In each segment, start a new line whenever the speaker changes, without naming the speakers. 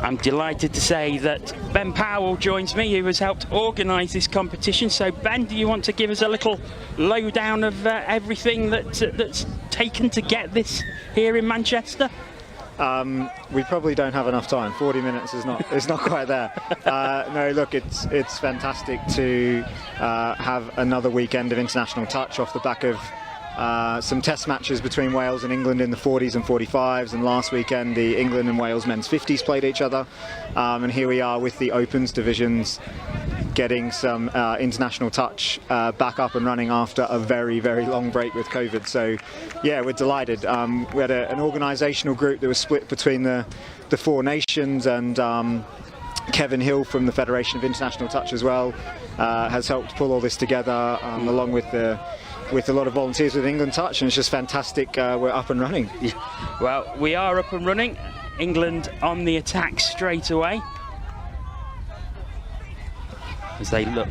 I'm delighted to say that Ben Powell joins me, who has helped organise this competition. So Ben, do you want to give us a little lowdown of everything that's taken to get this here in Manchester?
We probably don't have enough time. 40 minutes is not quite there. No, look, it's fantastic to have another weekend of international touch off the back of some test matches between Wales and England in the 40s and 45s, and last weekend the England and Wales men's 50s played each other, and here we are with the Opens divisions getting some international touch back up and running after a very, very long break with COVID. So yeah, we're delighted. We had an organisational group that was split between the four nations, and Kevin Hill from the Federation of International Touch as well has helped pull all this together, along with a lot of volunteers with England Touch, and it's just fantastic. We're up and running.
Well, we are up and running. England on the attack straight away as they look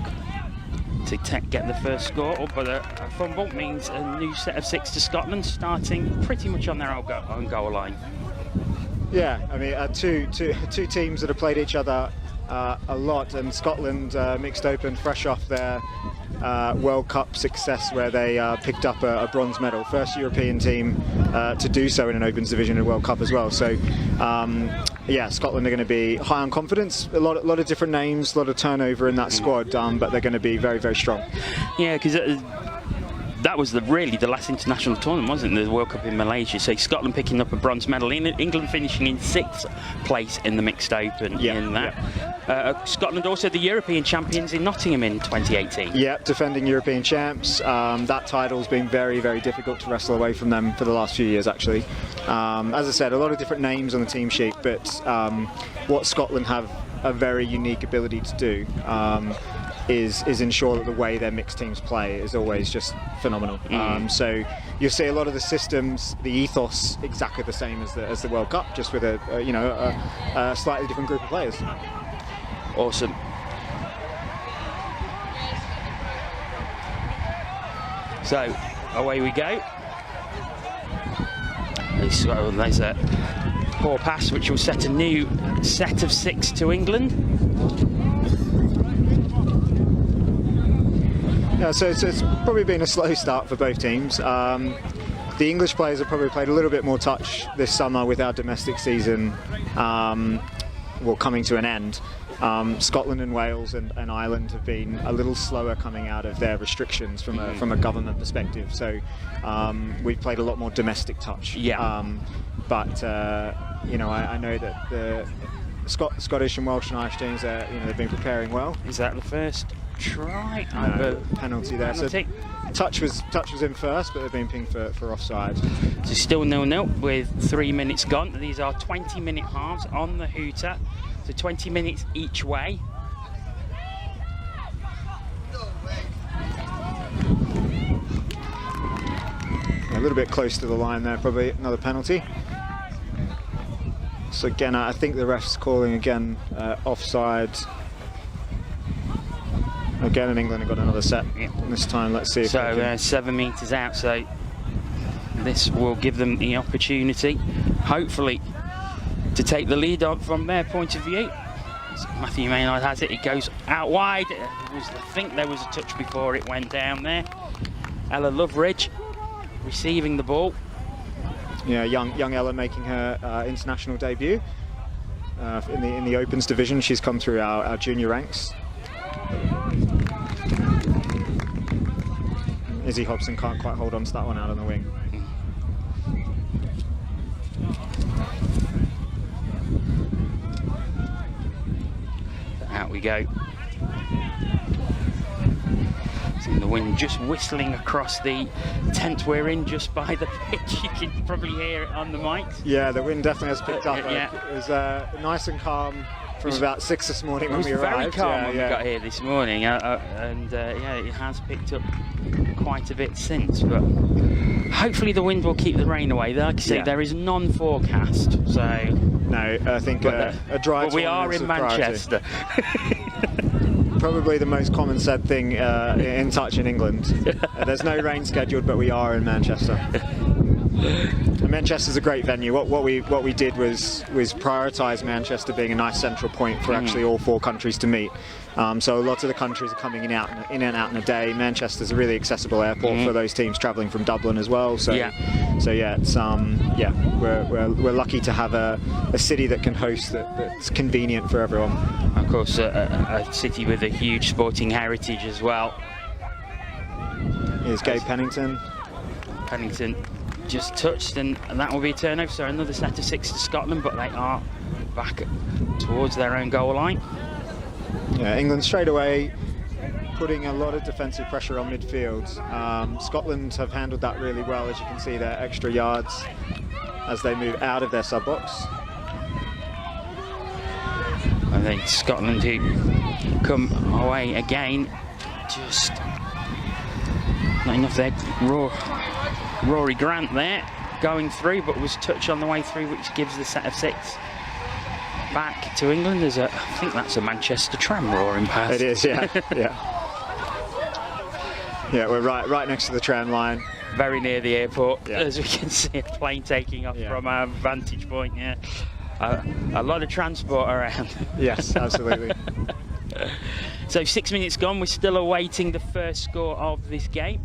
to get the first score. But a fumble means a new set of 6 to Scotland, starting pretty much on their own goal line.
Yeah, I mean, two teams that have played each other a lot, and Scotland mixed open fresh off their World Cup success, where they picked up a bronze medal, first European team to do so in an Opens division in a World Cup as well. So yeah, Scotland are going to be high on confidence. A lot of different names, a lot of turnover in that squad, but they're going to be very, very strong.
Yeah, because that was really the last international tournament, wasn't it? The World Cup in Malaysia. So Scotland picking up a bronze medal, England finishing in 6th place in the mixed open in that. Scotland also the European champions in Nottingham in 2018.
Yeah, defending European champs. That title's been very, very difficult to wrestle away from them for the last few years, actually. As I said, a lot of different names on the team sheet, but what Scotland have a very unique ability to do is ensure that the way their mixed teams play is always just phenomenal. So you'll see a lot of the systems, the ethos, exactly the same as the World Cup, just with a slightly different group of players.
Awesome. So away we go. There's a poor pass which will set a new set of 6 to England.
Yeah, so it's probably been a slow start for both teams. The English players have probably played a little bit more touch this summer with our domestic season coming to an end. Scotland and Wales and Ireland have been a little slower coming out of their restrictions from a government perspective. So we've played a lot more domestic touch.
Yeah.
But I know that the Scottish and Welsh and Irish teams, they've been preparing well.
Is that the first try?
Penalty there.
Penalty.
So touch was in first, but they've been pinged for offside.
So still 0-0 with 3 minutes gone. These are 20-minute halves on the hooter, so 20 minutes each way.
A little bit close to the line there, probably another penalty. So again, I think the ref's calling again offside. Again, and England have got another set this time. Let's see if
so 7 metres out, so this will give them the opportunity, hopefully, to take the lead on from their point of view. So Matthew Maynard has it, it goes out wide. I think there was a touch before it went down there. Ella Loveridge receiving the ball.
Yeah, young Ella making her international debut in the Opens division. She's come through our junior ranks. Izzy Hobson can't quite hold on to that one out on the wing.
Out we go. Seeing the wind just whistling across the tent we're in, just by the pitch. You can probably hear it on the mic.
Yeah, the wind definitely has picked up.
Yeah.
It was nice and calm from about 6 this morning when we arrived.
It was very calm when we got here this morning, and it has picked up quite a bit since, but hopefully the wind will keep the rain away. Like I say, there is none forecast, so
no, I think a dry.
But we are in Manchester.
Probably the most common said thing in touch in England. There's no rain scheduled, but we are in Manchester. Manchester's a great venue. What we did was prioritise Manchester being a nice central point for actually all 4 countries to meet. So a lot of the countries are coming in and out in a day. Manchester's a really accessible airport for those teams travelling from Dublin as well. So it's we're lucky to have a city that can host that's convenient for everyone.
Of course, a city with a huge sporting heritage as well.
Here's Gabe Pennington.
Pennington just touched, and that will be a turnover. So another set of 6 to Scotland, but they are back towards their own goal line.
Yeah, England straight away putting a lot of defensive pressure on midfield. Scotland have handled that really well, as you can see, their extra yards as they move out of their sub-box.
I think Scotland, who come away again, just not enough there. Rory Grant there going through, but was touched on the way through, which gives the set of 6 back to England. I think that's a Manchester tram roaring past.
It is, yeah. Yeah, we're right next to the tram line.
Very near the airport, as we can see a plane taking off from our vantage point. Yeah, a lot of transport around.
Yes, absolutely.
So 6 minutes gone, we're still awaiting the first score of this game.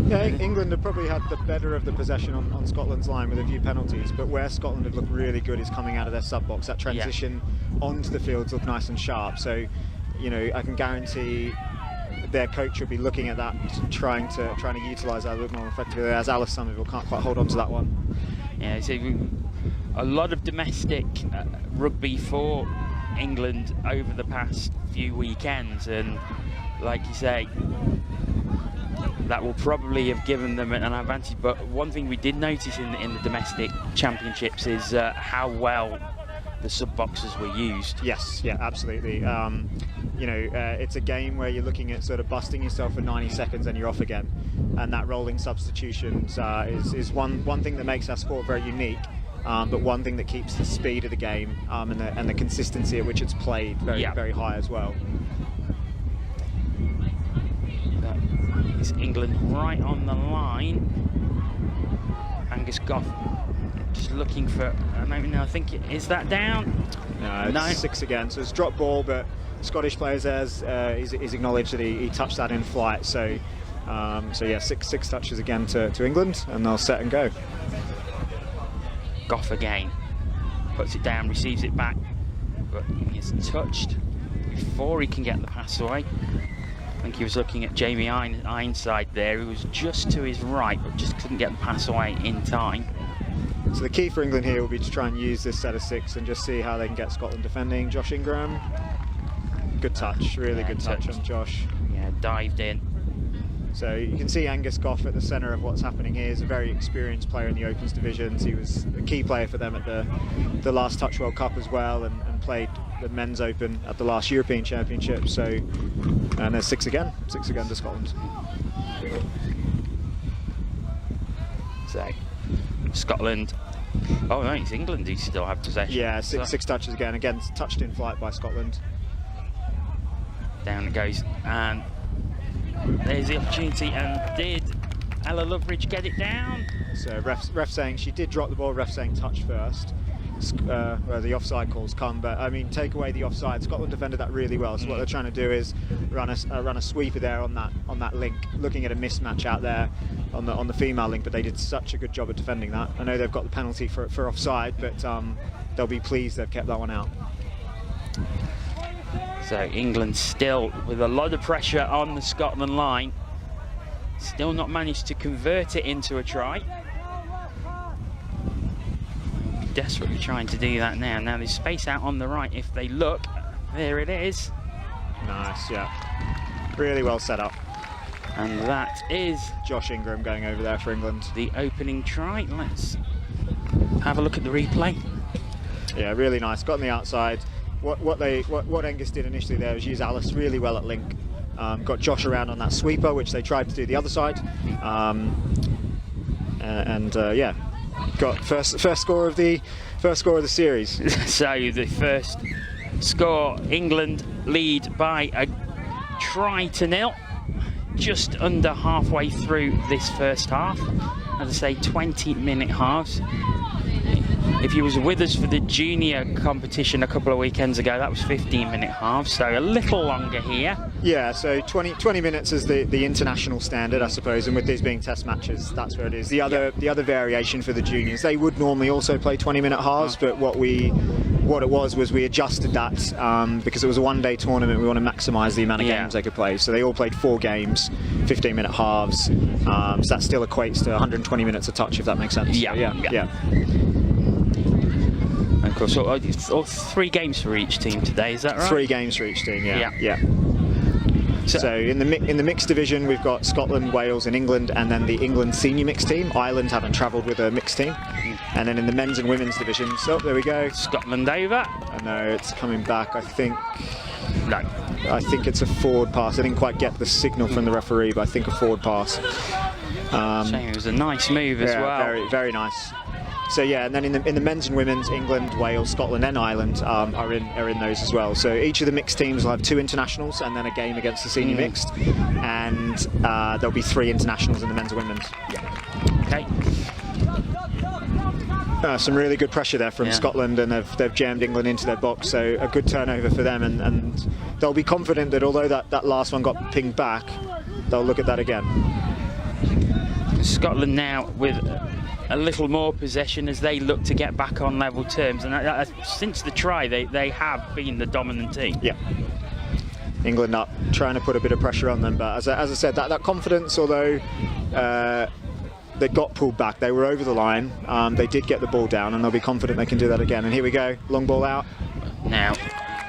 Yeah, England have probably had the better of the possession on Scotland's line with a few penalties, but where Scotland have looked really good is coming out of their sub-box. That transition onto the fields look nice and sharp. So, you know, I can guarantee their coach will be looking at that, trying to utilise that a little more effectively, as Alice Somerville can't quite hold on to that one.
Yeah, so a lot of domestic rugby for England over the past few weekends, and like you say, that will probably have given them an advantage. But one thing we did notice in the domestic championships is how well the sub-boxes were used.
Yes, yeah, absolutely. You know, it's a game where you're looking at sort of busting yourself for 90 seconds and you're off again. And that rolling substitutions is one thing that makes our sport very unique, but one thing that keeps the speed of the game and the consistency at which it's played very high as well. Is
England right on the line. Angus Goff just looking for an opening. I think is that down?
No, it's 6 again. So it's drop ball, but Scottish players he's acknowledged that he touched that in flight. So yeah, six touches again to England, and they'll set and go.
Goff again puts it down, receives it back, but he's touched before he can get the pass away. I think he was looking at Jamie Ironside there, who was just to his right, but just couldn't get the pass away in time.
So the key for England here will be to try and use this set of 6 and just see how they can get Scotland defending. Josh Ingram, good touch, really good touch on Josh.
Yeah, dived in.
So you can see Angus Goff at the centre of what's happening here. He's a very experienced player in the Opens divisions. He was a key player for them at the last Touch World Cup as well, and played the Men's Open at the last European Championship. So, and there's 6 again to Scotland.
So Scotland. Oh no, it's England who still have possession.
Yeah, six touches again touched in flight by Scotland.
Down it goes, and there's the opportunity, and did Ella Loveridge get it down?
So ref saying she did drop the ball, ref saying touch first. Where the offside calls come, but I mean, take away the offside. Scotland defended that really well. So what they're trying to do is run a sweeper there on that link, looking at a mismatch out there on the female link. But they did such a good job at defending that. I know they've got the penalty for offside, but they'll be pleased they've kept that one out.
So England still with a lot of pressure on the Scotland line, still not managed to convert it into a try. Desperately trying to do that now. Now there's space out on the right. If they look, there it is.
Nice, yeah. Really well set up.
And that is
Josh Ingram going over there for England.
The opening try. Let's have a look at the replay.
Yeah, really nice. Got on the outside. What Angus did initially there was use Alice really well at link. Got Josh around on that sweeper, which they tried to do the other side. Yeah. Got first score of the series.
So the first score, England lead by a try to 0. just under halfway through this first half. As I say, 20-minute halves. If you was with us for the junior competition a couple of weekends ago, that was 15-minute halves, so a little longer here.
Yeah, so 20 minutes is the international standard, I suppose, and with these being test matches, that's where it is. The other variation for the juniors, they would normally also play 20-minute halves, but what it was we adjusted that because it was a one-day tournament. We want to maximise the amount of games they could play, so they all played 4 games, 15-minute halves. So that still equates to 120 minutes a touch, if that makes sense.
Yeah. Of course, all 3 games for each team today, is that right?
3 games for each team, yeah. So in the mixed division, we've got Scotland, Wales and England, and then the England senior mixed team. Ireland haven't travelled with a mixed team. And then in the men's and women's divisions, oh, there we go.
Scotland over.
I know, it's coming back, I think.
No.
I think it's a forward pass. I didn't quite get the signal from the referee, but I think a forward pass.
Shame, it was a nice move as well.
Very, very nice. So yeah, and then in the men's and women's, England, Wales, Scotland and Ireland are in those as well. So each of the mixed teams will have 2 internationals and then a game against the senior mixed, and there'll be 3 internationals in the men's and women's.
Okay.
Some really good pressure there from Scotland, and they've jammed England into their box, so a good turnover for them, and they'll be confident that although that last one got pinged back, they'll look at that again.
Scotland now with a little more possession as they look to get back on level terms, and since the try they have been the dominant team.
Yeah. England up, trying to put a bit of pressure on them, but as I said, that confidence, although they got pulled back, they were over the line, they did get the ball down, and they'll be confident they can do that again. And here we go, long ball out.
Now,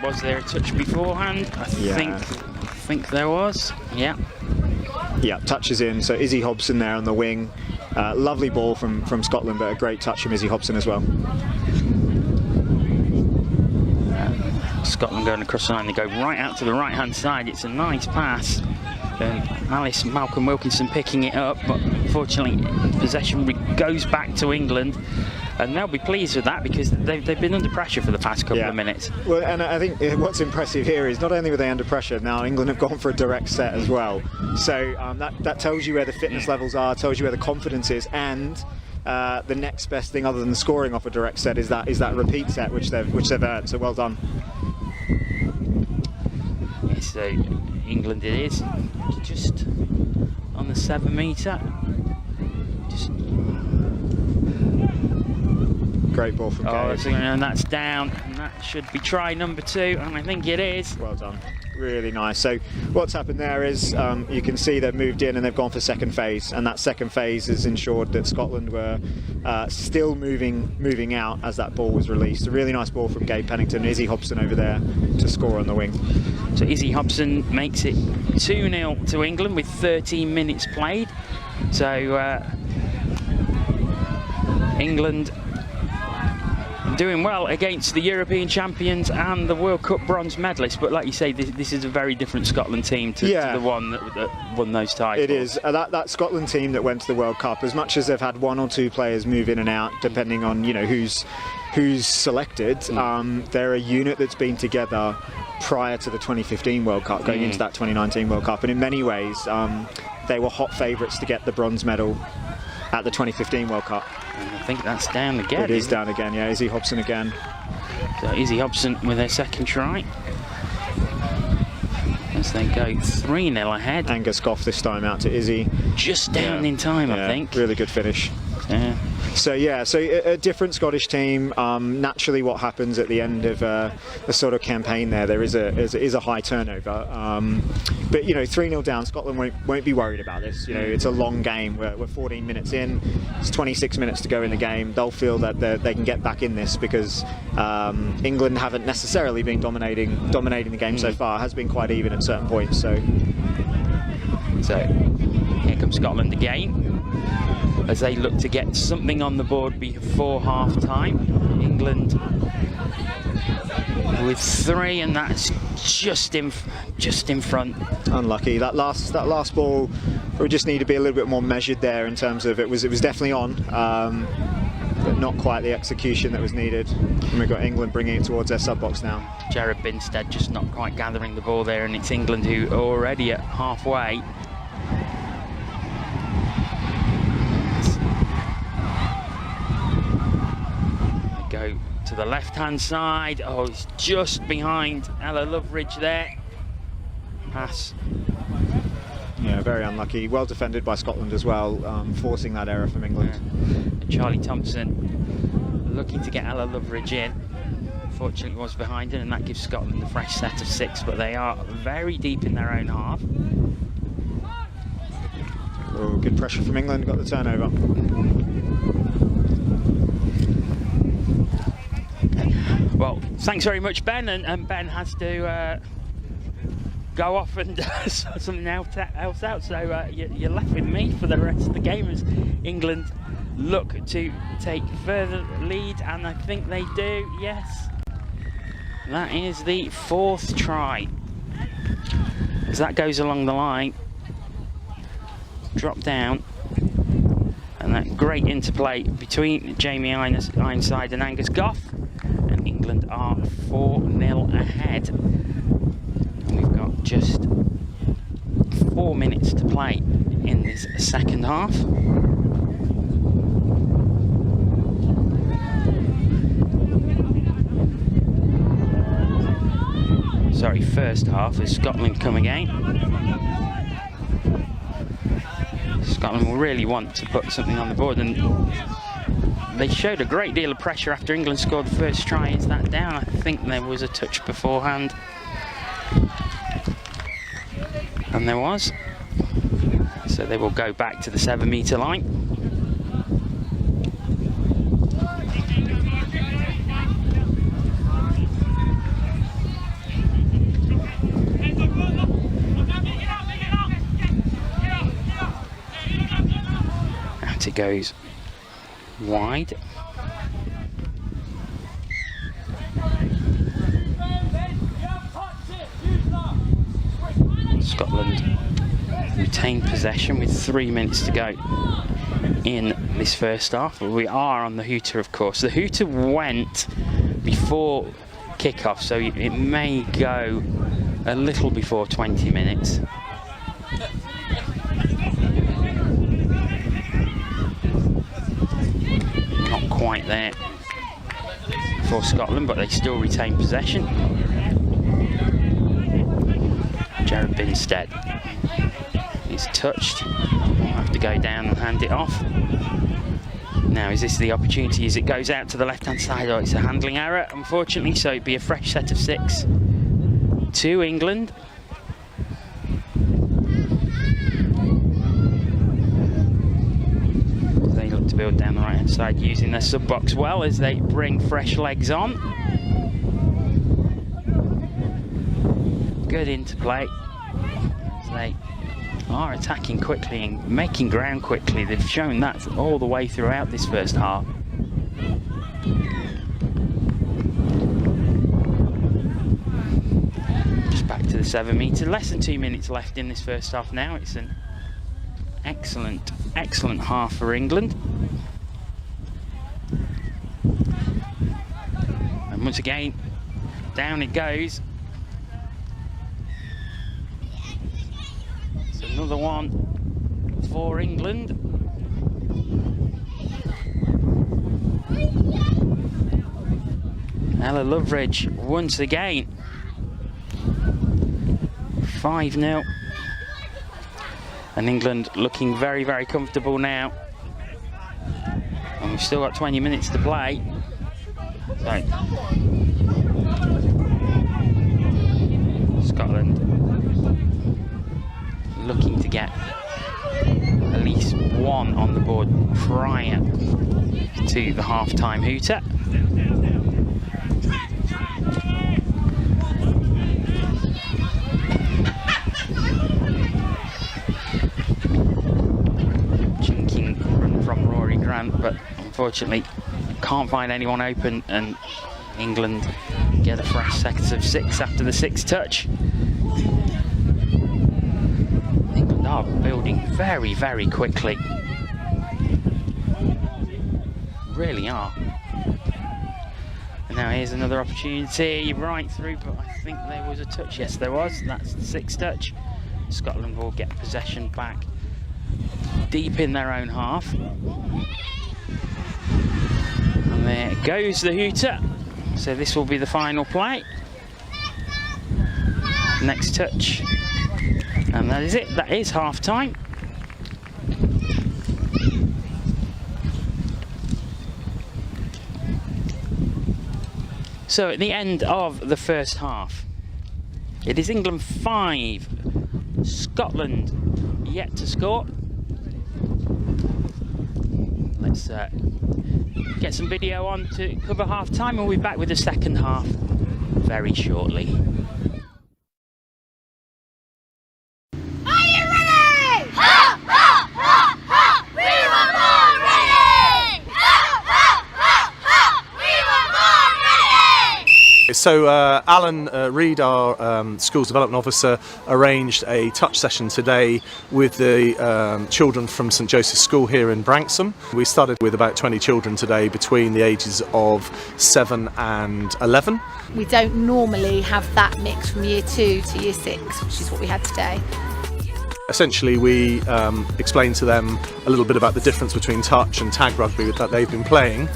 was there a touch beforehand? I think there was. Yeah,
touches in, so Izzy Hobson there on the wing. Lovely ball from Scotland, but a great touch from Izzy Hobson as well.
Scotland going across the line, they go right out to the right hand side. It's a nice pass. Malcolm Wilkinson picking it up, but unfortunately possession goes back to England, and they'll be pleased with that because they've been under pressure for the past couple of minutes.
Well, and I think what's impressive here is not only were they under pressure, now England have gone for a direct set as well. So that tells you where the fitness levels are, tells you where the confidence is, and the next best thing other than scoring off a direct set is that repeat set which they've earned. So well done.
So England it is, just on the 7 metre.
Great ball from Gabe.
And that's down, and that should be try number 2, and I think it is.
Well done. Really nice. So what's happened there is you can see they've moved in and they've gone for second phase, and that second phase has ensured that Scotland were still moving out as that ball was released. A really nice ball from Gabe Pennington. Izzy Hobson over there to score on the wing.
So Izzy Hobson makes it 2-0 to England with 13 minutes played. So England doing well against the European champions and the World Cup bronze medalists, but like you say, this is a very different Scotland team to the one that won those titles. It
is. That Scotland team that went to the World Cup, as much as they've had 1 or 2 players move in and out depending on who's selected, they're a unit that's been together prior to the 2015 World Cup, going into that 2019 World Cup, and in many ways they were hot favourites to get the bronze medal at the 2015 World Cup.
And I think that's down again.
It is down again, yeah. Izzy Hobson again.
So Izzy Hobson with their second try. As they go 3-0 ahead.
Angus Goff this time out to Izzy.
Just down in time, I think.
Really good finish.
Yeah.
So a different Scottish team. Naturally, what happens at the end of a sort of campaign there is a high turnover. But 3-0 down, Scotland won't be worried about this. It's a long game. We're 14 minutes in. It's 26 minutes to go in the game. They'll feel that they can get back in this because England haven't necessarily been dominating the game so far. It has been quite even at certain points. So
here comes Scotland again, as they look to get something on the board before half-time. England with 3, and that's just in front.
Unlucky. That last ball, we just need to be a little bit more measured there in terms of it was definitely on, but not quite the execution that was needed. And we've got England bringing it towards their sub-box now.
Jared Binstead just not quite gathering the ball there, and it's England who are already at halfway. the left-hand side. Oh, he's just behind Ella Loveridge there. Pass.
Yeah, very unlucky. Well defended by Scotland as well, forcing that error from England.
Yeah. Charlie Thompson looking to get Ella Loveridge in. Fortunately was behind it, and that gives Scotland a fresh set of 6, but they are very deep in their own half.
Oh, good pressure from England, got the turnover.
Well, thanks very much, Ben, and Ben has to go off and sort something else out, so you're left with me for the rest of the game as England look to take further lead, and I think they do, yes. That is the 4th try. As that goes along the line, drop down, and that great interplay between Jamie Ironside and Angus Gough, and England are 4-0 ahead. And we've got just 4 minutes to play in this second half. Sorry, first half as Scotland come again. Scotland will really want to put something on the board, and they showed a great deal of pressure after England scored the first try. Is that down? I think there was a touch beforehand. And there was. So they will go back to the 7-metre line. Out it goes wide. Scotland retain possession with 3 minutes to go in this first half. We are on the hooter, of course. The hooter went before kick-off, so it may go a little before 20 minutes. Not quite there for Scotland, but they still retain possession. Jared Binstead is touched. We'll have to go down and hand it off. Now, is this the opportunity as it goes out to the left-hand side? Oh, it's a handling error, unfortunately, so it'd be a fresh set of 6 to England. They look to build down the right-hand side using their sub-box well as they bring fresh legs on. Good interplay. They are attacking quickly and making ground quickly. They've shown that all the way throughout this first half. Just back to the 7-metre. Less than 2 minutes left in this first half now. It's an excellent, excellent half for England. And once again, down it goes. Another one for England. Ella Loveridge once again. 5-0. And England looking very, very comfortable now. And we've still got 20 minutes to play. So, Scotland looking to get at least 1 on the board prior to the half-time hooter. Jinking run from Rory Grant, but unfortunately can't find anyone open, and England get a fresh set of 6 after the 6th touch. Are building very, very quickly. Really are. And now here's another opportunity right through, but I think there was a touch. Yes, there was. That's the 6th touch. Scotland will get possession back deep in their own half. And there goes the hooter. So this will be the final play. Next touch. And that is it. That is half time. So at the end of the first half, it is England 5, Scotland yet to score. Let's get some video on to cover half time, and we'll be back with the second half very shortly.
So Alan Reid, our Schools Development Officer, arranged a touch session today with the children from St Joseph's School here in Branksome. We started with about 20 children today between the ages of 7 and 11.
We don't normally have that mix from year 2 to year 6, which is what we had today.
Essentially, we explained to them a little bit about the difference between touch and tag rugby that they've been playing.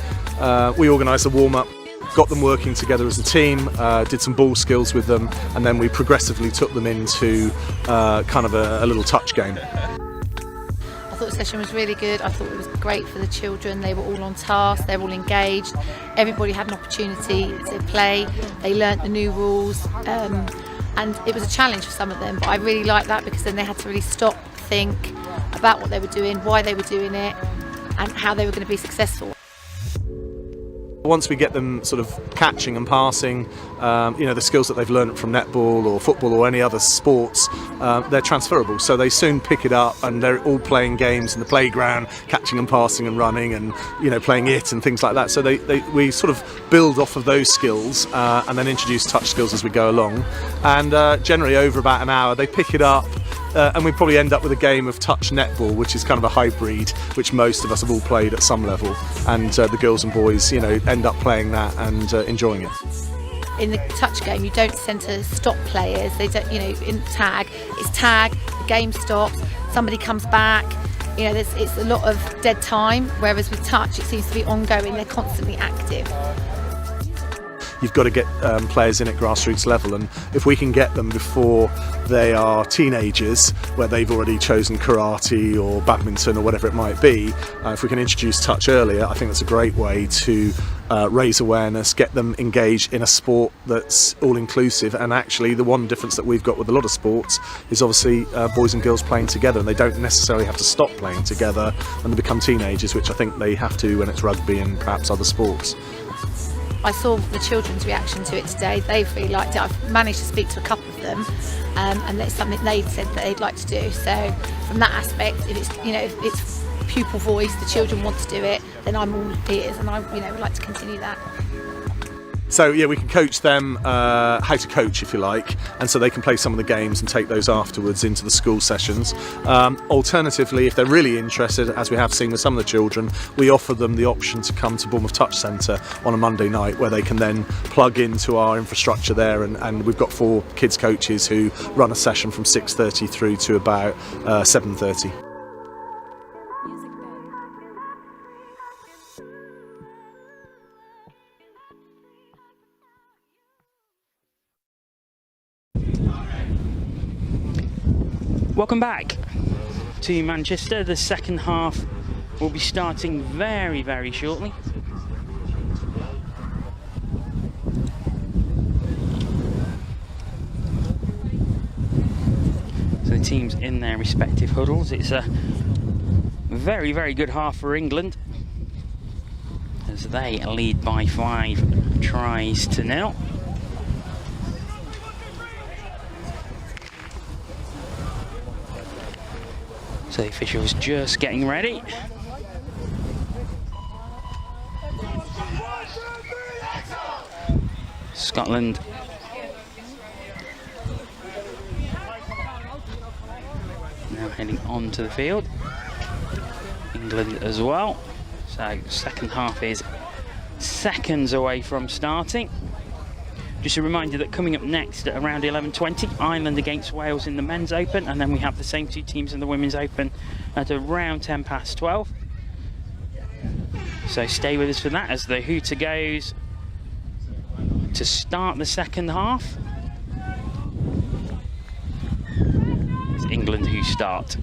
We organised a warm-up, got them working together as a team, did some ball skills with them, and then we progressively took them into kind of a little touch game.
I thought the session was really good. I thought it was great for the children. They were all on task, they were all engaged. Everybody had an opportunity to play. They learnt the new rules, and it was a challenge for some of them, but I really liked that because then they had to really stop, think about what they were doing, why they were doing it, and how they were going to be successful.
Once we get them sort of catching and passing, the skills that they've learned from netball or football or any other sports, they're transferable. So they soon pick it up, and they're all playing games in the playground, catching and passing and running, and playing it and things like that. So we sort of build off of those skills and then introduce touch skills as we go along. And generally over about an hour, they pick it up. And we probably end up with a game of touch netball, which is kind of a hybrid, which most of us have all played at some level. And the girls and boys, end up playing that and enjoying it.
In the touch game, you don't tend to stop players. They don't, in tag, it's tag, the game stops, somebody comes back. It's a lot of dead time. Whereas with touch, it seems to be ongoing. They're constantly active.
You've got to get players in at grassroots level, and if we can get them before they are teenagers, where they've already chosen karate or badminton or whatever it might be, if we can introduce touch earlier, I think that's a great way to raise awareness, get them engaged in a sport that's all-inclusive. And actually the one difference that we've got with a lot of sports is obviously boys and girls playing together, and they don't necessarily have to stop playing together when they become teenagers, which I think they have to when it's rugby and perhaps other sports.
I saw the children's reaction to it today. They've really liked it. I've managed to speak to a couple of them, and that's something they'd said that they'd like to do. So from that aspect, if it's pupil voice, the children want to do it, then I'm all ears, and I would like to continue that.
So yeah, we can coach them how to coach, if you like, and so they can play some of the games and take those afterwards into the school sessions. Alternatively, if they're really interested, as we have seen with some of the children, we offer them the option to come to Bournemouth Touch Centre on a Monday night, where they can then plug into our infrastructure there, and we've got 4 kids coaches who run a session from 6:30 through to about 7:30.
Welcome back to Manchester. The second half will be starting very, very shortly. So the teams in their respective huddles. It's a very, very good half for England, as they lead by 5 tries to 0. So the officials just getting ready. Scotland now heading onto the field. England as well. So second half is seconds away from starting. Just a reminder that coming up next at around 11:20, Ireland against Wales in the Men's Open, and then we have the same 2 teams in the Women's Open at around 12:10. So stay with us for that as the hooter goes. to start the second half. It's England who start.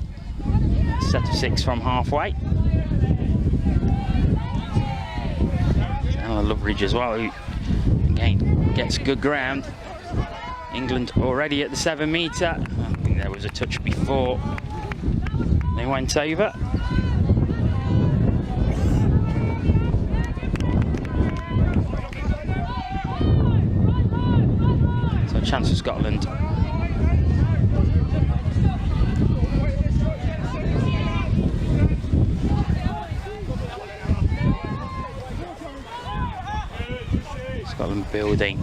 Set of 6 from halfway. Ella Loveridge as well, who again gets good ground. England already at the 7 metre. I think there was a touch before they went over. So chance for Scotland. Scotland building,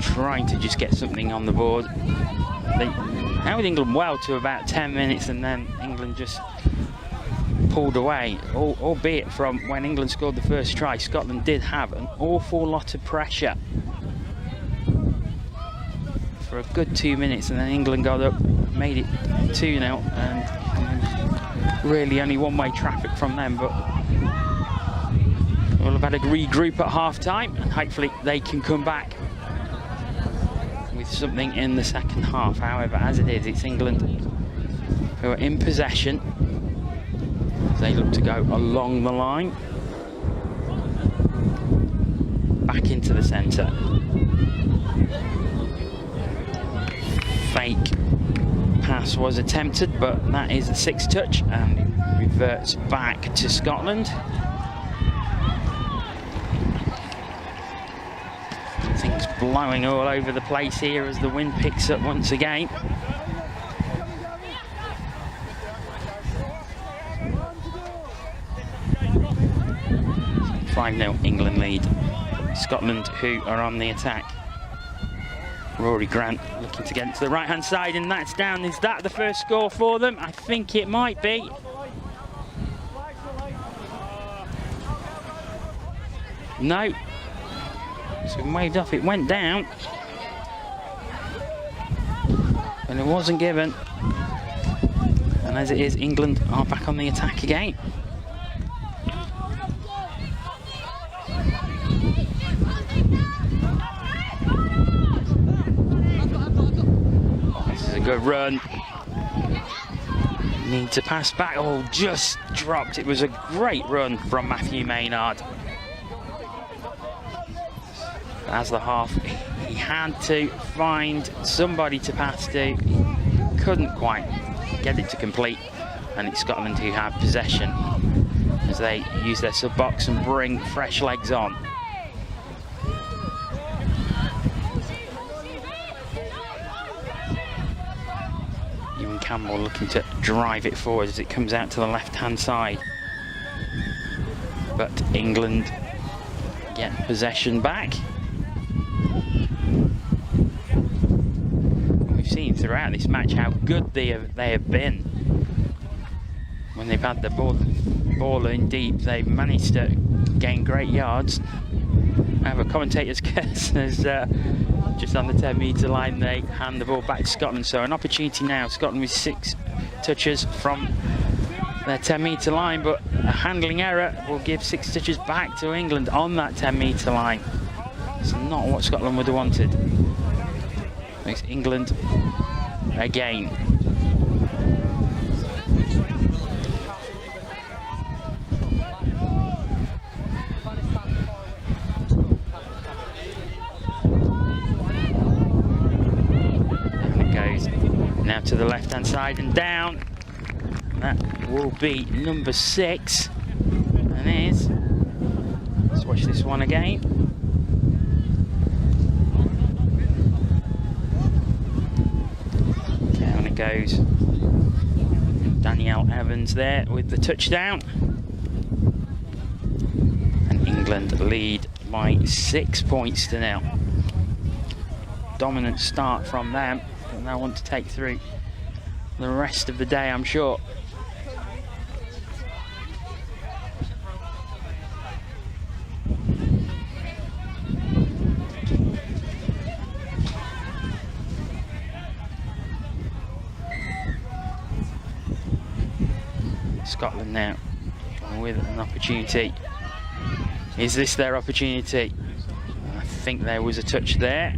trying to just get something on the board. They held England well to about 10 minutes and then England just pulled away, albeit from when England scored the first try. Scotland did have an awful lot of pressure for a good 2 minutes, and then England got up, made it 2-0, and really only one-way traffic from them, but we'll have had a regroup at half-time, and hopefully they can come back with something in the second half. However, as it is, it's England who are in possession. They look to go along the line. Back into the centre. Fake pass was attempted, but that is a 6 touch, and it reverts back to Scotland. Things blowing all over the place here as the wind picks up once again. So 5-0 England lead. Scotland who are on the attack. Rory Grant looking to get into the right hand side, and that's down. Is that the first score for them? I think it might be. No. So it waved off, it went down, and it wasn't given. And as it is, England are back on the attack again. This is a good run. Need to pass back. Oh, just dropped. It was a great run from Matthew Maynard. As the half, he had to find somebody to pass to. He couldn't quite get it to complete, and it's Scotland who have possession as they use their sub box and bring fresh legs on. Ewan Campbell looking to drive it forward as it comes out to the left hand side, but England get possession back. Seen throughout this match how good they have been when they've had the ball in deep. They've managed to gain great yards. However, commentators guess as just on the 10 metre line they hand the ball back to Scotland, so an opportunity now. Scotland with 6 touches from their 10 metre line, but a handling error will give 6 touches back to England on that 10 metre line. It's not what Scotland would have wanted. It's England again. And it goes now to the left hand side and down. That will be number 6, and is. Let's watch this one again. Goes Danielle Evans there with the touchdown, and England lead by 6 points to 0. Dominant start from them, and they want to take through the rest of the day, I'm sure. Scotland now with an opportunity. Is this their opportunity? I think there was a touch there.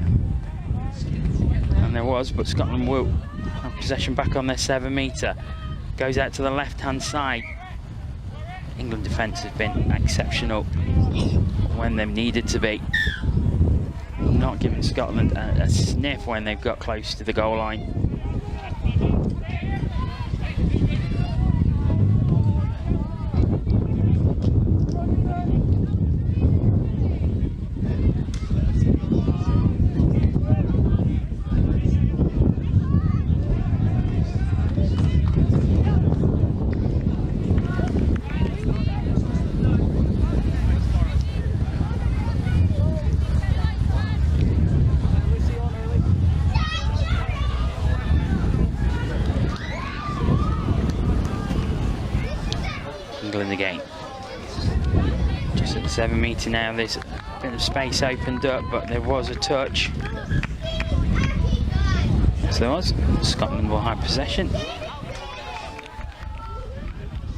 And there was, but Scotland will have possession back on their 7 metre. Goes out to the left-hand side. England defence has been exceptional when they've needed to be. Not giving Scotland a sniff when they've got close to the goal line. Again, just at the 7 metre now. There's a bit of space opened up, but there was a touch. Yes, there was. Scotland will have possession.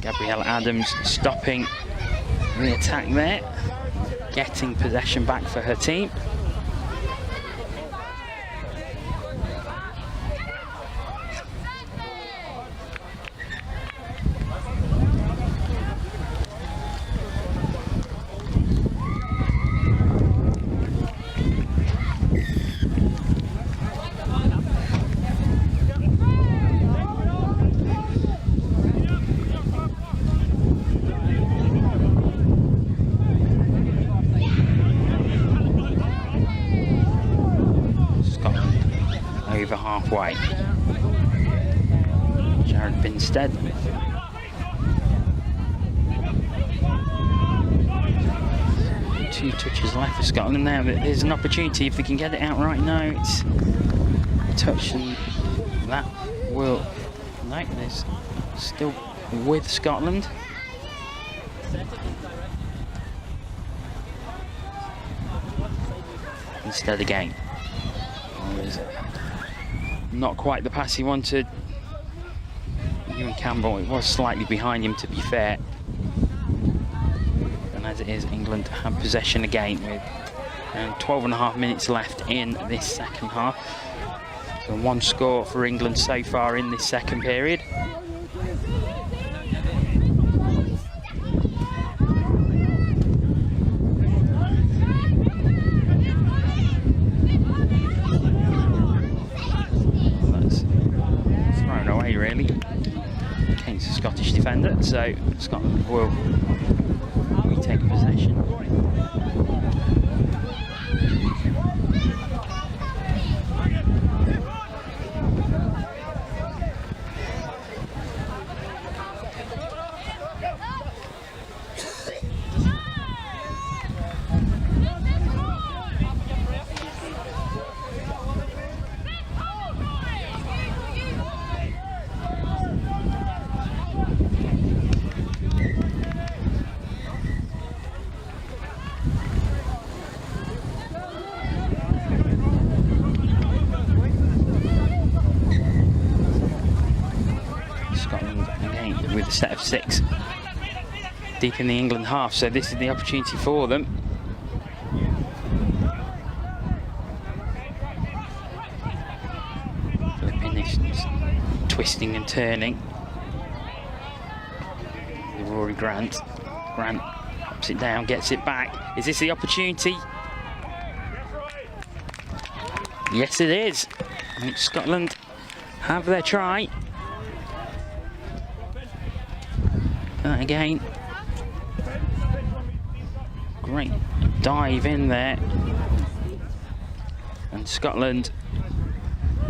Gabrielle Adams stopping the attack there, getting possession back for her team. Over halfway. Jared Binstead. Two touches left for Scotland now. There's an opportunity if they can get it out right now. It's a touch, and that will. No, there's still with Scotland. Instead again. Not quite the pass he wanted. Ewan Campbell, it was slightly behind him, to be fair. And as it is, England have possession again with 12.5 minutes left in this second half. So 1 score for England so far in this second period. Really, against a Scottish defender, so Scotland will retake possession. With a set of 6 deep in the England half, so this is the opportunity for them. Flipping this, twisting and turning. Rory Grant. Grant pops it down, gets it back. Is this the opportunity? Yes, it is. I think Scotland have their try. Again, great dive in there, and Scotland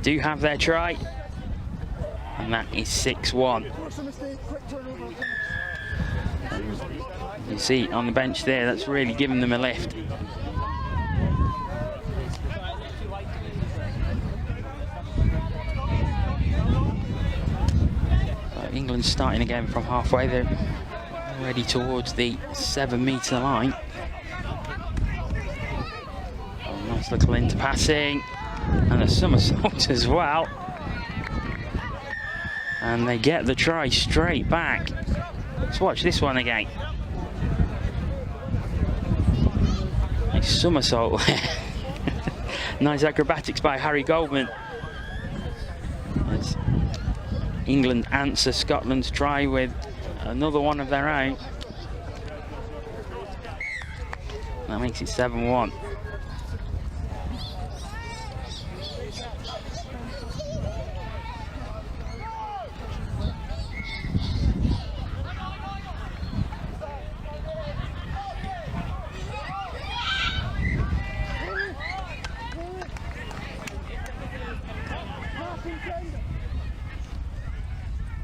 do have their try, and that is 6-1. You see on the bench there, that's really given them a lift. England starting again from halfway. They're already towards the 7 metre line. Oh, nice little into passing and a somersault as well. And they get the try straight back. Let's watch this one again. somersault. Nice acrobatics by Harry Goldman. As England answer Scotland's try with another one of their own. That makes it 7-1.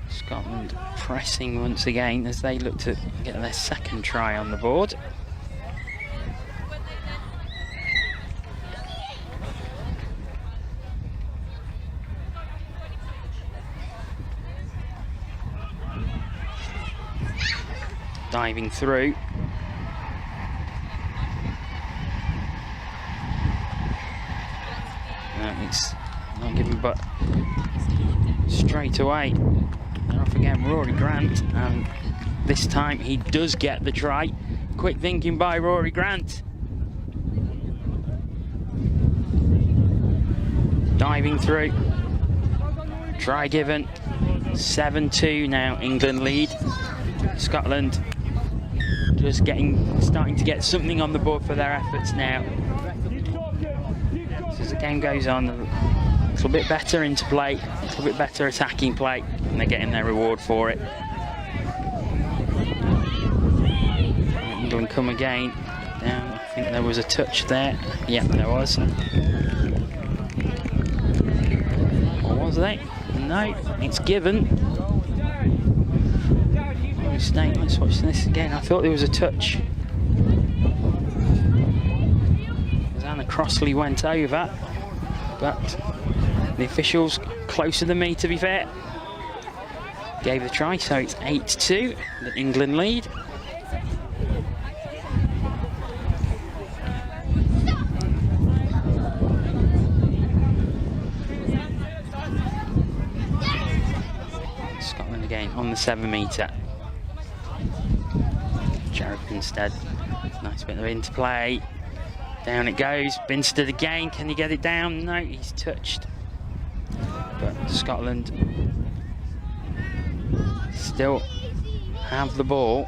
Scotland pressing once again as they look to get their second try on the board. Diving through. It's not given, but straight away. And off again, Rory Grant, and this time he does get the try. Quick thinking by Rory Grant. Diving through. Try given. 7-2 now, England lead. Scotland just starting to get something on the board for their efforts now. So as the game goes on, a little bit better into play, a little bit better attacking play, and they're getting their reward for it. England come again. Down, I think there was a touch there. Yep, there was. Or was there? No, it's given. Mistake. Let's watch this again. I thought there was a touch. As Anna Crossley went over, but the officials, closer than me to be fair, gave the try, so it's 8-2, the England lead. Scotland again on the 7-metre. Jared Binstead, nice bit of interplay. Down it goes. Binstead again. Can he get it down? No, he's touched. But Scotland still have the ball.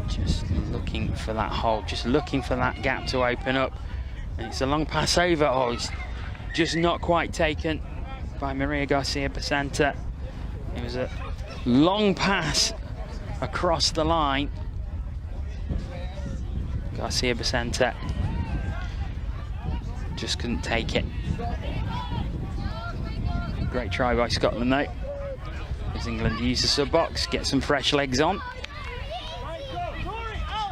Just looking for that hole, just looking for that gap to open up. And it's a long pass over. Oh, it's just not quite taken by Maria Garcia-Basanta. It was a long pass across the line. Garcia-Basanta just couldn't take it. Great try by Scotland though, as England use the sub-box, get some fresh legs on.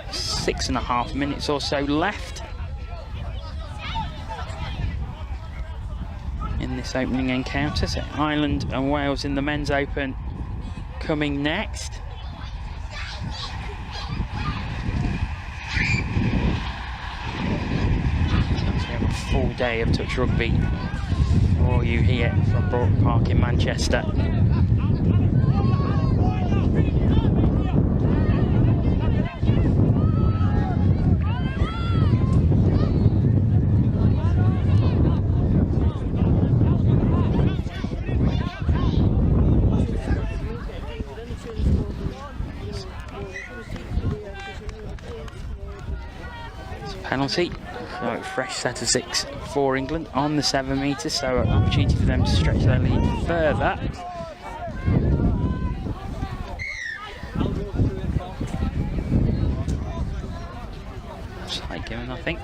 6.5 minutes or so left in this opening encounter. So Ireland and Wales in the men's open coming next. So we have a full day of touch rugby for you here from Brook Park in Manchester. Penalty, so a fresh set of 6 for England on the 7 metres, so an opportunity for them to stretch their lead further. Slight given, I think.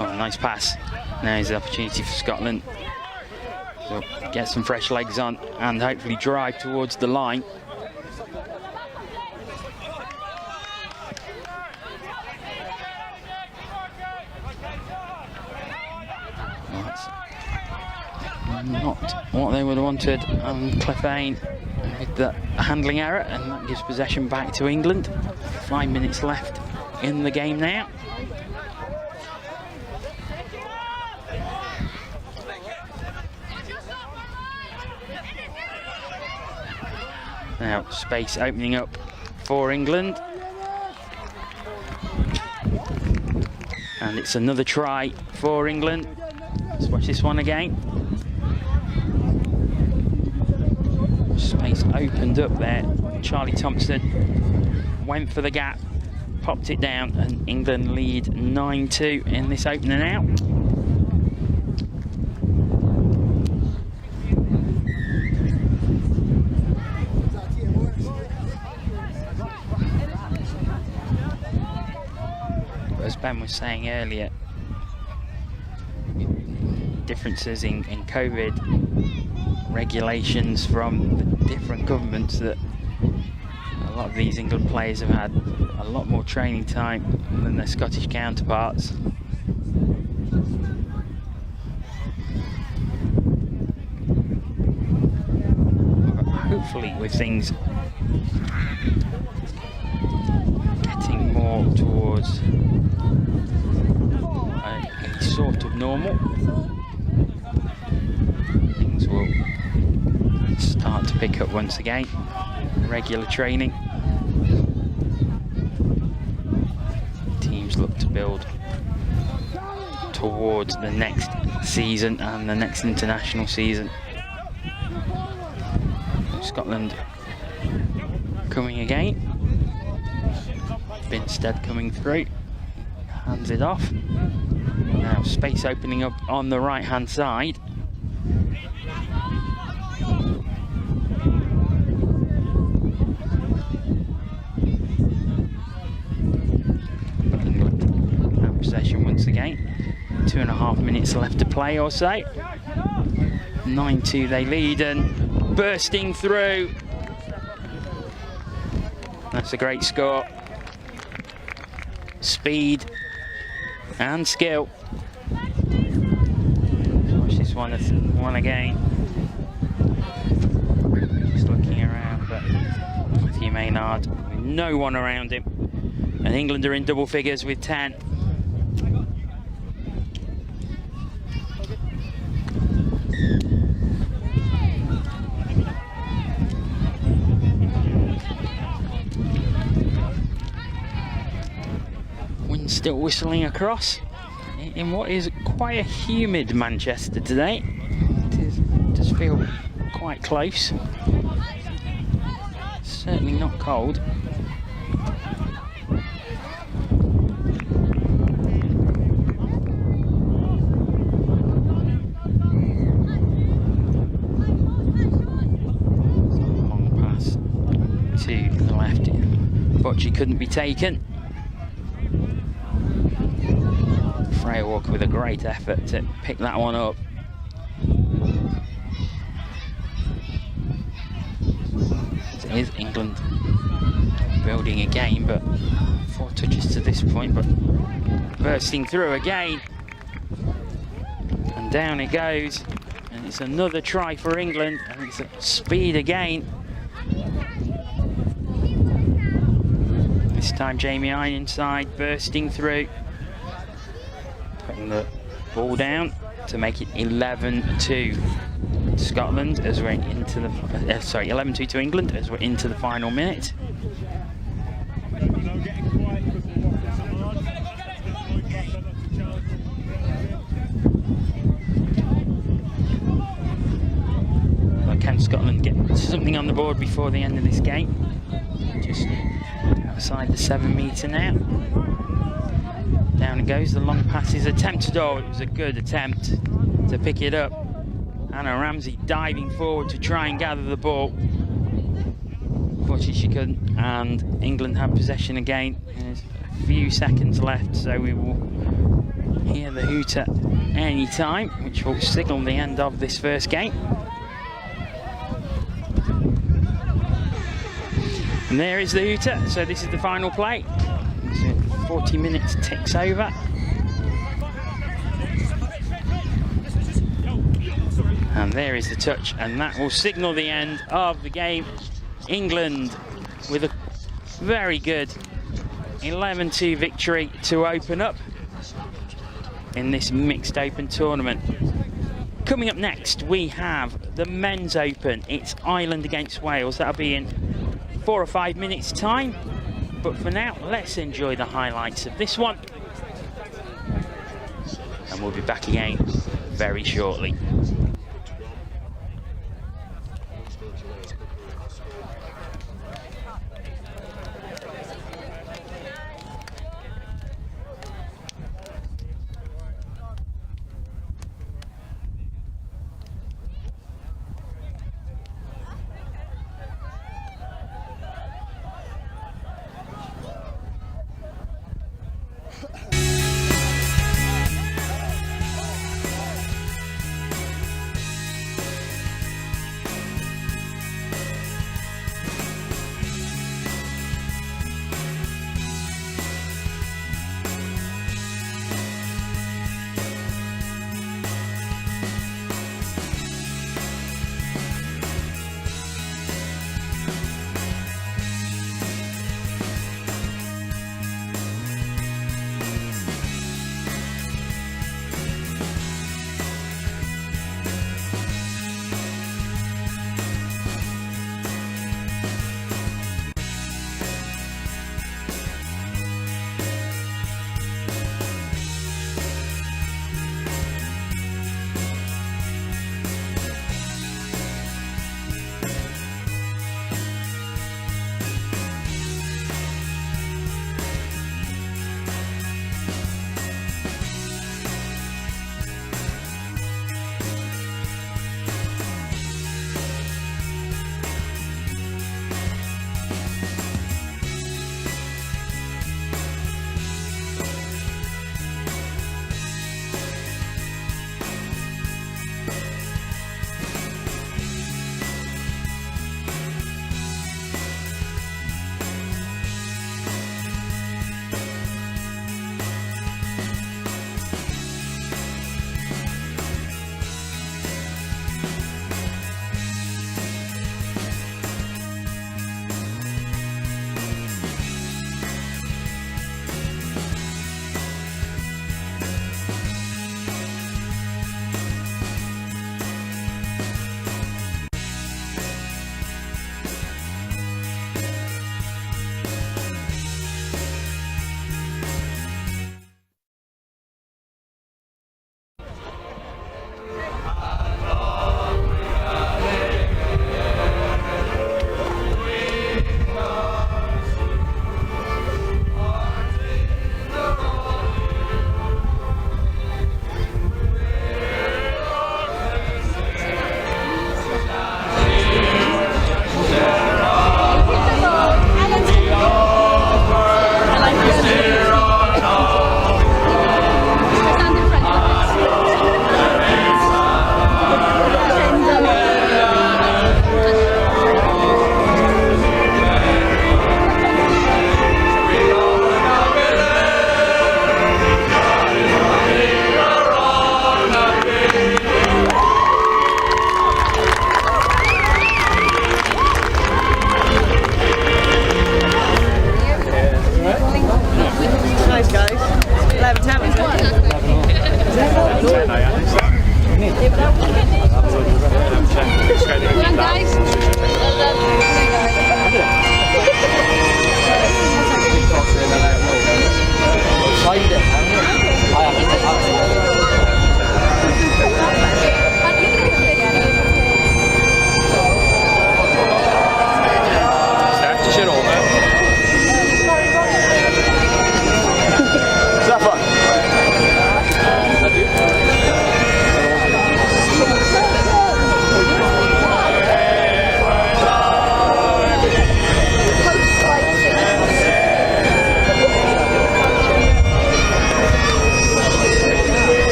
Nice pass. Now is the opportunity for Scotland to get some fresh legs on and hopefully drive towards the line.
what they would have wanted, and Clefane with the handling error, and that gives possession back to England. 5 minutes left in the game now. Now space opening up for England, and it's another try for England. Let's watch this one again. Space opened up there. Charlie Thompson went for the gap, popped it down, and England lead 9-2 in this opening out. As Ben was saying earlier, differences in COVID regulations from the different governments, that a lot of these England players have had a lot more training time than their Scottish counterparts. But hopefully with things getting more towards a sort of normal, things will start to pick up once again. Regular training. Teams look to build towards the next season and the next international season. Scotland coming again. Binstead coming through. Hands it off. Now space opening up on the right hand side. England have possession once again. 2.5 minutes left to play or so. 9-2 they lead, and bursting through. That's a great score. Speed and skill. Watch this one again. Just looking around, but Matthew Maynard with no one around him. And England are in double figures with 10. Wind still whistling across in what is quite a humid Manchester today. It does feel quite close. Certainly not cold. Long pass to the left. Bocci couldn't be taken. Freya Walker with a great effort to pick that one up. It is England building again, but 4 touches to this point, but bursting through again. And down it goes. And it's another try for England, and it's at speed again. This time Jamie Ironside bursting through. Putting the ball down to make it 11-2 Scotland as we're into the 11-2 to England as we're into the final minute. But can Scotland get something on the board before the end of this game? Just outside the 7 metre now. Down it goes, the long pass is attempted. Oh, it was a good attempt to pick it up. Anna Ramsey diving forward to try and gather the ball. Unfortunately she couldn't, and England have possession again. There's a few seconds left, so we will hear the hooter any time, which will signal the end of this first game. And there is the hooter, so this is the final play. 40 minutes ticks over. And there is the touch, and that will signal the end of the game. England with a very good 11-2 victory to open up in this mixed open tournament. Coming up next, we have the men's open. It's Ireland against Wales. That'll be in 4 or 5 minutes time. But for now, let's enjoy the highlights of this one. And we'll be back again very shortly.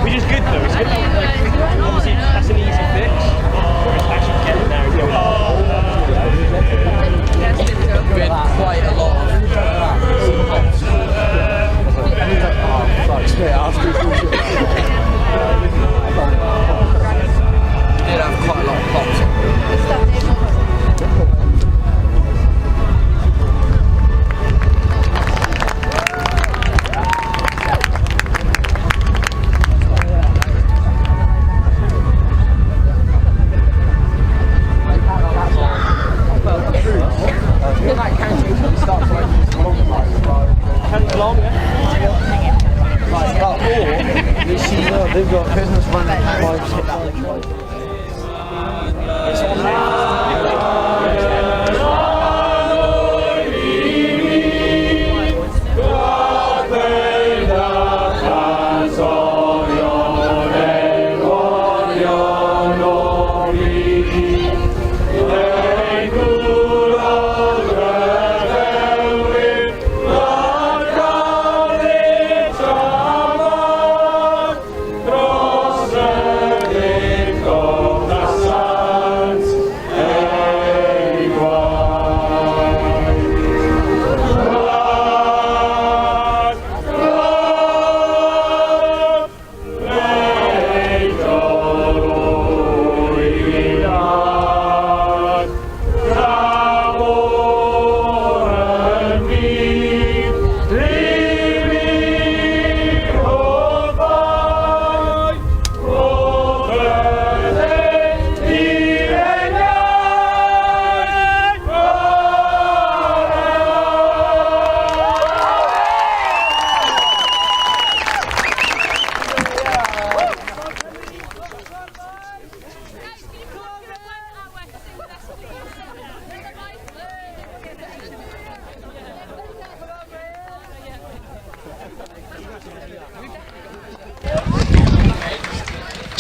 Which is good though, it's good. Obviously that's an easy fix. It's actually getting there.
Been quite a lot of did have quite a lot of pops.
They've got business running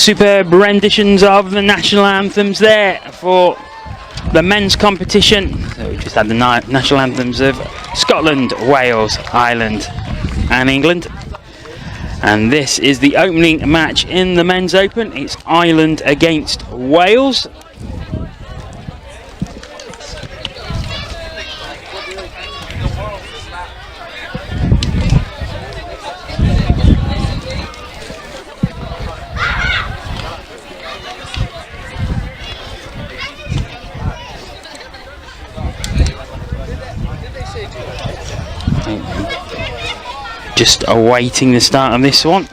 superb renditions of the national anthems there for the men's competition. So we just had the national anthems of Scotland, Wales, Ireland and England. And this is the opening match in the men's open. It's Ireland against Wales. Just awaiting the start of this one.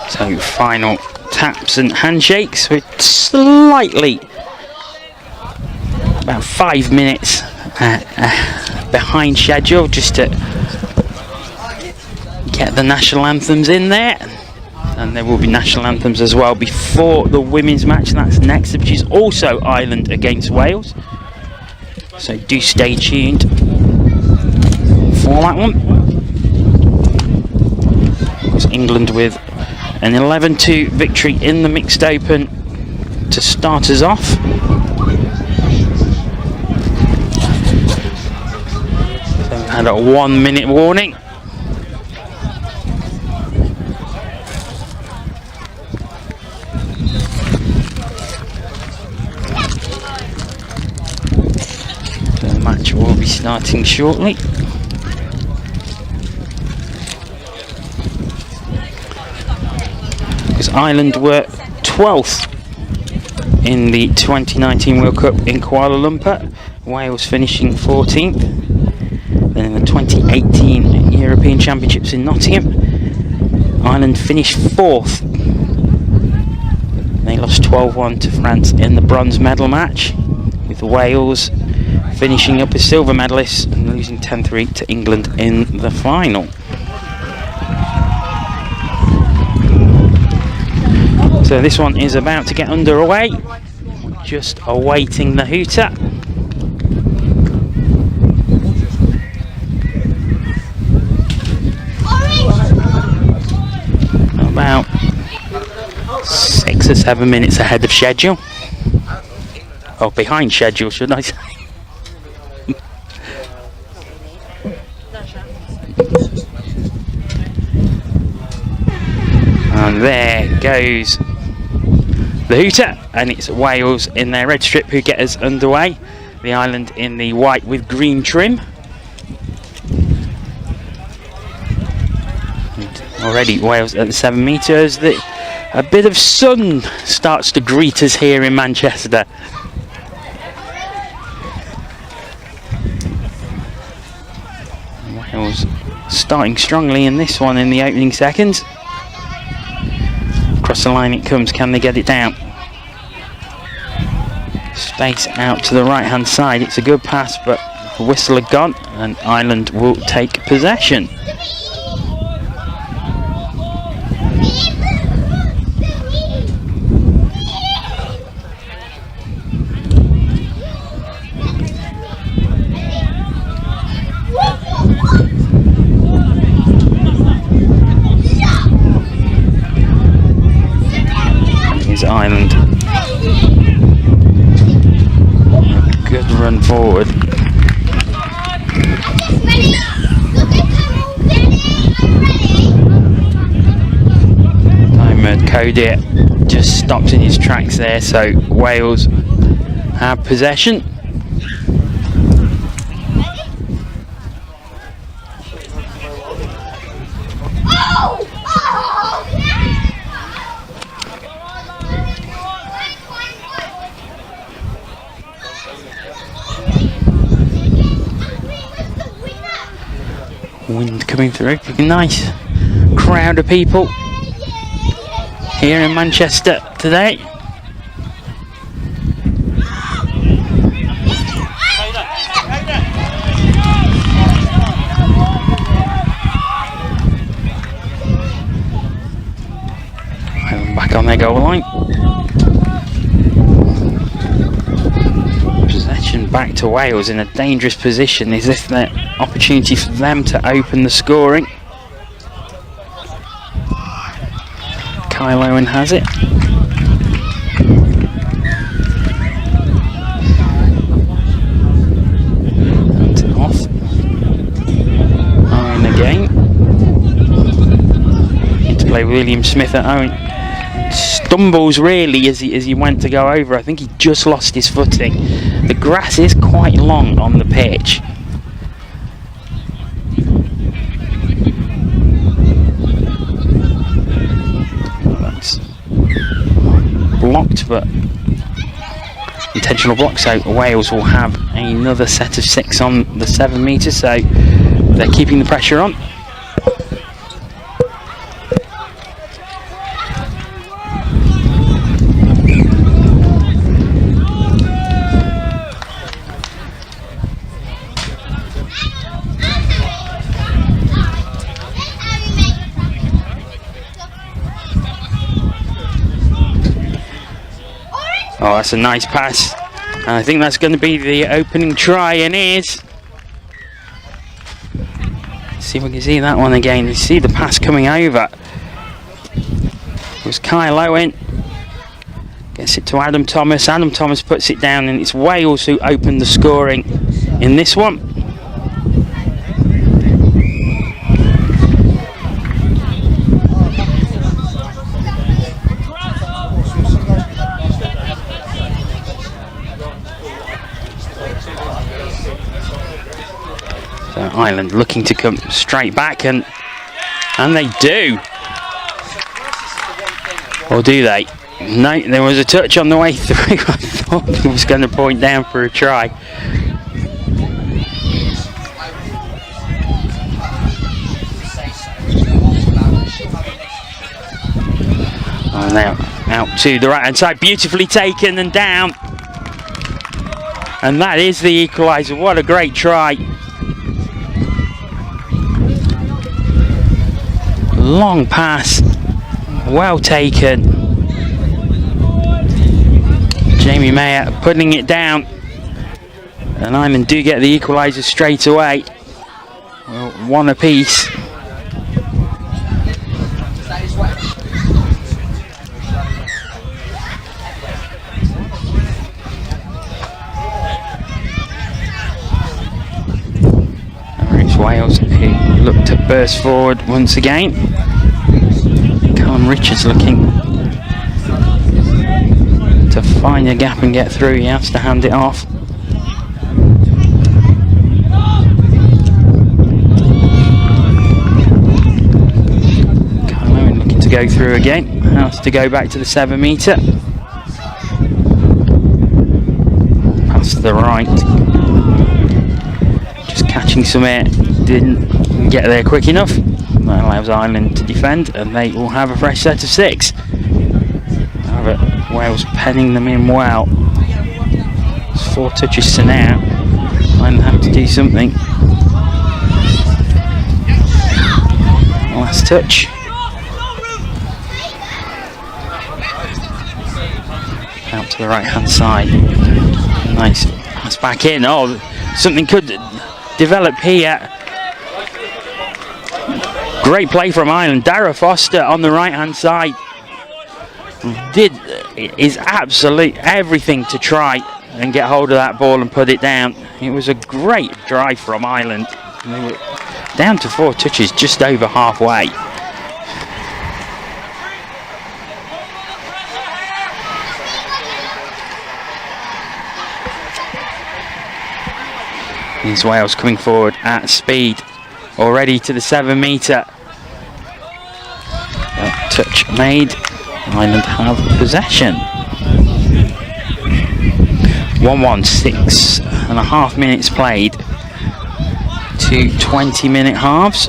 So final taps and handshakes with slightly about 5 minutes behind schedule, just to get the national anthems in there. And there will be national anthems as well before the women's match, and that's next, which is also Ireland against Wales. So do stay tuned for that one. It's England with an 11-2 victory in the mixed open to start us off. And a 1 minute warning. The match will be starting shortly. Because Ireland were 12th in the 2019 World Cup in Kuala Lumpur, Wales finishing 14th. Then in the 2018 European Championships in Nottingham, Ireland finished 4th. They lost 12-1 to France in the bronze medal match. with Wales finishing up as silver medalists and losing 10-3 to England in the final. So this one is about to get underway. We're just awaiting the hooter. About 6 or 7 minutes ahead of schedule. Or behind schedule, should I say. And there goes the hooter, and it's Wales in their red strip who get us underway. The island in the white with green trim. And already Wales at the 7 metres. A bit of sun starts to greet us here in Manchester. Wales starting strongly in this one in the opening seconds. Across the line it comes, can they get it down? Space out to the right hand side, it's a good pass but the whistle had gone and Ireland will take possession. Ireland. Good run forward. Diamond Cody just stopped in his tracks there, so Wales have possession. Wind coming through, nice crowd of people here in Manchester today. And back on their goal line. Possession back to Wales in a dangerous position. Is this the opportunity for them to open the scoring? Kyle Owen has it. And off. Owen again. Need to play William Smith at Owen. Stumbles really as he went to go over. I think he just lost his footing. The grass is quite long on the pitch. That's blocked, but intentional block, so Wales will have another set of 6 on the 7 metres, so they're keeping the pressure on. Oh, that's a nice pass. And I think that's going to be the opening try, and is. Let's see if we can see that one again. You see the pass coming over. It was Kyle Owen. Gets it to Adam Thomas. Adam Thomas puts it down, and it's Wales who opened the scoring in this one. So Ireland looking to come straight back, and they do. Or do they? No, there was a touch on the way through. I thought he was going to point down for a try. Oh, now out to the right hand side, beautifully taken and down. And that is the equaliser. What a great try. Long pass, well taken. Jamie Mayer putting it down. And Ireland do get the equaliser straight away. Well, one apiece. It's Wales who look to burst forward once again. Callum Richards looking to find a gap and get through. He has to hand it off. Callum looking to go through again. Has to go back to the 7 metre. Pass to the right. Just catching some air. Didn't get there quick enough. That allows Ireland to defend, and they will have a fresh set of 6. However, Wales penning them in well. It's 4 touches to now. Ireland have to do something. Last touch. Out to the right hand side. Nice pass back in. Oh, something could develop here. Great play from Ireland. Dara Foster on the right hand side is absolute everything to try and get hold of that ball and put it down. It was a great drive from Ireland. They were down to 4 touches, just over halfway. Here's Wales coming forward at speed, already to the 7 metre. Touch made. Ireland have possession. 1:16.5 minutes played. 2 20-minute halves.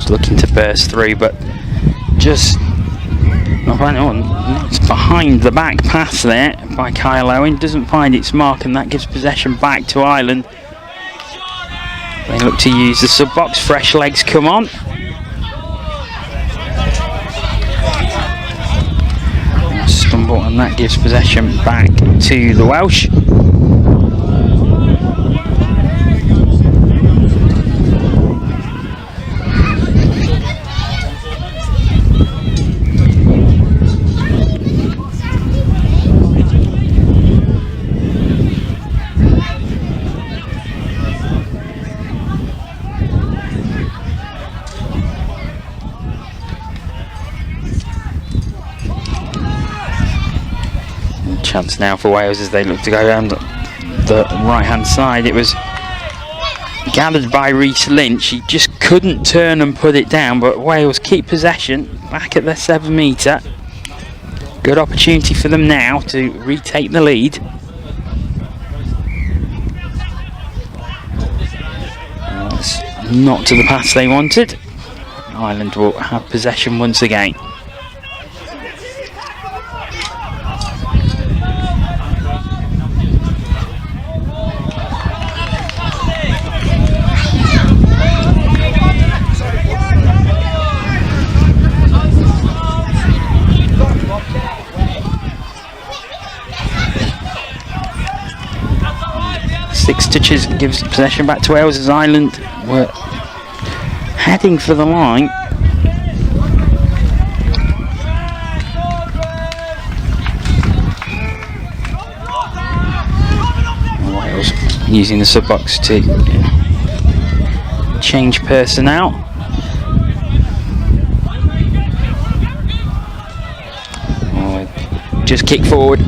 Looking to burst through, but just it's behind the back pass there by Kyle Owen. Doesn't find its mark, and that gives possession back to Ireland. They look to use the sub box. Fresh legs come on. Stumble, and that gives possession back to the Welsh. Chance now for Wales as they look to go down the right hand side. It was gathered by Reece Lynch. He just couldn't turn and put it down, but Wales keep possession back at their 7 metre. Good opportunity for them now to retake the lead. That's not to the pass they wanted. Ireland will have possession once again. Touches gives possession back to Wales as Ireland were heading for the line. using the sub box to change personnel. Just kick forward.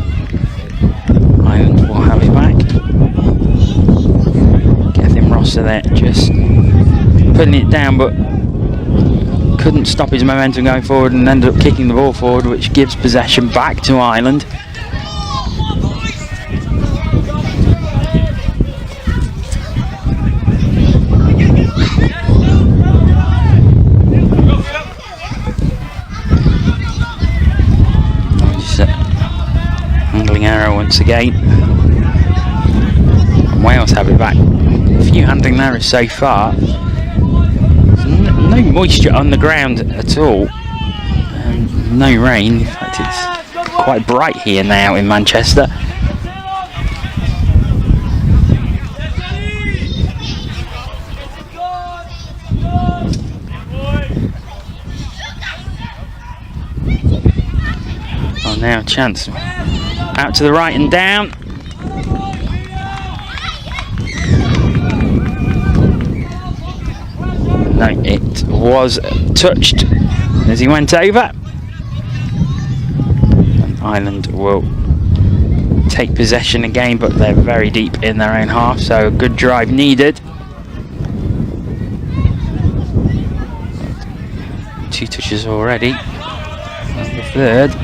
Ireland will have it back. Gethin Rosser there, just putting it down, but couldn't stop his momentum going forward and ended up kicking the ball forward, which gives possession back to Ireland. Handling error once again. And Wales have it back. A few handling errors so far. No moisture on the ground at all. And no rain. In fact, it's quite bright here now in Manchester. Oh, now chance. Out to the right and down. No, it was touched as he went over. And Ireland will take possession again, but they're very deep in their own half, so a good drive needed. 2 touches already. And the third.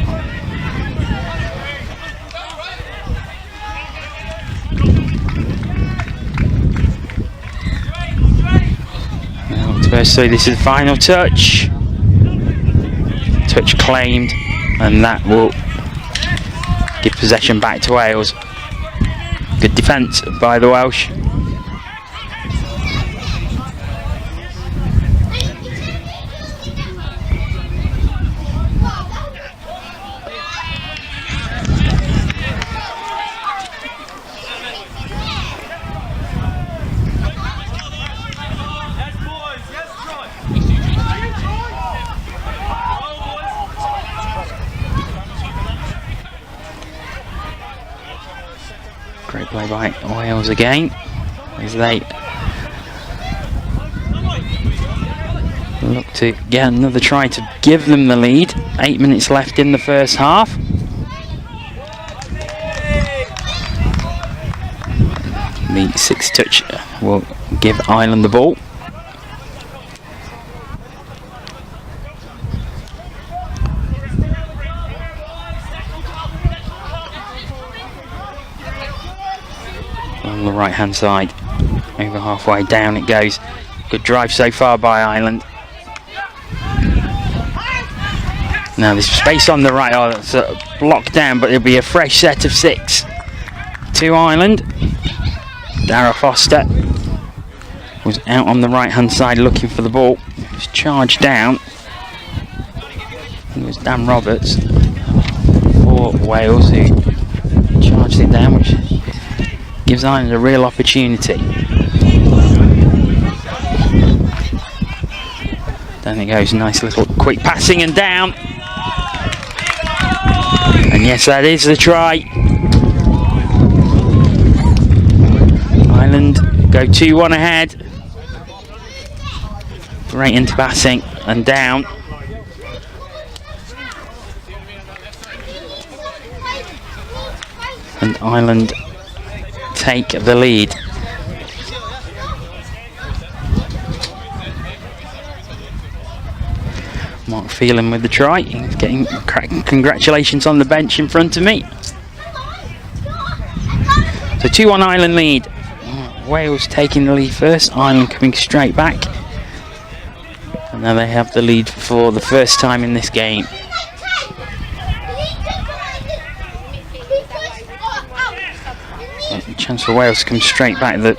So this is the final touch. Touch claimed, and that will give possession back to Wales. Good defence by the Welsh. Great play by Wales again, as they look to get another try to give them the lead. 8 minutes left in the first half. The 6th touch will give Ireland the ball. On the right hand side, over halfway down it goes. Good drive so far by Ireland. Now there's space on the right, it's blocked down, but it'll be a fresh set of 6 to Ireland. Darragh Foster was out on the right hand side looking for the ball. It was charged down. It was Dan Roberts for Wales who charged it down, which gives Ireland a real opportunity. Down it goes, nice little quick passing and down. And yes, that is the try. Ireland go 2-1 ahead. Right into passing and down. And Ireland take the lead. Mark Phelan with the try. He's getting congratulations on the bench in front of me. So 2-1 Ireland lead. Wales taking the lead first. Ireland coming straight back. And now they have the lead for the first time in this game. Chance for Wales to come straight back. The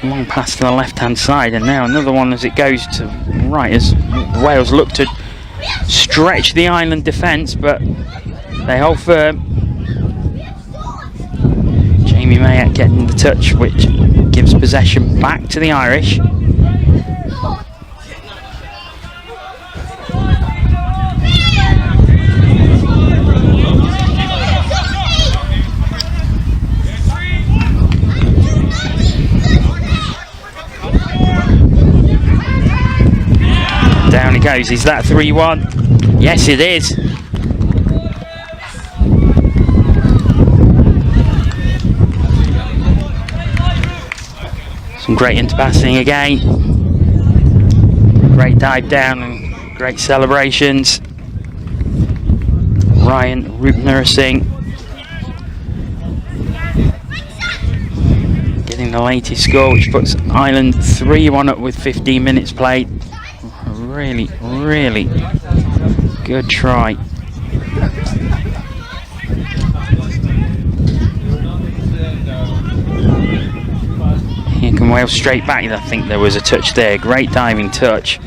long pass to the left hand side, and now another one as it goes to right as Wales look to stretch the Ireland defence, but they hold firm. Jamie Mayock getting the touch, which gives possession back to the Irish. goes. Is that 3-1? Yes, it is. Some great interpassing again. Great dive down and great celebrations. Ryan Rupner-Singh getting the latest score, which puts Ireland 3-1 up with 15 minutes played. Really, really good try. Here can Wales straight back. I think there was a touch there. Great diving touch.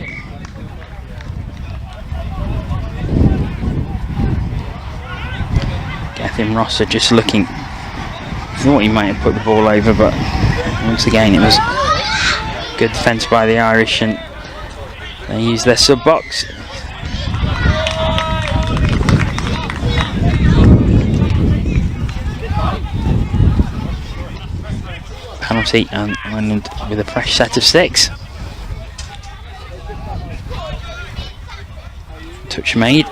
Gethin Rosser just looking. Thought he might have put the ball over, but once again it was good defence by the Irish, and they used their sub box. Penalty, and Ireland with a fresh set of 6. Touch made.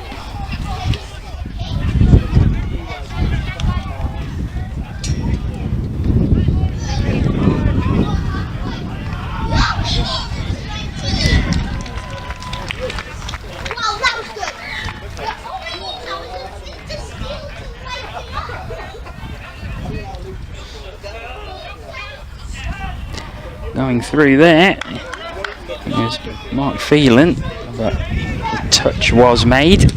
Going through there, it was Mark Phelan, but the touch was made.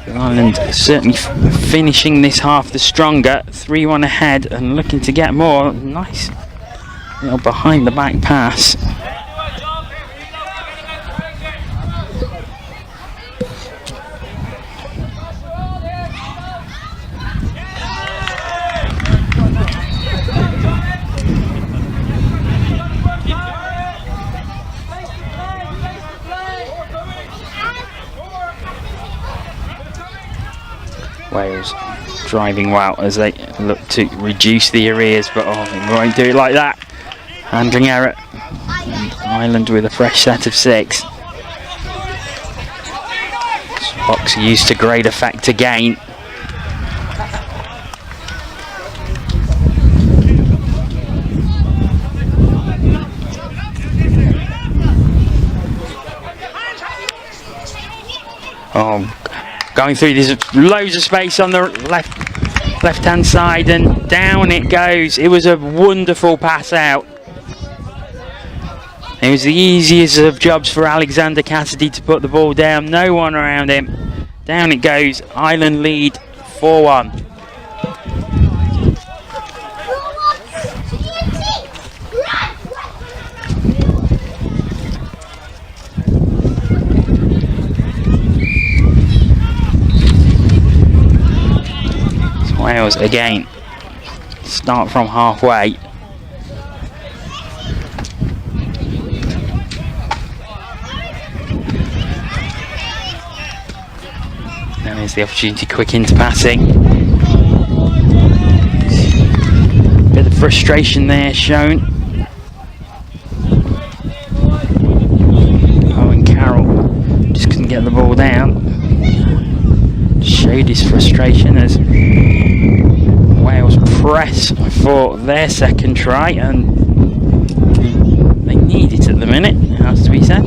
Ireland certainly finishing this half the stronger, 3-1 ahead and looking to get more. Nice little behind the back pass. Wales driving well as they look to reduce the arrears, but they won't do it like that. Handling error, and Ireland with a fresh set of 6. Box used to great effect again. Going through, there's loads of space on the left-hand side, and down it goes. It was a wonderful pass out. It was the easiest of jobs for Alexander Cassidy to put the ball down. No one around him. Down it goes. Ireland lead 4-1. Wales again start from halfway. Now there's the opportunity, quick into passing. Bit of frustration there shown. Owen Carroll just couldn't get the ball down. Showed his frustration as Wales press for their second try, and they need it at the minute, it has to be said.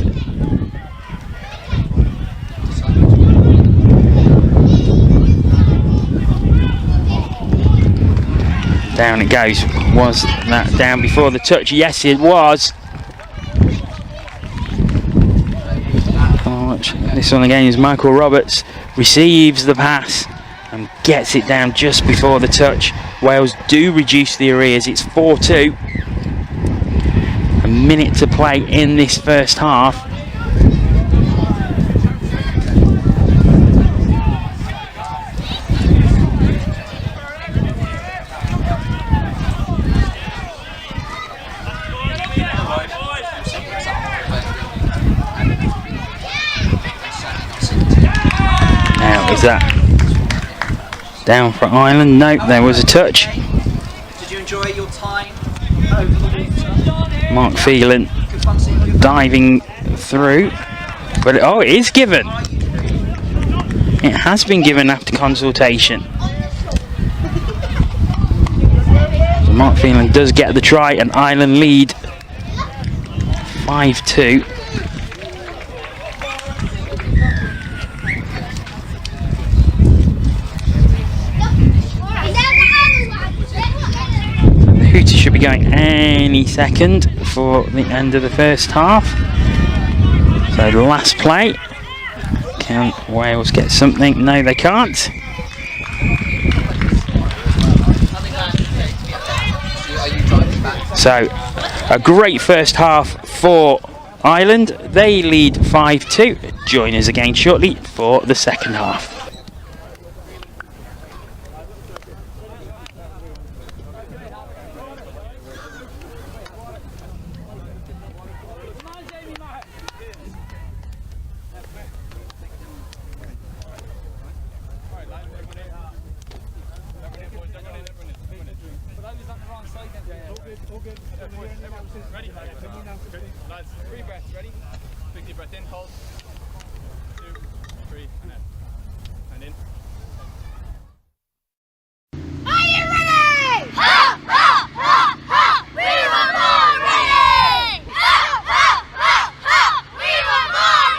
Down it goes. Was that down before the touch? Yes, it was. This one again is Michael Roberts. Receives the pass and gets it down just before the touch. Wales do reduce the arrears. It's 4-2. A minute to play in this first half. Is that down for Ireland? Nope, there was a touch.
Did you enjoy your time over the water?
Mark Phelan diving through, but it is given. It has been given after consultation. So Mark Feenley does get the try, and Ireland lead 5-2. The Hooters should be going any second for the end of the first half. So the last play. Can Wales get something? No, they can't. So a great first half for Ireland. They lead 5-2. Join us again shortly for the second half.
Ready? Lads, 3 breaths, ready? Big deep breath in, hold. 2, 3, and out. And in.
Are you ready? Ha, ha, ha, ha! We want more ready! Ha, ha, ha, ha! We want more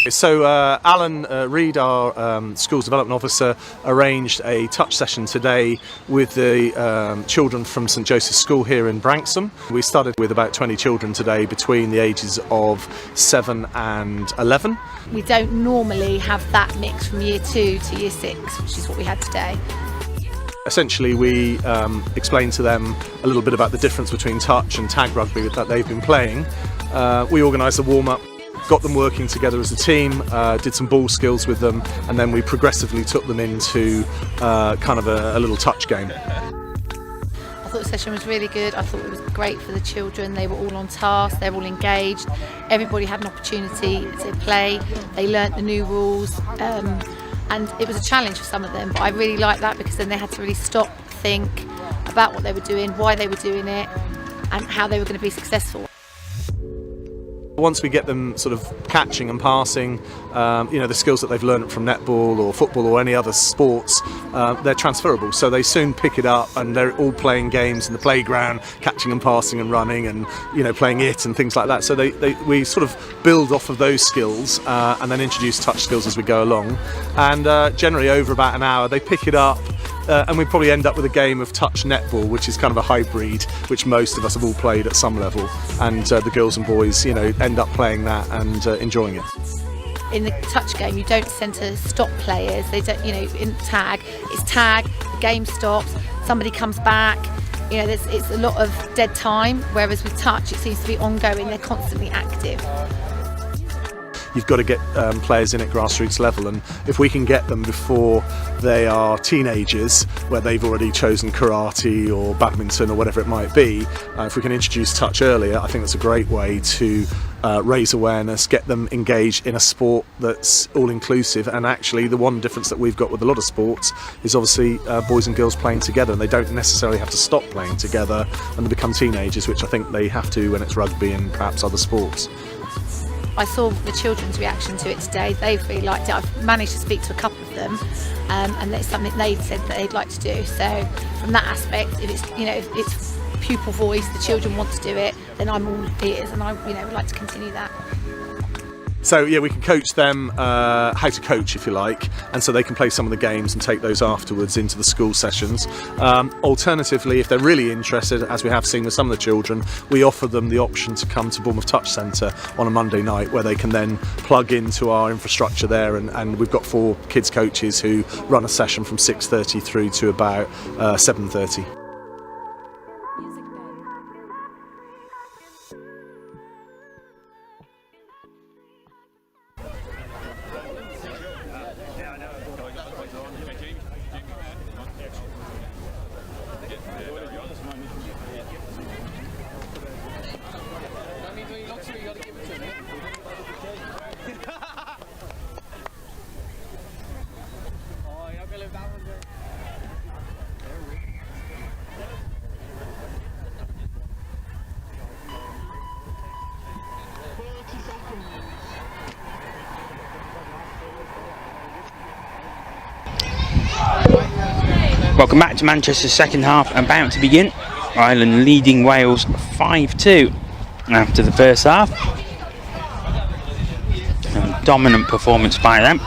ready!
So Alan Reid, our Schools Development Officer, arranged a touch session today with the children from St Joseph's School here in Branksome. We started with about 20 children today between the ages of 7 and 11.
We don't normally have that mix from year 2 to year 6, which is what we had today.
Essentially, we explained to them a little bit about the difference between touch and tag rugby that they've been playing. We organised a warm-up, got them working together as a team, did some ball skills with them, and then we progressively took them into kind of a little touch game.
I thought the session was really good. I thought it was great for the children. They were all on task, they were all engaged. Everybody had an opportunity to play. They learnt the new rules, and it was a challenge for some of them, but I really liked that because then they had to really stop, think about what they were doing, why they were doing it, and how they were going to be successful.
Once we get them sort of catching and passing, the skills that they've learned from netball or football or any other sports, they're transferable. So they soon pick it up, and they're all playing games in the playground, catching and passing and running, and playing it and things like that. So we sort of build off of those skills and then introduce touch skills as we go along. And generally over about an hour, they pick it up. And we probably end up with a game of touch netball, which is kind of a hybrid, which most of us have all played at some level. And the girls and boys, end up playing that and enjoying it.
In the touch game, you don't tend to stop players. They don't, in tag, it's tag, the game stops, somebody comes back. It's a lot of dead time. Whereas with touch, it seems to be ongoing. They're constantly active.
You've got to get players in at grassroots level, and if we can get them before they are teenagers, where they've already chosen karate or badminton or whatever it might be, if we can introduce touch earlier, I think that's a great way to raise awareness, get them engaged in a sport that's all-inclusive. And actually the one difference that we've got with a lot of sports is obviously boys and girls playing together, and they don't necessarily have to stop playing together when they become teenagers, which I think they have to when it's rugby and perhaps other sports.
I saw the children's reaction to it today. They really liked it. I've managed to speak to a couple of them, and it's something they'd said that they'd like to do. So from that aspect, if it's if it's pupil voice, the children want to do it, then I'm all ears, and I would like to continue that.
So yeah, we can coach them how to coach, if you like, and so they can play some of the games and take those afterwards into the school sessions. Alternatively, if they're really interested, as we have seen with some of the children, we offer them the option to come to Bournemouth Touch Centre on a Monday night, where they can then plug into our infrastructure there, and we've got 4 kids coaches who run a session from 6:30 through to about 7:30.
Welcome back to Manchester's second half, about to begin. Ireland leading Wales 5-2 after the first half. A dominant performance by them.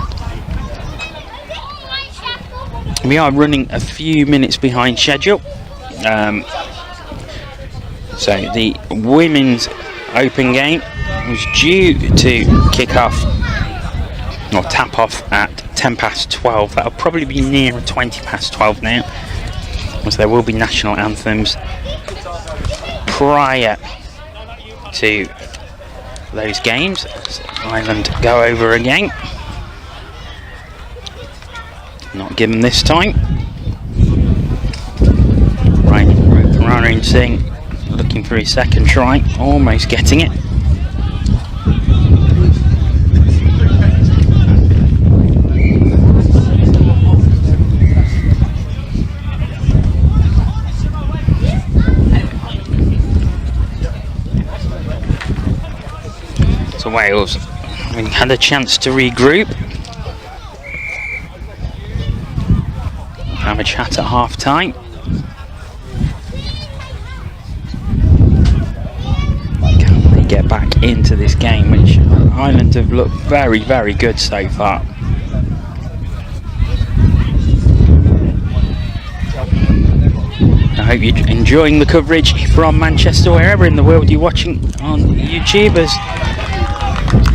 We are running a few minutes behind schedule. So the women's open game was due to kick off or tap off at 10 past 12. That'll probably be near 20 past 12 now, as there will be national anthems prior to those games as Ireland go over again. Not given this time. Right, Ryan Singh looking for his second try, almost getting it. So Wales had a chance to regroup, have a chat at half time. Can they get back into this game, which Ireland have looked very, very good so far. I hope you're enjoying the coverage from Manchester, wherever in the world you're watching on YouTube. As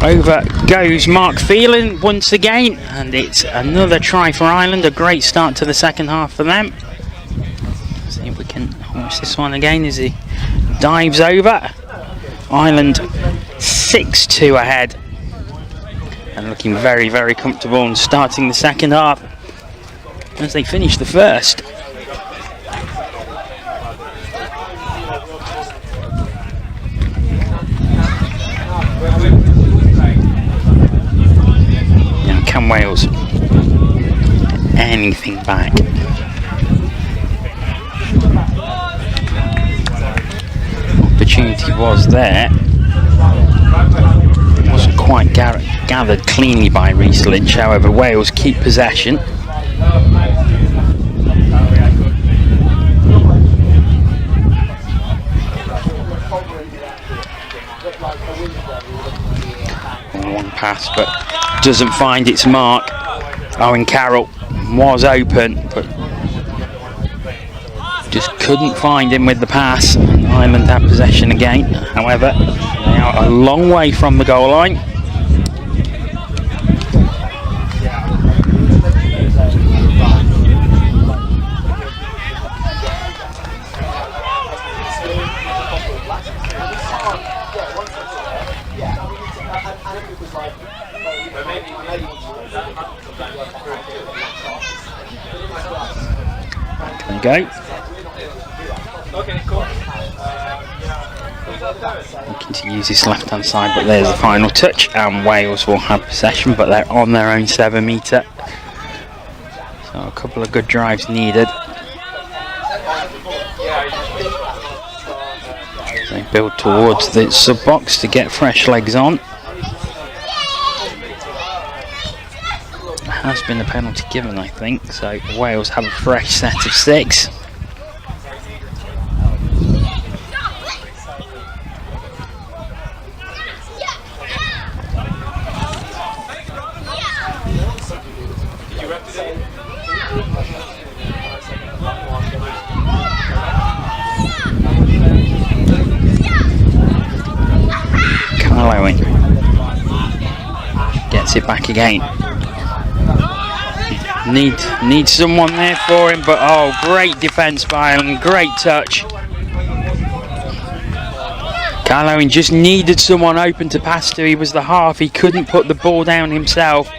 over goes Mark Phelan once again, and it's another try for Ireland. A great start to the second half for them. Let's see if we can watch this one again as he dives over. Ireland 6-2 ahead and looking very, very comfortable and starting the second half as they finish the first. Can Wales get anything back? Opportunity was there. It wasn't quite gathered cleanly by Reece Lynch. However, Wales keep possession. One pass, but doesn't find its mark. Owen Carroll was open, but just couldn't find him with the pass. Ireland have possession again. However, they are a long way from the goal line. There we go. Looking to use his left hand side, but there's the final touch, and Wales will have possession, but they're on their own 7 metre. So a couple of good drives needed. So they build towards the sub box to get fresh legs on. Has been a penalty given, I think, so Wales have a fresh set of 6. Owen gets it back again. Need someone there for him, but oh, great defence by Ireland, great touch. Kyle Owen just needed someone open to pass to. He was the half, he couldn't put the ball down himself.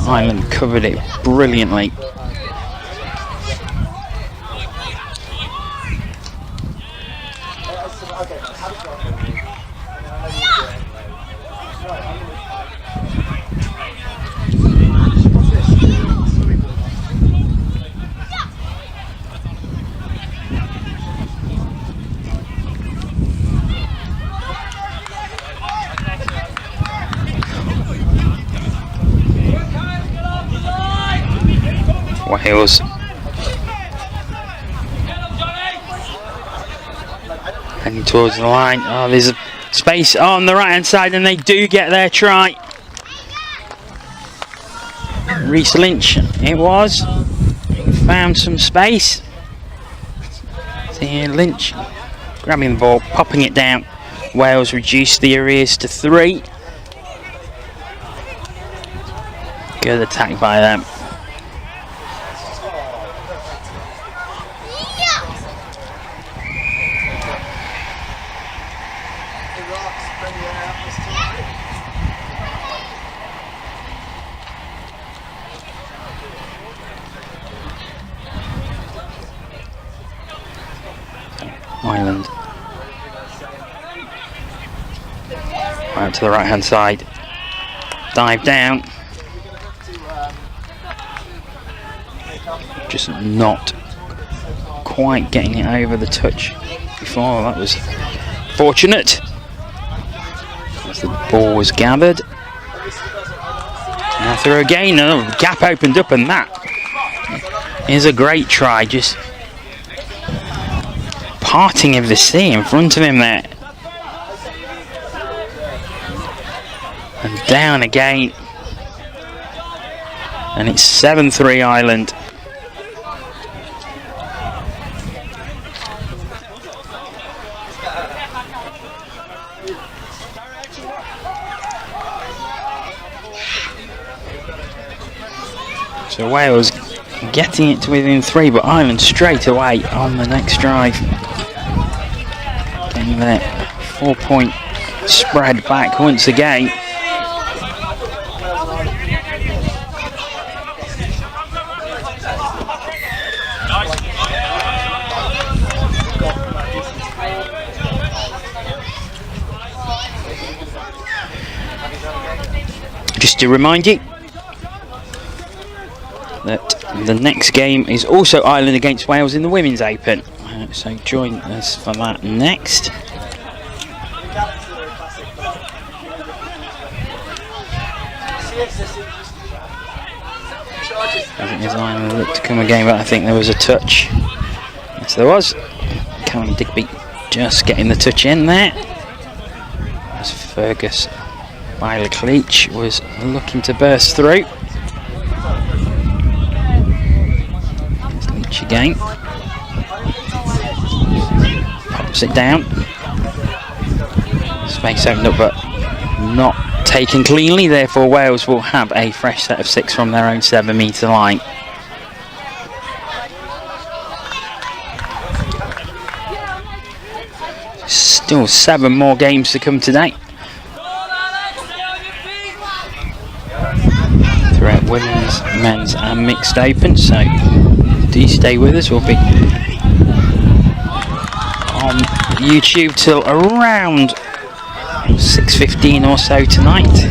Ireland covered it brilliantly. Wales. Heading towards the line. Oh, there's a space on the right hand side, and they do get their try. Reece Lynch, it was. Found some space. See Lynch grabbing the ball, popping it down. Wales reduced the arrears to 3. Good attack by them. Ireland. Out to the right hand side. Dive down. Just not quite getting it over the touch before. That was fortunate. As the ball was gathered. Now through again. Oh, the gap opened up, and that is a great try. Just parting of the sea in front of him there. And down again. And it's 7-3 Ireland. So Wales getting it to within 3, but Ireland straight away on the next drive. Getting their 4-point spread back once again. Just to remind you that the next game is also Ireland against Wales in the Women's Open. So join us for that next. I think there's Ireland looked to come again, but I think there was a touch. Yes, there was. Callum Digby just getting the touch in there. As Fergus Byler-Cleach was looking to burst through. There's Leach again. Pops it down. Space opened up, but not taken cleanly. Therefore, Wales will have a fresh set of 6 from their own 7-metre line. Still 7 more games to come today. Throughout women's, men's and mixed open, so do stay with us. We'll be on YouTube till around 6:15 or so tonight.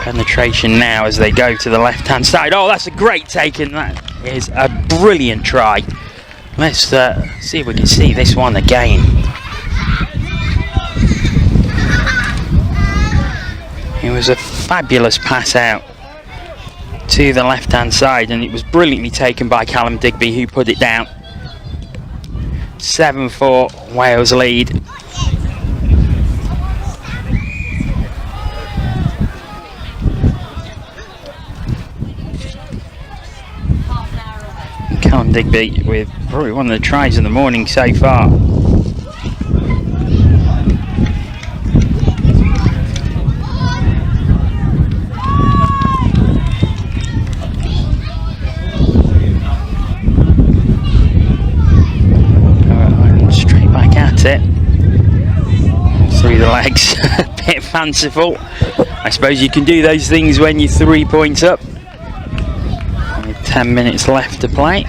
Penetration now as they go to the left hand side. Oh, that's a great take, and that is a brilliant try. Let's see if we can see this one again. It was a fabulous pass out to the left hand side, and it was brilliantly taken by Callum Digby, who put it down. 7-4 Wales lead. Callum Digby with probably one of the tries of the morning so far. it. Through the legs. A bit fanciful. I suppose you can do those things when you're 3 points up. With 10 minutes left to play.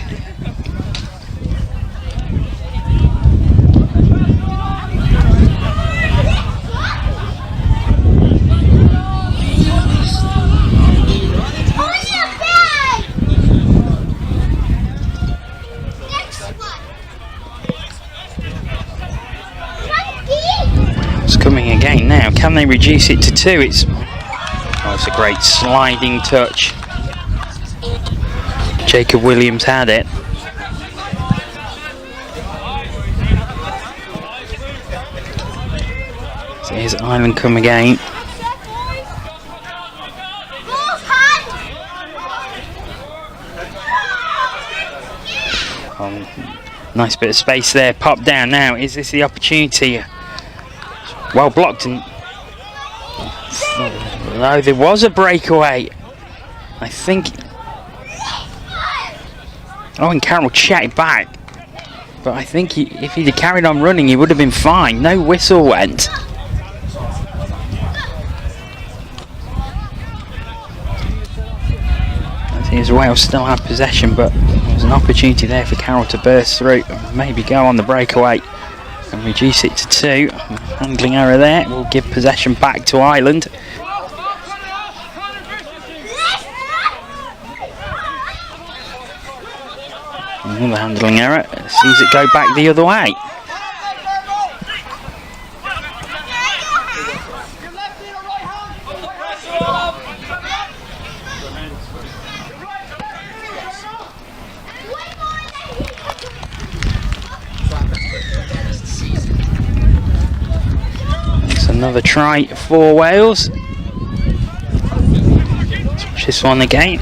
Coming again now. Can they reduce it to 2? It's a great sliding touch. Jacob Williams had it. So here's Ireland come again. Nice bit of space there. Pop down now. Is this the opportunity? Well blocked, and no, there was a breakaway. I think. Oh, and Carroll checked back, but I think if he'd have carried on running, he would have been fine. No whistle went. As Wales still have possession, but there was an opportunity there for Carroll to burst through and maybe go on the breakaway and reduce it to 2. Handling error there will give possession back to Ireland. Another handling error, sees it go back the other way. Another try for Wales. Let's watch this one again.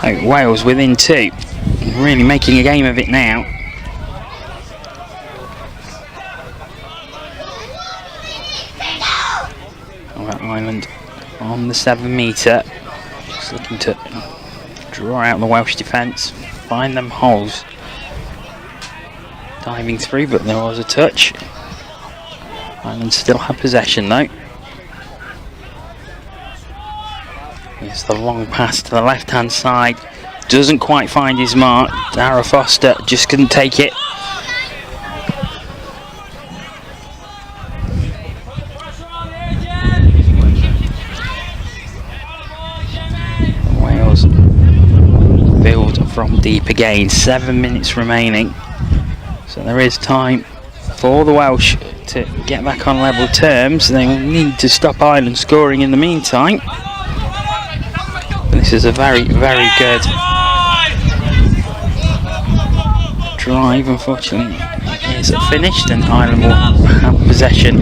Oh, Wales within 2. Really making a game of it now. Ireland on the 7 metre, just looking to draw out the Welsh defence, find them holes. Diving through, but there was a touch. Ireland still have possession though. Here's the long pass to the left hand side, doesn't quite find his mark. Dara Foster just couldn't take it. From deep again, 7 minutes remaining, so there is time for the Welsh to get back on level terms. They will need to stop Ireland scoring in the meantime. This is a very, very good drive. Unfortunately, it is finished, and Ireland will have possession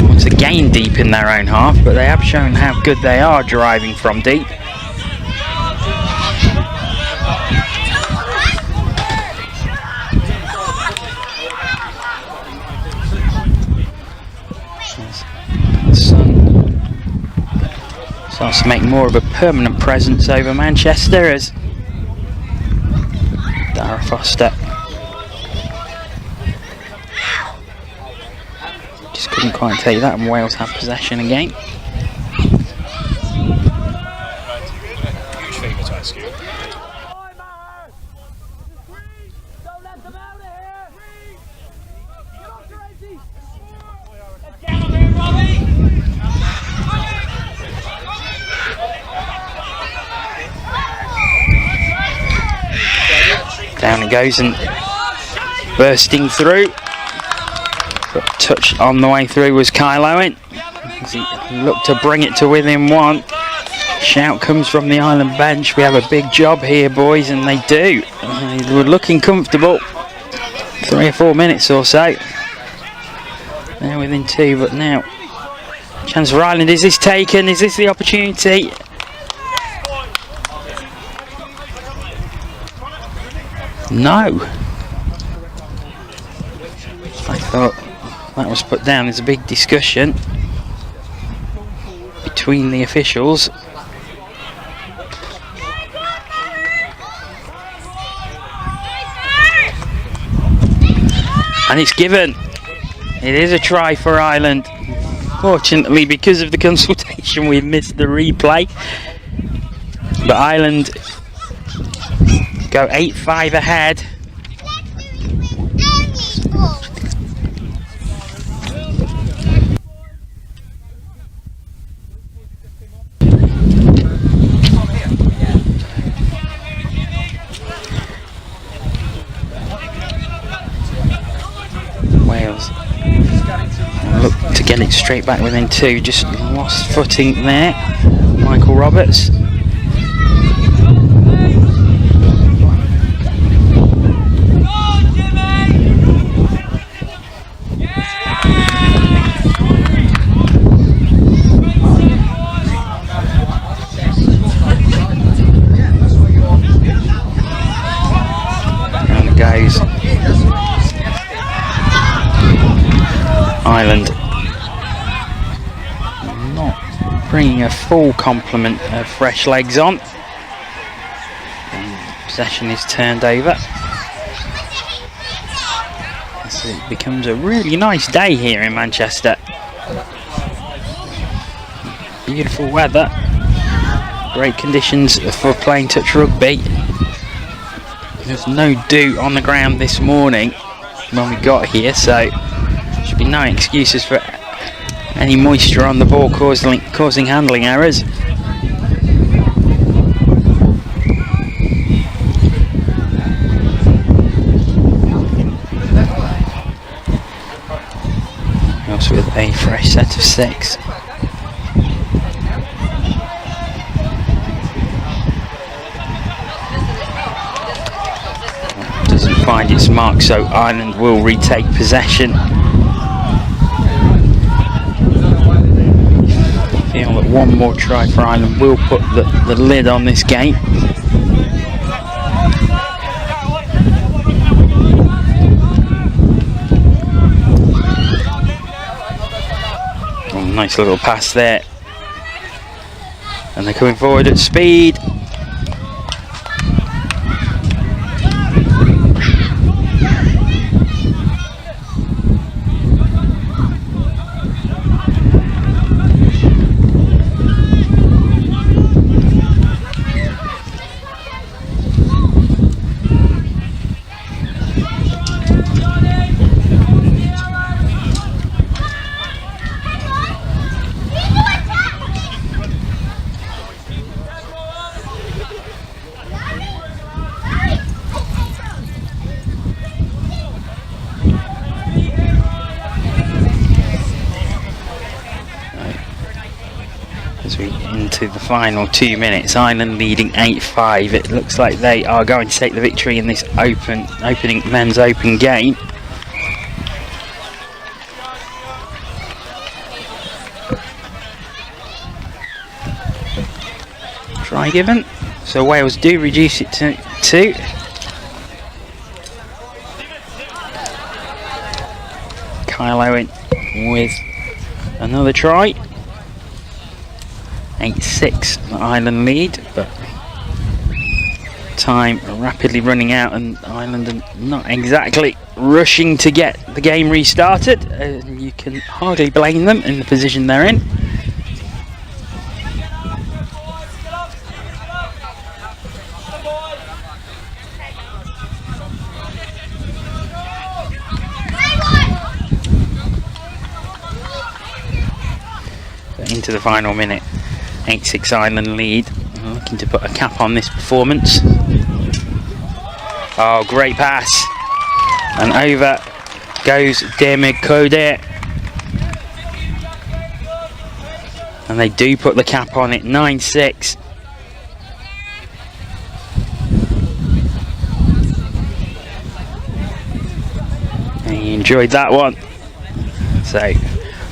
once again deep in their own half, but they have shown how good they are driving from deep. Starts to make more of a permanent presence over Manchester as Dara Foster just couldn't quite take that, and Wales have possession again. Down it goes, and bursting through, but touch on the way through was Kyle Owen as he looked to bring it to within 1. Shout comes from the Ireland bench, we have a big job here boys, and they do. They were looking comfortable 3 or 4 minutes or so. They're within 2, but now chance for Ireland. Is this taken? Is this the opportunity? No. I thought that was put down. There's a big discussion between the officials. And it's given. It is a try for Ireland. Fortunately, because of the consultation, we've missed the replay. But Ireland go 8-5 ahead. Wales look to get it straight back within 2. Just lost footing there. Michael Roberts. And it goes. Ireland not bringing a full complement of fresh legs on. And possession is turned over. So it becomes a really nice day here in Manchester. Beautiful weather, great conditions for playing touch rugby. There's no dew on the ground this morning when we got here, so should be no excuses for any moisture on the ball causing handling errors. Also with a fresh set of 6. Doesn't find its mark, so Ireland will retake possession. Feel that one more try for Ireland will put the lid on this game. Oh, nice little pass there. And they're coming forward at speed. Into the final 2 minutes, Ireland leading 8-5. It looks like they are going to take the victory in this opening men's open game. Try given, so Wales do reduce it to 2. Kyle Owen with another try. 8-6 the Ireland lead, but time rapidly running out and Ireland are not exactly rushing to get the game restarted. You can hardly blame them in the position they're in. Into the final minute. 8-6 Ireland lead. Looking to put a cap on this performance. Oh, great pass. And over goes Dermot Coder. And they do put the cap on it. 9-6. And you enjoyed that one. So,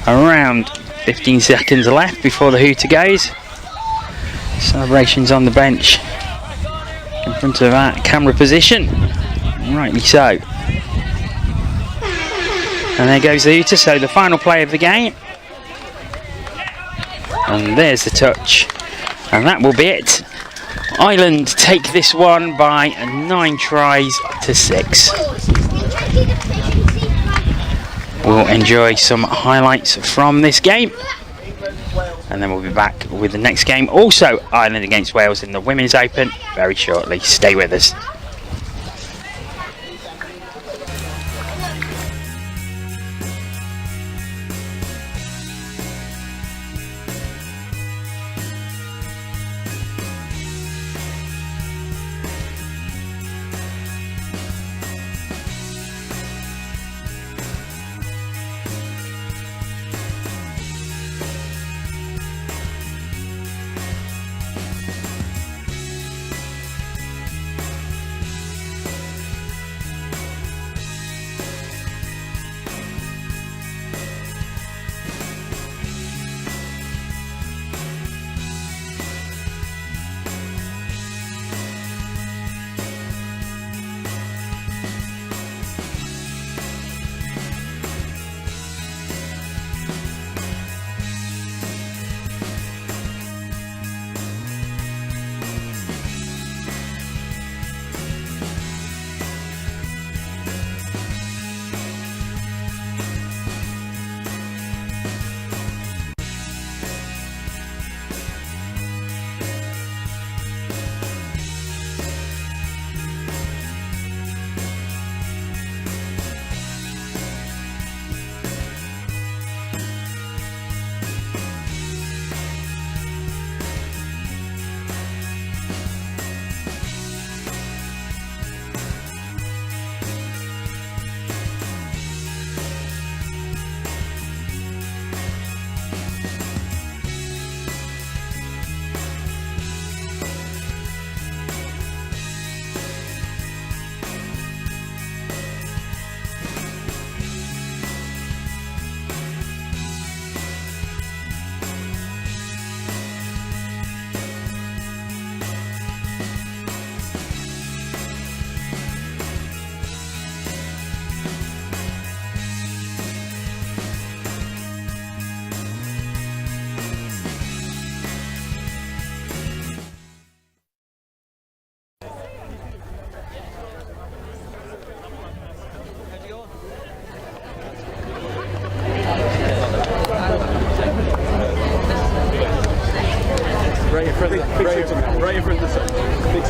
around 15 seconds left before the hooter goes. Celebrations on the bench in front of that camera position. Rightly so. And there goes the hooter, so the final play of the game. And there's the touch. And that will be it. Ireland take this one by 9 tries to 6. We'll enjoy some highlights from this game. And then we'll be back with the next game. Also, Ireland against Wales in the Women's Open very shortly. Stay with us.
Right in front of the sun. Big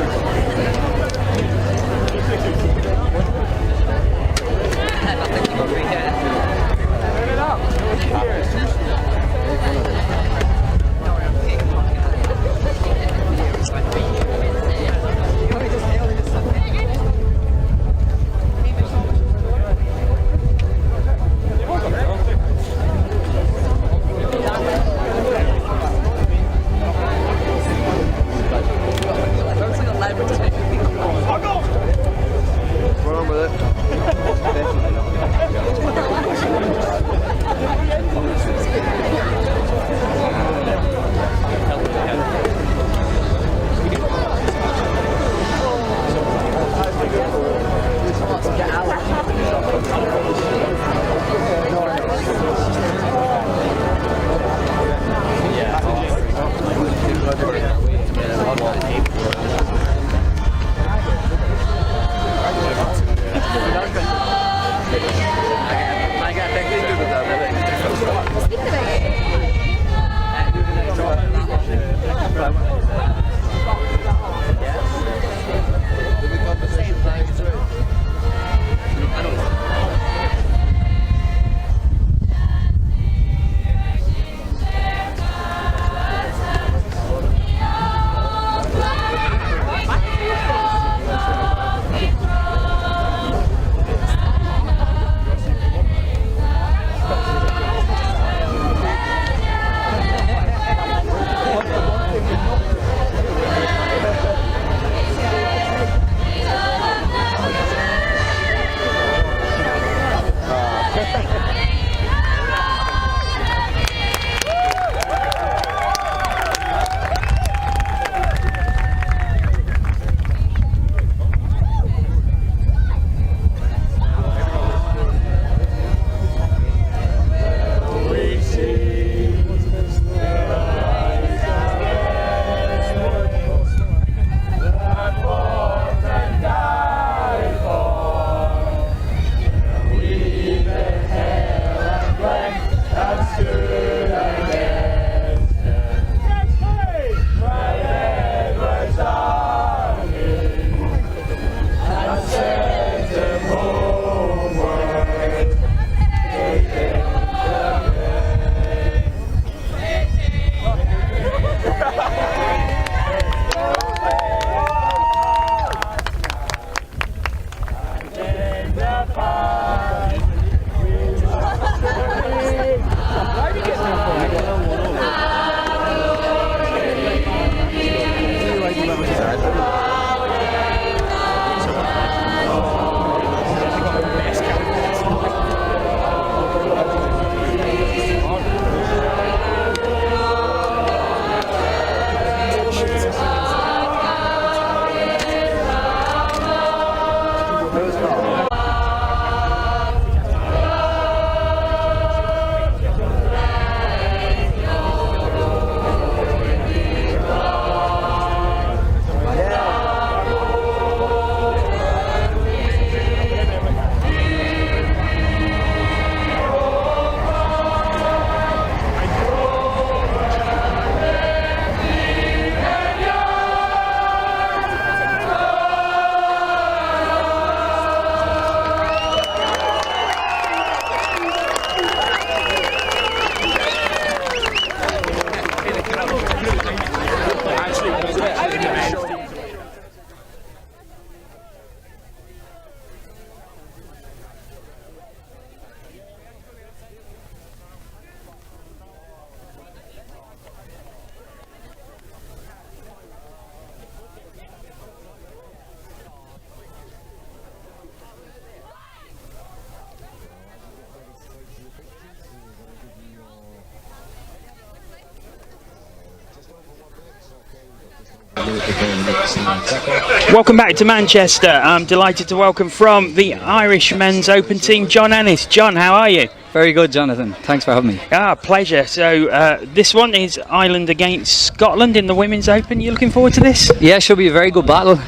Welcome back to Manchester. I'm delighted to welcome from the Irish Men's Open team, John Ennis. John, how are you?
Very good, Jonathan. Thanks for having me.
Pleasure. So this one is Ireland against Scotland in the Women's Open. You looking forward to this?
Yeah, should be a very good battle.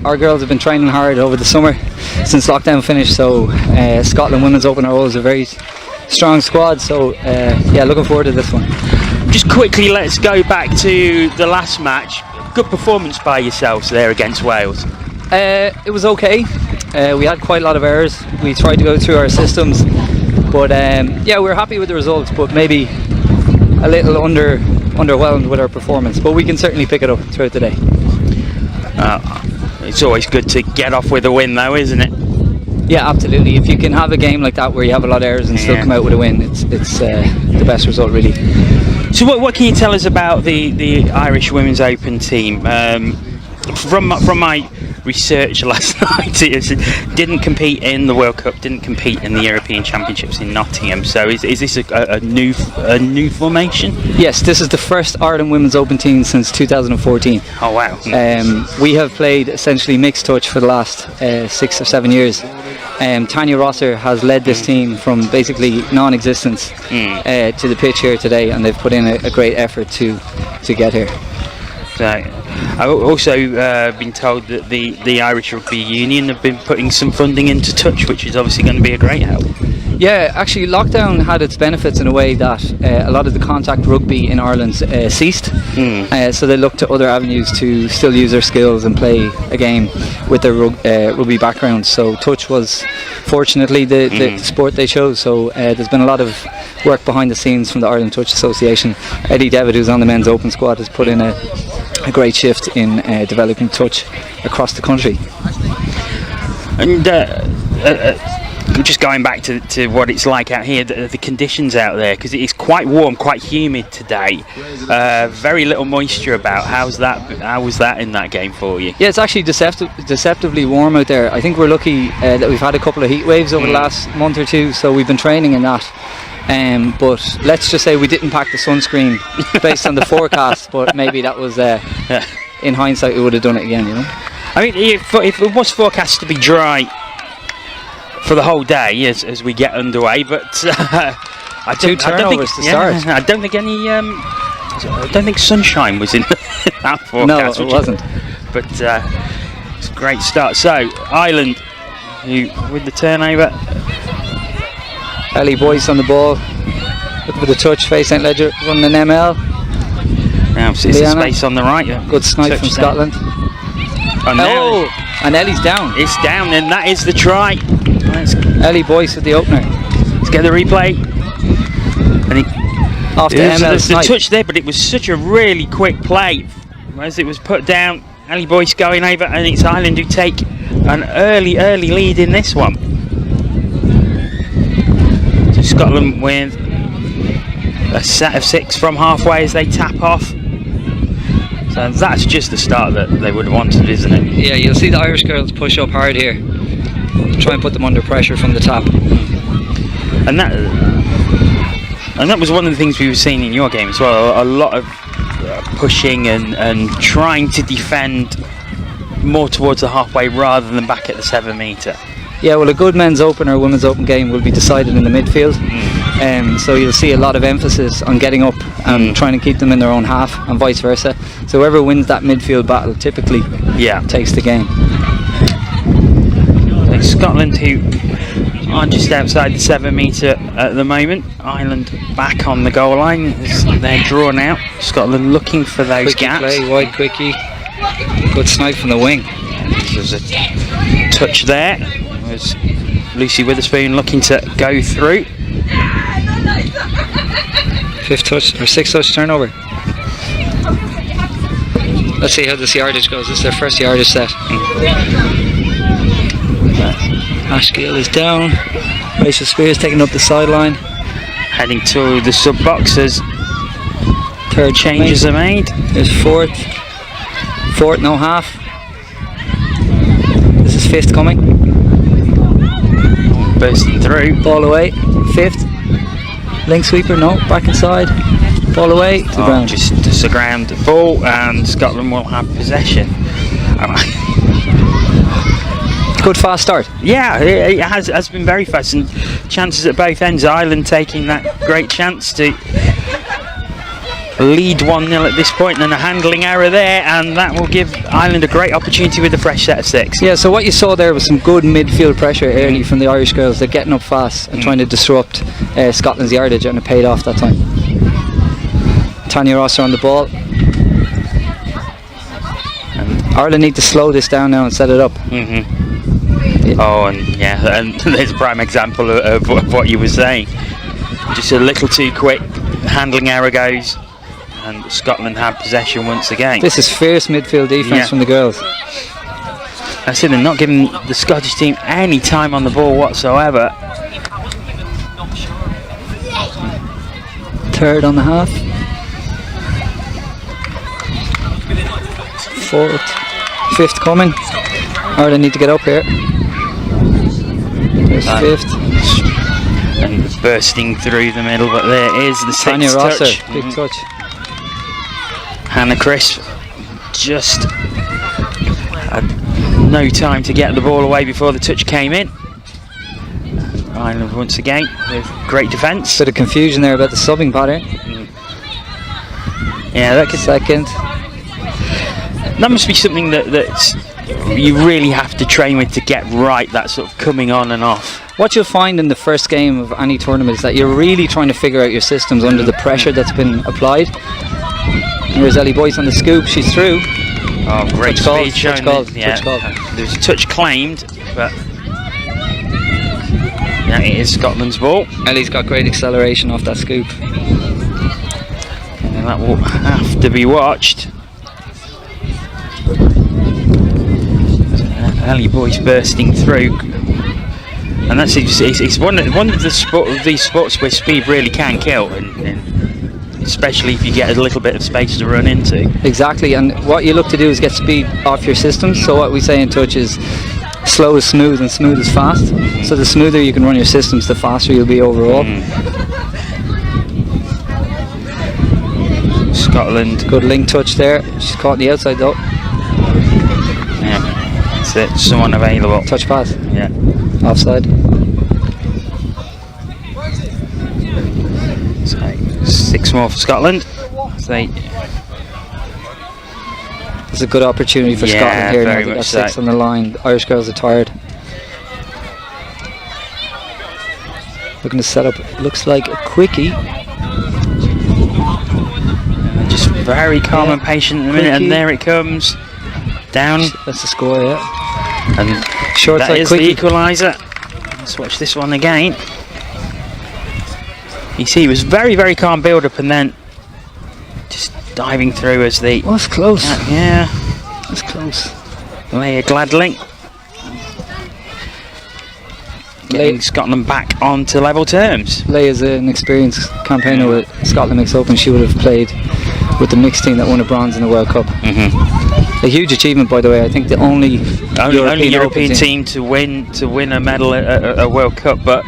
Our girls have been training hard over the summer since lockdown finished, so Scotland Women's Open are always a very strong squad, so yeah, looking forward to this one.
Just quickly, let's go back to the last match. Good performance by yourselves there against Wales.
It was okay. We had quite a lot of errors. We tried to go through our systems, but yeah, we were happy with the results, but maybe a little underwhelmed with our performance. But we can certainly pick it up throughout the day.
It's always good to get off with a win, though, isn't it?
Yeah, absolutely. If you can have a game like that where you have a lot of errors and still come out with a win, it's the best result, really.
So what can you tell us about the Irish Women's Open team? From my research last night, it didn't compete in the World Cup, didn't compete in the European Championships in Nottingham. So is this a new formation?
Yes, this is the first Ireland Women's Open team since 2014.
Oh wow!
We have played essentially mixed touch for the last 6 or 7 years. Tanya Rosser has led this team from basically non-existence to the pitch here today, and they've put in a great effort to get here.
So, I've also been told that the Irish Rugby Union have been putting some funding into touch, which is obviously going to be a great help.
Yeah, actually lockdown had its benefits in a way that a lot of the contact rugby in Ireland ceased, so they looked to other avenues to still use their skills and play a game with their rugby background. So touch was fortunately the sport they chose, so there's been a lot of work behind the scenes from the Ireland Touch Association. Eddie Devitt, who's on the men's open squad, has put in a great shift in developing touch across the country.
And just going back to what it's like out here, the conditions out there, because it is quite warm, quite humid today. Very little moisture about. How was that in that game for you?
Yeah, it's actually deceptively warm out there. I think we're lucky that we've had a couple of heat waves over the last month or two, so we've been training in that. But let's just say we didn't pack the sunscreen based on the forecast, but maybe that was in hindsight we would have done it again, you know.
I mean, if it was forecast to be dry for the whole day as we get underway, but I don't think sunshine was in that forecast.
No, it wasn't.
But it's a great start. So Ireland, who with the turnover.
Ellie Boyce on the ball, looking for the touch. Faye St Ledger running an ML.
Now it's a space on the right.
Good snipe from Scotland. And Ellie's down.
It's down, and that is the try.
Ellie Boyce with the opener.
Let's get the replay. And
off to ML.
There's the touch there, but it was such a really quick play. As it was put down, Ellie Boyce going over, and it's Ireland who take an early lead in this one. Scotland with a set of 6 from halfway as they tap off. So that's just the start that they would have wanted, isn't it?
Yeah, you'll see the Irish girls push up hard here. Try and put them under pressure from the top.
And that was one of the things we were seeing in your game as well. A lot of pushing and trying to defend more towards the halfway rather than back at the 7 metre.
Yeah, well, a good men's open or women's open game will be decided in the midfield. So you'll see a lot of emphasis on getting up and trying to keep them in their own half, and vice versa. So whoever wins that midfield battle typically takes the game.
Scotland, who are just outside the 7 metre at the moment. Ireland back on the goal line. They're drawn out. Scotland looking for those
Quickie
gaps.
play, wide quickie. Good snipe from the wing.
There's a touch there. Was Lucy Witherspoon looking to go through.
5th touch or 6th touch turnover. Let's see how this yardage goes. This is their first yardage set. Ash Gill is down. Rachel Spears taking up the sideline.
Heading to the sub boxes.
3rd
Changes are made.
There's 4th. 4th, no half. This is 5th coming.
Bursting through.
Ball away. 5th. Link sweeper, no. Back inside. Ball away to the ground.
Just a ground ball, and Scotland will have possession.
Good fast start.
Yeah, it has been very fast, and chances at both ends. Ireland taking that great chance to lead 1-0 at this point, and a handling error there, and that will give Ireland a great opportunity with a fresh set of 6.
Yeah, so what you saw there was some good midfield pressure early from the Irish girls. They're getting up fast and trying to disrupt Scotland's yardage, and it paid off that time. Tanya Rosser on the ball. And Ireland need to slow this down now and set it up.
Oh, and there's a prime example of what you were saying. Just a little too quick, handling error goes, and Scotland have possession once again.
This is fierce midfield defence from the girls.
I said they're not giving the Scottish team any time on the ball whatsoever.
3rd on the half. 4th. 5th coming. Ireland need to get up here. There's 5th.
And bursting through the middle, but there is the 6th
Tanya Rosser,
touch.
big touch.
Hannah Crisp just had no time to get the ball away before the touch came in. Ireland once again with great defence.
Bit of confusion there about the subbing pattern.
Yeah, that could.
2nd.
That must be something that you really have to train with to get right, that sort of coming on and off.
What you'll find in the first game of any tournament is that you're really trying to figure out your systems under the pressure that's been applied. Here's Ellie Boyce on the scoop, she's through.
Oh, great speed shown.
Touch called.
There's a touch claimed, but yeah, it is Scotland's ball.
Ellie's got great acceleration off that scoop.
And that will have to be watched. Ellie Boyce bursting through, and that's it's one of these sports where speed really can kill, and especially if you get a little bit of space to run into.
Exactly, and what you look to do is get speed off your systems. So what we say in touch is slow is smooth and smooth is fast. So the smoother you can run your systems, the faster you'll be overall.
Scotland.
Good link touch there. She's caught on the outside though.
Yeah, that's it. Someone available.
Touch pass.
Yeah.
Offside.
So 6 more for Scotland.
It's a good opportunity for Scotland here. Now they got 6 on the line. The Irish girls are tired. Looking to set up. Looks like a quickie.
Just very calm and patient in a minute, and there it comes. Down.
That's the score, yeah.
And
short
that
side
is
quickie.
the equaliser. Let's watch this one again. You see, it was very, very calm build-up, and then just diving through as the.
Oh, that's close.
Yeah,
that's close.
Leah Gladling getting Scotland back onto level terms.
Leigh is an experienced campaigner with Scotland Mixed Open. She would have played with the mixed team that won a bronze in the World Cup. A huge achievement, by the way. I think the only
European team to win a medal at a World Cup, but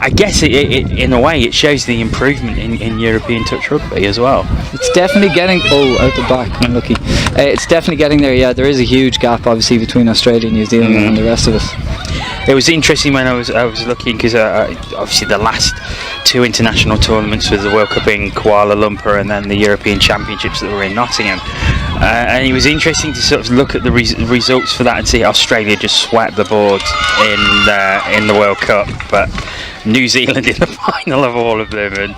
I guess it in a way it shows the improvement in European touch rugby as well.
It's definitely getting out the back. Unlucky. It's definitely getting there. Yeah, there is a huge gap obviously between Australia, New Zealand, and the rest of us.
It was interesting when I was looking because obviously the last two international tournaments was the World Cup in Kuala Lumpur and then the European Championships that were in Nottingham, and it was interesting to sort of look at the results for that and see Australia just swept the board in the World Cup, but New Zealand in the final of all of them, and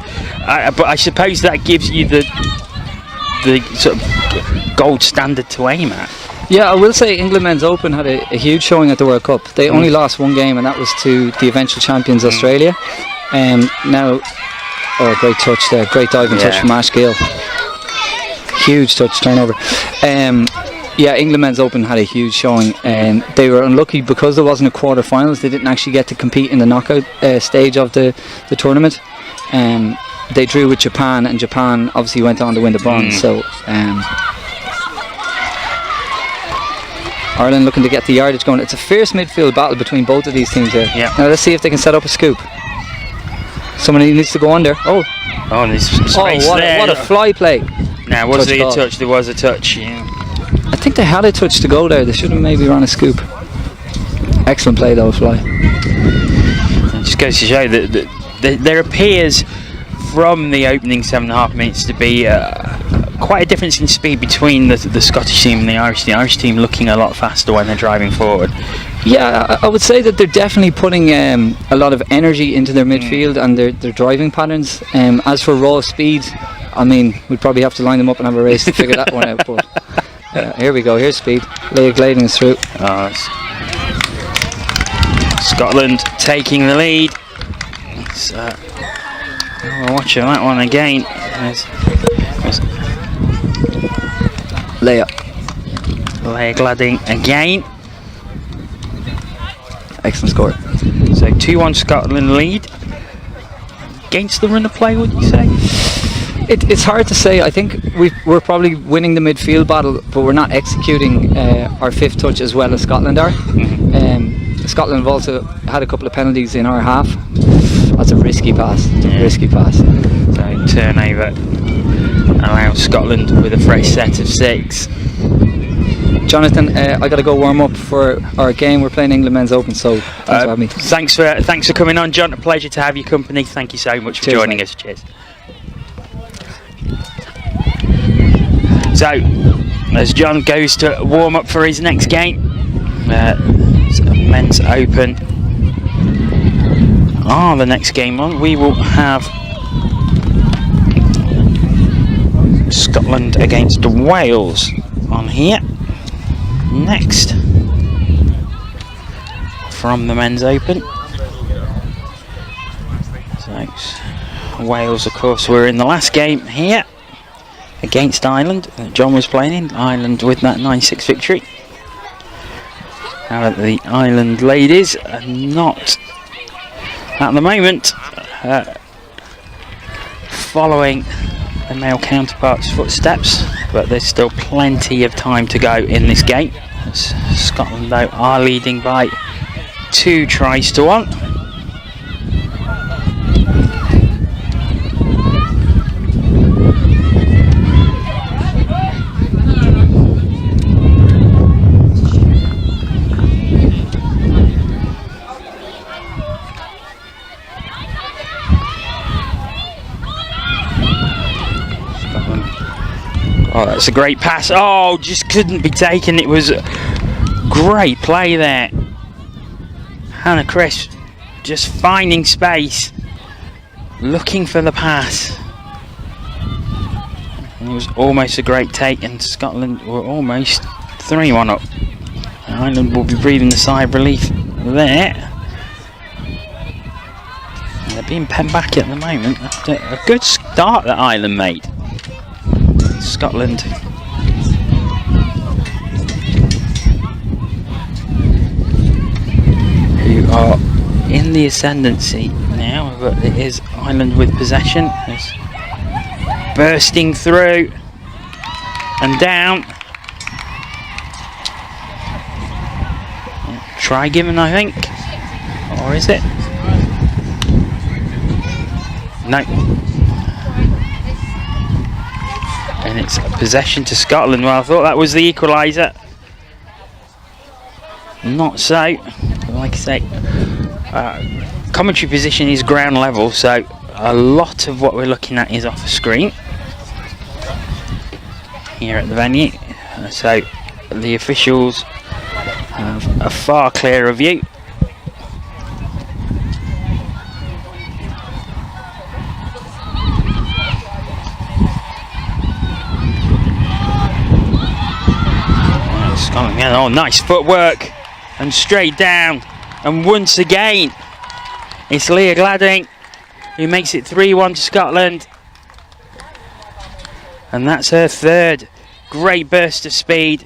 but I suppose that gives you the sort of gold standard to aim at.
Yeah, I will say England Men's Open had a huge showing at the World Cup. They only lost one game, and that was to the eventual champions Australia. Now, great touch there, great diving touch from Ash Gill. Huge touch turnover. Yeah, England Men's Open had a huge showing, and they were unlucky because there wasn't a quarter-finals. They didn't actually get to compete in the knockout stage of the tournament. They drew with Japan, and Japan obviously went on to win the bronze. So Ireland looking to get the yardage going. It's a fierce midfield battle between both of these teams here.
Yeah.
Now let's see if they can set up a scoop. Somebody needs to go under.
Oh, there's some space there.
What a fly play.
Now, was there a touch? There was a touch, yeah.
I think they had a touch to go there. They should have maybe run a scoop. Excellent play though, fly.
It just goes to show that there appears from the opening 7.5 minutes to be quite a difference in speed between the Scottish team and the Irish team. The Irish team looking a lot faster when they're driving forward.
Yeah, I would say that they're definitely putting a lot of energy into their midfield and their driving patterns. As for raw speed, I mean, we'd probably have to line them up and have a race to figure that one out. But here we go, here's speed. Leigh gliding us through.
Scotland taking the lead. We're watching that one again.
Leigh
gliding again.
Excellent score.
So 2-1 Scotland lead. Against the run of play, would you say?
It's hard to say. I think we're probably winning the midfield battle, but we're not executing our fifth touch as well as Scotland are. Scotland have also had a couple of penalties in our half. That's a risky pass. Risky pass.
So turnover allows Scotland with a fresh set of 6.
Jonathan, I got to go warm up for our game. We're playing England Men's Open, so thanks for having me.
Thanks for coming on, John. A pleasure to have your company. Thank you so much for joining us. Cheers. So, as John goes to warm up for his next game, Men's Open. The next game on, we will have Scotland against Wales on here next from the Men's Open. So Wales, of course, were in the last game here against Ireland that John was playing in. Ireland with that 9-6 victory. However, the Ireland ladies are not at the moment following their male counterparts' footsteps, but there's still plenty of time to go in this game. Scotland, though, are leading by 2 tries to 1. Oh, that's a great pass. Oh, just couldn't be taken. It was a great play there. Hannah Crisp just finding space, looking for the pass. And it was almost a great take, and Scotland were almost 3-1 up. Ireland will be breathing a sigh of relief there. And they're being penned back at the moment after a good start that Ireland made. Scotland who are in the ascendancy now, but it is Ireland with possession. It's bursting through and down. Try given, I think, or is it? No. And it's a possession to Scotland. Well, I thought that was the equaliser. Not so. Like I say, commentary position is ground level, so a lot of what we're looking at is off the screen here at the venue. So the officials have a far clearer view. Oh, nice footwork and straight down, and once again it's Leah Gladding who makes it 3-1 to Scotland, and that's her third. Great burst of speed,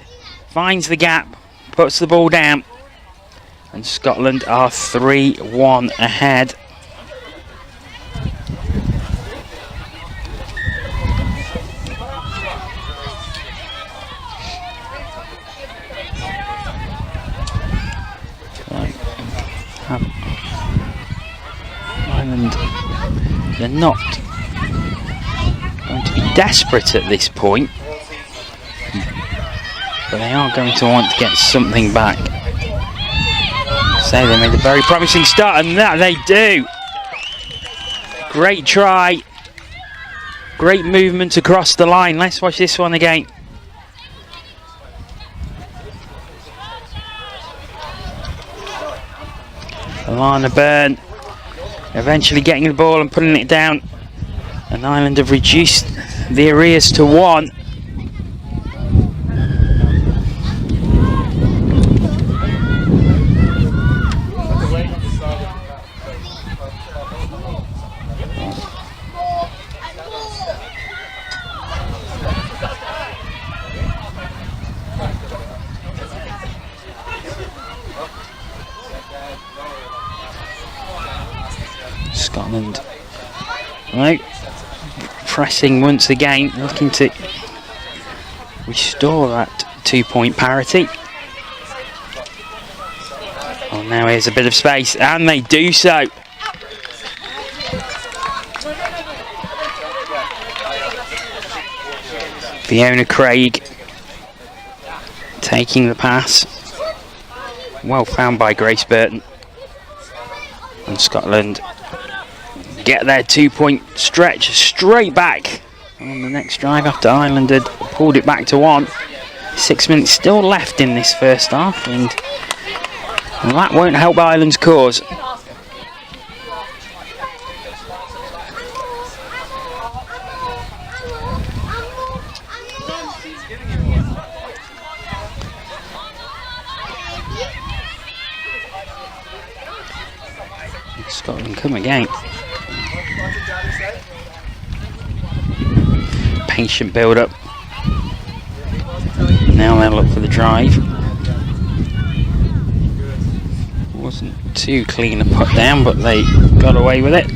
finds the gap, puts the ball down, and Scotland are 3-1 ahead. Ireland, they're not going to be desperate at this point, but they are going to want to get something back. So they made a very promising start, and that they do. Great try, great movement across the line. Let's watch this one again. Alana Byrne eventually getting the ball and putting it down, and Ireland have reduced the arrears to 1. Scotland, right, pressing once again, looking to restore that 2-point parity. Oh, now here's a bit of space, and they do so. Fiona Craig taking the pass, well found by Grace Burton, and Scotland get their 2-point stretch straight back on the next drive after Ireland had pulled it back to 1. 6 minutes still left in this first half, and that won't help Ireland's cause. Scotland come again. Patient build up. Now they'll look for the drive. Wasn't too clean a put down, but they got away with it.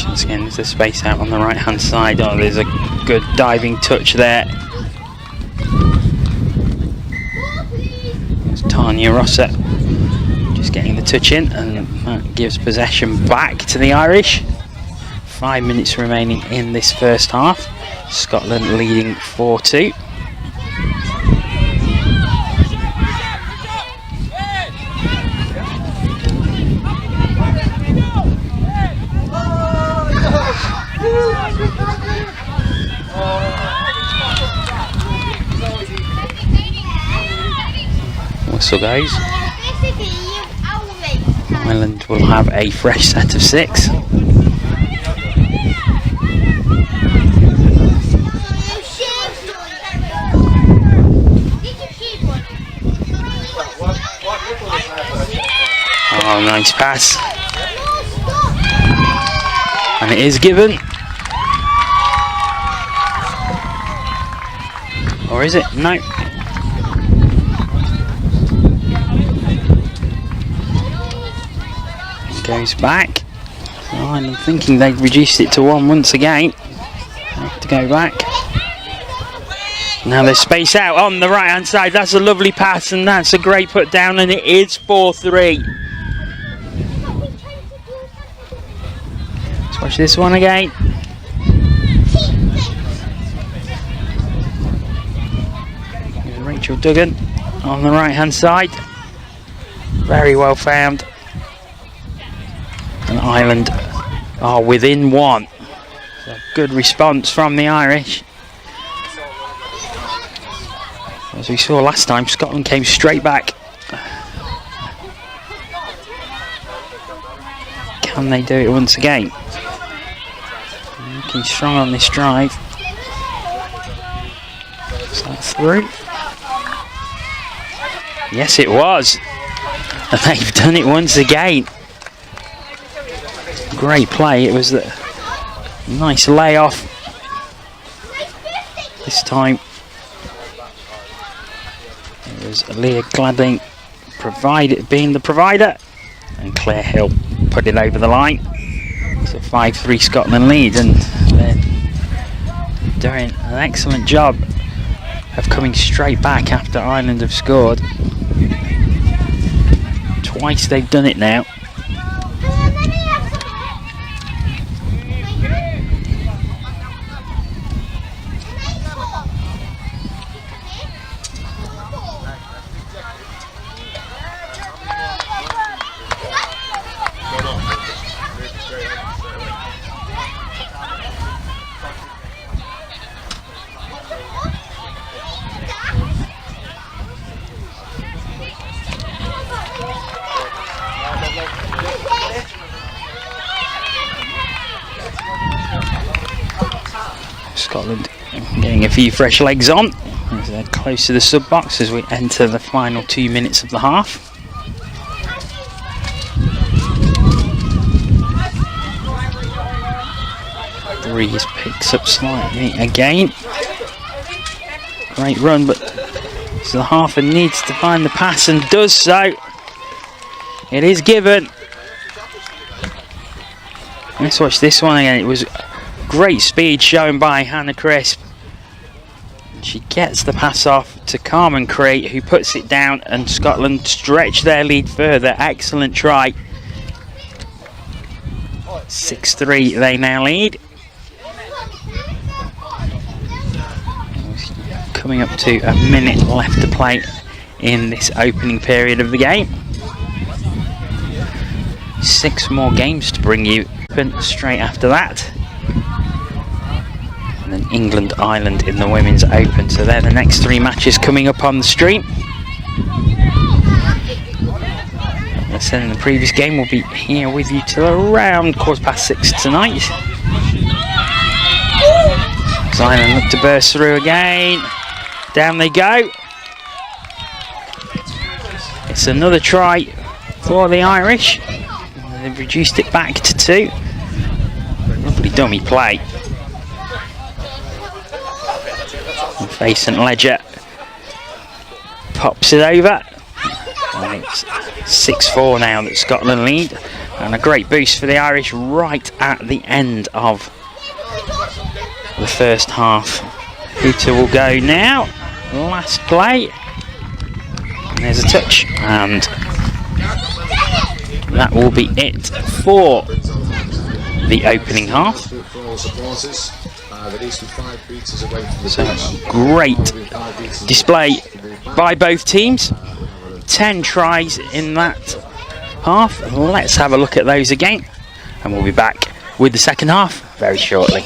Once again, there's a space out on the right hand side. Oh, there's a good diving touch there. There's Tanya Rossa just getting the touch in, and that gives possession back to the Irish. 5 minutes remaining in this first half. Scotland leading 4-2. Whistle goes. Ireland will have a fresh set of 6. Oh, nice pass. And it is given. Or is it? No. Goes back. So I'm thinking they've reduced it to 1 once again. Have to go back. Now there's space out on the right hand side. That's a lovely pass and that's a great put down, and it is 4-3. Let's watch this one again. Here's Rachel Duggan on the right hand side. Very well found. And Ireland are within 1. So good response from the Irish. As we saw last time, Scotland came straight back. Can they do it once again? Looking strong on this drive. Is that through? Yes, it was. And they've done it once again. Great play. It was a nice layoff. This time it was Leah Gladding being the provider, and Claire Hill put it over the line. It's a 5-3 Scotland lead, and they're doing an excellent job of coming straight back after Ireland have scored. Twice they've done it now. Scotland getting a few fresh legs on as they're close to the sub box as we enter the final 2 minutes of the half. Breeze picks up slightly again. Great run, but so the halfer needs to find the pass and does so. It is given. Let's watch this one again. It was great speed shown by Hannah Crisp. She gets the pass off to Carmen Cree, who puts it down, and Scotland stretch their lead further. Excellent try. 6-3 they now lead. Coming up to a minute left to play in this opening period of the game. 6 more games to bring you straight after that. And then England, Ireland in the Women's Open. So they're the next 3 matches coming up on the stream. As I said in the previous game, we'll be here with you till around 6:15 tonight. As Ireland look to burst through again. Down they go. It's another try for the Irish. They've reduced it back to 2. Lovely dummy play. And Facent Ledger pops it over. And it's 6-4 now that Scotland lead. And a great boost for the Irish right at the end of the first half. Hooter will go now. Last play. And there's a touch. And that will be it for the opening half. So great display by both teams. 10 tries in that half. Let's have a look at those again, and we'll be back with the second half very shortly.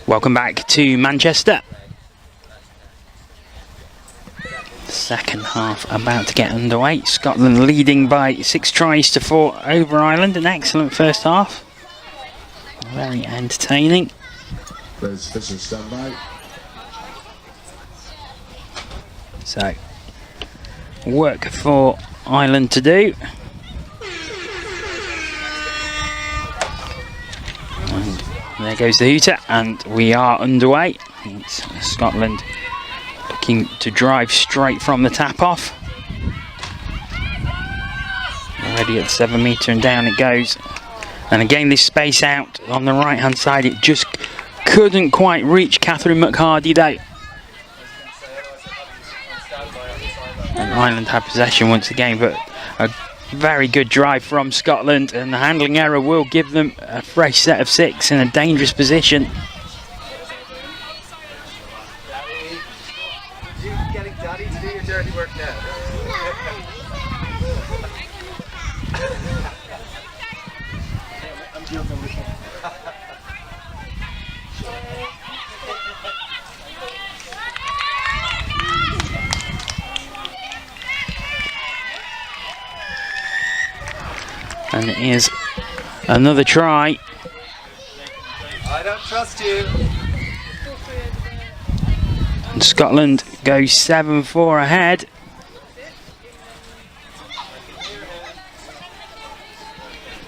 Welcome back to Manchester. Second half about to get underway. Scotland leading by 6 tries to 4 over Ireland. An excellent first half. Very entertaining. So, work for Ireland to do. And there goes the hooter, and we are underway. It's Scotland looking to drive straight from the tap off. Already at 7 metre and down it goes. And again, this space out on the right hand side, it just couldn't quite reach Catherine McHardy though. And Ireland had possession once again, but a very good drive from Scotland, and the handling error will give them a fresh set of 6 in a dangerous position. And it is another try.
I don't trust you.
And Scotland goes 7-4 ahead.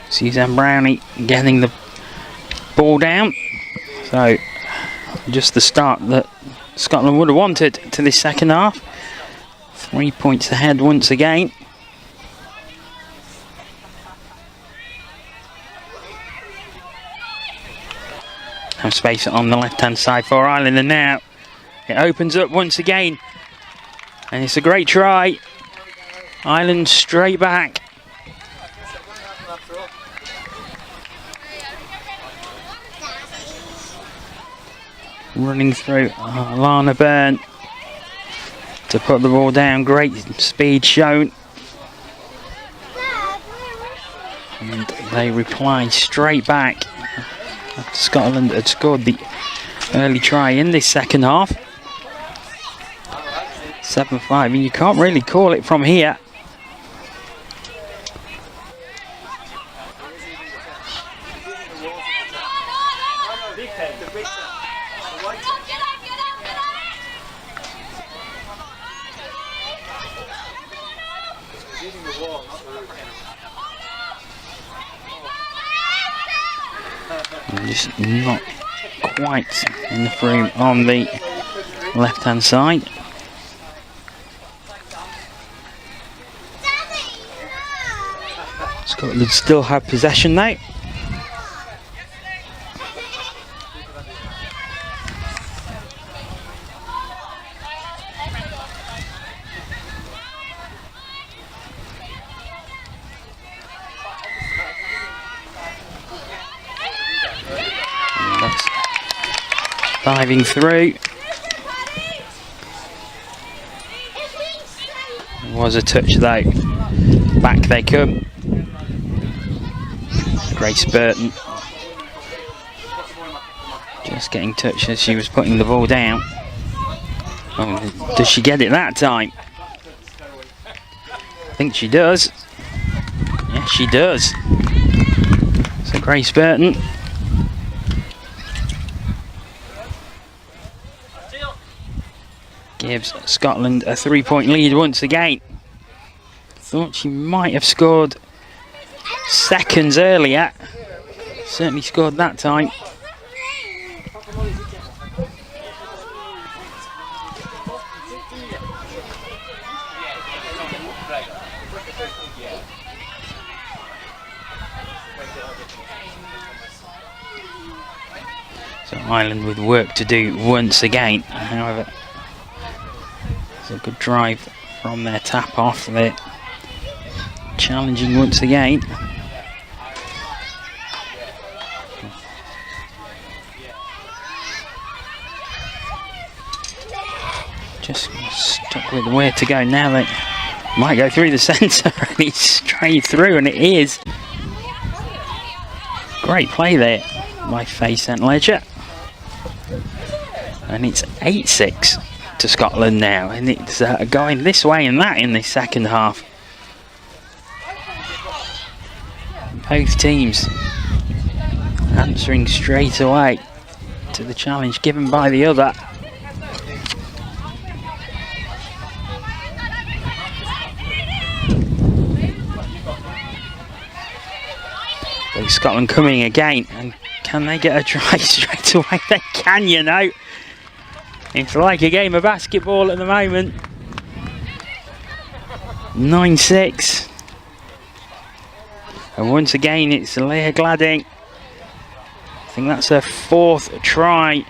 Suzanne Brownie getting the ball down. So just the start that Scotland would have wanted to this second half. 3 points ahead once again. Have space on the left hand side for Ireland, and now it opens up once again, and it's a great try. Ireland straight back. Running through Lana Byrne to put the ball down. Great speed shown, and they reply straight back. Scotland had scored the early try in this second half. 7-5, and you can't really call it from here. Just not quite in the frame on the left hand side. Scotland still have possession now. Diving through. There was a touch though. Back they come. Grace Burton just getting touched as she was putting the ball down. Oh, does she get it that time? I think she does. Yes, she does. So Grace Burton gives Scotland a 3-point lead once again. Thought she might have scored seconds earlier. Certainly scored that time. So Ireland with work to do once again. However, it's a good drive from their tap off. They're challenging once again. Just stuck with where to go now. They might go through the centre and he's straight through, and it is. Great play there. by Faye St Ledger. And it's 8-6 to Scotland now, and it's going this way and that in this second half. Both teams answering straight away to the challenge given by the other. But Scotland coming again, and can they get a try straight away? They can, you know. It's like a game of basketball at the moment. 9-6. And once again, it's Leah Gladding. I think that's her 4th try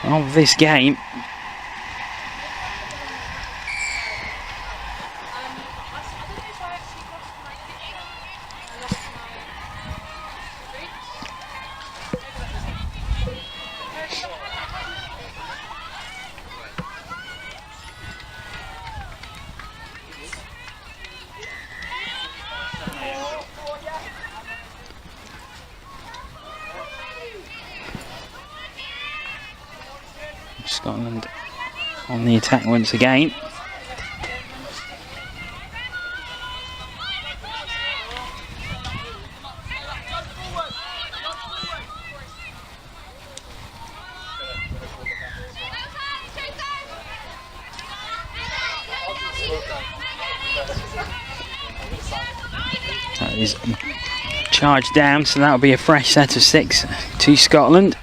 of this game. Scotland on the attack once again. That is charged down, so that'll be a fresh set of 6 to Scotland.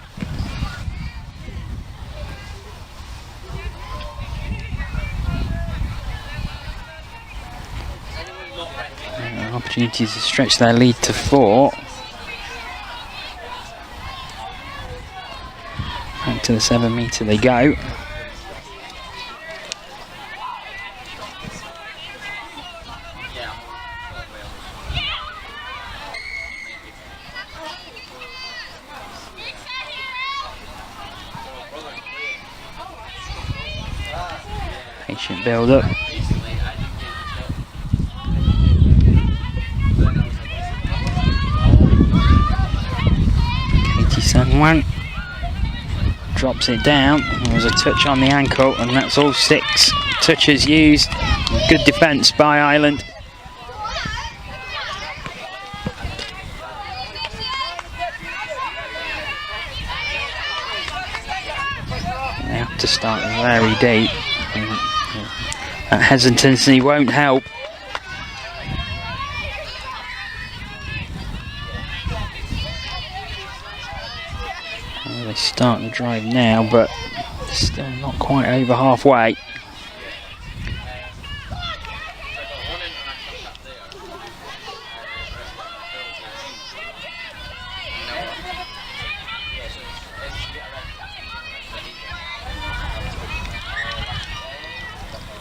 Opportunity to stretch their lead to 4. Back to the 7 metre they go. Patient build up. One drops it down. There was a touch on the ankle, and that's all 6 touches used. Good defence by Ireland. They have to start very deep. That hesitancy won't help. They start the drive now, but still not quite over halfway.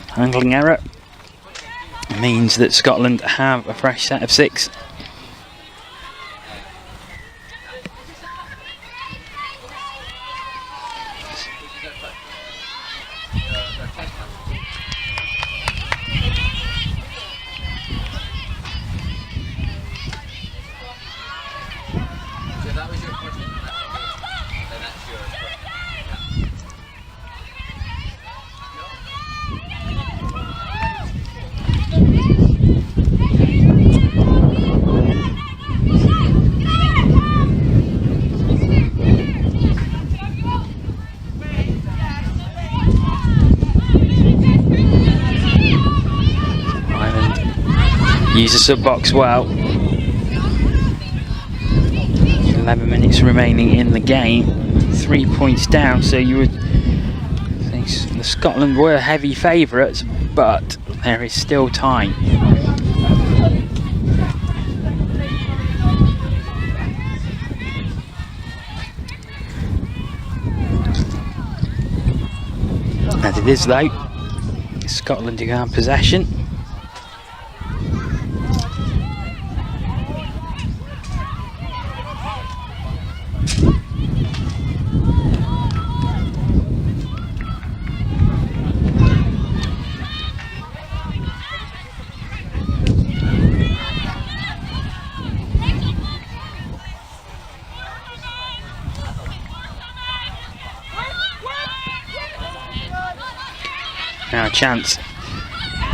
Handling error means that Scotland have a fresh set of 6. Use the sub box well. 11 minutes remaining in the game. 3 points down, so you would think the Scotland were heavy favourites, but there is still time. As it is though, Scotland who have possession. Now a chance.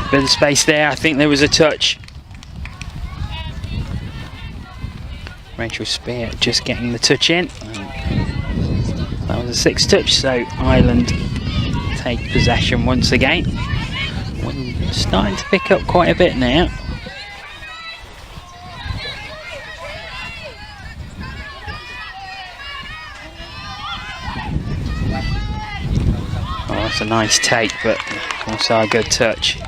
Bit of space there. I think there was a touch. Rachel Spear just getting the touch in. That was a 6th touch, so Ireland take possession once again. We're starting to pick up quite a bit now. Oh, that's a nice take, but also a good touch.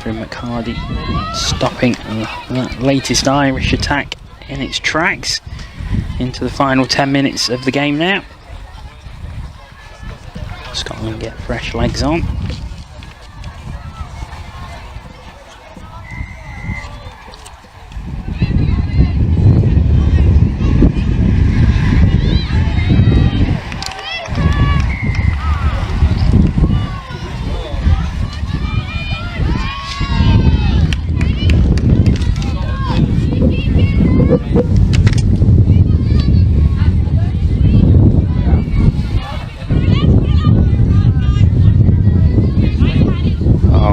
McCarty stopping that latest Irish attack in its tracks into the final 10 minutes of the game now. Scotland get fresh legs on.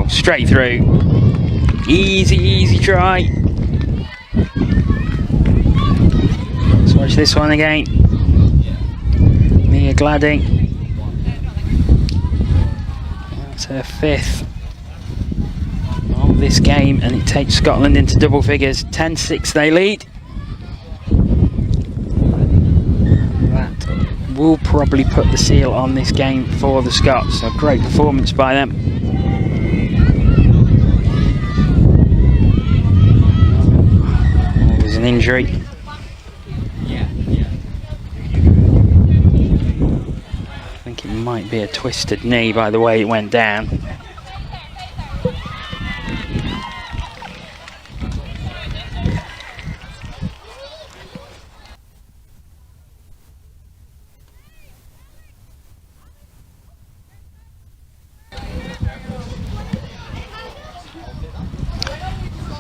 Straight through. Easy try. Let's watch this one again. Mia Gladding. That's her 5th of this game, and it takes Scotland into double figures. 10-6 they lead. That will probably put the seal on this game for the Scots. So great performance by them. An injury. I think it might be a twisted knee by the way it went down.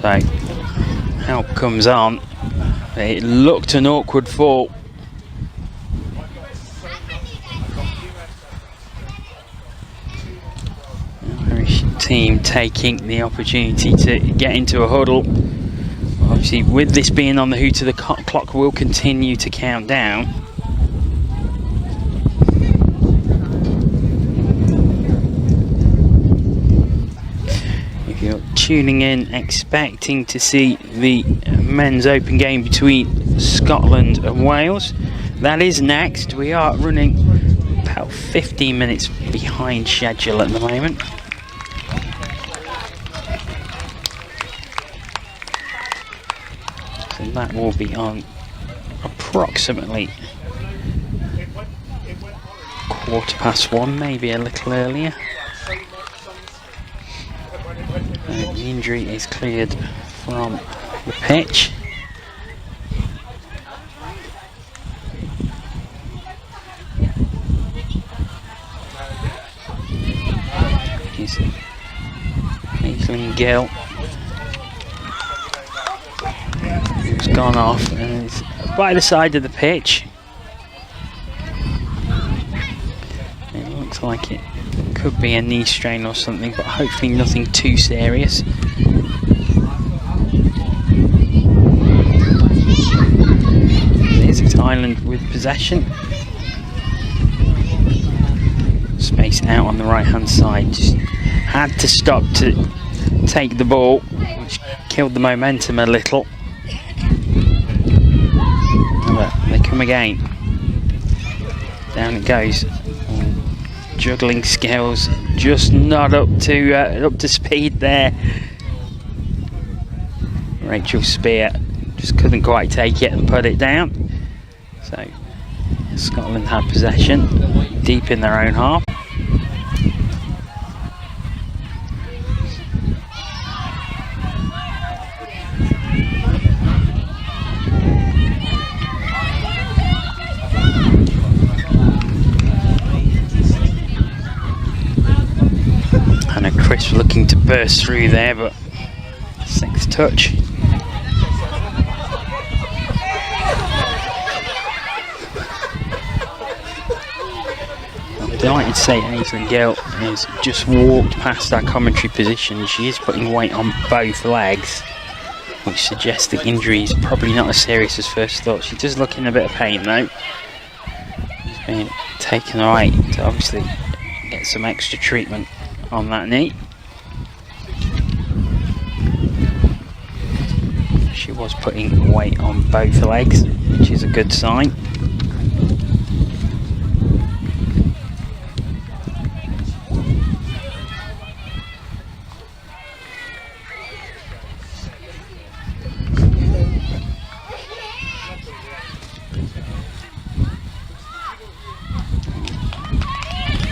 So help comes on. It looked an awkward fall. Irish team taking the opportunity to get into a huddle. Obviously, with this being on the hooter, the clock will continue to count down. If you're tuning in expecting to see the men's open game between Scotland and Wales, that is next. We are running about 15 minutes behind schedule at the moment. So that will be on approximately 1:15, maybe a little earlier. The injury is cleared from the pitch. He's Aislinn Gill, who's gone off and is by the side of the pitch. It looks like it could be a knee strain or something, but hopefully nothing too serious. It's Ireland with possession. Space out on the right hand side. Just had to stop to take the ball, which killed the momentum a little. But they come again. Down it goes. Juggling skills, just not up to speed there. Rachel Spear just couldn't quite take it and put it down. So Scotland had possession deep in their own half. Chris looking to burst through there, but 6th touch. delighted to say Aislinn Gill has just walked past our commentary position. She is putting weight on both legs, which suggests the injury is probably not as serious as first thought. She does look in a bit of pain though. She's been taken away to obviously get some extra treatment on that knee. She was putting weight on both legs, which is a good sign.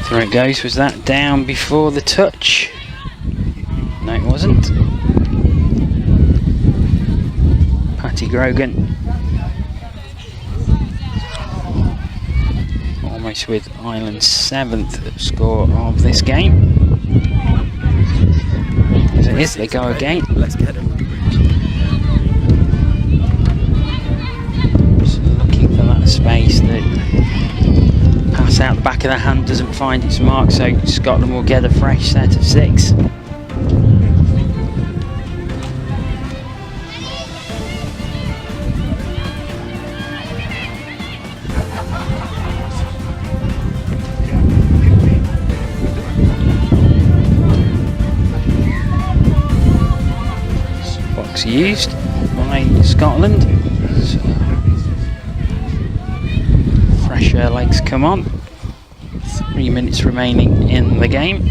There it goes. Was that down before the touch? No, it wasn't. Patty Grogan almost with Ireland's 7th score of this game. As it is, they go again.
Let's get it.
Just looking for that space that pass out the back of the hand doesn't find its mark, so Scotland will get a fresh set of 6. Box used by Scotland. So fresh legs come on. 3 minutes remaining in the game.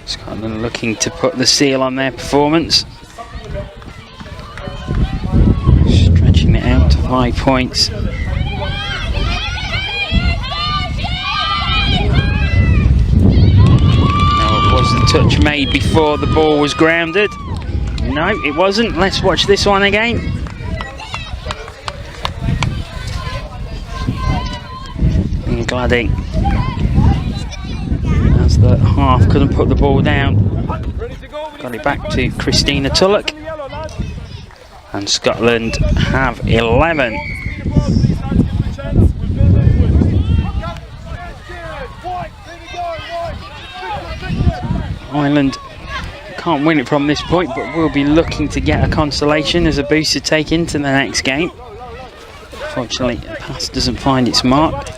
Scotland looking to put the seal on their performance. Stretching it out to 5 points. No, was the touch made before the ball was grounded? No, it wasn't. Let's watch this one again. And Gladding, as the half couldn't put the ball down, got it back to Christina Tulloch, and Scotland have 11. Ireland can't win it from this point, but will be looking to get a consolation as a boost to take into the next game. Unfortunately, the pass doesn't find its mark.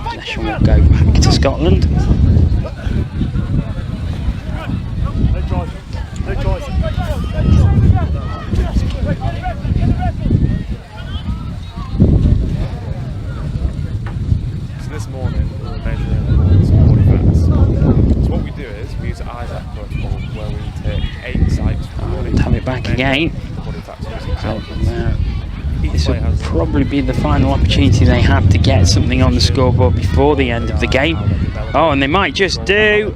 Possession will go back to Scotland.
So this morning we were measuring the body fats. So what we do is we use the ISAC protocol where we take 8 sites from the body.
Have it back again.
The body fats using
So,
calories.
this will probably be the final opportunity they have to get something on the scoreboard before the end of the game. Oh, and they might just do.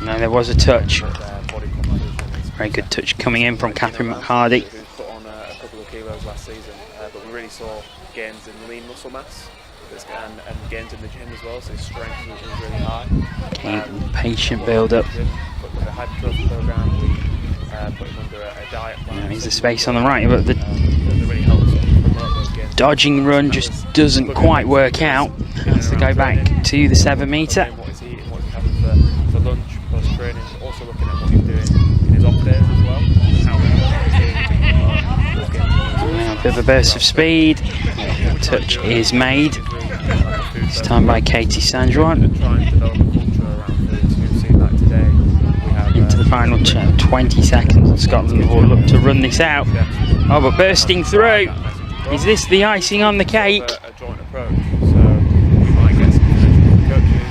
No, there was a touch. Very good touch coming in from Catherine McHardy.
Who put on a couple of kilos last season, but we really saw gains in lean muscle mass and gains in the gym as well, so his strength was really high.
Patient build up.
But with a hypertrophy program, we put him under a diet plan.
Now he's the space on the right, but the
really helps promote those gains.
dodging run just doesn't quite work out. Has to go back to the 7 metre.
What he's eating, what he's having for lunch, post training, also looking at what he's doing in his off days as well.
Now a bit of a burst of speed. Touch is made. This time by Katie Sanjuan. Into the final 20 seconds. Scotland will look to run this out. Oh, but bursting through. Is this the icing on the cake?
A joint approach, so we might get some coaches.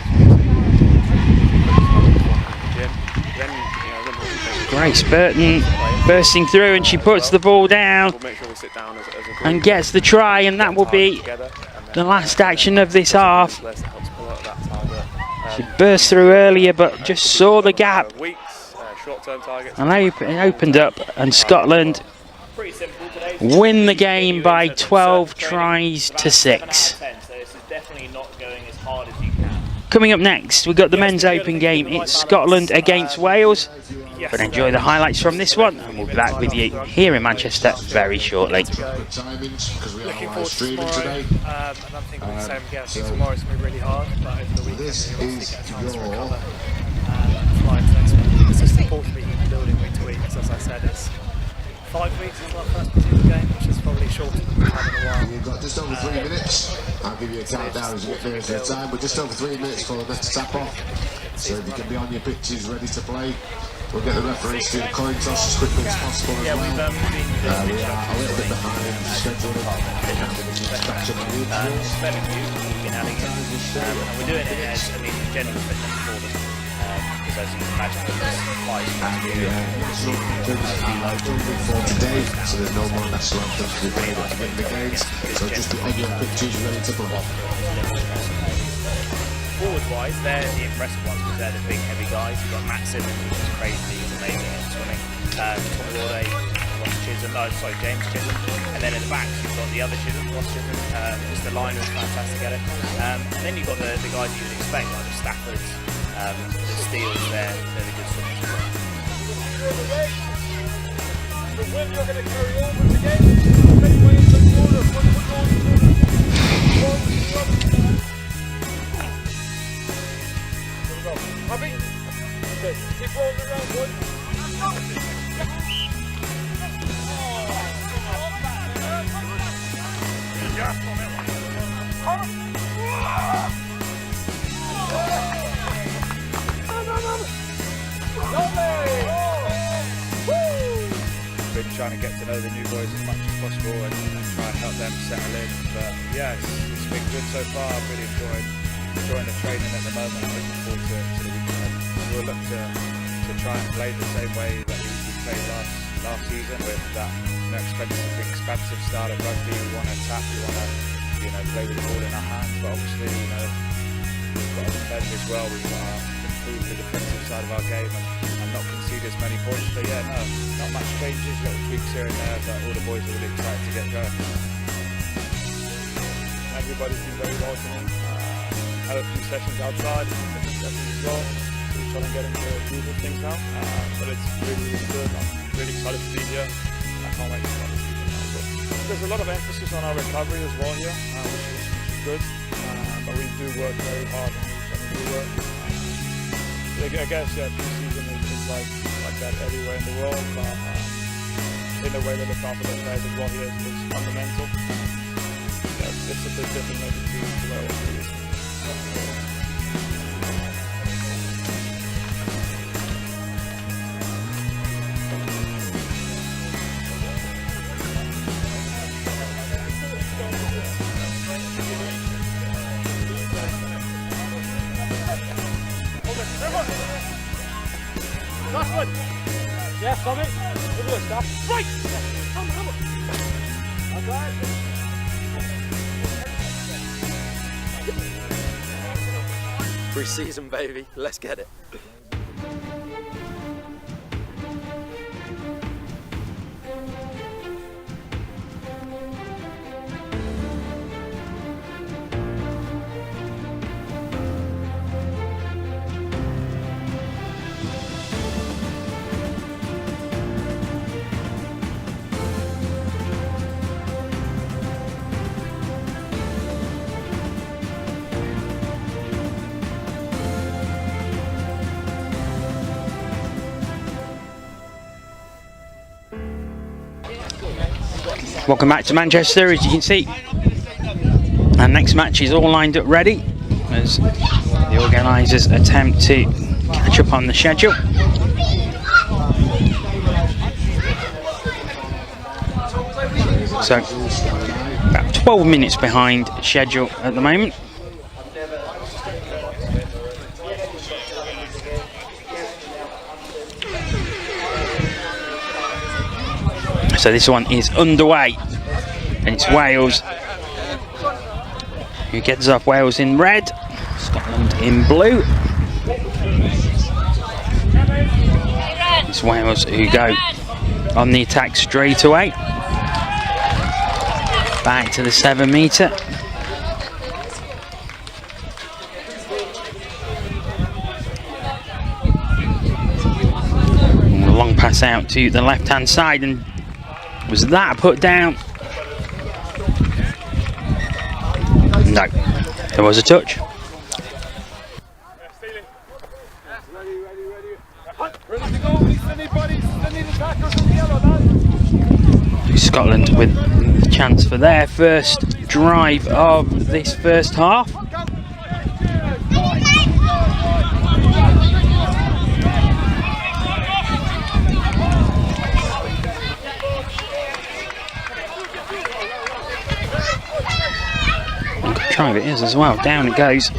Grace Burton bursting through, and she puts the ball down.
We'll make sure we sit down as a
and gets the try, and that will be the last action of this half. She burst through earlier, but just saw the gap and opened up, and Scotland win the game by 12 tries to 6. Coming up next, we've got the men's open game. It's Scotland against Wales. But enjoy the highlights from this one, and we'll be back with you here in Manchester very shortly.
Looking forward to tomorrow, and I'm thinking the same again. I think tomorrow's going to be really hard, but over the weekend we obviously get a chance to recover and fly into next week. It's just important to be building week to week, because as I said, it's 5 weeks until our first Brazil game, which is probably shorter than we've had in a while.
We've got just over 3 minutes. I'll give you a countdown as we get nearer to the time. We're just over 3 minutes for the next tap off. So if you can be on your pitches ready to play, we'll get the referees to the coin toss as quickly as possible as well. We are a little bit behind schedule.
Fairly new, we've been adding in, and we're doing it as general fitness for them. Because as you can imagine,
for today, so there's no more national anthems to be played at the games. So just be on your pitches ready to play.
Forward-wise, they're the impressive ones because they're the big, heavy guys. You've got Matt Simmons, which is crazy, he's amazing at swimming. Tommy Ward, Ross Chisholm, James Chisholm. And then at the back, you've got the other Chisholm, Ross Chisholm. Just the line was fantastic at it. And then you've got the guys you would expect, like the Staffords, the Steels, they're the good swimmers.
The wind you're going to carry over the game. Midway into the corner, Happy? Okay, keep rolling around, boys.
Been trying to get to know the new boys as much as possible and try and help them settle in. But yeah, it's been good so far. I'm really enjoying the training at the moment. I'm looking forward to the weekend. We'll look to try and play the same way that we played last season, with that expansive style of rugby. We want to attack, we want to play with the ball in our hands, but obviously we've got to defend as well. We've got to improve the defensive side of our game and not concede as many points. But yeah, no, not much changes, little tweaks here and there, but all the boys are really excited to get going.
Everybody's been very welcoming. Had a few sessions outside, different sessions as well. We're trying to get into the groove of things now, but it's really, really good. I'm really excited to be here. I can't wait to start this season now. So there's a lot of emphasis on our recovery as well here, which is good. But we do work very hard and we do work. I guess pre-season is like that everywhere in the world, but in the way they look after those guys as well here is fundamental. Yeah, it's a bit different maybe to where I was previously. Last one. Yeah, stop it. Give it a stop. Right. Come on. That's right.
Pre-season, baby. Let's get it.
Welcome back to Manchester, as you can see. Our next match is all lined up ready as the organisers attempt to catch up on the schedule. So, about 12 minutes behind schedule at the moment. So this one is underway. And it's Wales who gets off. Wales in red, Scotland in blue. It's Wales who go on the attack straight away. Back to the 7 metre. Long pass out to the left hand side, and was that put down? No, there was a touch. Scotland with the chance for their first drive of this first half. Good drive it is as well. Down it goes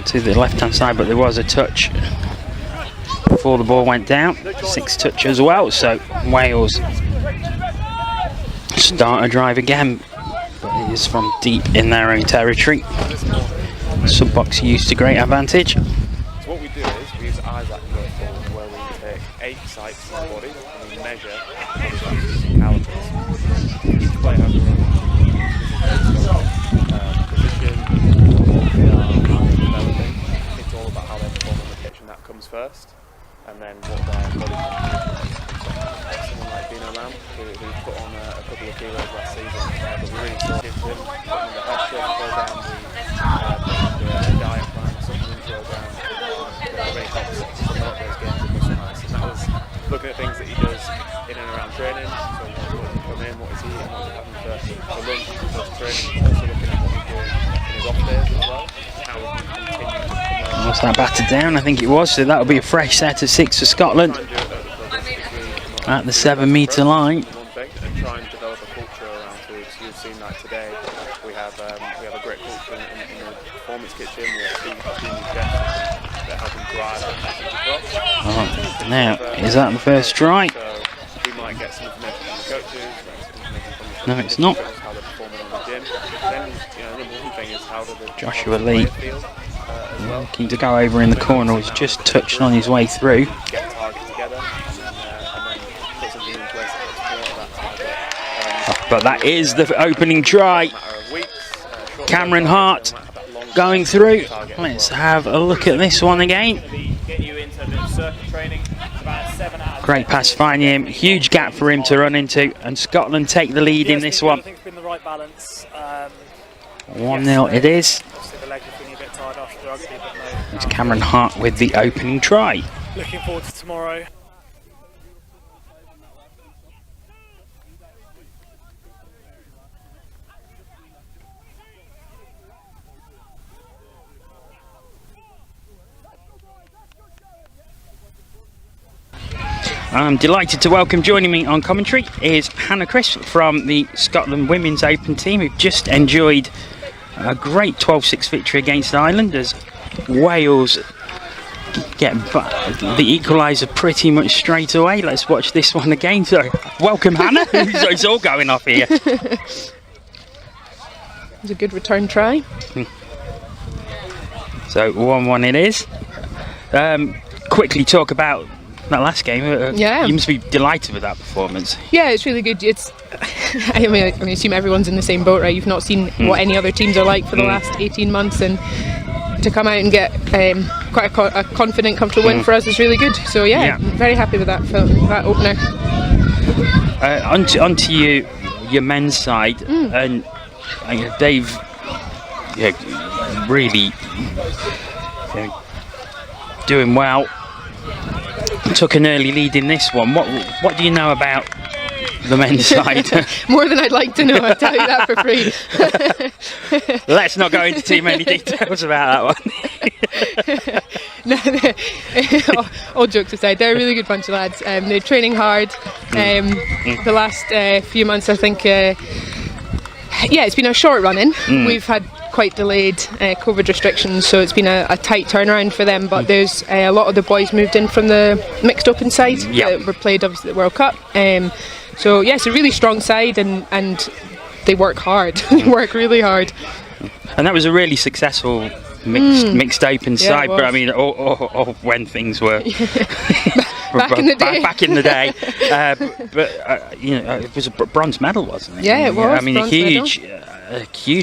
to the left hand side, but there was a touch before the ball went down. 6 touch as well, so Wales start a drive again, but it is from deep in their own territory. Sub-box used to great advantage.
So what we do is we use eyes that go forward, where we take 8 sites in the body and we measure body calibers. Each player has their own position, what they are developing. It's all about how they perform on the pitch, and that comes first, and then what their body composition is. Someone like Dino Lamb, who put on a couple of kilos last season, but we really saw him put on the head shift program, the diet plan, supplement program, that really helps promote those gains of muscle mass. And that was looking at things that he does in and around training. So what does he come in, what is he eating, what is he having for lunch, for training, also looking at what he's doing in his off days as well. How we can continue to promote.
Was that batted down? I think it was, so that'll be a fresh set of 6 for Scotland at the 7 metre line.
And try and develop a culture around food. So you've seen that today. We have a great culture in the performance kitchen. We have two new chefs that help them drive that message across.
Oh, now, is that the first try?
So we might get some information from the coaches.
No, it's not.
How they're performing on the gym. Then, number one thing is how do the
Joshua Lee looking to go over in the corner, was just touched on his way through.
Get target together and then put something in place that support that target.
But that is the opening try. Cameron Hart going through. Let's have a look at this one again. Great pass finding him. Huge gap for him to run into, and Scotland take the lead in this one. 1-0 it is. It's Cameron Hart with the opening try.
Looking forward to tomorrow.
I'm delighted to welcome, joining me on commentary is Hannah Crisp from the Scotland Women's Open team, who've just enjoyed a great 12-6 victory against Ireland as Wales get the equaliser pretty much straight away. Let's watch this one again. So, welcome Hannah. It's all going off here.
It was a good return try.
So 1-1 it is. Quickly talk about that last game.
Yeah.
You must be delighted with that performance.
Yeah, it's really good. It's I assume everyone's in the same boat, right? You've not seen what any other teams are like for the last 18 months, and to come out and get quite a confident, comfortable win for us is really good. So yeah, very happy with that opener.
Onto your men's side, and they've really doing well. Took an early lead in this one. What do you know about the men's side?
More than I'd like to know, I'll tell you that for free.
Let's not go into too many details about that
one. All jokes aside, they're a really good bunch of lads. They're training hard. The last few months, I think, it's been a short run-in. We've had quite delayed COVID restrictions, so it's been a tight turnaround for them, but there's a lot of the boys moved in from the mixed open side that were played obviously at the World Cup. So yeah, it's a really strong side, and they work hard. They work really hard.
And that was a really successful mixed open side, but I mean, or when things were
back in the day.
Back in the day, but you know, it was a bronze medal, wasn't it?
Yeah, it was.
I mean, a huge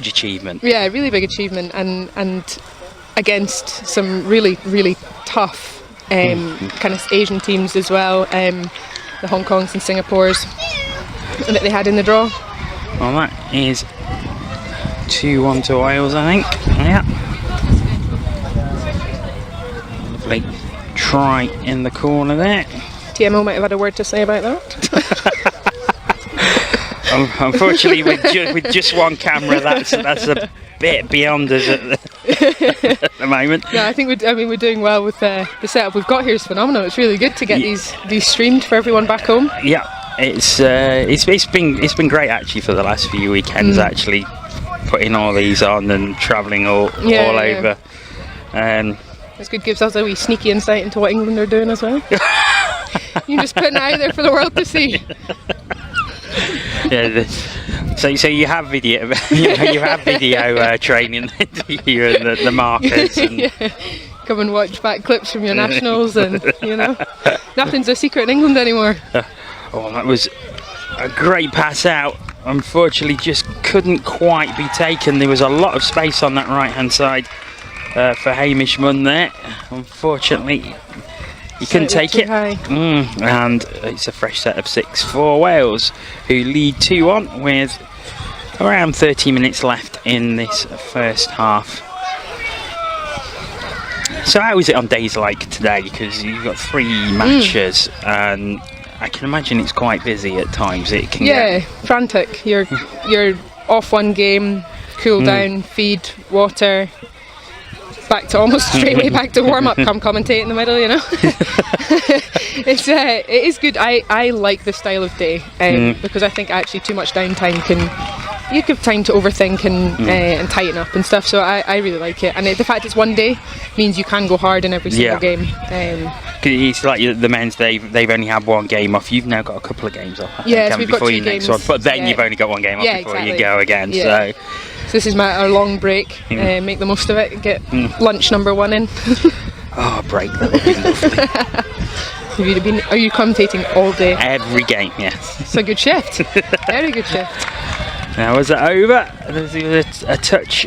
achievement.
Yeah, a really big achievement, and against some really tough kind of Asian teams as well. The Hong Kongs and Singapores that they had in the draw.
Well, that is 2-1 to Wales, I think. Yeah. Lovely try in the corner there.
TMO might have had a word to say about that.
Unfortunately, with just one camera, that's a bit beyond us at the moment.
No, I think we're doing well with the setup we've got here. Is phenomenal. It's really good to get these streamed for everyone back home.
Yeah, it's been great actually for the last few weekends. Actually, putting all these on and travelling all over.
It's good. Gives us a wee sneaky insight into what England are doing as well. You're just putting it out there for the world to see.
Yeah, so you have video, you have video training here and the markers. And
come and watch back clips from your nationals, and you know, nothing's a secret in England anymore.
Oh, that was a great pass out. Unfortunately, just couldn't quite be taken. There was a lot of space on that right hand side for Hamish Munn there. Unfortunately, he couldn't take it. And it's a fresh set of 6 for Wales, who lead 2-1 with around 30 minutes left in this first half. So how is it on days like today? Because you've got 3 matches, and I can imagine it's quite busy at times. It can get
frantic. You're off one game, cool down, feed, water, back to almost straight away back to warm up, come commentate in the middle, you know. It is good. I like this style of day because I think actually too much downtime you give time to overthink and tighten up and stuff, so I really like it. And the fact it's one day means you can go hard in every single game.
It's like the men's, they've only had one game off. You've now got a couple of games off, I think,
we've got
before
2
your
games.
next one. But then you've only got one game off before you go again.
So this is our long break. Make the most of it. Get lunch number 1 in.
Oh, break, that would be lovely.
Are you commentating all day?
Every game, yes.
It's a good shift. Very good shift.
Now, was it over? There's a touch.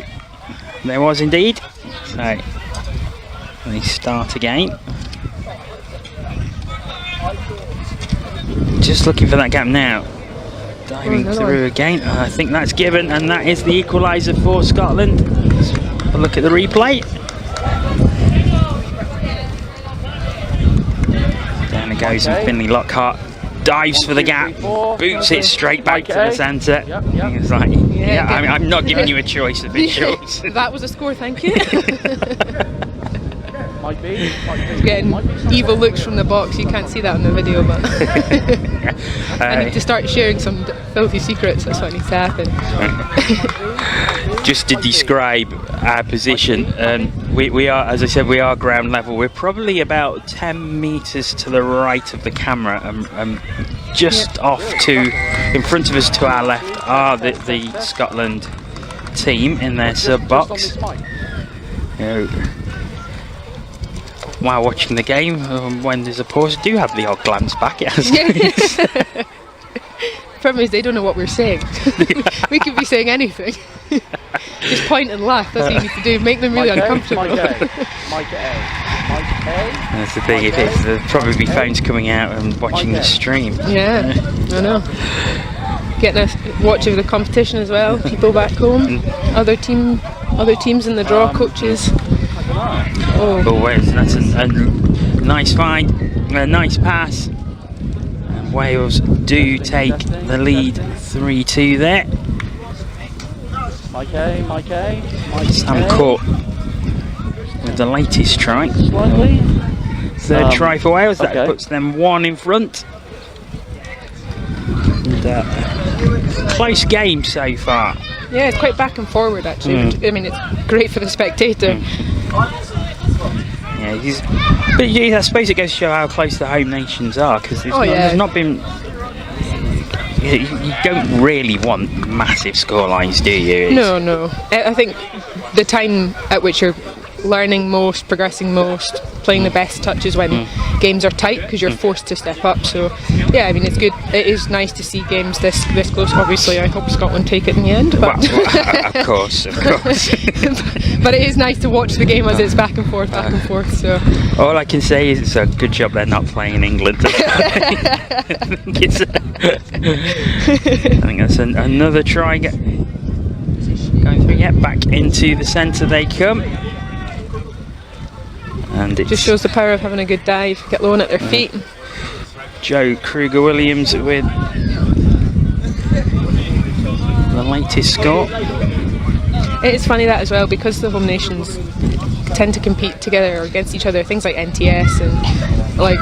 There was indeed. So, we start again. Just looking for that gap now. Diving through again. I think that's given, and that is the equaliser for Scotland. Let's have a look at the replay. Down it goes, and Finlay Lockhart dives for the gap, boots it straight back to the centre. It's like, I'm not giving you a choice of visuals.
That was a score, thank you. Getting evil looks from the box. You can't see that on the video, but I need to start sharing some filthy secrets. That's what needs to happen.
Just to describe our position, we are, as I said, we are ground level. We're probably about 10 metres to the right of the camera, and just off in front of us to our left are the Scotland team in their sub box. While watching the game, when there's a pause, I do have the odd glance back at us.
The problem is they don't know what we're saying. We could be saying anything. Just point and laugh, that's what you need to do, make them really uncomfortable.
Mike A.
That's the thing, there'll probably be phones coming out and watching the stream.
Yeah, I know. Getting a watch of the competition as well, people back home, other teams in the draw, coaches.
That's a nice find, a nice pass, and Wales do take the lead 3-2 there.
Mike A.
Sam Court with the latest try. Third try for Wales, that puts them 1 in front. And, close game so far.
Yeah, it's quite back and forward actually. I mean, it's great for the spectator.
But I suppose it goes to show how close the home nations are, because there's not been you don't really want massive scorelines, do you?
No. I think the time at which you're learning most, progressing most, playing the best touches when games are tight, because you're forced to step up. So yeah, I mean, it's good. It is nice to see games this close. Obviously, I hope Scotland take it in the end, but
of course.
but it is nice to watch the game as it's back and forth. So
all I can say is it's a good job they're not playing in England. I think that's another try going through. Yeah, back into the centre they come. And it
just shows the power of having a good dive, get low at their feet.
Joe Kruger-Williams with the latest score.
It is funny that as well, because the home nations tend to compete together or against each other, things like NTS and like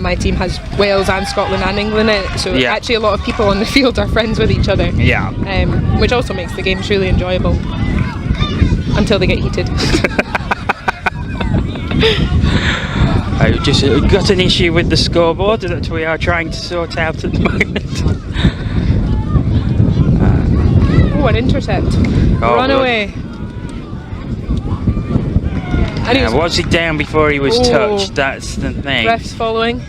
my team has Wales and Scotland and England in it, so actually a lot of people on the field are friends with each other, which also makes the games really enjoyable until they get heated.
I just got an issue with the scoreboard that we are trying to sort out at the moment.
An intercept. Run away.
And was he down before he was touched? That's the thing.
Refs following.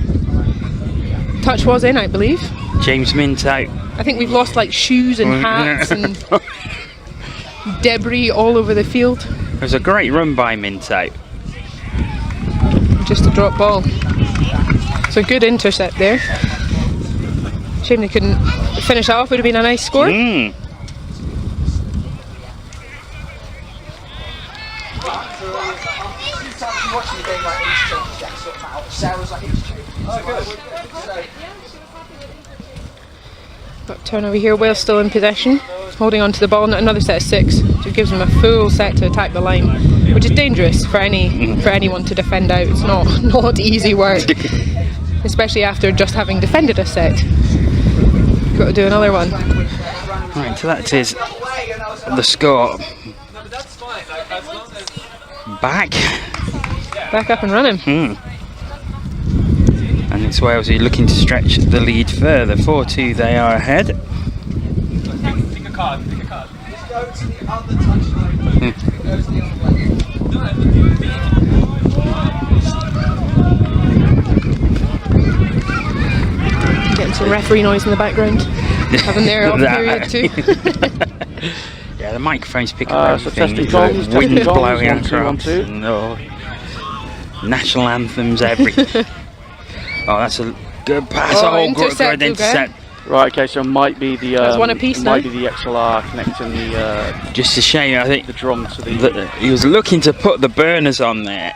Touch was in, I believe.
James Minto.
I think we've lost like shoes and hats and debris all over the field.
It was a great run by Minto.
Just a drop ball. So good intercept there. Shame they couldn't finish off. Would have been a nice score. Got turn over here. Wales still in possession, holding on to the ball. Another set of 6, so it gives them a full set to attack the line, which is dangerous for anyone to defend out. It's not easy work, especially after just having defended a set. Got to do another one.
Right, so that is the score. Back up and running. And it's Wales who are looking to stretch the lead further. 4-2 they are ahead.
Pick a card.
Getting some referee noise in the background. Having their off period too.
Yeah, the microphones pick up everything. Wind blowing across. No. National anthems, everything. Oh, that's a good pass. Good intercept.
Right, okay, so it might be the
one apiece
might be the XLR connecting the
just a shame, I think
the drum to the
he was looking to put the burners on there.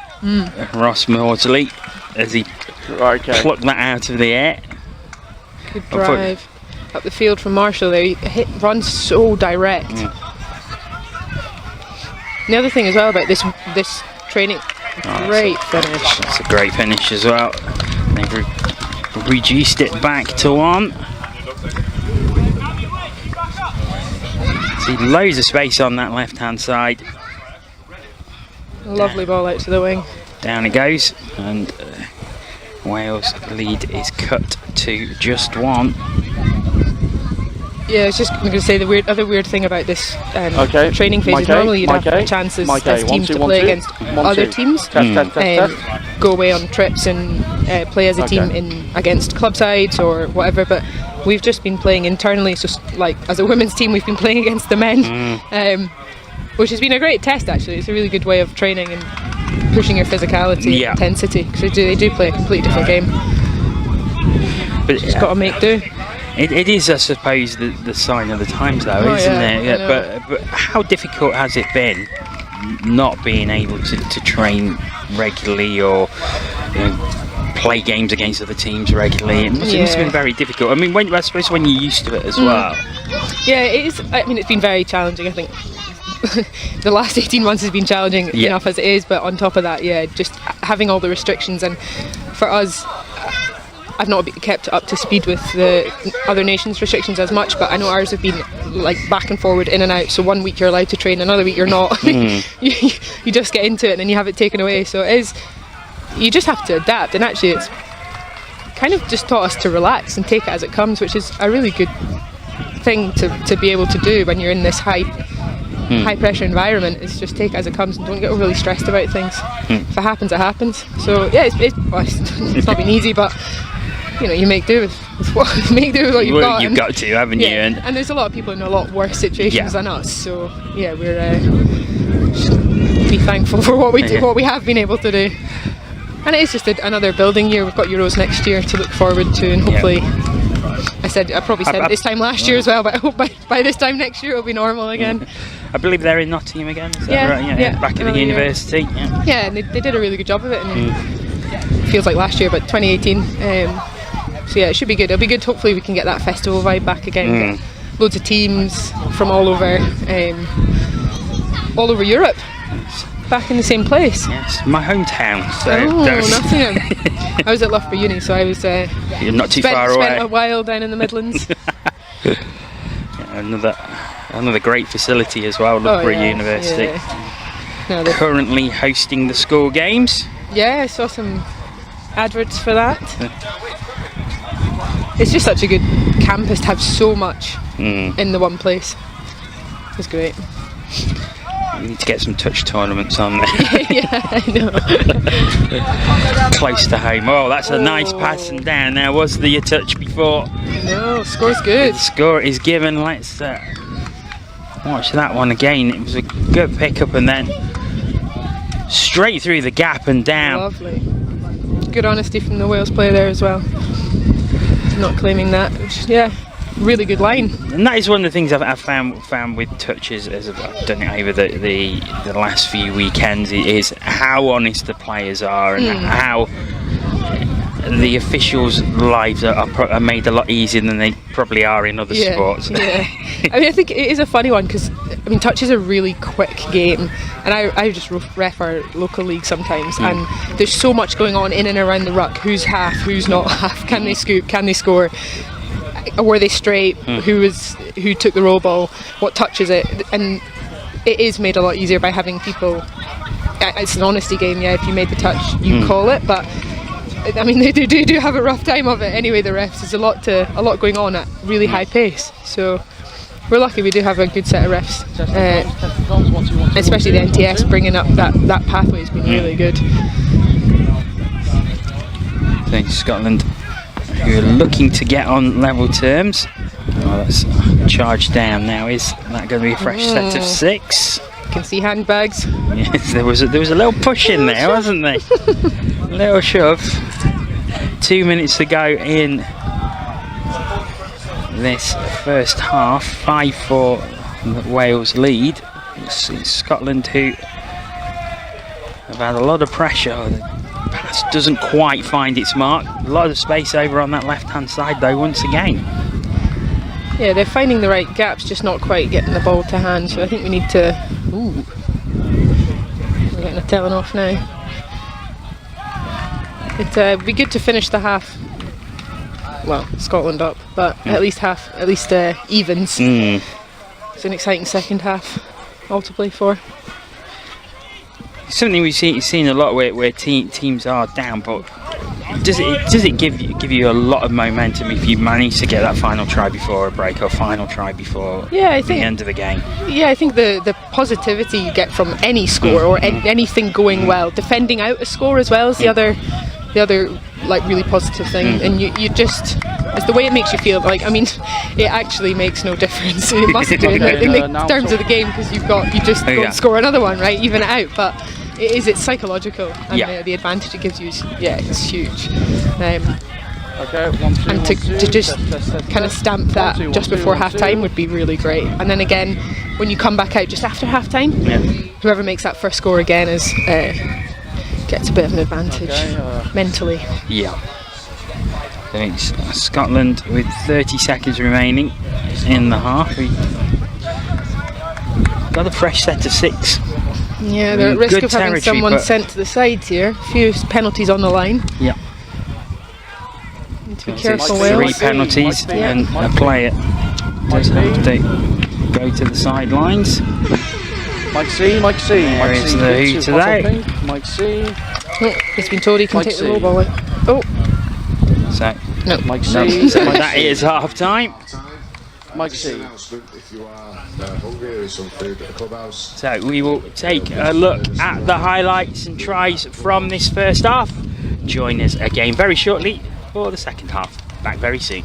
Ross Maudsley, as he plucked that out of the air.
Good drive up the field from Marshall there. He runs so direct. The other thing as well about this training, great finish.
That's a great finish as well. They've reduced it back to 1. See loads of space on that left hand side.
Lovely ball out to the wing.
Down it goes, and Wales' lead is cut to just 1.
Yeah, I was just going to say the other weird thing about this training phase is normally you'd have chances as teams to play against other teams, go away on trips and play as a team against club sides or whatever, but we've just been playing internally, so like as a women's team we've been playing against the men, which has been a great test actually. It's a really good way of training and pushing your physicality and intensity, because they do play a completely different game. But just got to make do.
It is, I suppose, the sign of the times, though, isn't it? Yeah, but how difficult has it been not being able to train regularly or play games against other teams regularly? It must have been very difficult. I mean, I suppose when you're used to it as well.
Yeah, it is. I mean, it's been very challenging, I think. The last 18 months has been challenging enough as it is, but on top of that, just having all the restrictions, and for us, I've not kept up to speed with the other nations' restrictions as much, but I know ours have been like back and forward, in and out. So 1 week you're allowed to train, another week you're not. You just get into it and then you have it taken away. So it is, you just have to adapt. And actually, kind of just taught us to relax and take it as it comes, which is a really good thing to be able to do when you're in this high pressure environment. Is just take it as it comes and don't get overly stressed about things. If it happens, it happens. So yeah, it's not been easy, but you know, you make do with what you've got.
You've got to, haven't you?
And there's a lot of people in a lot worse situations than us. So yeah, we're be thankful for what we do, what we have been able to do. And it is just another building year. We've got Euros next year to look forward to, and hopefully. I probably said it this time last year as well, but I hope by this time next year it'll be normal again.
I believe they're in Nottingham again. Is that right? Yeah, back at the university.
Yeah, and they did a really good job of it, and it feels like last year, but 2018. So yeah, it should be good. It'll be good. Hopefully, we can get that festival vibe back again. Get loads of teams from all over Europe. Back in the same place.
Yes, my hometown. So
Nottingham. I was at Loughborough Uni, so I was.
You're not too far away.
Spent a while down in the Midlands.
Another great facility as well, Loughborough University.
Yeah.
Currently hosting the school games.
Yeah, I saw some adverts for that. It's just such a good campus to have so much in the one place. It's great.
We need to get some touch tournaments on there.
Yeah, I know.
Close to home. Oh, that's a nice pass and down. There was the touch before.
No, score's good.
The score is given. Let's watch that one again. It was a good pickup and then straight through the gap and down.
Lovely. Good honesty from the Wales player there as well. Not claiming that. Yeah. Really good line,
and that is one of the things I've found with touches as I've done it over the last few weekends, is how honest the players are and how the officials' lives are made a lot easier than they probably are in other sports.
Yeah. I mean, I think it is a funny one because touch is a really quick game, and I just ref our local league sometimes, and there's so much going on in and around the ruck. Who's half? Who's not half? Can they scoop? Can they score? Were they straight? Who took the roll ball? What touches it? And it is made a lot easier by having people. It's an honesty game, yeah. If you made the touch, you call it. But I mean, they do have a rough time of it. Anyway, the refs. There's a lot going on at really high pace. So we're lucky we do have a good set of refs. Especially the NTS bringing up that pathway has been really good.
Thanks, Scotland. Who are looking to get on level terms. Oh, that's charged down now. Is that going to be a fresh set of 6?
You can see handbags.
Yes, there was a little push in there, wasn't there? A little shove. 2 minutes to go in this first half. 5-4 Wales lead. It's Scotland who have had a lot of pressure. Pass doesn't quite find its mark. A lot of space over on that left hand side though once again.
Yeah, they're finding the right gaps, just not quite getting the ball to hand, so I think we need to... Ooh, we're getting a telling off now. It'd be good to finish the half, well, Scotland up, but at least evens. It's an exciting second half all to play for.
Something we've seen a lot where teams are down, but does it give you a lot of momentum if you manage to get that final try before a break or final try before the end of the game?
Yeah, I think the positivity you get from any score or anything going well, defending out a score as well is the other like really positive thing, and you just, it's the way it makes you feel. Like, I mean, it actually makes no difference. It must do in terms of the game, because you just go and score another one, right? Even it out, but it's psychological, and the advantage it gives you is it's huge. And to just kind of stamp that just before half time would be really great. And then again, when you come back out just after half time, whoever makes that first score again gets a bit of an advantage mentally.
Yeah. So it's Scotland with 30 seconds remaining in the half. We got a fresh set of 6.
Yeah, they're at risk of having someone sent to the sides here. A few penalties on the line.
Yeah.
Need to be careful.
3 penalties and a player does have to go to the sidelines.
Mike C.
There is the who today.
Mike C.
He's been told he can take the roll ball.
So,
No.
Mike C.
so that is half time.
Mike C.
If you are hungry, there is some food at the clubhouse.
So we will take a look at the highlights and tries from this first half. Join us again very shortly for the second half. Back very soon.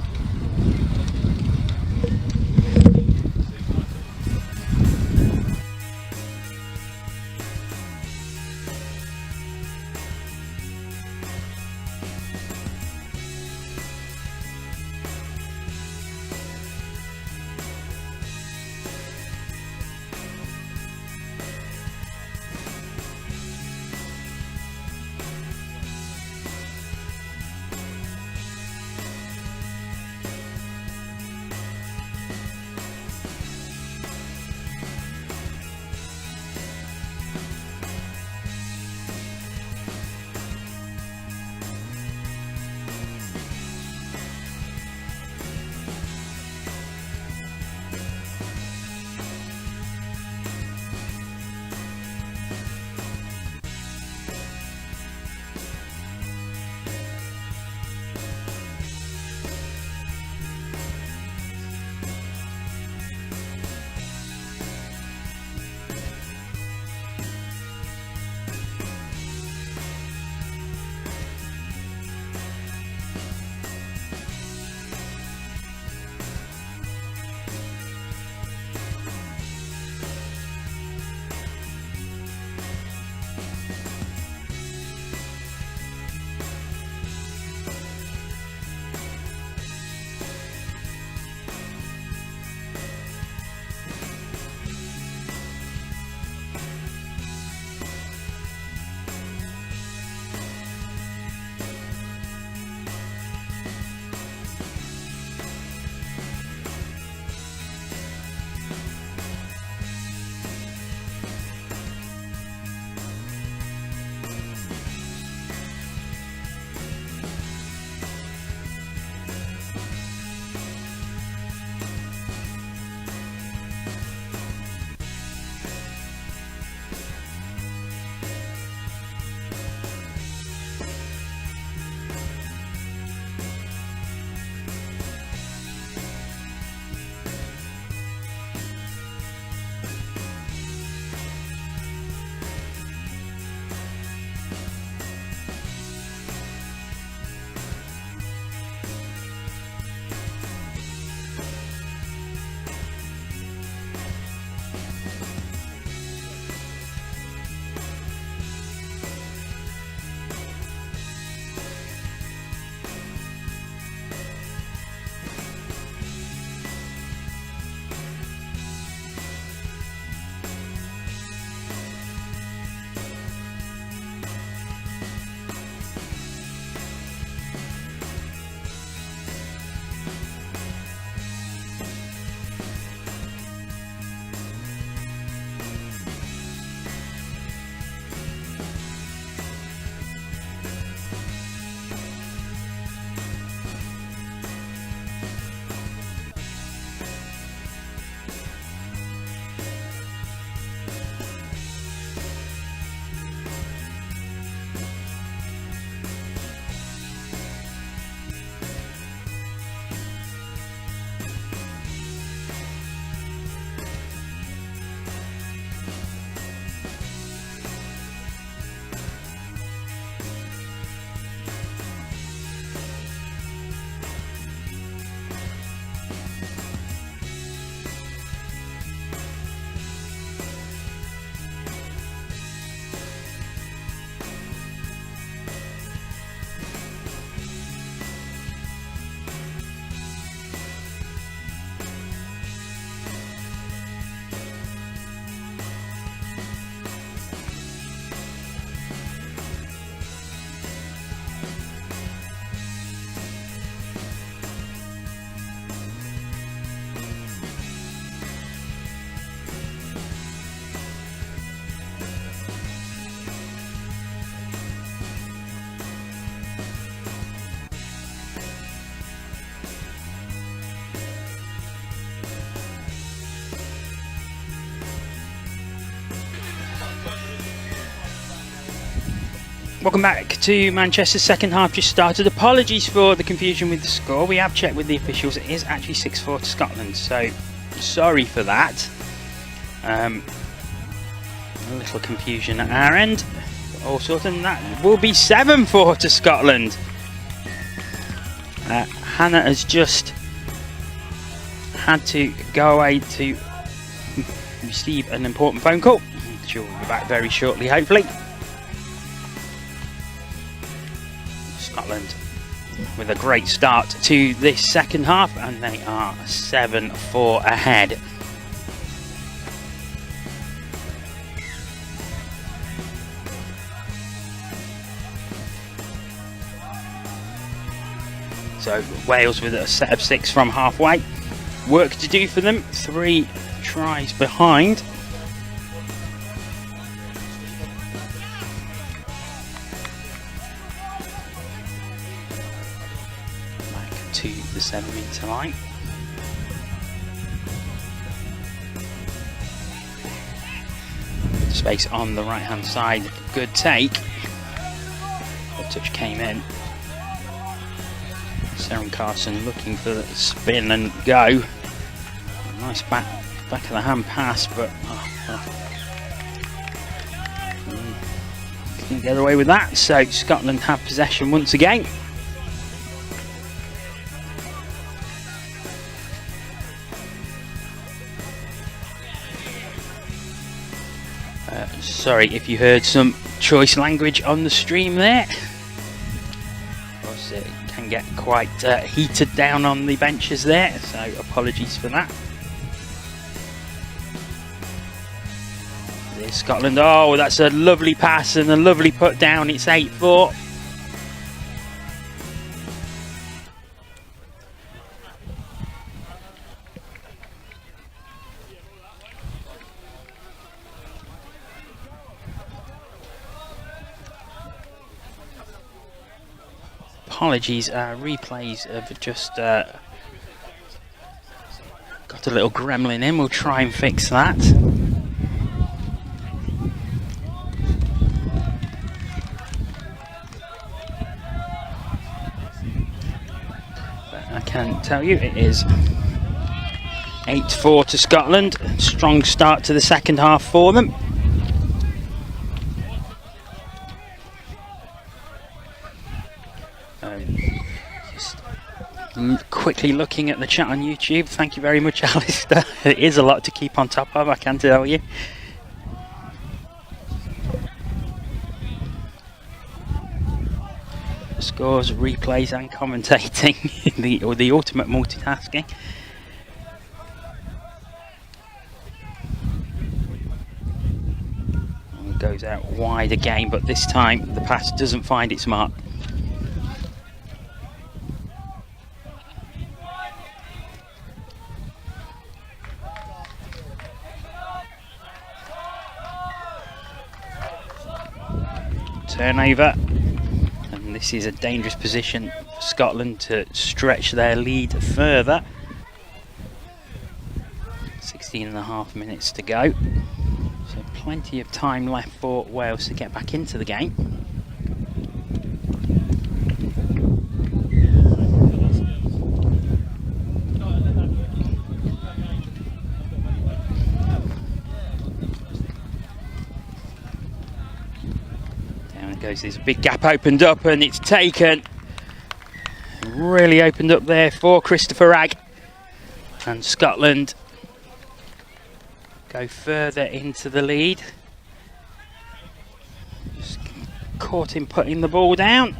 Welcome back to Manchester's second half just started. Apologies for the confusion with the score. We have checked with the officials. It is actually 6-4 to Scotland, so sorry for that. A little confusion at our end. All sorted, and that will be 7-4 to Scotland. Hannah has just had to go away to receive an important phone call. She'll be back very shortly, hopefully. Scotland with a great start to this second half, and they are 7-4 ahead. So Wales with a set of 6 from halfway. Work to do for them, 3 tries behind. Back to the 7-metre line. Space on the right hand side, good take. The touch came in. Sarah Carson looking for the spin and go. Nice back of the hand pass, but didn't get away with that. So Scotland have possession once again. Sorry if you heard some choice language on the stream there. Of course, it can get quite heated down on the benches there, so apologies for that. There's Scotland. Oh, that's a lovely pass and a lovely put down. It's 8-4. Apologies, replays have just got a little gremlin in. We'll try and fix that. But I can tell you it is 8-4 to Scotland. Strong start to the second half for them. Quickly looking at the chat on YouTube. Thank you very much, Alistair. It is a lot to keep on top of, I can tell you. Scores, replays and commentating. the ultimate multitasking. And goes out wide again, but this time the pass doesn't find its mark. Turnover, and this is a dangerous position for Scotland to stretch their lead further. 16.5 minutes to go, so plenty of time left for Wales to get back into the game. There's a big gap opened up and it's taken. Really opened up there for Christopher Ragg, and Scotland go further into the lead. Just caught him putting the ball down.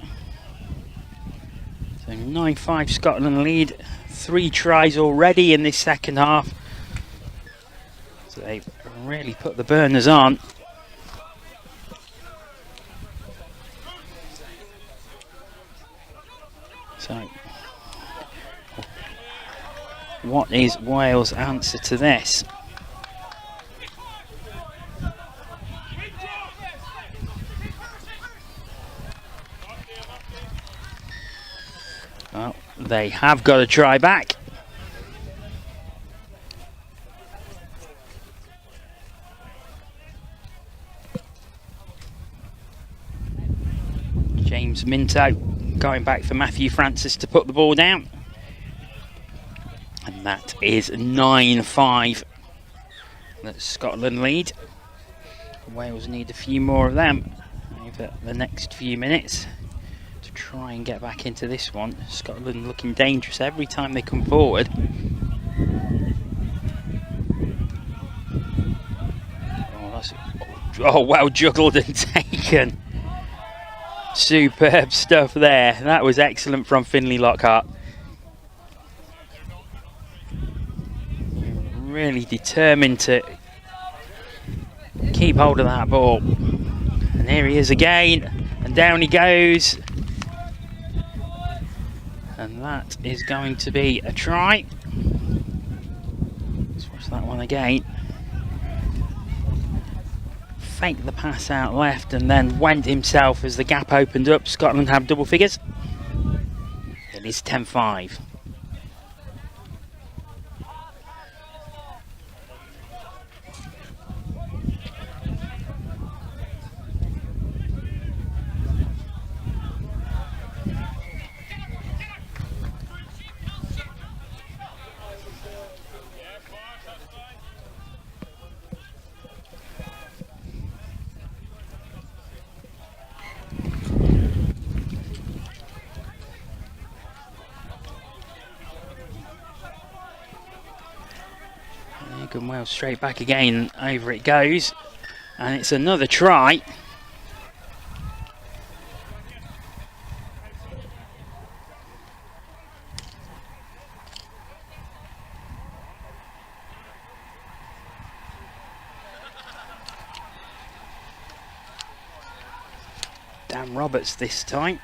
So 9-5 Scotland lead. 3 tries already in this second half. So they've really put the burners on. So, what is Wales' answer to this? Well, they have got to try back. James Minto going back for Matthew Francis to put the ball down. And that is 9-5. That Scotland lead. Wales need a few more of them over the next few minutes to try and get back into this one. Scotland looking dangerous every time they come forward. Oh, well juggled and taken. Superb stuff there. That was excellent from Finlay Lockhart. Really determined to keep hold of that ball. And here he is again. And down he goes. And that is going to be a try. Let's watch that one again. Faked the pass out left and then went himself as the gap opened up. Scotland have double figures. It is 10-5. Well, straight back again, over it goes, and it's another try. Dan Roberts this time.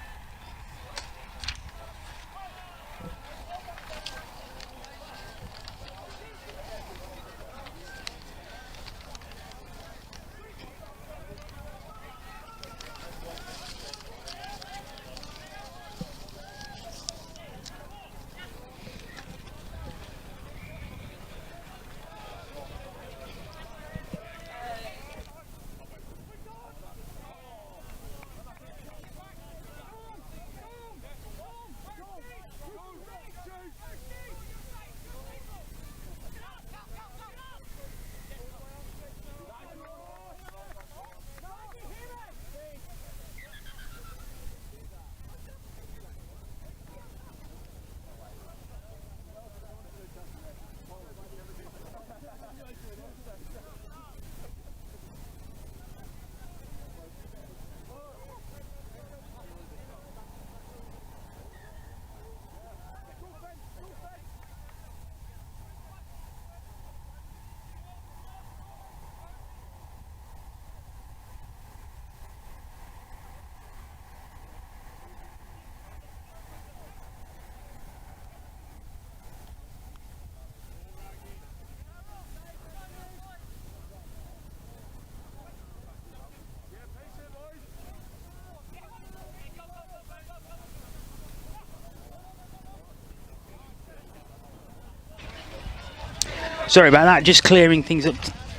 Sorry about that, just clearing things up.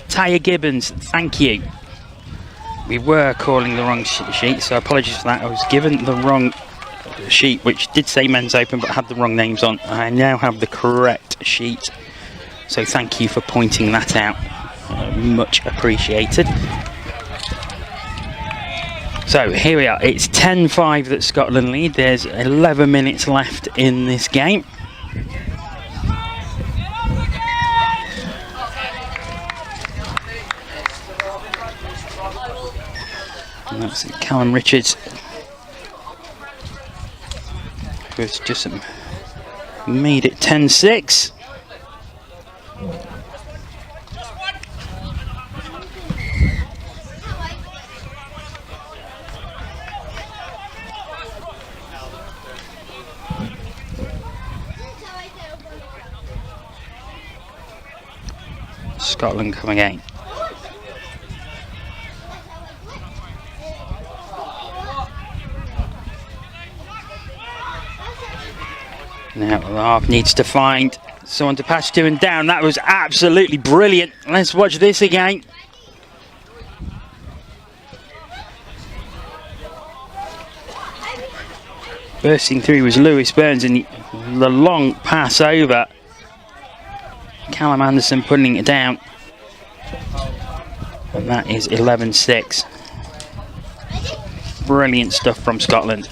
Taya Gibbons, thank you. We were calling the wrong sheet, so apologies for that. I was given the wrong sheet, which did say Men's Open, but had the wrong names on. I now have the correct sheet, so thank you for pointing that out. Much appreciated. So here we are, it's 10-5 that Scotland lead. There's 11 minutes left in this game. And that's Callum Richards, who's just made it 10-6. Scotland coming in. Now the half needs to find someone to pass to and down. That was absolutely brilliant. Let's watch this again. Bursting through was Lewis Burns, and the long pass over. Callum Anderson putting it down. And that is 11-6. Brilliant stuff from Scotland.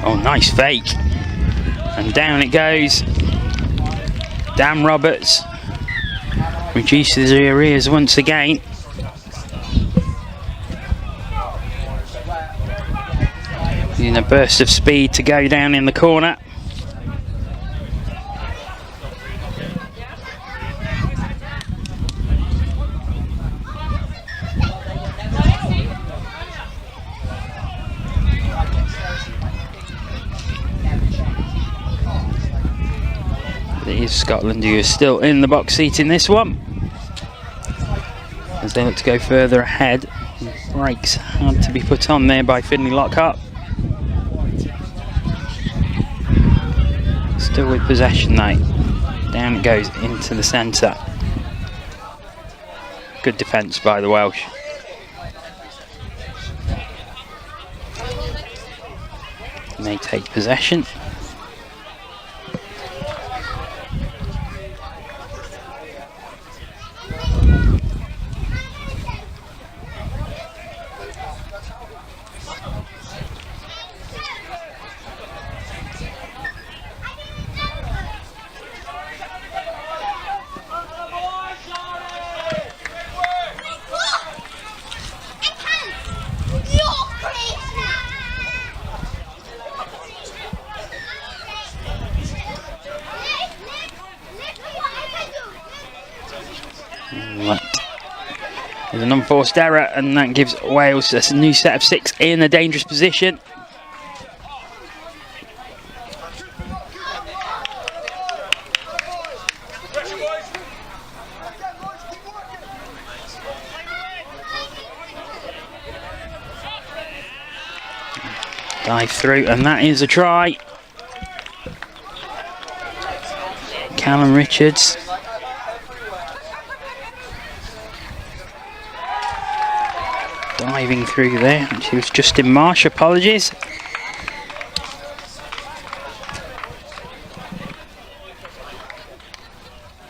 Oh, nice fake. And down it goes. Dan Roberts reduces the arrears once again. Using a burst of speed to go down in the corner. It is Scotland who is still in the box seat in this one, as they look to go further ahead. Brakes had to be put on there by Finlay Lockhart. Still with possession though. Down it goes into the centre. Good defence by the Welsh. And they take possession. There's an unforced error, and that gives Wales a new set of 6 in a dangerous position. Dive through, and that is a try. Callum Richards. Diving through there, which was Justin Marsh, apologies.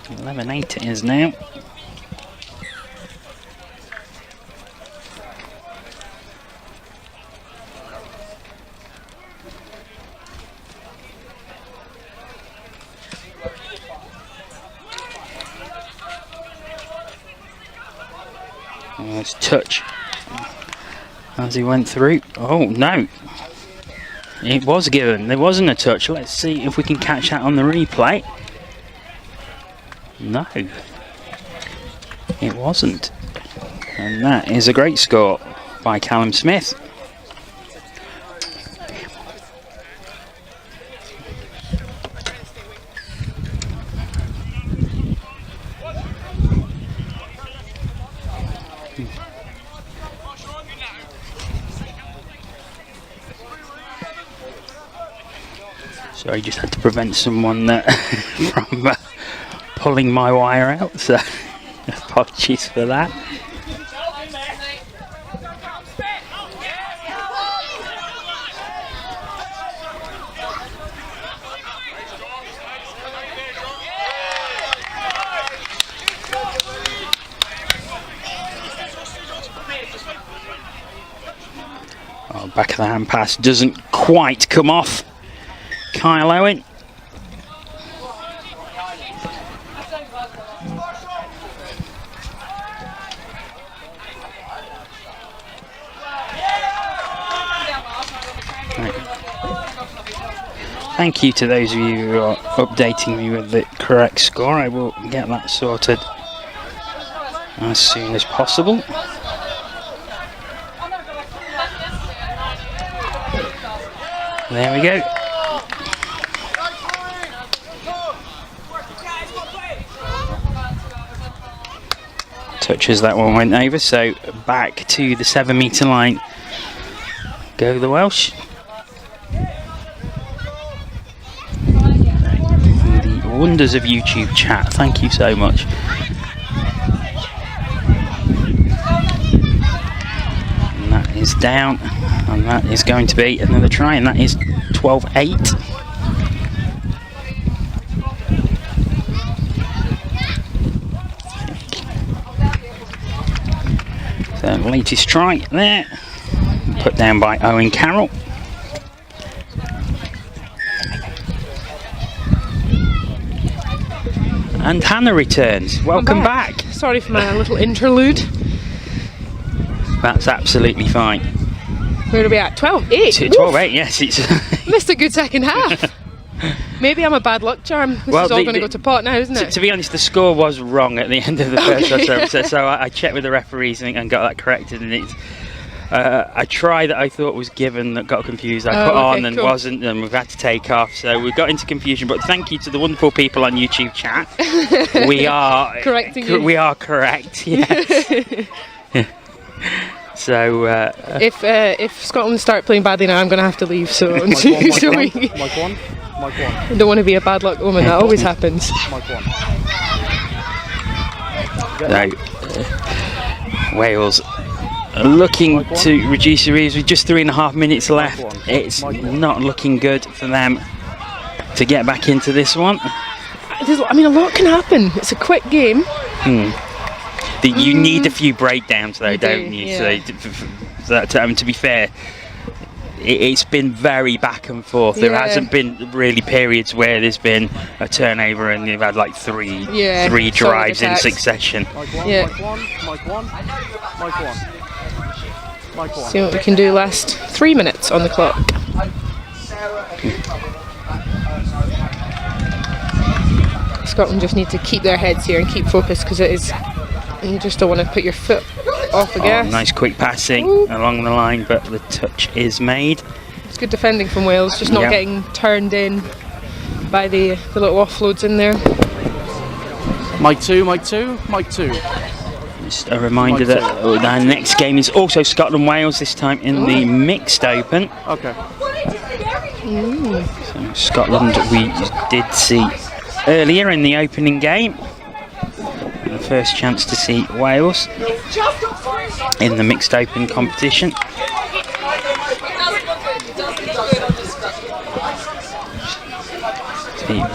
(11-8) it is now. Nice touch as he went through. Oh no, it was given. There wasn't a touch. Let's see if we can catch that on the replay. No, it wasn't. And that is a great score by Callum Smith. Sorry, just had to prevent someone from pulling my wire out, so apologies for that. Oh, back of the hand pass doesn't quite come off. Kyle Owen. Thank you to those of you who are updating me with the correct score. I will get that sorted as soon as possible. There we go. Touches, that one went over, so back to the 7 metre line go the Welsh. wonders of YouTube chat. Thank you so much. And that is down, and that is going to be another try, and that is 12-8. So latest try there, put down by Owen Carroll. And Hannah returns. Welcome back.
Sorry for my little interlude.
That's absolutely fine.
Where are we at? 12-8?
12-8, yes. It's
missed a good second half. Maybe I'm a bad luck charm. This is all going to go to pot now, isn't it?
To be honest, the score was wrong at the end of the first. So I checked with the referees and got that corrected. And it's a try that I thought was given that got confused. I put on and wasn't, and we've had to take off. So we got into confusion. But thank you to the wonderful people on YouTube chat. We are
correcting you.
We are correct. Yes. So
if Scotland start playing badly now, I'm going to have to leave. So
Mike one.
I don't want to be a bad luck omen. That always happens.
Wales looking to reduce the lead with just 3.5 minutes left. It's not looking good for them to get back into this one.
I mean, a lot can happen. It's a quick game.
You need a few breakdowns though, don't you?
Yeah.
So to be fair, it's been very back and forth. There hasn't been really periods where there's been a turnover and you've had like three drives in succession.
Mike one.
See what we can do last 3 minutes on the clock. Scotland just need to keep their heads here and keep focused, because it is, you just don't want to put your foot off the gas.
Nice quick passing along the line, but the touch is made.
It's good defending from Wales, just not getting turned in by the little offloads in there.
Mike two.
Just a reminder that our next game is also Scotland-Wales, this time in the mixed open.
Okay.
So Scotland we did see earlier in the opening game. And the first chance to see Wales in the mixed open competition. The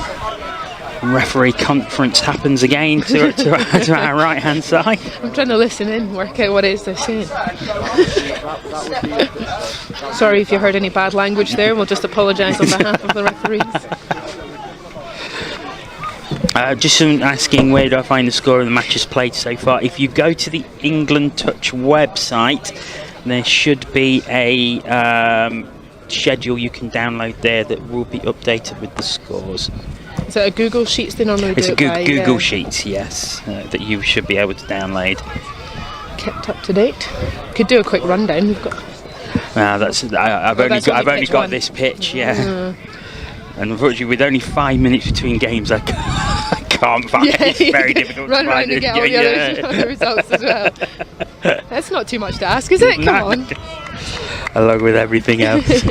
referee conference happens again to our right hand side.
I'm trying to listen in, work out what it is they're saying. Sorry if you heard any bad language there, we'll just apologise on behalf of the referees.
Just asking, where do I find the score of the matches played so far? If you go to the England Touch website, there should be a schedule you can download there that will be updated with the scores.
Is it a Google Sheets they normally do?
It's a Google Sheets, yes, that you should be able to download.
Kept up to date. Could do a quick rundown. We've got.
I've only got this pitch, yeah. And unfortunately, with only 5 minutes between games, I can't find it. It's very difficult
run
to
around
find
and get all the other results as well. That's not too much to ask, is it? Come on.
Along with everything else.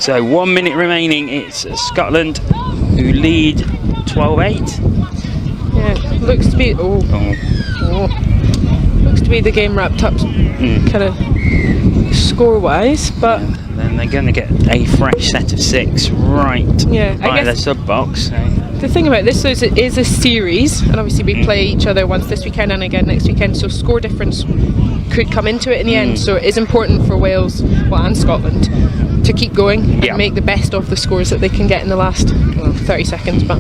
So 1 minute remaining. It's Scotland who lead 12-8.
Yeah, looks to be looks to be the game wrapped up kind of score-wise, but
then they're going to get a fresh set of 6 right by the sub box.
The thing about this is it is a series, and obviously we play each other once this weekend and again next weekend, so score difference could come into it in the end. So it is important for Wales, and Scotland, to keep going and make the best of the scores that they can get in the last 30 seconds. But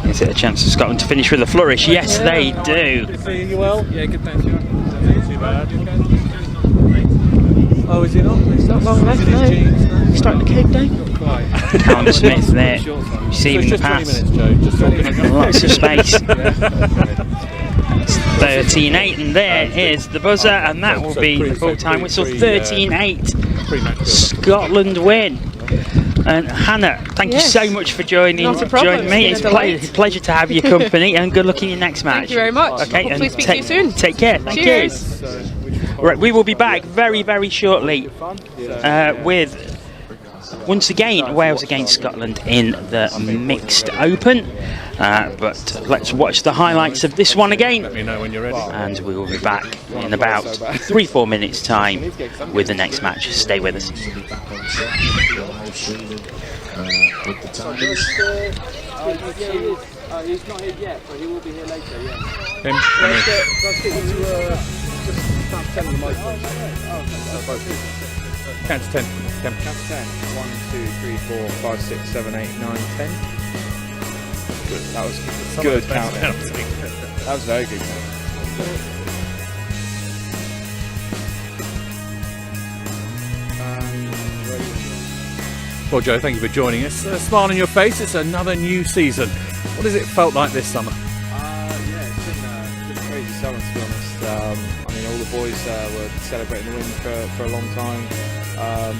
is it a chance for Scotland to finish with a flourish? Yes, they do.
Good seeing you well. Yeah, good, thanks. Not too bad.
Oh, is he not? It's not long left now. Starting to countdown.
Callum Smith there, receiving the pass. Lots of space. 13-8, and there is the buzzer, and that will be the full-time whistle. 13-8. Scotland win. And Hannah, thank you so much for joining
Not a problem.
joining me. It's
It's been a delight.
a pleasure to have your company, and good luck in your next match.
Thank you very much.
Okay,
Hopefully
and
speak to you soon.
Take care. Thank
Cheers.
you. Right, we will be back very, very shortly with, once again, Wales against Scotland in the Mixed Open. But let's watch the highlights of this one again.
Let me know when you're ready.
And we will be back in about 3-4 minutes' time with the next match. Stay with us.
With the timings.
He's not here yet, but he will be here later, yeah.
Him?
Let's get you to just start telling the microphone.
Count to 10.
Count to 10. 1, 2, 3, 4, 5, 6, 7, 8, 9, 10. Good. That was good counting. That was very good counting.
Well, Joe, thank you for joining us. A smile on your face. It's another new season. What has it felt like this summer?
Yeah, it's been a crazy summer, to be honest. I mean, all the boys were celebrating the win for a long time.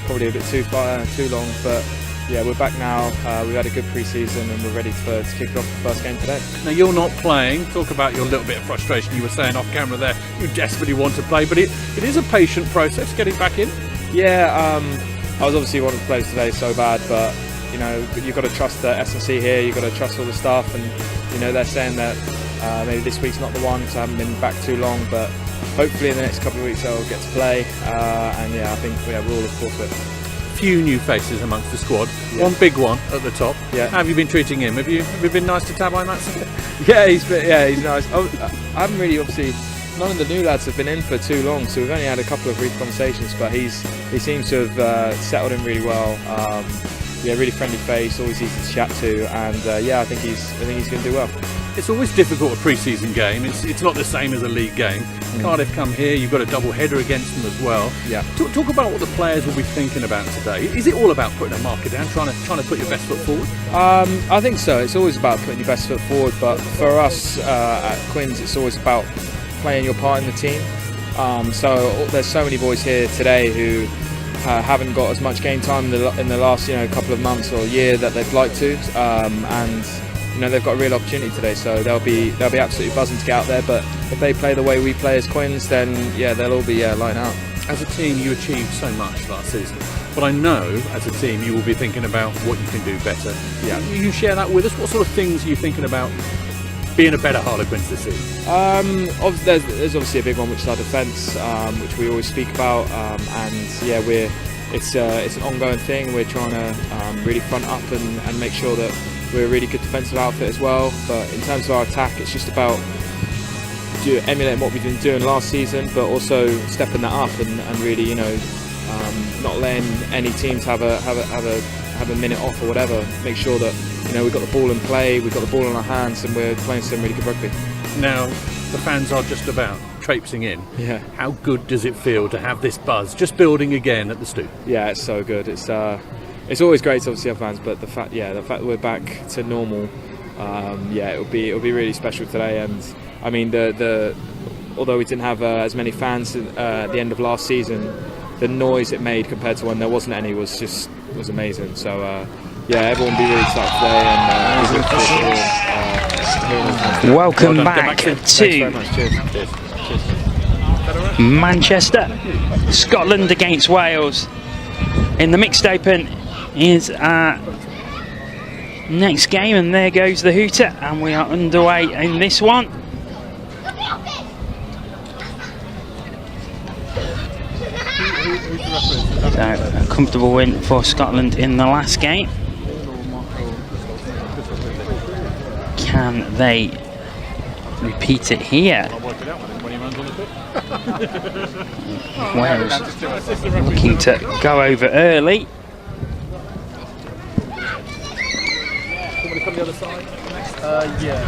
Probably a bit too long, but yeah, we're back now. We've had a good pre-season and we're ready to kick off the first game today.
Now, you're not playing. Talk about your little bit of frustration. You were saying off camera there, you desperately want to play, but it is a patient process getting back in.
Yeah, I was obviously one of the players today so bad, but you know, you've got to trust the S&C here, you've got to trust all the staff, and you know, they're saying that maybe this week's not the one because I haven't been back too long, but hopefully in the next couple of weeks I'll get to play, and yeah, I think we're all looking forward to it.
Few new faces amongst the squad.
Yeah.
One big one at the top.
Yeah.
How have you been treating him? Have you been nice to Tabai Matson?
Yeah, he's nice. I haven't really, obviously, none of the new lads have been in for too long, so we've only had a couple of brief conversations, but he seems to have settled in really well. Yeah, really friendly face, always easy to chat to, and yeah, I think he's going to do well.
It's always difficult, a pre-season game. It's not the same as a league game. Cardiff come here, you've got a double header against them as well.
Yeah.
Talk about what the players will be thinking about today. Is it all about putting a marker down, trying to put your best foot forward?
I think so. It's always about putting your best foot forward, but for us at Quins, it's always about playing your part in the team. So there's so many boys here today who haven't got as much game time in the last couple of months or year that they'd like to, and they've got a real opportunity today. So they'll be absolutely buzzing to get out there. But if they play the way we play as Quins, then yeah, they'll all be lighting out.
As a team, you achieved so much last season, but I know as a team you will be thinking about what you can do better.
Yeah.
You share that with us. What sort of things are you thinking about being a better Harlequins this season?
There's obviously a big one, which is our defence, which we always speak about, and yeah, it's an ongoing thing. We're trying to really front up and make sure that we're a really good defensive outfit as well. But in terms of our attack, it's just about emulating what we've been doing last season, but also stepping that up and really not letting any teams have a minute off or whatever. Make sure that we've got the ball in play, we've got the ball in our hands, and we're playing some really good rugby.
Now, the fans are just about traipsing in.
Yeah.
How good does it feel to have this buzz just building again at the Stoop?
Yeah, it's so good. It's always great to obviously have fans, but the fact that we're back to normal, it'll be really special today. And I mean, although we didn't have as many fans at the end of last season, the noise it made compared to when there wasn't any was amazing. So yeah, everyone will be really excited today.
Welcome back to Manchester. Scotland against Wales in the Mixed Open is our next game, and there goes the hooter, and we are underway in this one. So a comfortable win for Scotland in the last game. Can they repeat it here? Wales looking to go over early.
Come the other side? Yeah.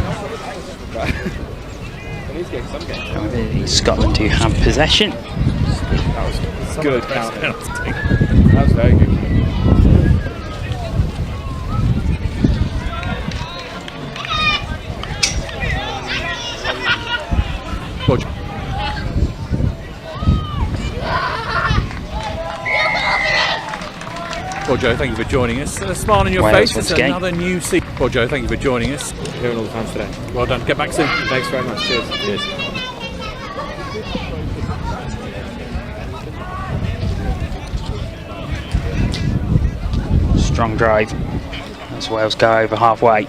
He's getting some game.
Scotland do have possession.
That was good counting. That was very good.
Well, Joe, thank you for joining us. A smile on your
Wales
face.
once
It's
again.
another new season. Well, Joe, thank you for joining us.
Hearing all the fans today.
Well done. Get back soon.
Thanks very much. Cheers.
Cheers.
Strong drive as Wales go over halfway.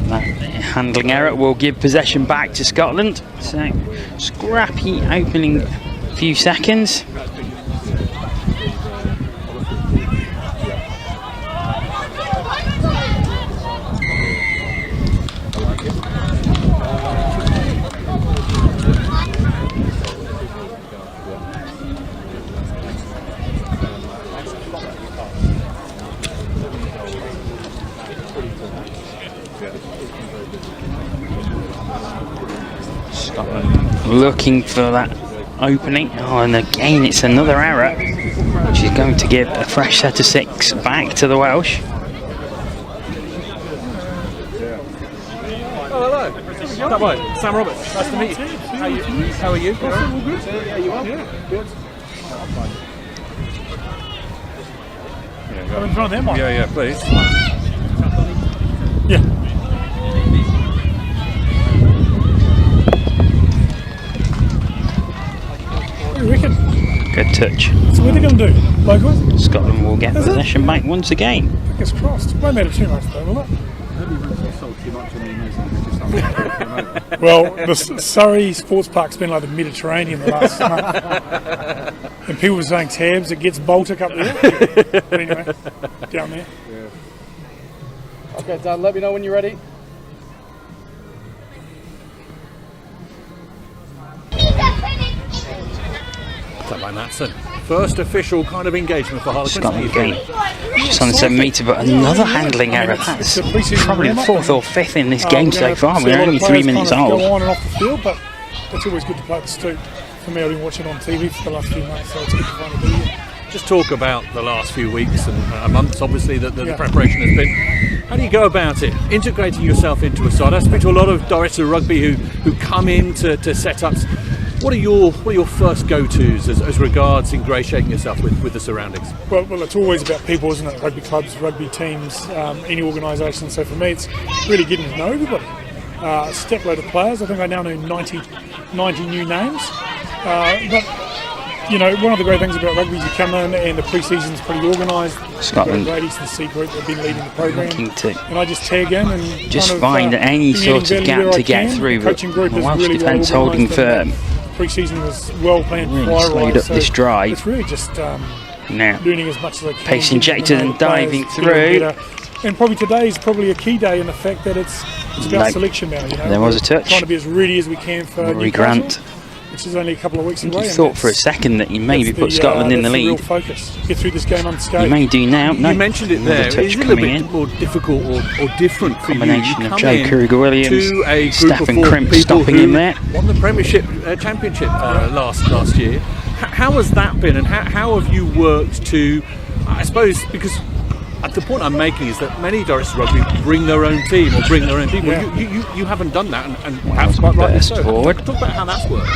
That handling error will give possession back to Scotland. So scrappy opening few seconds. Looking for that opening. Oh, and again it's another error, which is going to give a fresh set of 6 back to the Welsh.
Oh, hello. That way. Sam Roberts. Nice to meet you. How are you? All good. Yeah, you are? Yeah. Good.
Go in front of them, Mike.
Yeah, please.
Yeah. What do you reckon?
Good touch.
So what are they going to do? Local?
Scotland will get possession back once again.
Fingers crossed. Won't matter too much though, will it? Well, the Surrey Sports Park's been like the Mediterranean the last month. And people were saying tabs, it gets Baltic up there. But anyway, down there.
Yeah. Okay, Dan, let me know when you're ready.
By Matson. First official kind of engagement for Harlequins.
Scotland game. Just on the 7 metre, but another handling error. That's probably the 4th or 5th in this game so far. We're only 3 minutes old.
Go on and off the field, but it's always good to play at the stoop. For me, I've been watching on TV for the last few months, so it's good to finally be here.
Just talk about the last few weeks and months, obviously, that the preparation has been. How do you go about it? Integrating yourself into a side. I speak to a lot of directors of rugby who come in to setups. What are your first go-tos as regards ingratiating yourself with the surroundings?
Well, it's always about people, isn't it? Rugby clubs, rugby teams, any organisation. So for me, it's really getting to know everybody. A step load of players. I think I now know 90 new names. But you know, one of the great things about rugby is you come in and the pre-season's pretty organised.
Scotland.
Brady's and the C group have been leading the program,
to
and I just tag in and
just
kind of,
find any sort of gap to get through.
The
But
coaching group
the
is
Welsh
really
defence
well
holding
organised,
firm.
Pre-season was well planned.
Really slowed up this drive.
It's really just
Now
learning as much as I can.
pace injected and diving
players,
through.
And probably today is probably a key day in the fact that it's about selection now. You know,
there was a touch.
Trying to be as ready as we can for
Rory
Newcastle,
Grant.
which is only a couple of weeks
I
away.
think he thought for a second that he maybe put Scotland in the
Real
lead.
focus. Get through this game unscathed.
He may do now. No,
you mentioned it
another
there.
touch
It's a little
coming
bit
in.
more difficult or different for you.
Combination
You
of
come
Joe
in
Cougar-Williams,
to a group
Stephen
of 4
Crimp
people
stopping
who
him there.
won the Premiership Championship last year. How has that been, and how have you worked to, I suppose, because the point I'm making is that many directors of rugby bring their own team or bring their own people.
Yeah.
You haven't done that, and perhaps quite rightly so.
Forward.
Talk about how that's worked.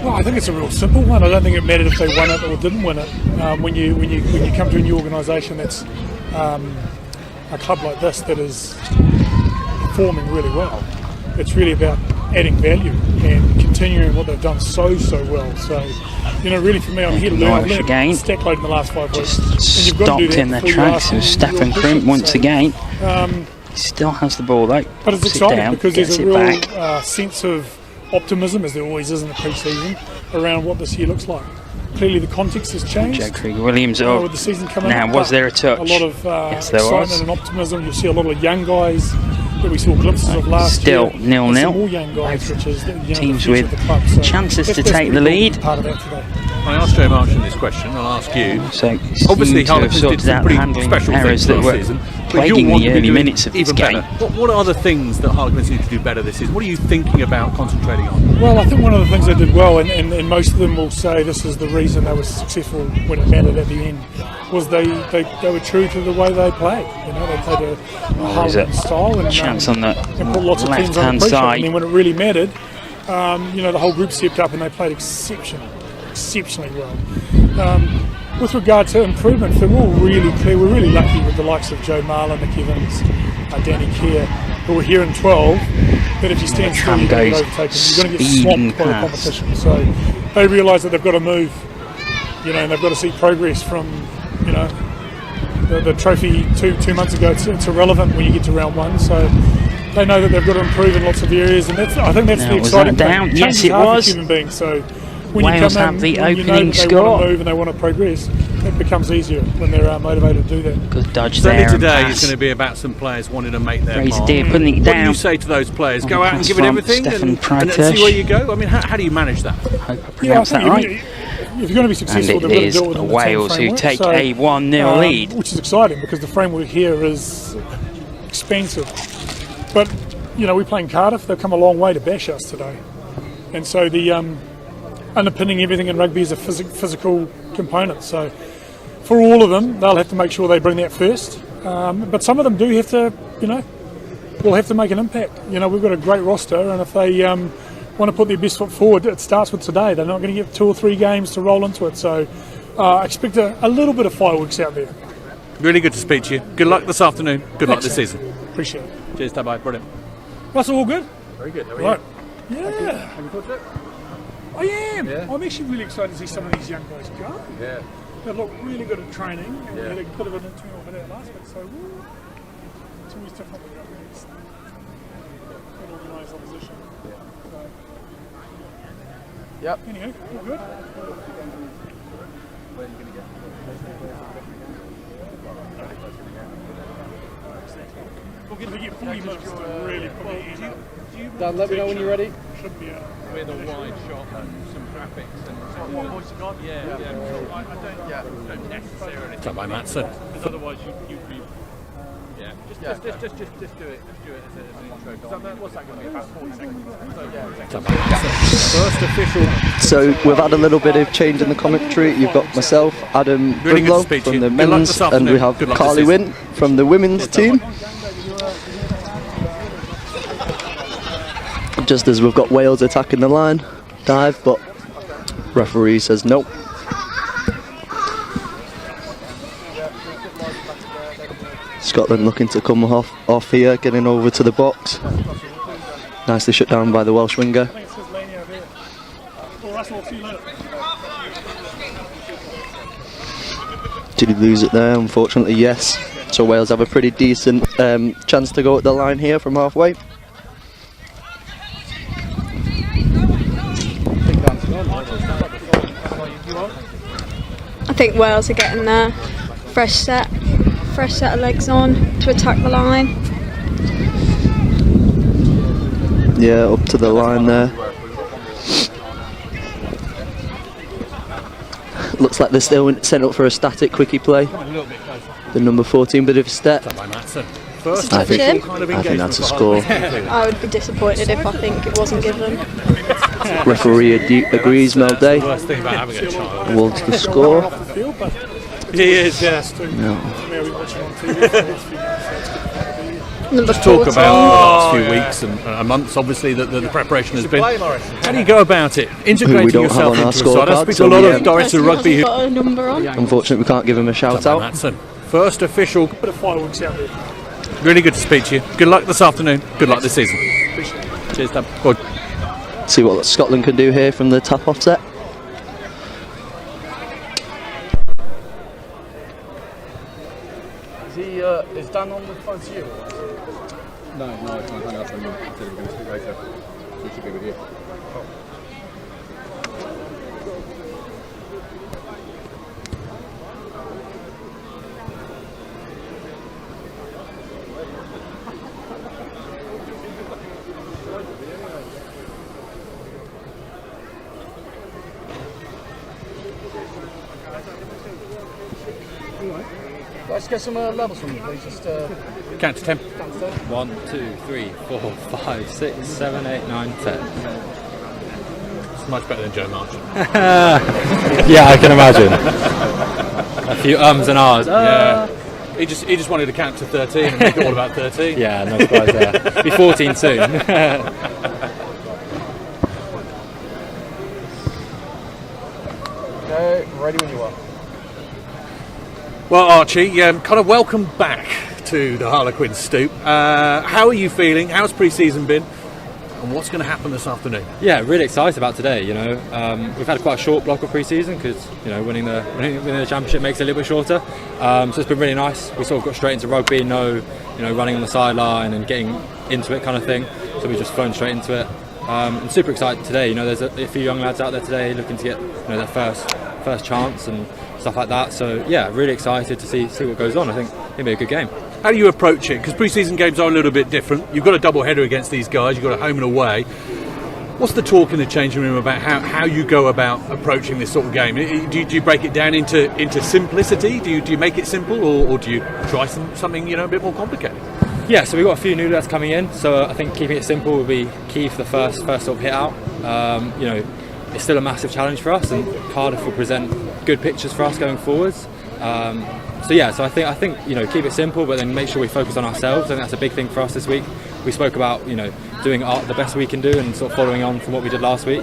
Well, I think it's a real simple one. I don't think it mattered if they won it or didn't win it. When you come to a new organisation that's a club like this that is performing really well, it's really about adding value and continuing what they've done so well. So, you know, really for me, I'm here to learn.
Irish again.
Stack load in the last 5 weeks.
Just
And you've got to do
stopped
that
in their
before you
tracks.
ask
It was
them
Stephen
your
Crimp
questions.
once
So,
again. He still has the ball though.
But it's
Puts it
exciting
down,
because
gets
there's a
it
real
back.
sense of optimism, as there always is in the pre-season, around what this year looks like. Clearly the context has changed.
Joe Cougar-Williams.
With the season coming
now,
up,
was there a touch?
A lot of
yes, there
excitement
was.
and optimism. You'll see a lot of young guys that we saw glimpses of last year.
Still 0-0.
Some more young guys, which is
Teams
the
with
of the club. So
chances to
that's
take the
pretty
lead.
cool part of that today.
I asked Joe Marchant this question. I'll ask you.
So
Obviously,
to have
Harlequins did
sorted
some
out
pretty
handling
special
errors
things
that
last
were
season, but
plaguing
you'll want
the
to be
early
doing
minutes of this
even
game.
better. What are other things that Harlequins need to do better this season? What are you thinking about concentrating on?
Well, I think one of the things they did well, and most of them will say this is the reason they were successful when it mattered at the end, was they were true to the way they played. You know, they played a Harlequin style and
chance on the
put lots of teams under
left-hand
pressure.
side.
And then when it really mattered, you know, the whole group stepped up and they played exceptional.
exceptionally well. With regard to improvement, they're all really clear. We're really lucky with the likes of Joe Marlin, Nick Evans, Danny Kerr, who were here in 12, that if you stand still, you're going to get overtaken. You're going to get swamped by the competition. So they realise that they've got to move, and they've got to see progress from, the trophy two months ago. It's irrelevant when you get to round one. So they know that they've got to improve in lots of areas, and I think that's the exciting thing.
Yes, it was.
Human beings. So when
Wales
you come
have
in,
the
when
opening
that they
score.
want to move and they want to progress, it becomes easier when they're motivated to do that.
Good dodge
Certainly
there.
today is going to be about some players wanting to make their mark.
Deer putting it
What
down.
do you say to those players? Go out and give it
from
everything and see where you go? I mean, how do you manage that?
I hope I pronounced that right.
If you're going to be successful,
And
they've
it
got to
is
do it within the
Wales
team
who
framework.
take
So,
a 1-0 lead.
which is exciting because the framework here is expensive. But we're playing Cardiff. They've come a long way to bash us today, and so the underpinning everything in rugby is a physical component. So for all of them, they'll have to make sure they bring that first. But some of them do have to, will have to make an impact. We've got a great roster, and if they want to put their best foot forward, it starts with today. They're not going to get 2 or 3 games to roll into it. So expect a little bit of fireworks out there.
Really good to speak to you. Good luck this afternoon. Good luck this season.
Appreciate it.
Cheers, Tabai. Brilliant.
Russell, all good?
Very good. How are
Right.
you?
Yeah.
Have you thought it?
I am.
Yeah.
I'm actually really excited to see some of these young guys go.
Yeah.
They look really good at training, and
Yeah.
we had a bit of an internal bit out last week, so it's always different with rugby. It's an organised opposition. So,
Yep.
Anyway, all good. We get 40 minutes to really put it in.
Dan, let me know when you're ready.
Should be
With a wide shot and some graphics and
what voice you got?
yeah. I don't necessarily. Tabai Matson. Because otherwise you'd be. Yeah. Just do it. Just do it as an intro. What's that going to be? About 40 seconds. First official.
So we've had a little bit of change in the commentary. You've got myself, Adam
Really good to
Brunlow
speak to
from
you.
the
Good luck
men's,
this
and
afternoon.
we have
Good luck
Carly
this
Wynn from the women's team. Just as we've got Wales attacking the line, dive, but referee says no. Scotland looking to come off here, getting over to the box. Nicely shut down by the Welsh winger. Did he lose it there? Unfortunately, yes. So Wales have a pretty decent chance to go at the line here from halfway.
I think Wales are getting there. Fresh set of legs on to attack the line.
Yeah, up to the line there. Looks like they're still sent up for a static quickie play. The number 14 bit of a step. I think that's a score.
I would be disappointed if I think it wasn't given.
Referee agrees, Mel Day.
Worst thing about having a child.
Awards the score.
He is, yes.
No.
Number
Just talk
14.
about the last few weeks and months, obviously, that the preparation has been. How do you go about it? Integrating
don't have
yourself
on our
into a side. I
scorecard,
speak to
so
a lot
we,
of directors of rugby who.
Got a number on.
Unfortunately, we can't give him a shout out.
Matson. First official.
Bit of fireworks out there.
Really good to speak to you. Good luck this afternoon. Good luck this season. Cheers, Dan. Good.
See what Scotland can do here from the tap offset.
Is Dan on the phone to you?
No, I can't hang up on you. I said we're going to speak later. We should be with you.
Let's get some levels from you, please. Just
count to 10.
1, 2, 3, 4, 5, 6, 7, 8, 9, 10.
It's much better than Joe Marchant.
Yeah, I can imagine. A few ums and ahs.
Yeah. He just wanted to count to 13 and make it all about 13.
Yeah, no surprise there. Be 14 soon.
Okay, ready when you are.
Well, Archie, kind of welcome back to the Harlequin Stoop. How are you feeling? How's pre-season been? And what's going to happen this afternoon?
Yeah, really excited about today. We've had quite a short block of pre-season because winning the championship makes it a little bit shorter. So it's been really nice. We sort of got straight into rugby, running on the sideline and getting into it kind of thing. So we just flown straight into it. And super excited today. There's a few young lads out there today looking to get their first chance and stuff like that. So yeah, really excited to see what goes on. I think it'll be a good game.
How do you approach it? Because pre-season games are a little bit different. You've got a double header against these guys. You've got a home and away. What's the talk in the changing room about how you go about approaching this sort of game? Do you break it down into simplicity? Do you make it simple, or do you try something a bit more complicated?
Yeah, so we've got a few new lads coming in. So I think keeping it simple will be key for the first sort of hit out. It's still a massive challenge for us, and Cardiff will present good pictures for us going forwards. So I think keep it simple, but then make sure we focus on ourselves. I think that's a big thing for us this week. We spoke about doing the best we can do and sort of following on from what we did last year.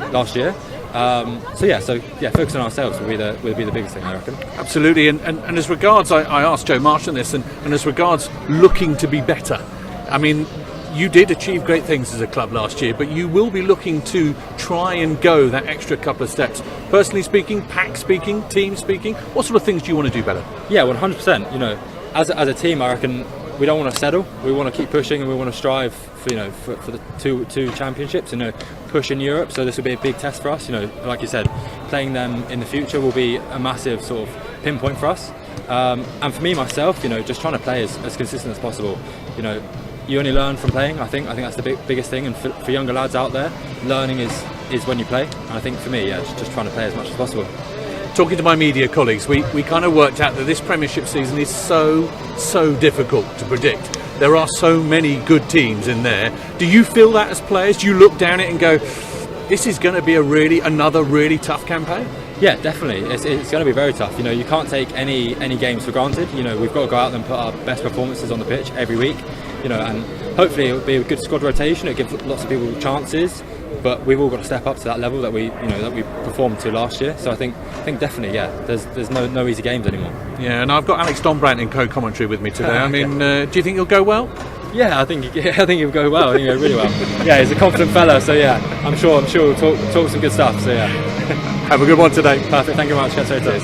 Focus on ourselves will be the biggest thing, I reckon.
Absolutely, and as regards, I asked Joe Marsh on this, and as regards looking to be better. I mean, you did achieve great things as a club last year, but you will be looking to try and go that extra couple of steps. Personally speaking, pack speaking, team speaking, what sort of things do you want to do better?
Yeah, 100%. As a team, I reckon we don't want to settle. We want to keep pushing, and we want to strive for the two championships. Push in Europe. So this will be a big test for us. Like you said, playing them in the future will be a massive sort of pinpoint for us. And for me myself, just trying to play as consistent as possible. You only learn from playing. I think that's the biggest thing. And for younger lads out there, learning is when you play. And I think for me, just trying to play as much as possible.
Talking to my media colleagues, we kind of worked out that this Premiership season is so difficult to predict. There are so many good teams in there. Do you feel that as players? Do you look down it and go, this is going to be another really tough campaign?
Yeah, definitely. It's going to be very tough. You can't take any games for granted. We've got to go out and put our best performances on the pitch every week. And hopefully it'll be a good squad rotation. It'll give lots of people chances. But we've all got to step up to that level that we performed to last year. So I think definitely, there's no easy games anymore.
Yeah, and I've got Alex Donbrandt in co-commentary with me today. I mean, do you think he'll go well?
Yeah, I think he'll go well. I think he'll go really well. Yeah, he's a confident fella. So yeah, I'm sure we'll talk some good stuff. So yeah,
have a good one today.
Perfect. Thank you very much. Cheers.
Cheers.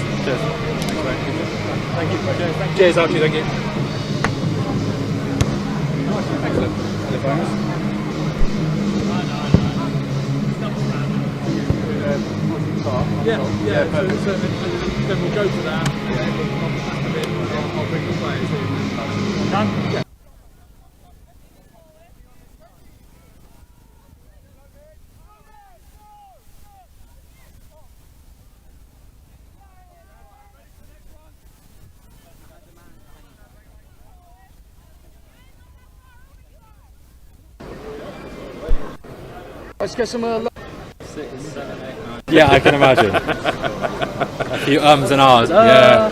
Thank you.
Cheers, Archie. Thank you.
Excellent.
Yeah, so then we'll go to that. I'll bring the players in. Done? Yeah.
Let's get some
6, 7, 8, 9. Yeah, I can imagine. A few ums and ahs.
Yeah.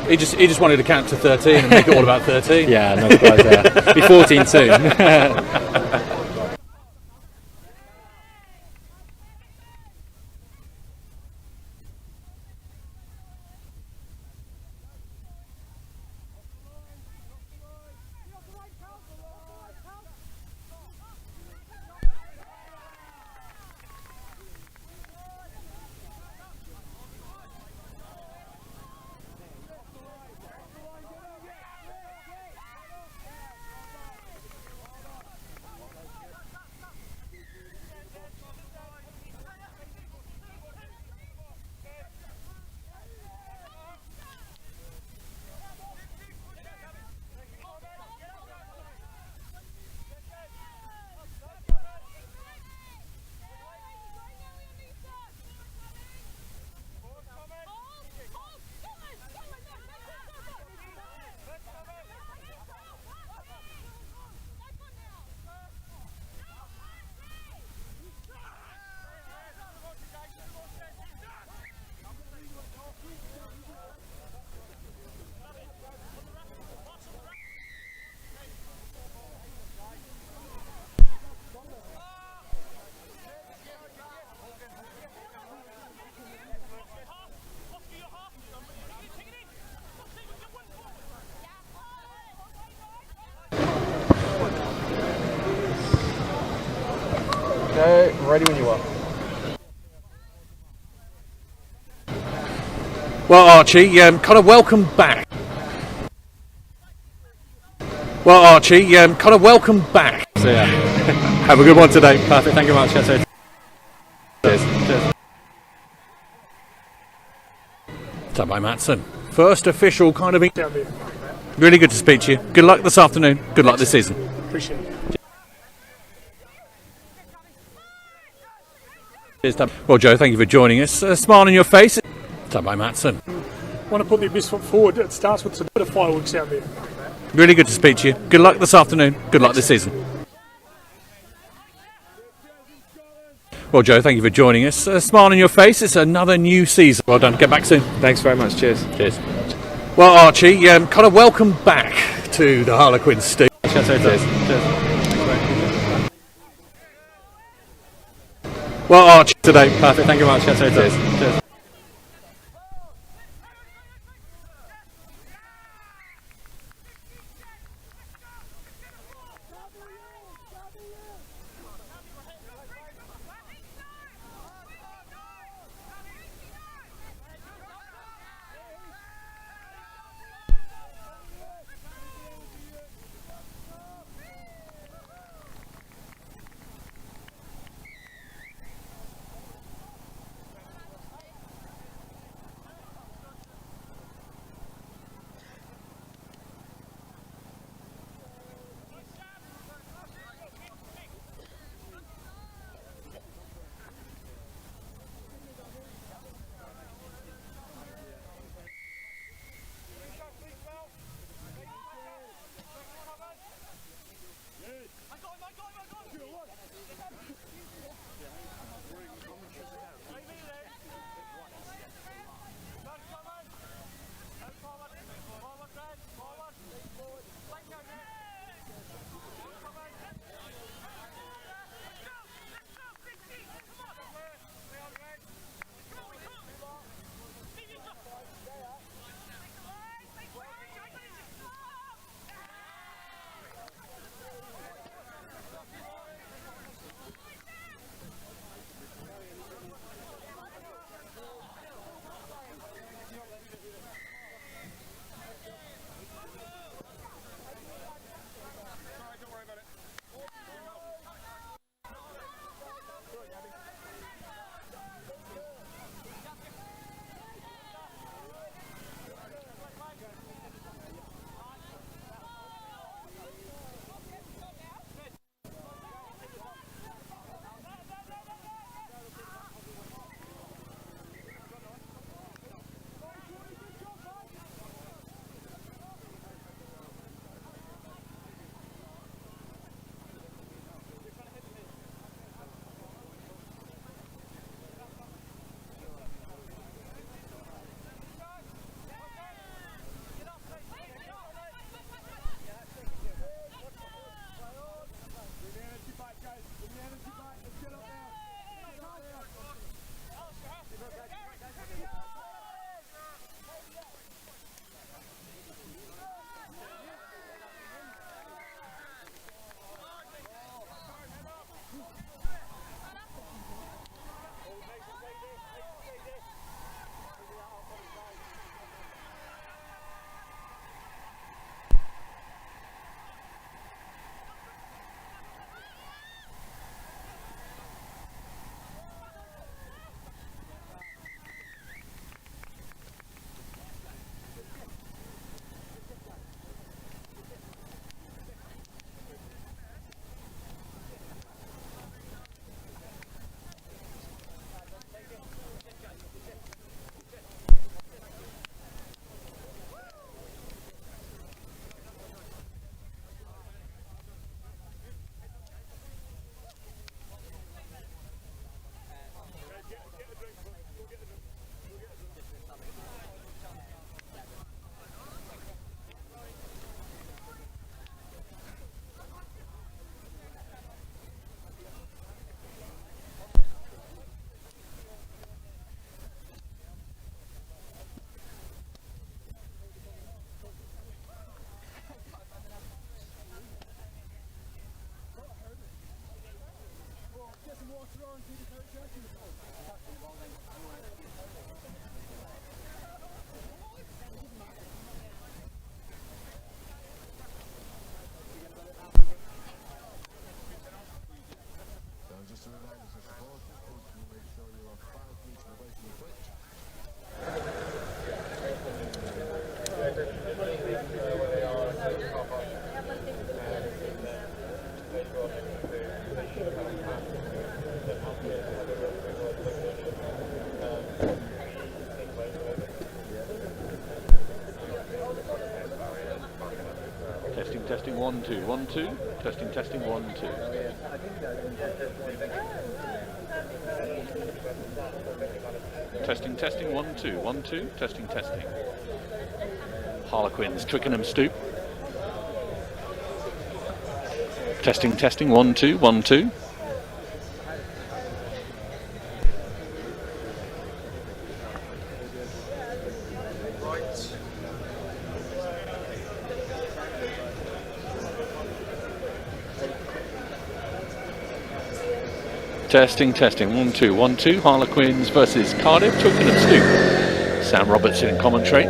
He just wanted to count to 13 and make it all about 13.
Yeah, no surprise there. Be 14 soon.
Ready when you are.
Well, Archie, kind of welcome back. Well, Archie, kind of welcome back.
So yeah.
Have a good one today.
Perfect. Thank you very much. Cheers. Cheers.
Bye, Matson. First official kind of.
Down there.
Really good to speak to you. Good luck this afternoon. Good luck this season.
Appreciate it.
Well, Joe, thank you for joining us. A smile on your face. Bye, Matson.
Want to put their best foot forward. It starts with a bit of fireworks out there.
Really good to speak to you. Good luck this afternoon. Good luck this season. Well, Joe, thank you for joining us. A smile on your face. It's another new season. Well done. Get back soon.
Thanks very much. Cheers.
Cheers. Well, Archie, kind of welcome back to the Harlequin Stew.
Cheers.
Well, Archie, today.
Perfect. Thank you very much. Cheers.
Just a reminder to supporters, please make sure you are 5 metres away from the pitch.
Testing 1 2 1 2. Testing 1 2. Testing 1 2 1 2. Testing. Harlequins, Twickenham Stoop. Testing 1 2 1 2. Testing 1 2 1 2. Harlequins versus Cardiff, Twickenham Stoop. Sam Robertson in commentary.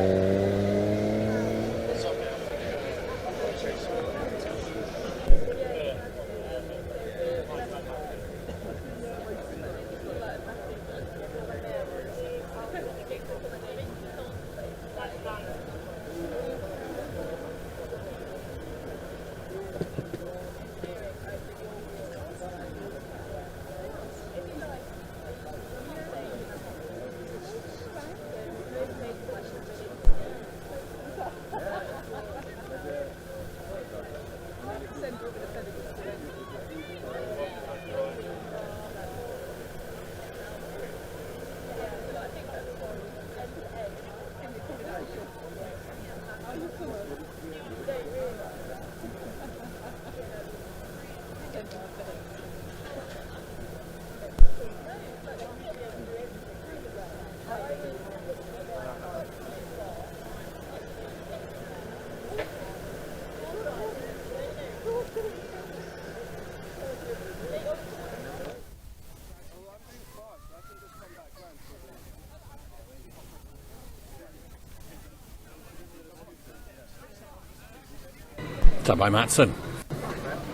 Done by Matson.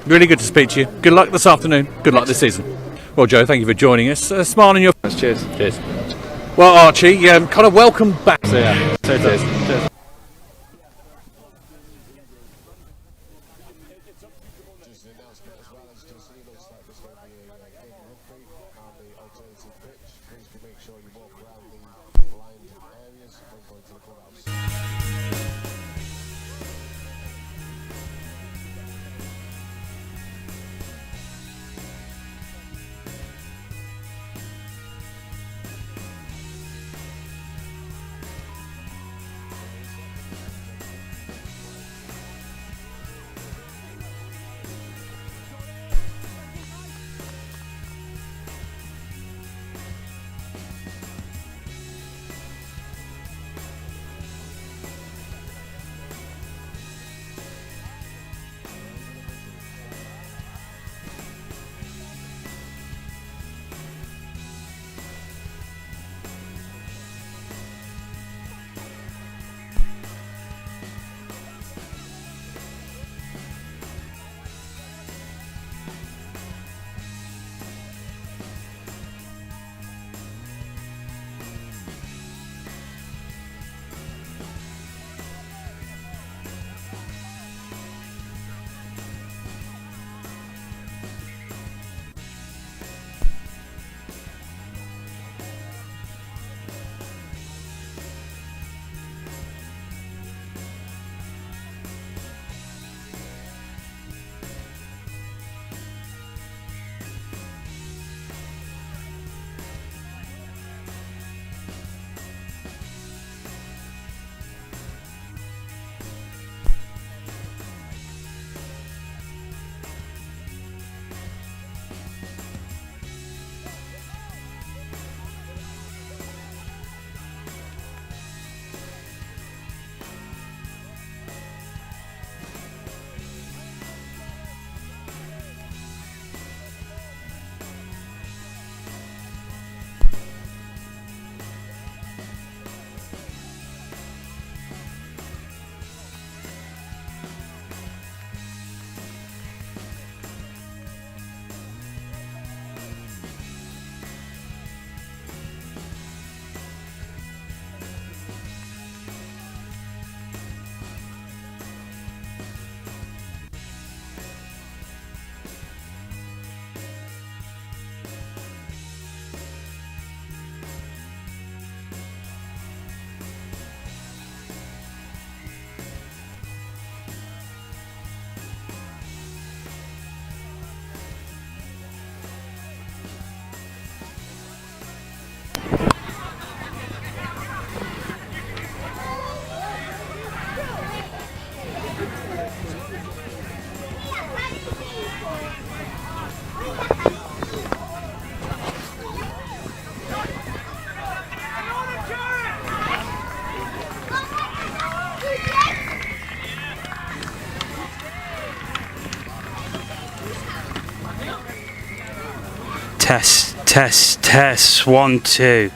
Really good to speak to you. Good luck this afternoon. Good luck this season. Well, Joe, thank you for joining us. Smile on your face.
Cheers.
Cheers. Well, Archie, kind of welcome back.
So yeah, cheers. Cheers.
Just an announcement as well, as you can see, looks like there's going to be a game of rugby on the alternative pitch. Please do make sure you walk around the blind areas when going to the clubhouse.
Test, test, test. 1, 2.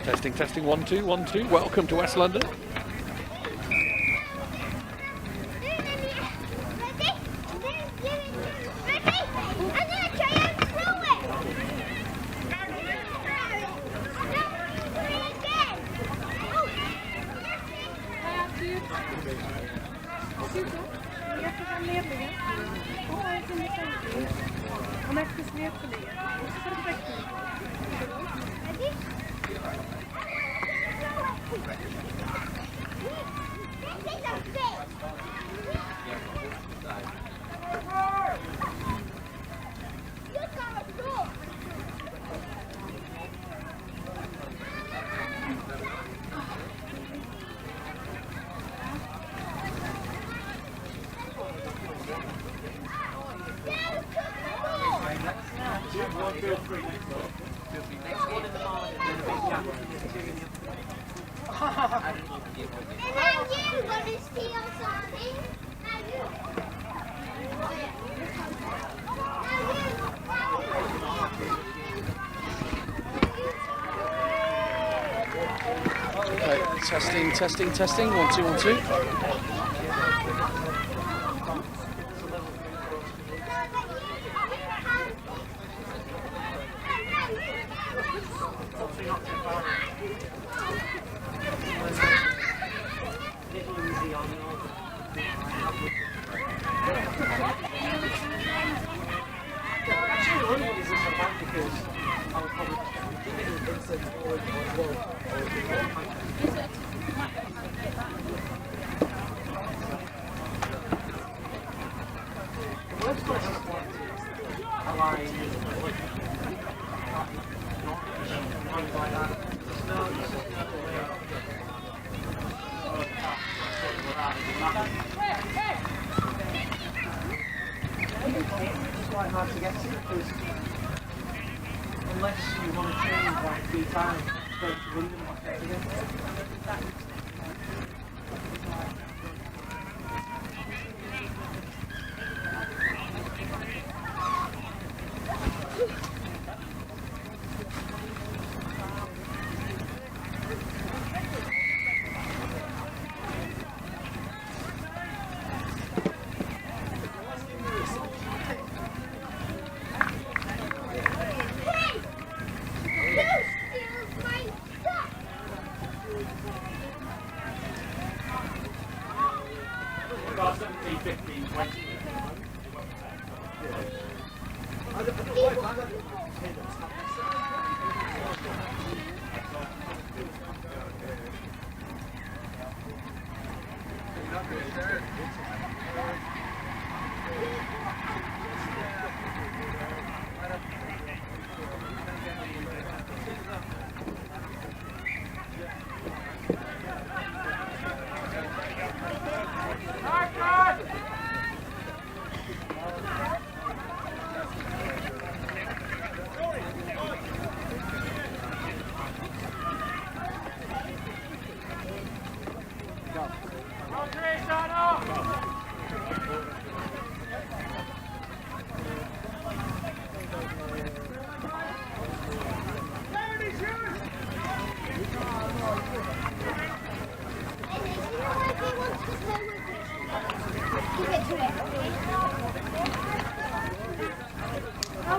Testing, testing, 1, 2, 1, 2. Welcome to West London.
Okay, testing, testing, testing. 1, 2, 1, 2.
It's quite hard to get to because unless you want to change like 3 times, go to London or Australia.
How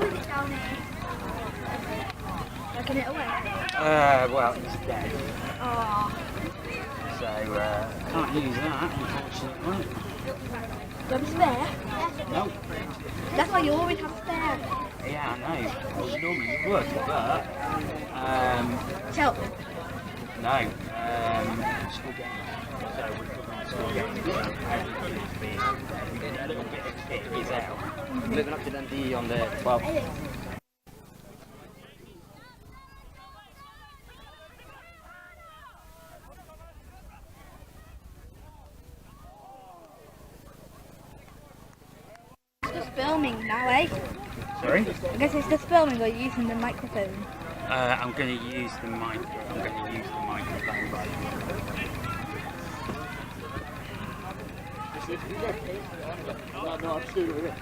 is it down here? Taking it away?
Well, it's dead.
Oh.
So, can't use that, unfortunately.
Do you have a spare?
No.
That's why you always have a spare.
Yeah, I know. Well, normally you would, but...
Tell.
No. School game. So we're putting on school game. A little bit of kit is out. Living up to Dundee on the 12th.
It's just filming now, eh?
Sorry?
I guess it's just filming or you're using the microphone.
I'm going to use the microphone, right?
No, I'm still with it.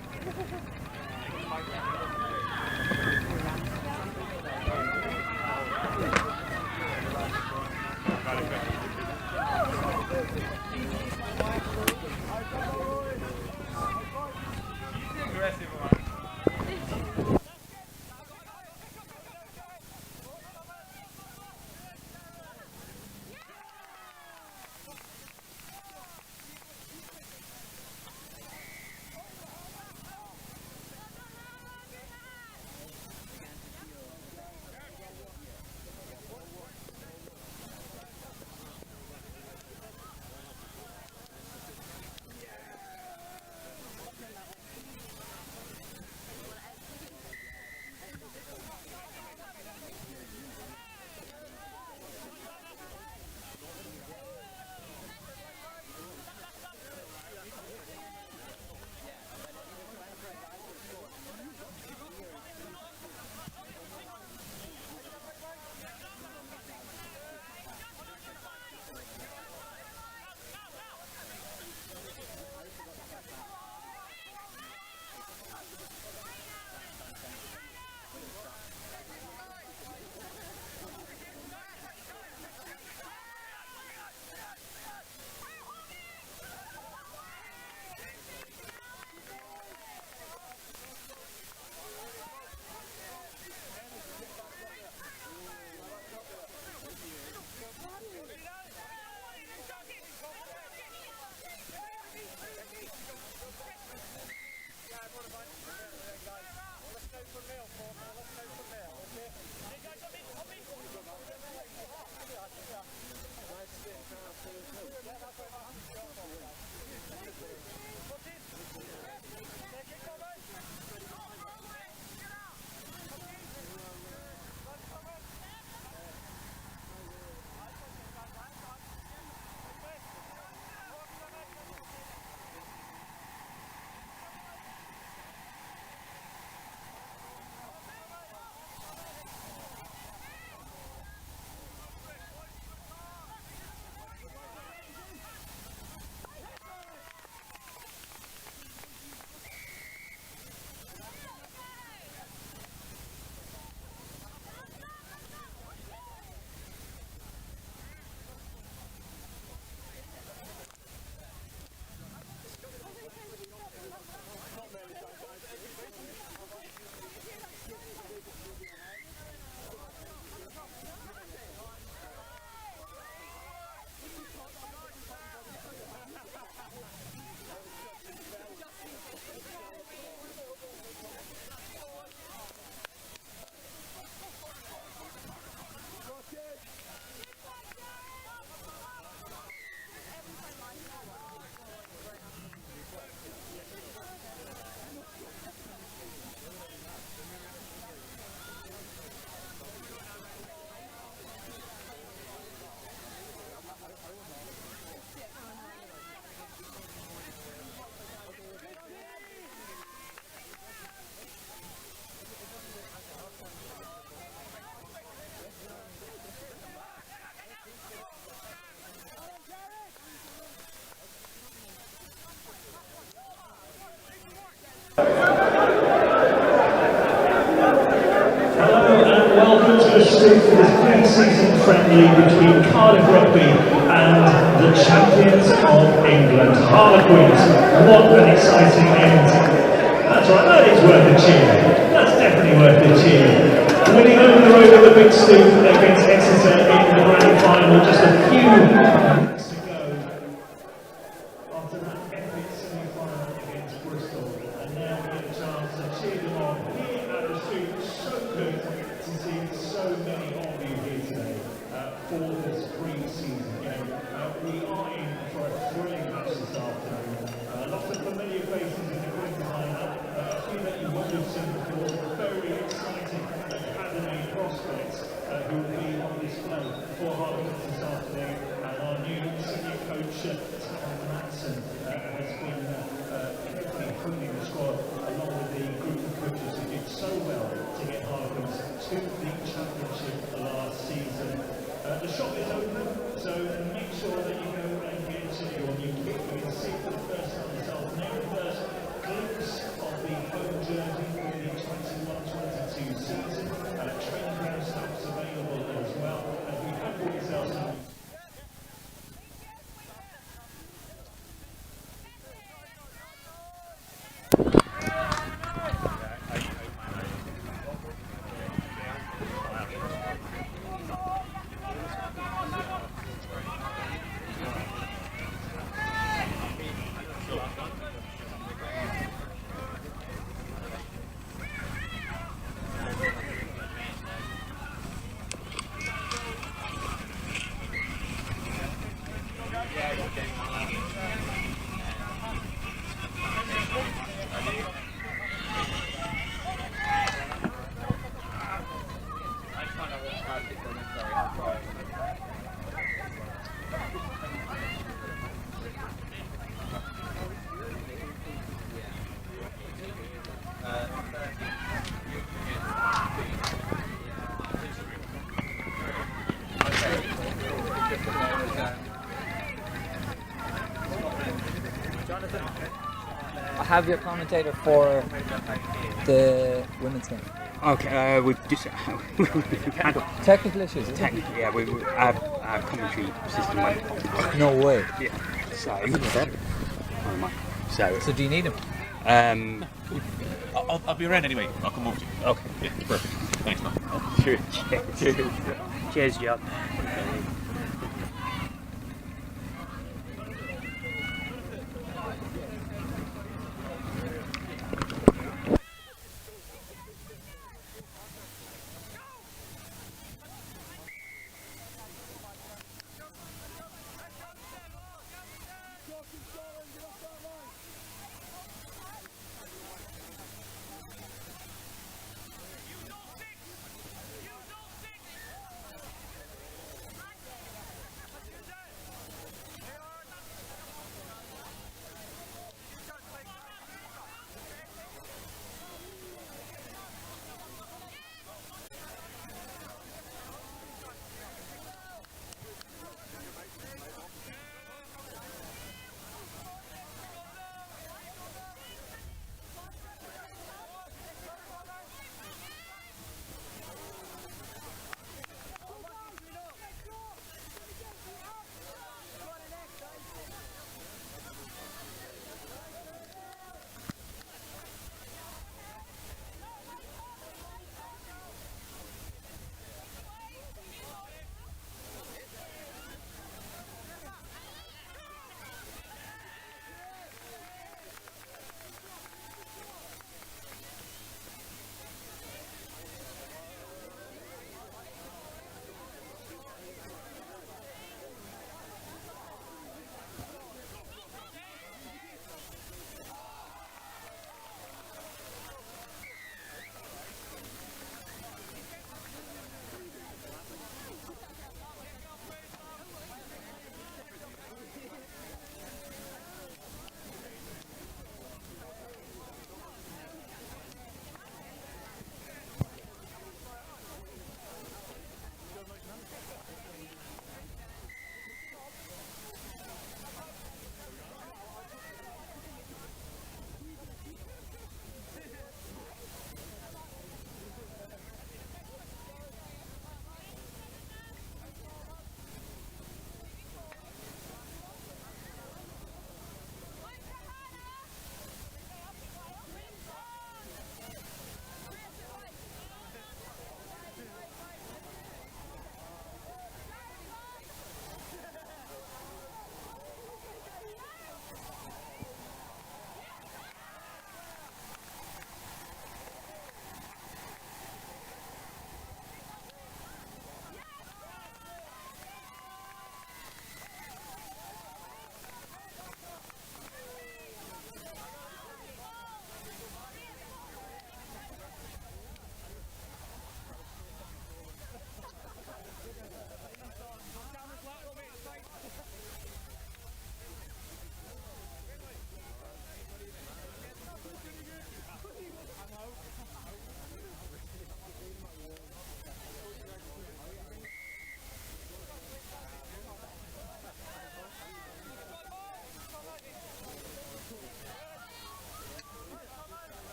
scoop for this pre-season friendly between Cardiff Rugby and the champions of England, Harlequins. What an exciting end. That's right, that is worth a cheer. That's definitely worth a cheer. Winning over the road at the big stoop against Exeter in the grand final just a few minutes ago. After that epic semi-final against Bristol, and now we get a chance to cheer them on here at the stoop. So good to see so many of you here today for this pre-season game. We are in for a thrilling match this afternoon. Lots of familiar faces in the Queen's lineup, a few that you won't have seen before. Very exciting academy prospects who will be on display for Harlequins this afternoon. And our new senior coach, Matson, has been carefully pruning the squad along with the group of coaches who did so well to get Harlequins to the championship last season. The shop is open, so make sure that you go and get your new kit. You can see for the first time this afternoon, the first glimpse of the home jersey for the 21-22 season. Training ground stuff's available as well. And we hope all yourselves some
I have your commentator for the women's game.
Okay, we just
Technical issues, isn't it?
technically, yeah, our commentary system went off.
No way.
Yeah, so
So do you need him?
I'll be around anyway. I'll come over to you.
Okay.
Yeah, perfect. Thanks, man.
Cheers. Cheers, John.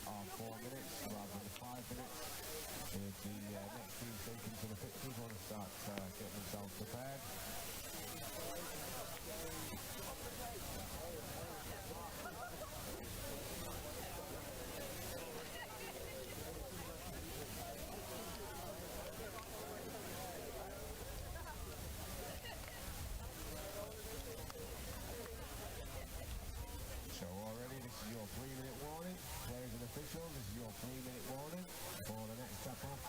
of 4 minutes rather than 5 minutes. If the next team taken to the pitches want to start getting themselves prepared. So already this is your 3-minute warning. Players and officials, this is your 3-minute warning for the next tap-off.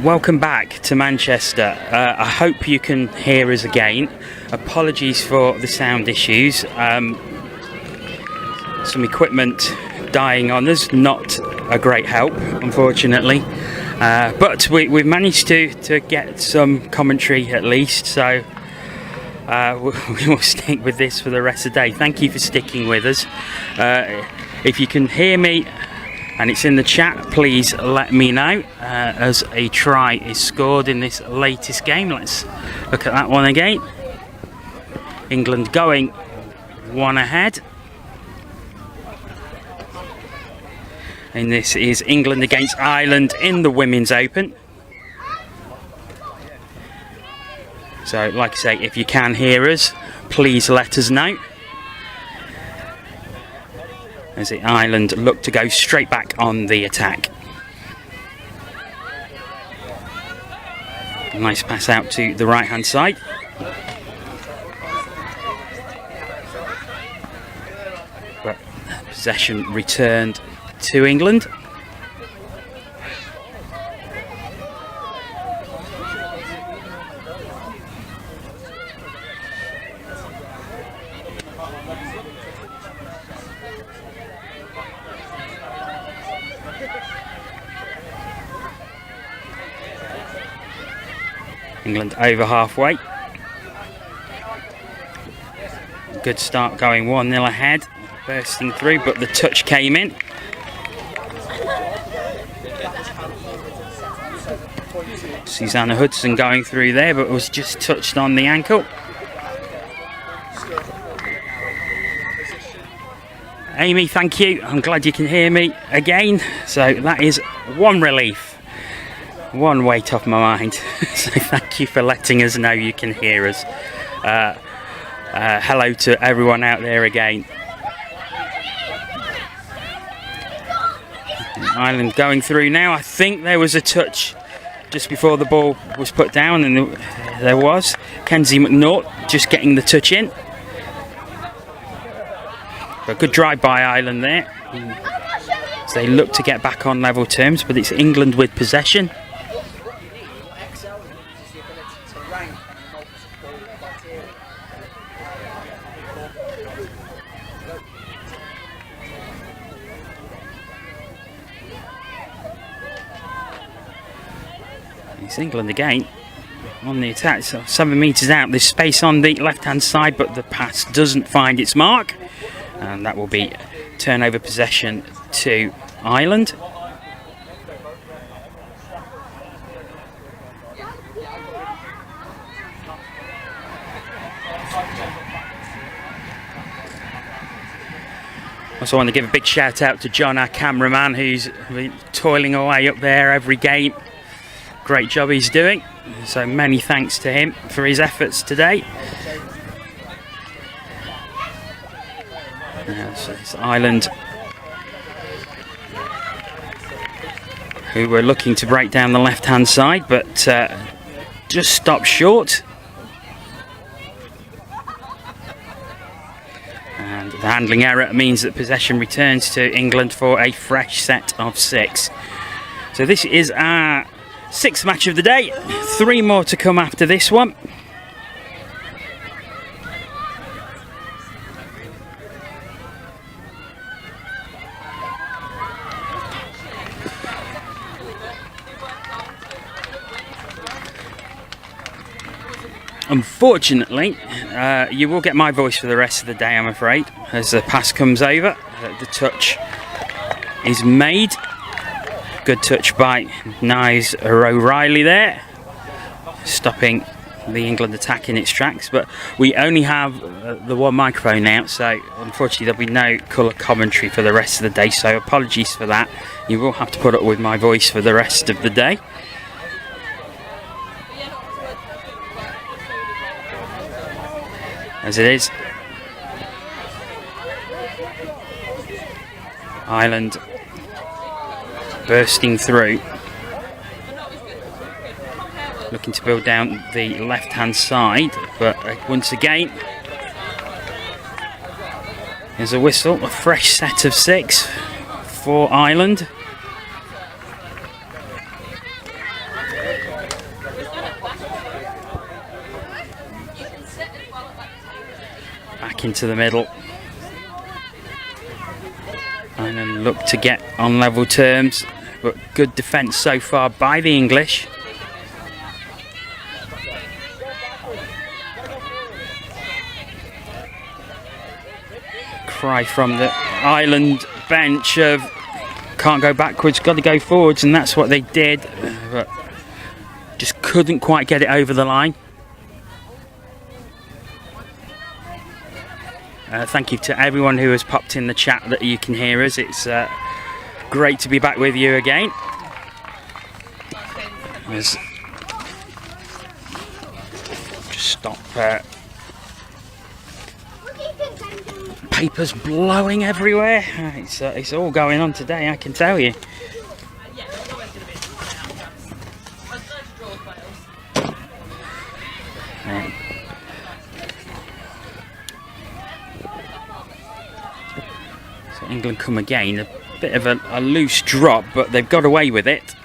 Welcome back to Manchester. I hope you can hear us again. Apologies for the sound issues. Some equipment dying on us, not a great help, unfortunately. But we've managed to get some commentary at least, so we will stick with this for the rest of the day. Thank you for sticking with us. If you can hear me and it's in the chat, please let me know as a try is scored in this latest game. Let's look at that one again. England going one ahead. And this is England against Ireland in the Women's Open. So, like I say, if you can hear us, please let us know. As the Ireland look to go straight back on the attack. Nice pass out to the right hand side. But possession returned to England. England over halfway. Good start, going 1-0 ahead, bursting through, but the touch came in. Susanna Hudson going through there, but was just touched on the ankle. Amy, thank you. I'm glad you can hear me again. So that is one relief. One weight off my mind. So thank you for letting us know you can hear us. Hello to everyone out there again. Ireland going through now. I think there was a touch just before the ball was put down, and there was. Kenzie McNaught just getting the touch in. A good drive by Ireland there. So they look to get back on level terms, but it's England with possession. It's England again on the attack, so 7 metres out. There's space on the left hand side, but the pass doesn't find its mark, and that will be turnover possession to Ireland. Also want to give a big shout out to John, our cameraman, who's been toiling away up there every game. Great job he's doing, so many thanks to him for his efforts today. So it's Ireland who were looking to break down the left hand side, but just stopped short. And the handling error means that possession returns to England for a fresh set of 6. So this is our 6th match of the day. 3 more to come after this one. Unfortunately, you will get my voice for the rest of the day, I'm afraid, as the pass comes over. The touch is made. Good touch by Nice O'Reilly there, stopping the England attack in its tracks. But we only have the one microphone now, so unfortunately there'll be no colour commentary for the rest of the day, so apologies for that. You will have to put up with my voice for the rest of the day. As it is, Ireland bursting through, looking to build down the left hand side, but once again there's a whistle. A fresh set of 6 for Ireland. Back into the middle. And look to get on level terms, but good defence so far by the English. Cry from the Ireland bench of can't go backwards, got to go forwards, and that's what they did, but just couldn't quite get it over the line. Thank you to everyone who has popped in the chat that you can hear us. It's great to be back with you again. Just stop. Papers blowing everywhere. It's all going on today, I can tell you. England come again. A bit of a loose drop, but they've got away with it.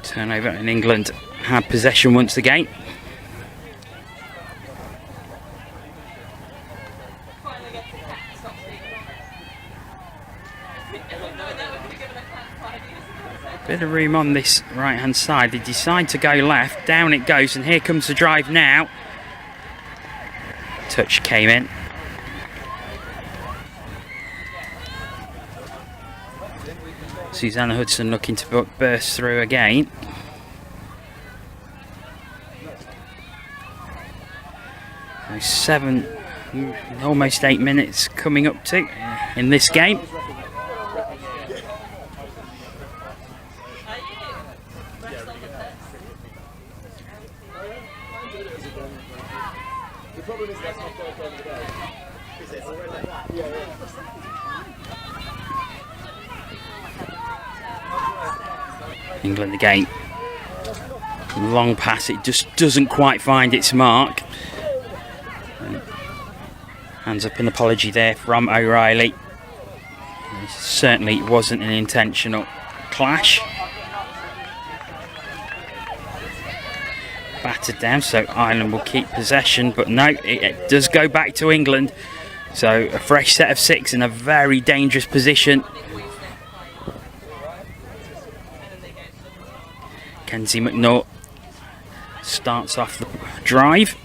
Turnover, and England had possession once again. Bit of room on this right hand side. They decide to go left, down it goes, and here comes the drive now. Touch came in. Susanna Hudson looking to burst through again. So almost 8 minutes coming up to in this game. England again. Long pass, it just doesn't quite find its mark. Hands up an apology there from O'Reilly. It certainly wasn't an intentional clash. Battered down, so Ireland will keep possession, but no, it does go back to England. So a fresh set of 6 in a very dangerous position. Kenzie McNaught starts off the drive.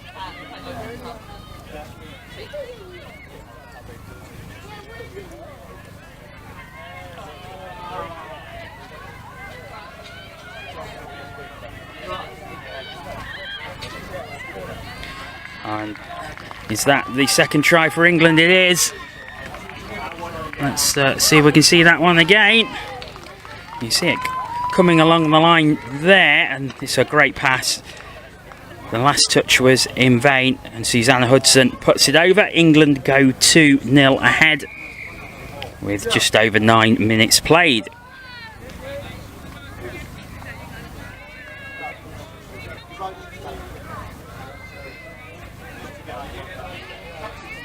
And is that the second try for England? It is. Let's see if we can see that one again. You see it coming along the line there, and it's a great pass. The last touch was in vain, and Susanna Hudson puts it over. England go 2-0 ahead with just over 9 minutes played.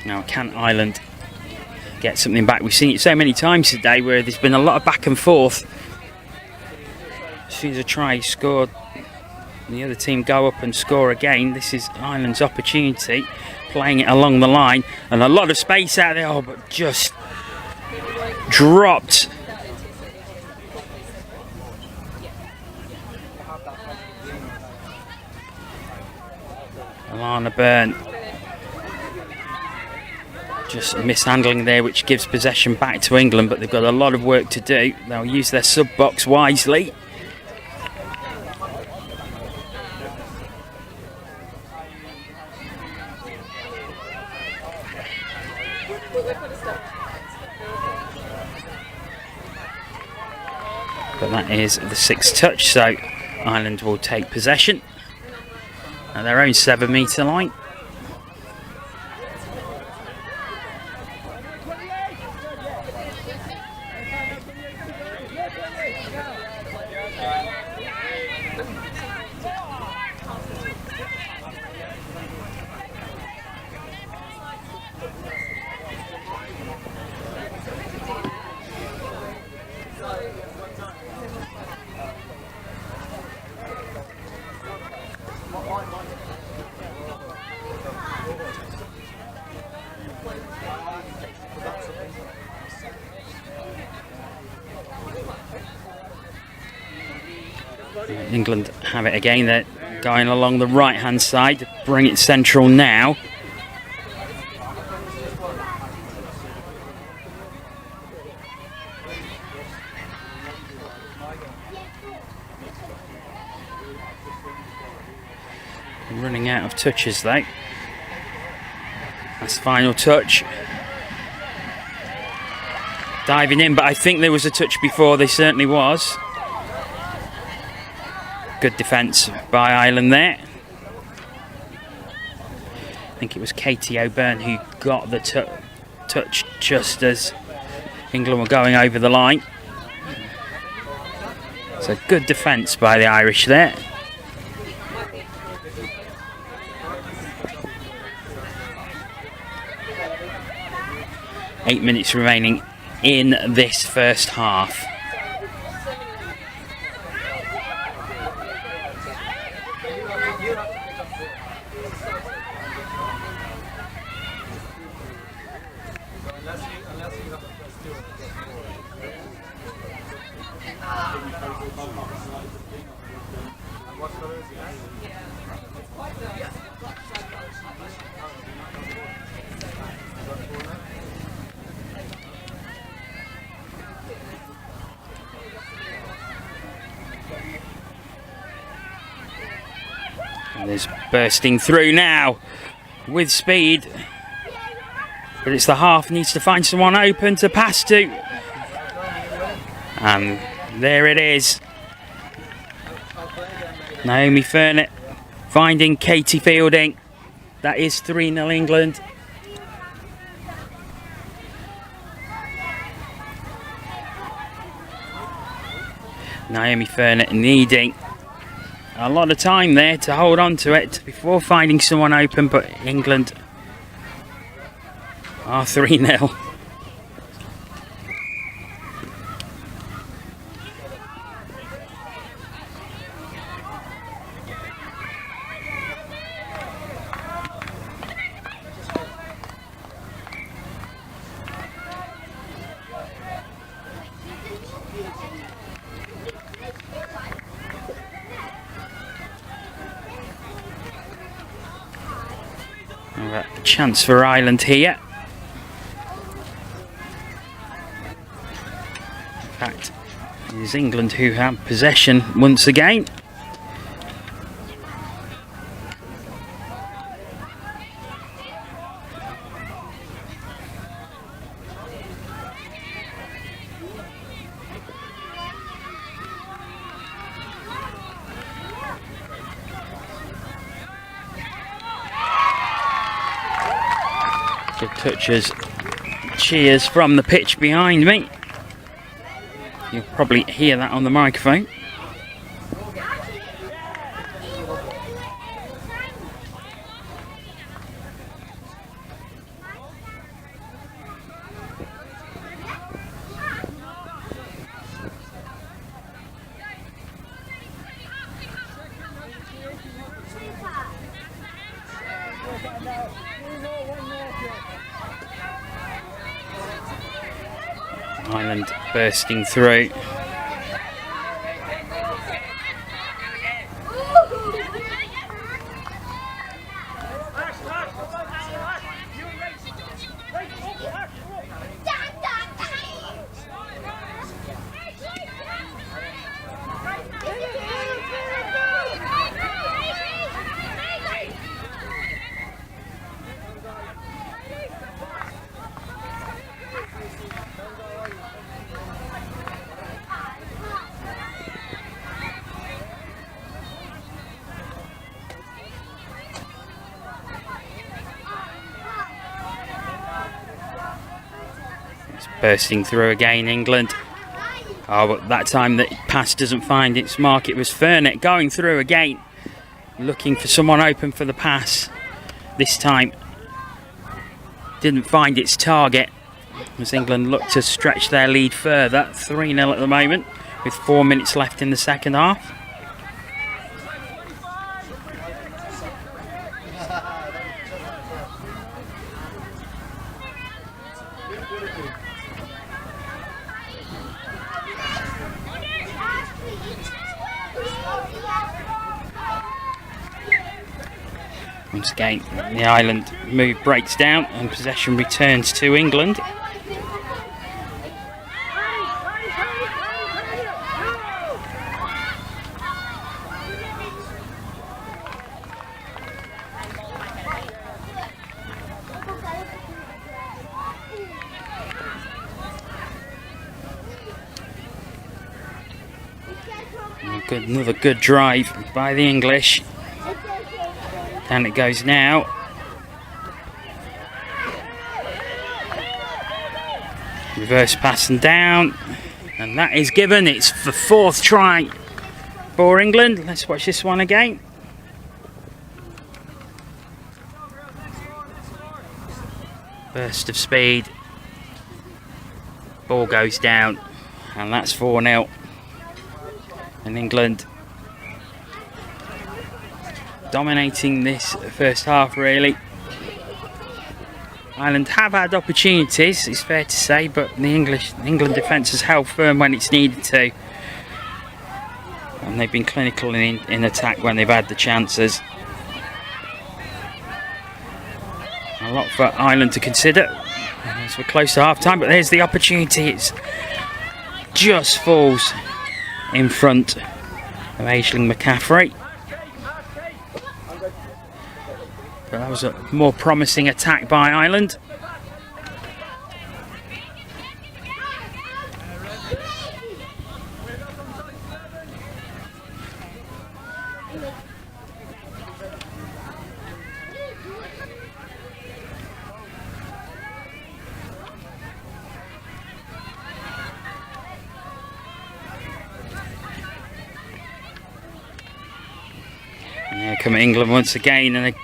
Now, can Ireland get something back? We've seen it so many times today where there's been a lot of back and forth. As soon as a try is scored, and the other team go up and score again. This is Ireland's opportunity, playing it along the line, and a lot of space out there, but just dropped. Alana Byrne just mishandling there, which gives possession back to England, but they've got a lot of work to do. They'll use their sub box wisely. But that is the 6th touch, so Ireland will take possession at their own 7-metre line. England have it again. They're going along the right hand side, bring it central now. Running out of touches though. That's the final touch. diving in, but I think there was a touch before. There certainly was. Good defence by Ireland there. I think it was Katie O'Byrne who got the touch just as England were going over the line. So good defence by the Irish there. Eight minutes remaining in this first half. And there's bursting through now with speed. But it's the half, needs to find someone open to pass to. And there it is. Naomi Furnett finding Katie Fielding. That is 3-0 England. Naomi Furnett needing a lot of time there to hold on to it before finding someone open, but England are 3-0. Chance for Ireland here. In fact, it is England who have possession once again. Touches, cheers from the pitch behind me. You'll probably hear that on the microphone. Ireland bursting through. Bursting through again, England. Oh, but that time the pass doesn't find its mark. It was Furnett going through again, looking for someone open for the pass. This time didn't find its target as England look to stretch their lead further. 3-0 at the moment with 4 minutes left in the second half. Once again, the Ireland move breaks down and possession returns to England. Another good drive by the English. Down it goes now. Reverse pass and down. And that is given. It's the 4th try for England. Let's watch this one again. Burst of speed. Ball goes down. And that's 4-0. And England dominating this first half, really. Ireland have had opportunities, it's fair to say, but the England defence has held firm when it's needed to. And they've been clinical in attack when they've had the chances. A lot for Ireland to consider as we're close to half time, but there's the opportunity. It just falls in front of Aisling McCaffrey. But that was a more promising attack by Ireland. Yeah, come England once again, and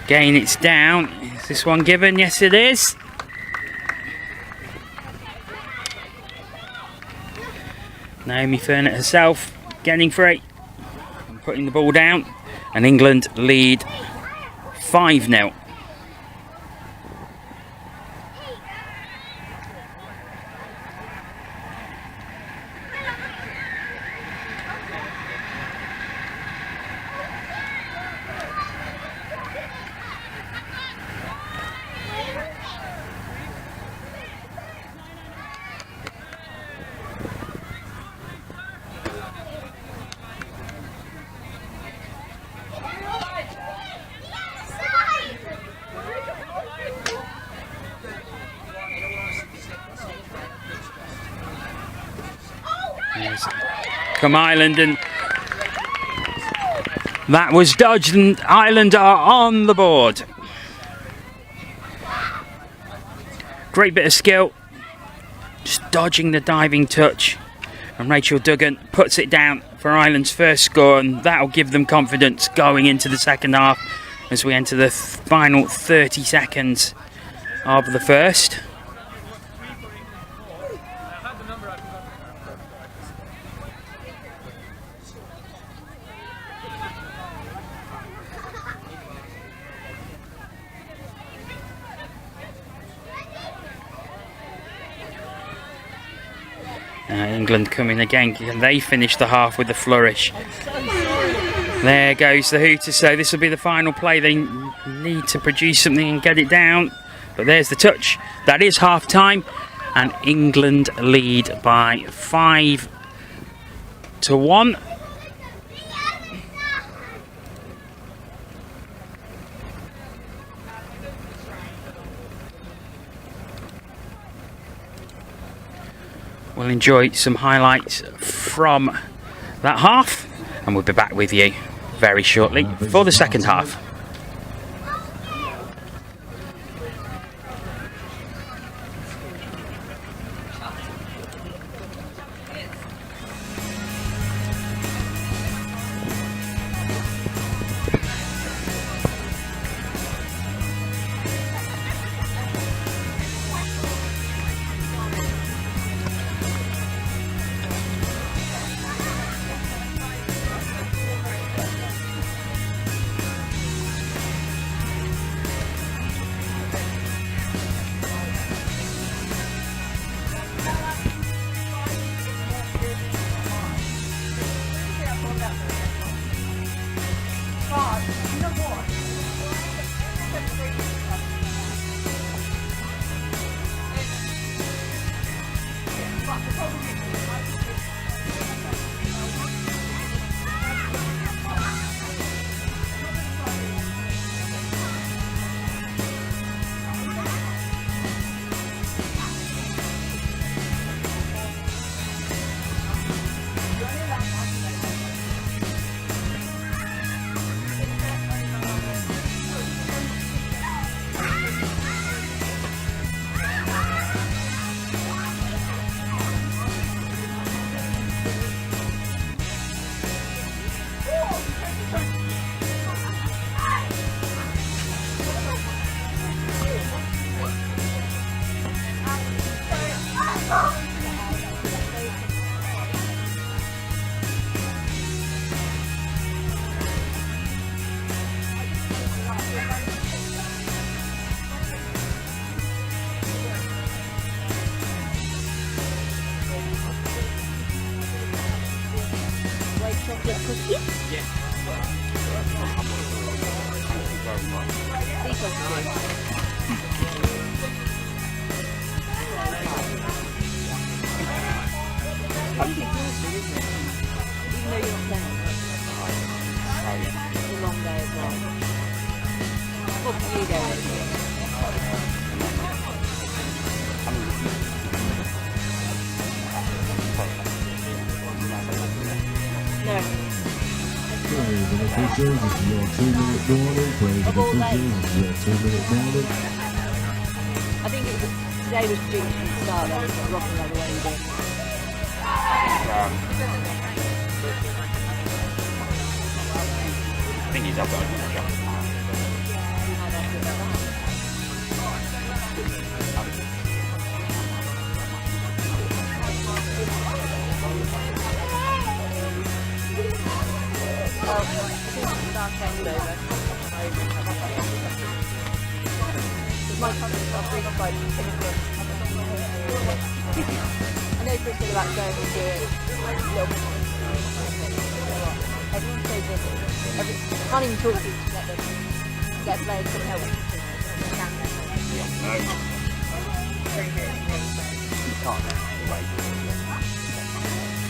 again it's down. Is this one given? Yes, it is. Naomi Furnett herself getting free and putting the ball down, and England lead 5-0. Come Ireland, and that was dodged, and Ireland are on the board. Great bit of skill, just dodging the diving touch, and Rachel Duggan puts it down for Ireland's first score, and that'll give them confidence going into the second half as we enter the final 30 seconds of the first. England coming again. Can they finish the half with a flourish? There goes the hooter. So this will be the final play. They need to produce something and get it down. But there's the touch. That is half time, and England lead by 5-1. We'll enjoy some highlights from that half, and we'll be back with you very shortly for the second half.
chocolate cookies?
Yeah.
These are nice. I think it's awesome, isn't it? Even though you're not playing. It's a long day as well. What do you go with? No.
Players and officials, this is your 2-minute warning. Players and officials, this is your 2-minute warning.
I think it was today was due to start there, but rocking like the way you did.
I think he's up on the shot.
My country's not free by I know Chris said about going and do it a little bit. Everyone's so busy. I can't even talk to you to get players some help.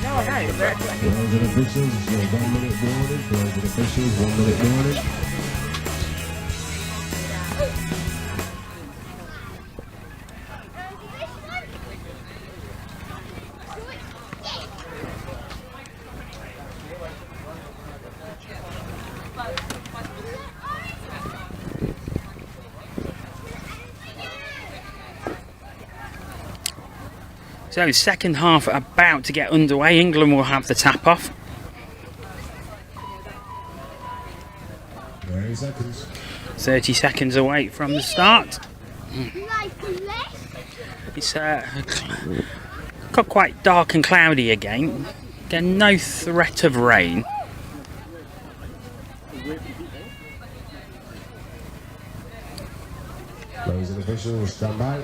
No, I know.
Players and officials, this is your 1-minute warning. Players and officials, 1-minute warning.
So second half about to get underway. England will have the tap off.
30 seconds.
30 seconds away from the start. It's got quite dark and cloudy again. Again, no threat of rain.
Players and officials, stand by.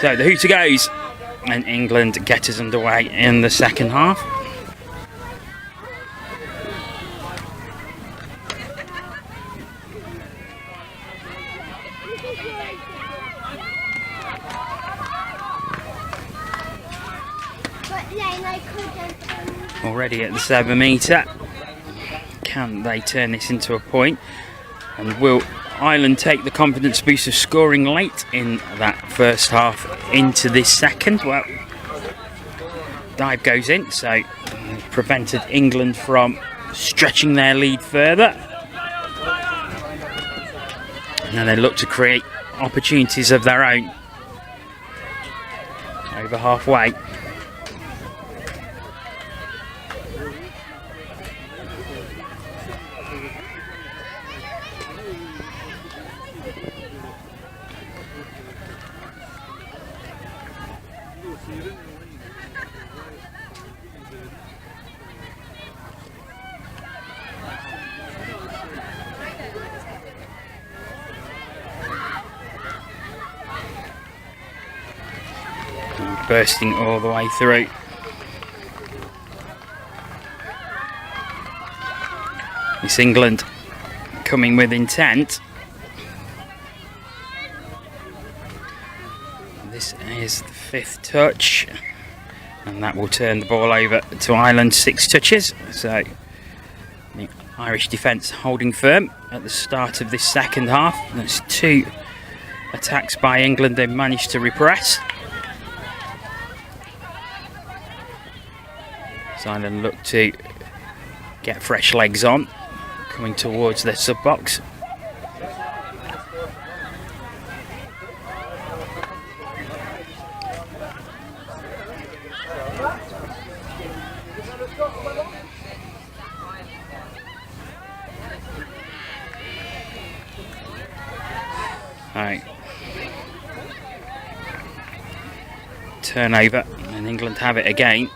So the hooter goes, and England get us underway in the second half. Already at the 7 metre. Can they turn this into a point? And will Ireland take the confidence boost of scoring late in that first half into this second? Well, dive goes in, so prevented England from stretching their lead further. And then they look to create opportunities of their own over halfway. Bursting all the way through. It's England coming with intent. This is the 5th touch, and that will turn the ball over to Ireland. 6 touches. So the Irish defence holding firm at the start of this second half. There's 2 attacks by England they've managed to repress. Ireland look to get fresh legs on, coming towards their sub box. Alright. Turnover, and England have it again.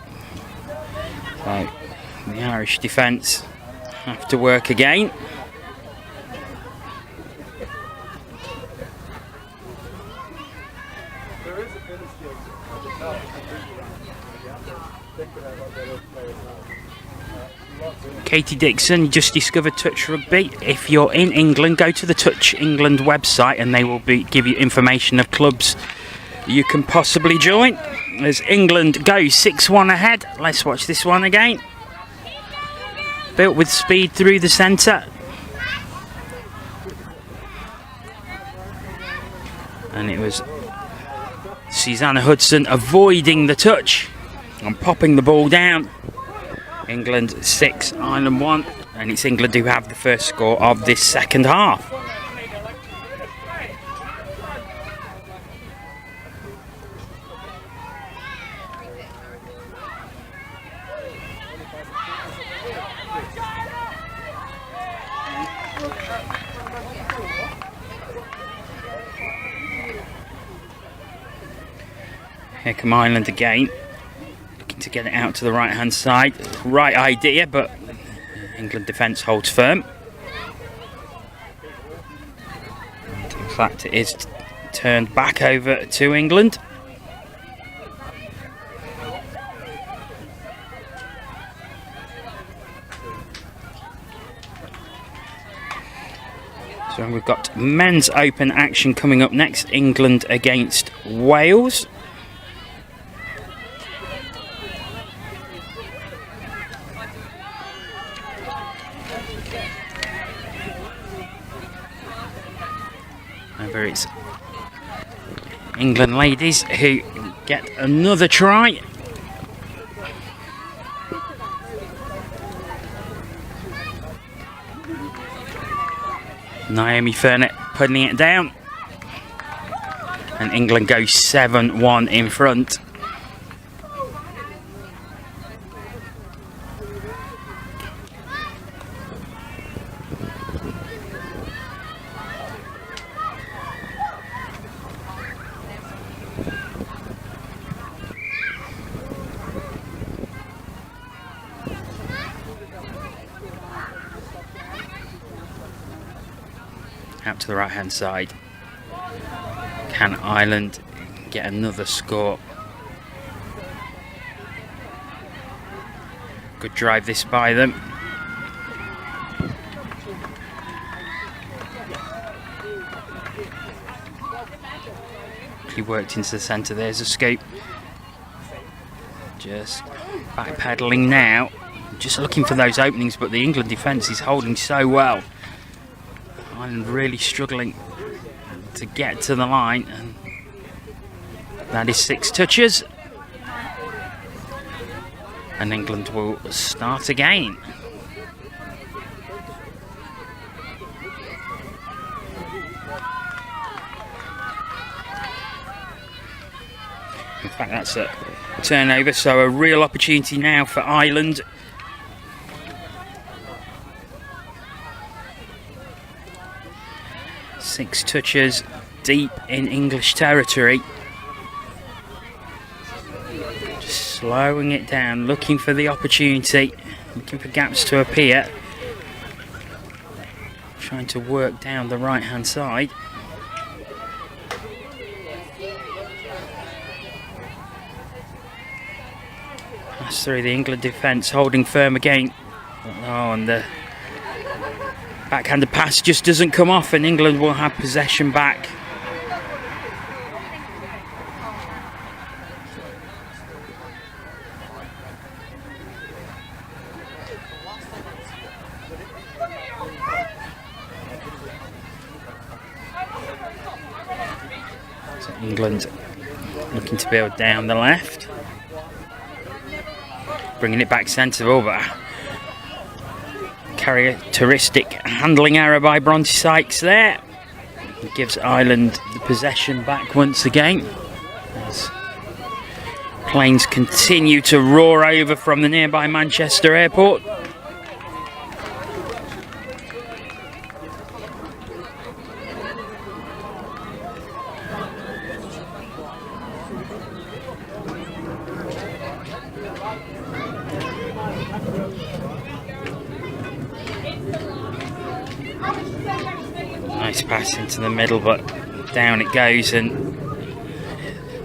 So the Irish defence have to work again. Katie Dixon just discovered Touch Rugby. If you're in England, go to the Touch England website and they will give you information of clubs you can possibly join. As England goes 6-1 ahead. Let's watch this one again. Built with speed through the centre. And it was Susanna Hudson avoiding the touch and popping the ball down. England 6, Ireland 1, and it's England who have the first score of this second half. Here come Ireland again, looking to get it out to the right hand side. Right idea, but England defence holds firm. And in fact, it is turned back over to England. So we've got men's open action coming up next. England against Wales. Over it's England ladies who get another try. Naomi Furnett putting it down. And England goes 7-1 in front. Out to the right hand side. Can Ireland get another score? Good drive this by them. He worked into the centre. There's a scoop. Just backpedaling now. Just looking for those openings, but the England defence is holding so well. Ireland really struggling to get to the line, and that is 6 touches, and England will start again. In fact, that's a turnover, so a real opportunity now for Ireland. Six touches deep in English territory. Just slowing it down, looking for the opportunity, looking for gaps to appear. Trying to work down the right hand side. Pass through the England defence, holding firm again. Oh, and the backhanded pass just doesn't come off, and England will have possession back. So England looking to build down the left, bringing it back centre, but characteristic handling error by Bronte Sykes there. It gives Ireland the possession back once again as planes continue to roar over from the nearby Manchester airport. Nice pass into the middle, but down it goes, and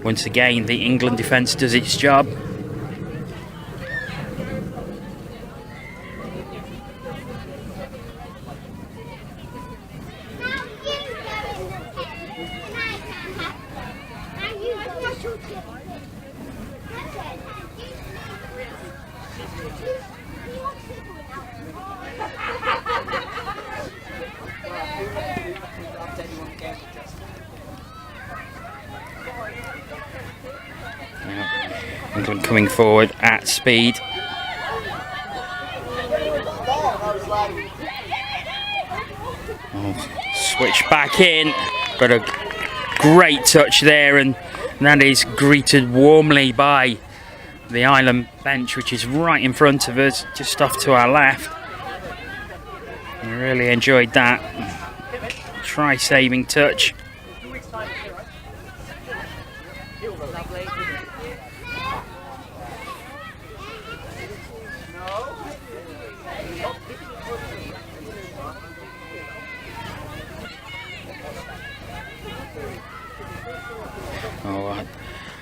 once again the England defence does its job. England coming forward at speed. Switch back in, but a great touch there, and that is greeted warmly by the Ireland bench, which is right in front of us, just off to our left. I really enjoyed that try-saving touch.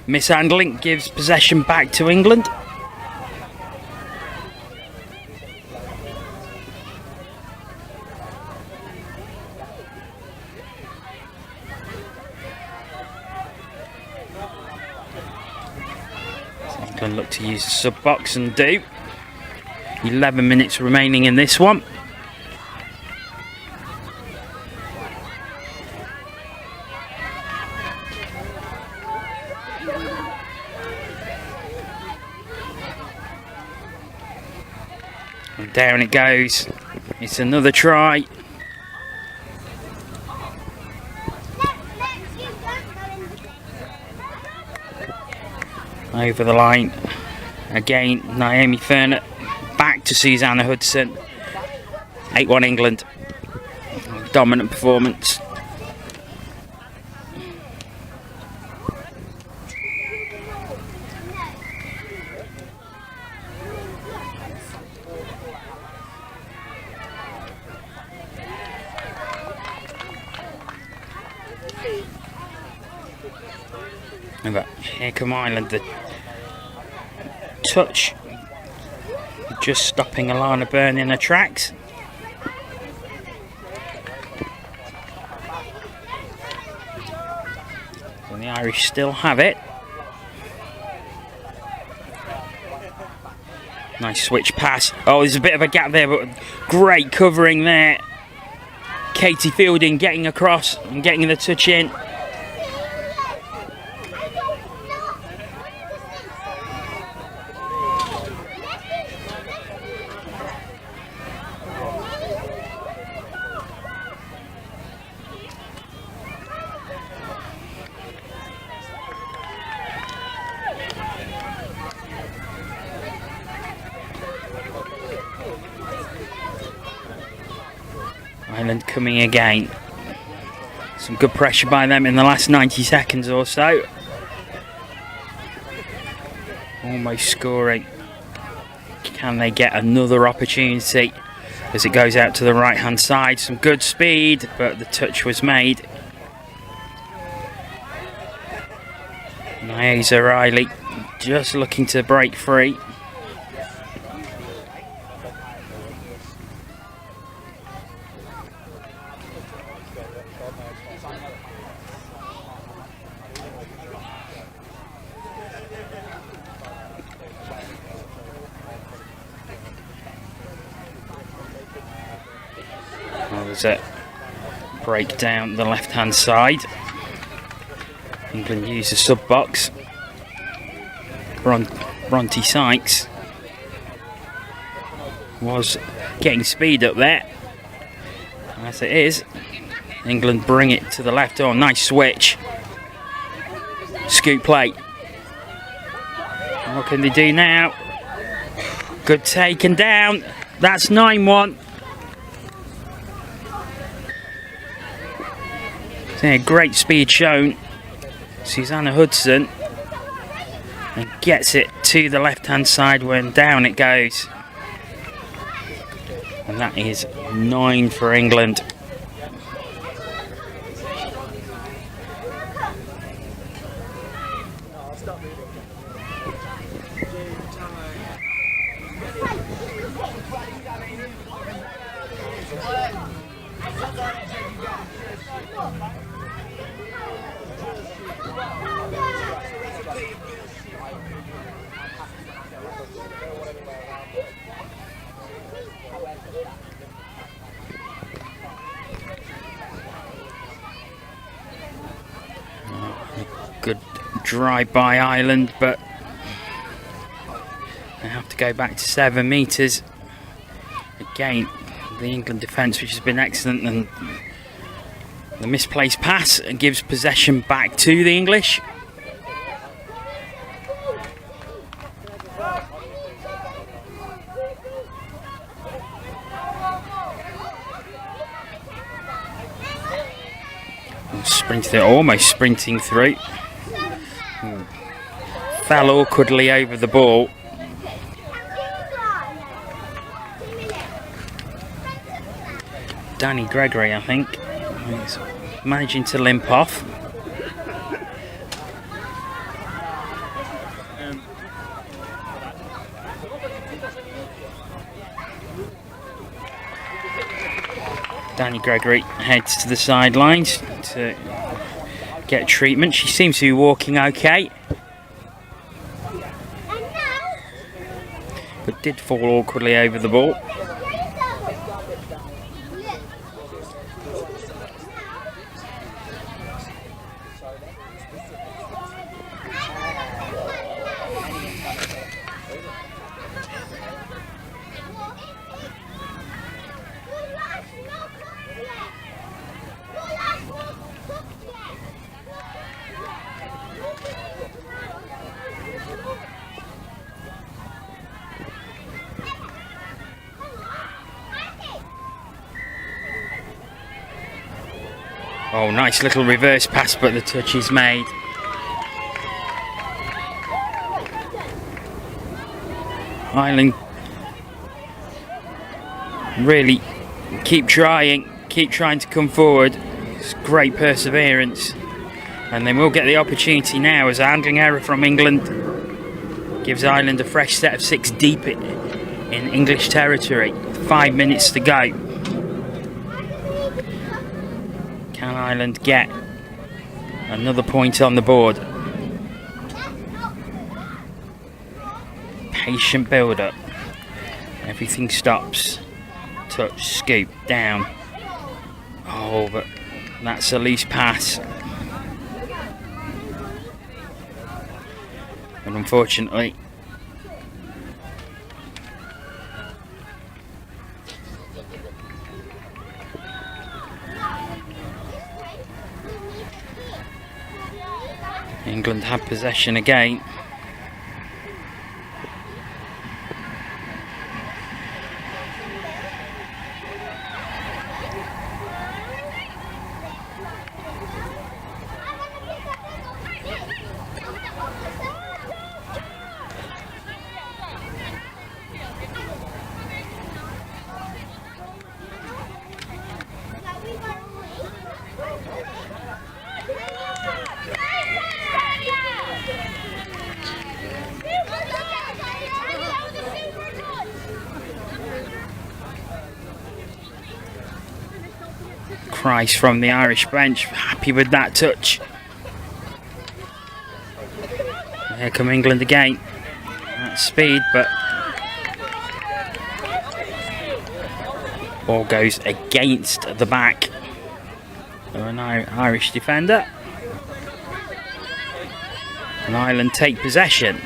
Mishandling gives possession back to England. England look to use the sub box and do. 11 minutes remaining in this one. And down it goes. It's another try. Over the line. Again, Naomi Furnett back to Susanna Hudson. 8-1 England. Dominant performance. But here come Ireland, the touch just stopping Alana Byrne in her tracks. And the Irish still have it. Nice switch pass. Oh, there's a bit of a gap there, but great covering there. Katie Fielding getting across and getting the touch in. Ireland coming again. Some good pressure by them in the last 90 seconds or so. Almost scoring. Can they get another opportunity as it goes out to the right hand side? Some good speed, but the touch was made. Niaza Riley just looking to break free. There's a break down the left hand side. England use the sub box. Bronte Sykes was getting speed up there. As it is, England bring it to the left. Oh, nice switch. Scoop play. What can they do now? Good taken down. That's 9-1. Yeah, great speed shown. Susanna Hudson, and gets it to the left hand side when down it goes. And that is 9 for England. Good drive by Ireland, but they have to go back to 7 metres. Again, the England defence, which has been excellent, and the misplaced pass and gives possession back to the English. Almost sprinting through. Fell awkwardly over the ball. Danny Gregory, I think, is managing to limp off. Danny Gregory heads to the sidelines to get treatment. She seems to be walking okay, but did fall awkwardly over the ball. Oh, nice little reverse pass, but the touch is made. Ireland really keep trying to come forward. It's great perseverance, and they will get the opportunity now as a handling error from England gives Ireland a fresh set of 6 deep in English territory. 5 minutes to go. Can Ireland get another point on the board? Patient build-up. Everything stops. Touch, scoop, down. Oh, but that's a loose pass. And unfortunately, England have possession again. Price from the Irish bench, happy with that touch. Here come England again. At speed, but ball goes against the back of an Irish defender. And Ireland take possession.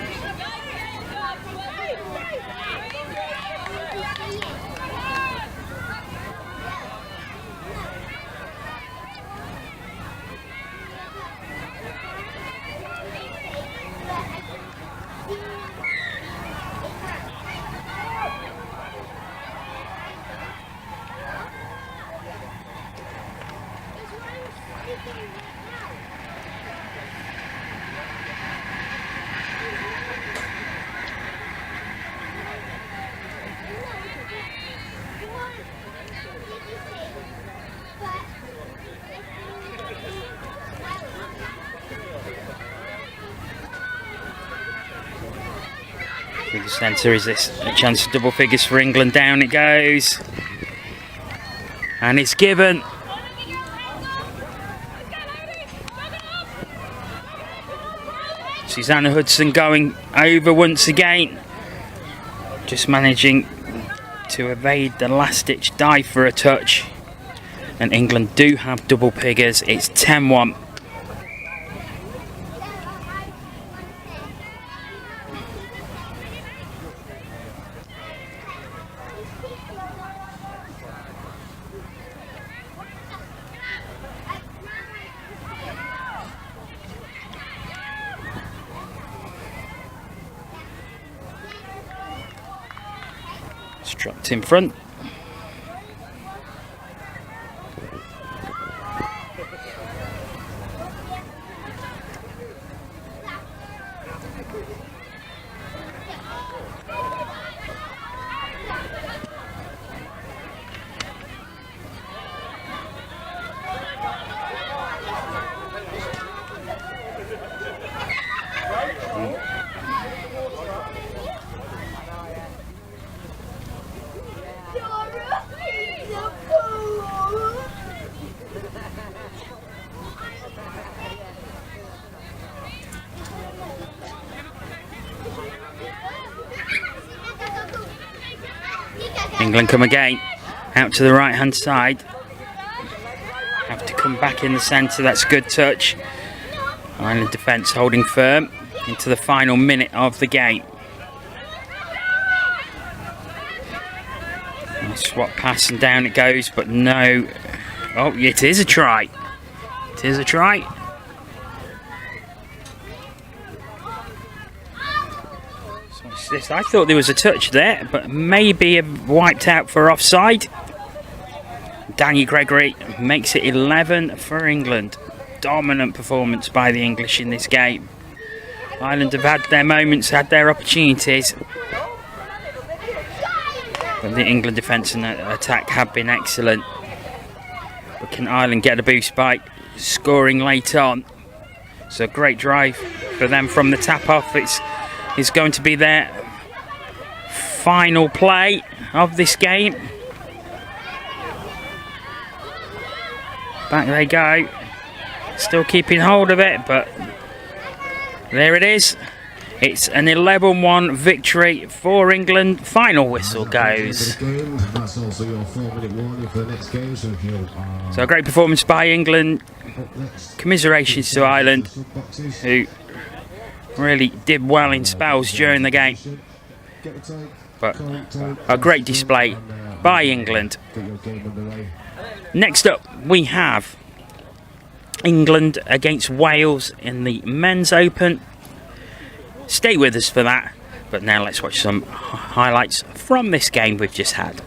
Through the centre, is this a chance for double figures for England? Down it goes. And it's given. Susanna Hudson going over once again. Just managing to evade the last-ditch dive for a touch. And England do have double figures. It's 10-1. Strapped in front. England come again, out to the right hand side. Have to come back in the centre, that's a good touch. Ireland defence holding firm into the final minute of the game. Swap pass and down it goes, but no. Oh, it is a try. It is a try. I thought there was a touch there, but maybe wiped out for offside. Daniel Gregory makes it 11 for England. Dominant performance by the English in this game. Ireland have had their moments, had their opportunities. But the England defence and attack have been excellent. But can Ireland get a boost by scoring late on? So a great drive for them from the tap-off. It's going to be their final play of this game. Back they go. Still keeping hold of it, but there it is. It's an 11-1 victory for England. Final whistle goes. So a great performance by England. Commiserations to Ireland, who really did well in spells during the game. But a great display by England. Next up, we have England against Wales in the Men's Open. Stay with us for that. But now let's watch some highlights from this game we've just had.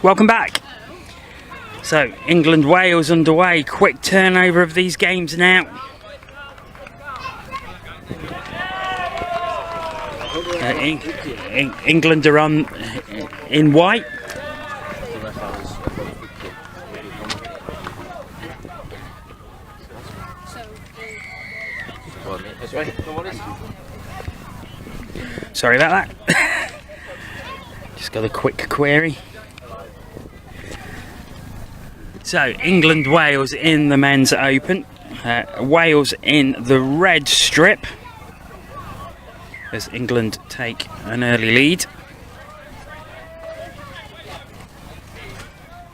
Welcome back. So, England-Wales underway. Quick turnover of these games now. England are on in white. Sorry about that. Just got a quick query. So, England-Wales in the men's open. Wales in the red strip as England take an early lead.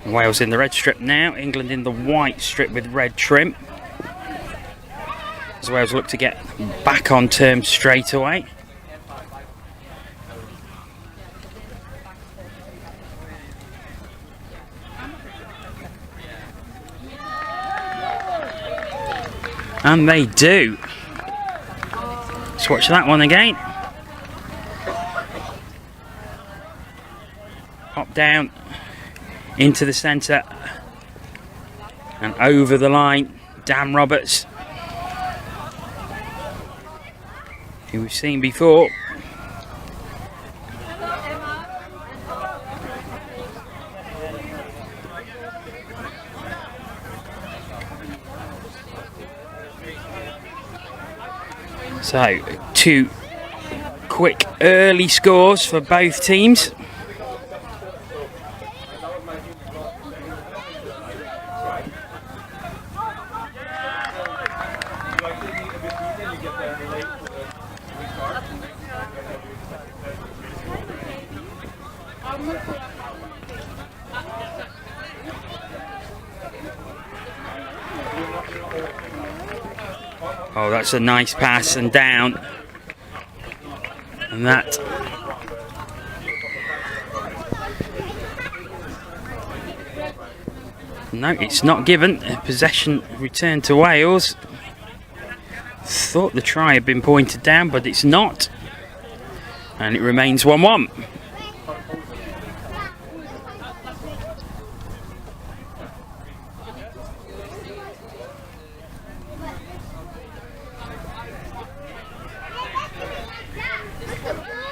Wales in the red strip now, England in the white strip with red trim. As Wales look to get back on terms straight away. And they do. Let's watch that one again. Pop down into the centre and over the line. Dan Roberts, who we've seen before. So, 2 quick early scores for both teams. Oh, that's a nice pass and down. And that. No, it's not given. Possession returned to Wales. Thought the try had been pointed down, but it's not. And it remains 1-1.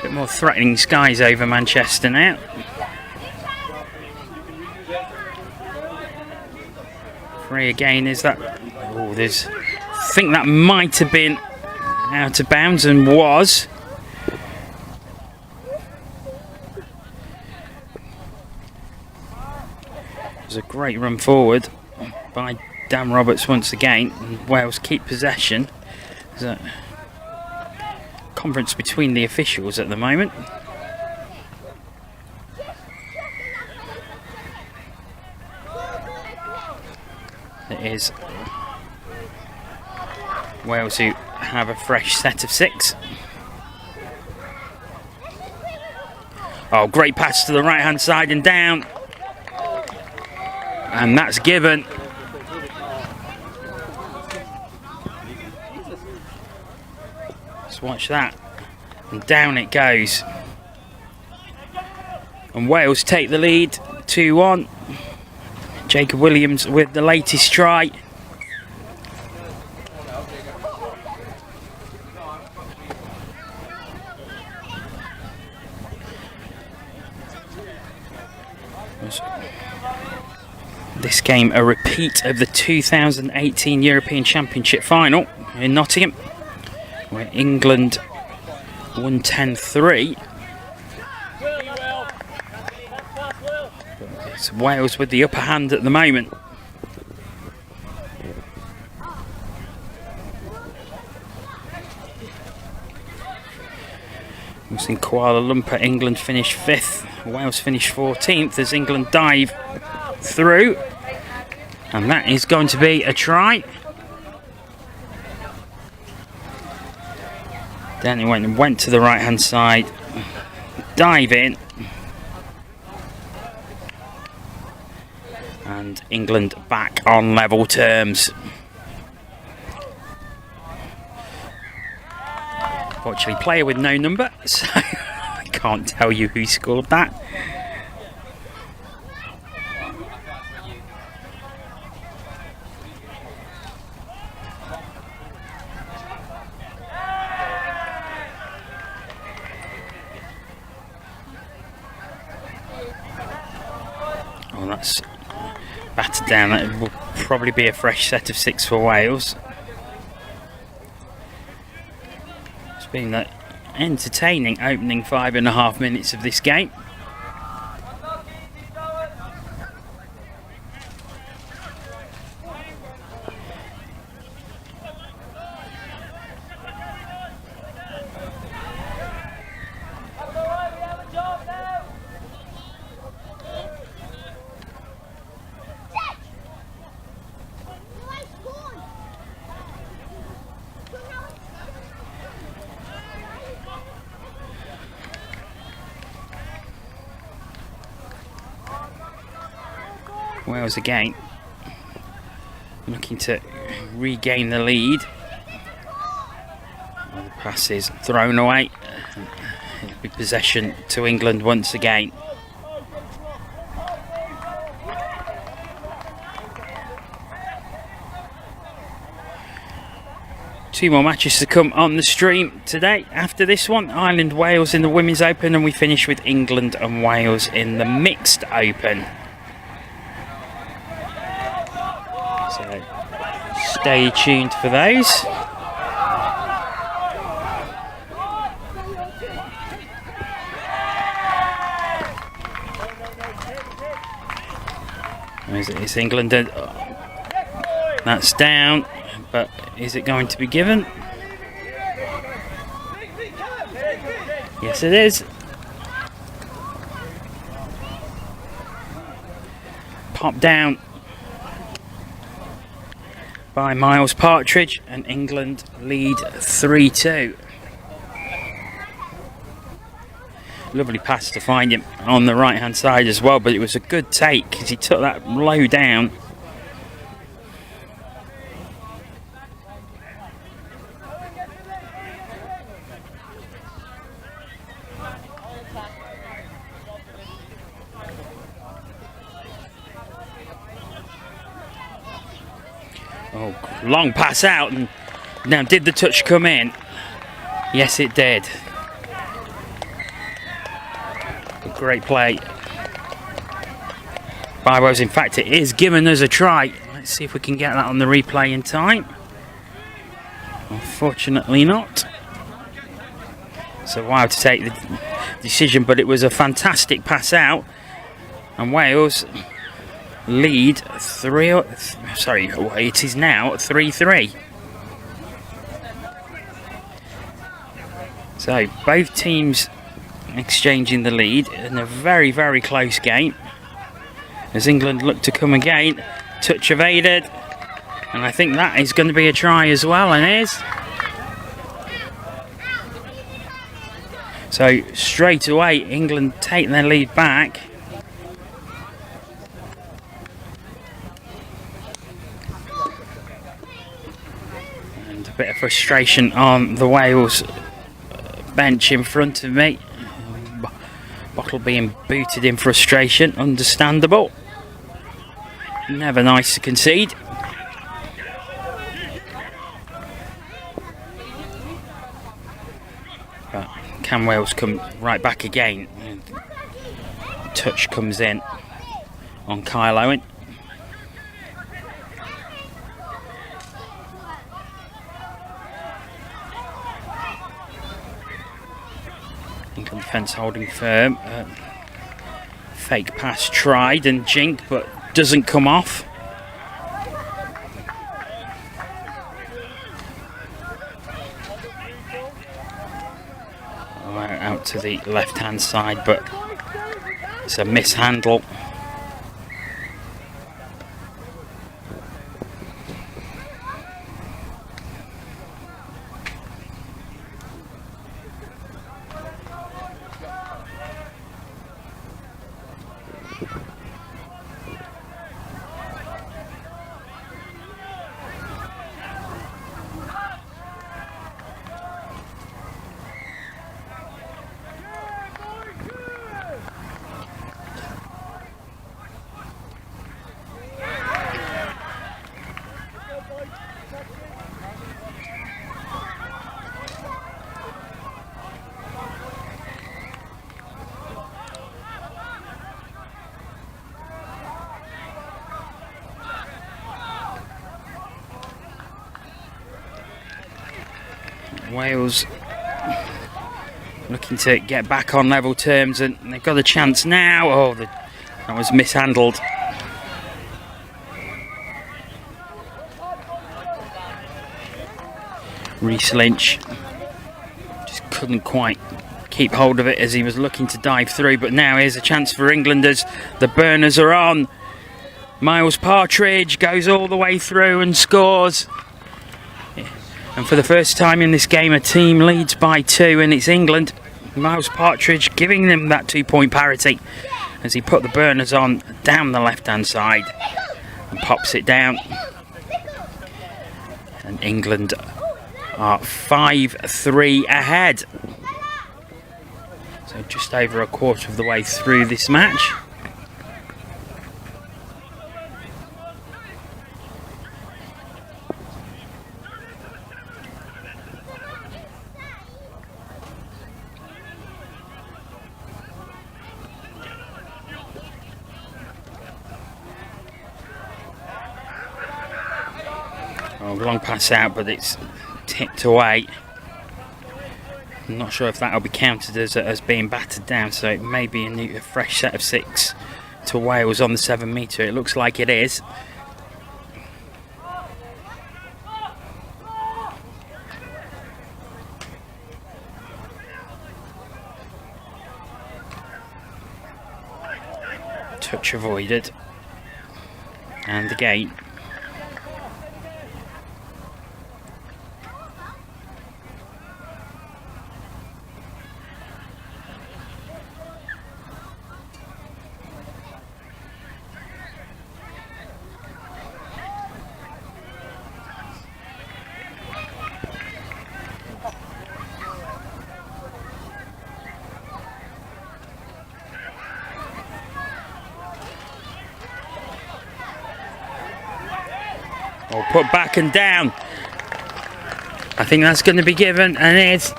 Bit more threatening skies over Manchester now. Free again, is that? Oh, there's. I think that might have been out of bounds and was. It was a great run forward by Dan Roberts once again. And Wales keep possession. There's a conference between the officials at the moment. It is Wales who have a fresh set of 6. Oh, great pass to the right hand side and down. And that's given. Let's watch that. And down it goes. And Wales take the lead 2-1. Jacob Williams with the latest try. This game a repeat of the 2018 European Championship final in Nottingham, where England won 10-3. It's Wales with the upper hand at the moment. In Kuala Lumpur, England finished 5th, Wales finished 14th as England dive through, and that is going to be a try. Then he went to the right hand side, dive in, and England back on level terms. Fortunately, player with no number, so I can't tell you who scored that. that's battered down. That will probably be a fresh set of 6 for Wales. It's been an entertaining opening 5.5 minutes of this game. Wales again looking to regain the lead. The pass is thrown away. It'll be possession to England once again. Two more matches to come on the stream today. After this one, Ireland, Wales in the Women's Open, and we finish with England and Wales in the Mixed Open. So stay tuned for those. It's England. That's down, but is it going to be given? Yes, it is. Pop down by Miles Partridge, and England lead 3-2. Lovely pass to find him on the right hand side as well, but it was a good take because he took that low down. Oh, long pass out, and now did the touch come in? Yes, it did. Great play by Wales. In fact, it is given us a try. Let's see if we can get that on the replay in time. Unfortunately not. So Wild to take the decision, but it was a fantastic pass out, and Wales lead it is now 3-3. So both teams exchanging the lead in a very, very close game as England look to come again. Touch evaded, and I think that is going to be a try as well, and it is. So straight away England take their lead back. And a bit of frustration on the Wales bench in front of me. Bottle being booted in frustration, understandable. Never nice to concede. But can Wales come right back again? Touch comes in on Kyle Owen. England defence holding firm. Fake pass tried and jink, but doesn't come off. Out to the left hand side, but it's a mishandle. Wales looking to get back on level terms, and they've got a chance now. Oh, that was mishandled. Reece Lynch just couldn't quite keep hold of it as he was looking to dive through, but now here's a chance for England as the burners are on. Miles Partridge goes all the way through and scores. And for the first time in this game, a team leads by 2, and it's England. Miles Partridge giving them that 2-point parity as he put the burners on down the left-hand side and pops it down. And England are 5-3 ahead. So just over a quarter of the way through this match. Oh, long pass out, but it's tipped away. I'm not sure if that'll be counted as being battered down, so it may be a fresh set of 6 to Wales on the 7 metre. It looks like it is. Touch avoided. And again. Or put back and down. I think that's going to be given, and it is.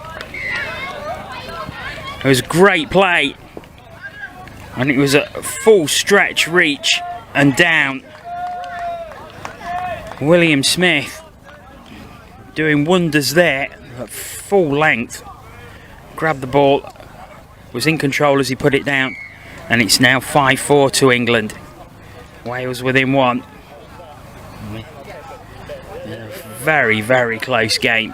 It was great play. And it was a full stretch reach and down. William Smith doing wonders there at full length. Grabbed the ball, was in control as he put it down, and it's now 5-4 to England. Wales within 1. Very, very close game.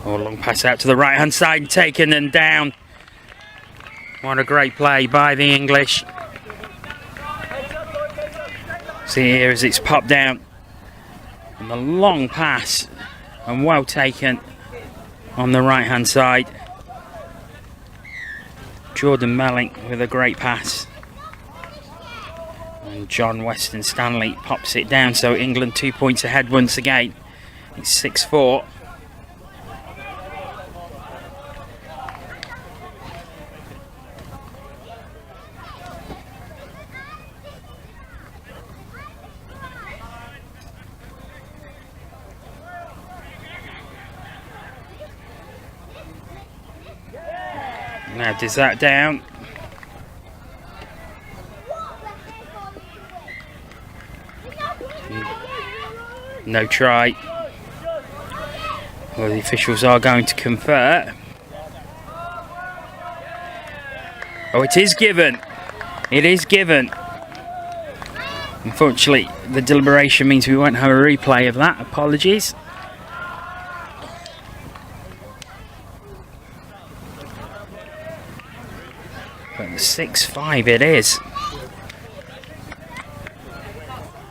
Oh, long pass out to the right hand side, taken and down. What a great play by the English. See here as it's popped down. And the long pass, and well taken on the right hand side. Jordan Melling with a great pass. And John Weston Stanley pops it down, so England 2 points ahead once again. It's 6-4. Now does that down. No try. Well, the officials are going to confer. Oh, it is given. It is given. Unfortunately, the deliberation means we won't have a replay of that. Apologies. But 6-5 it is.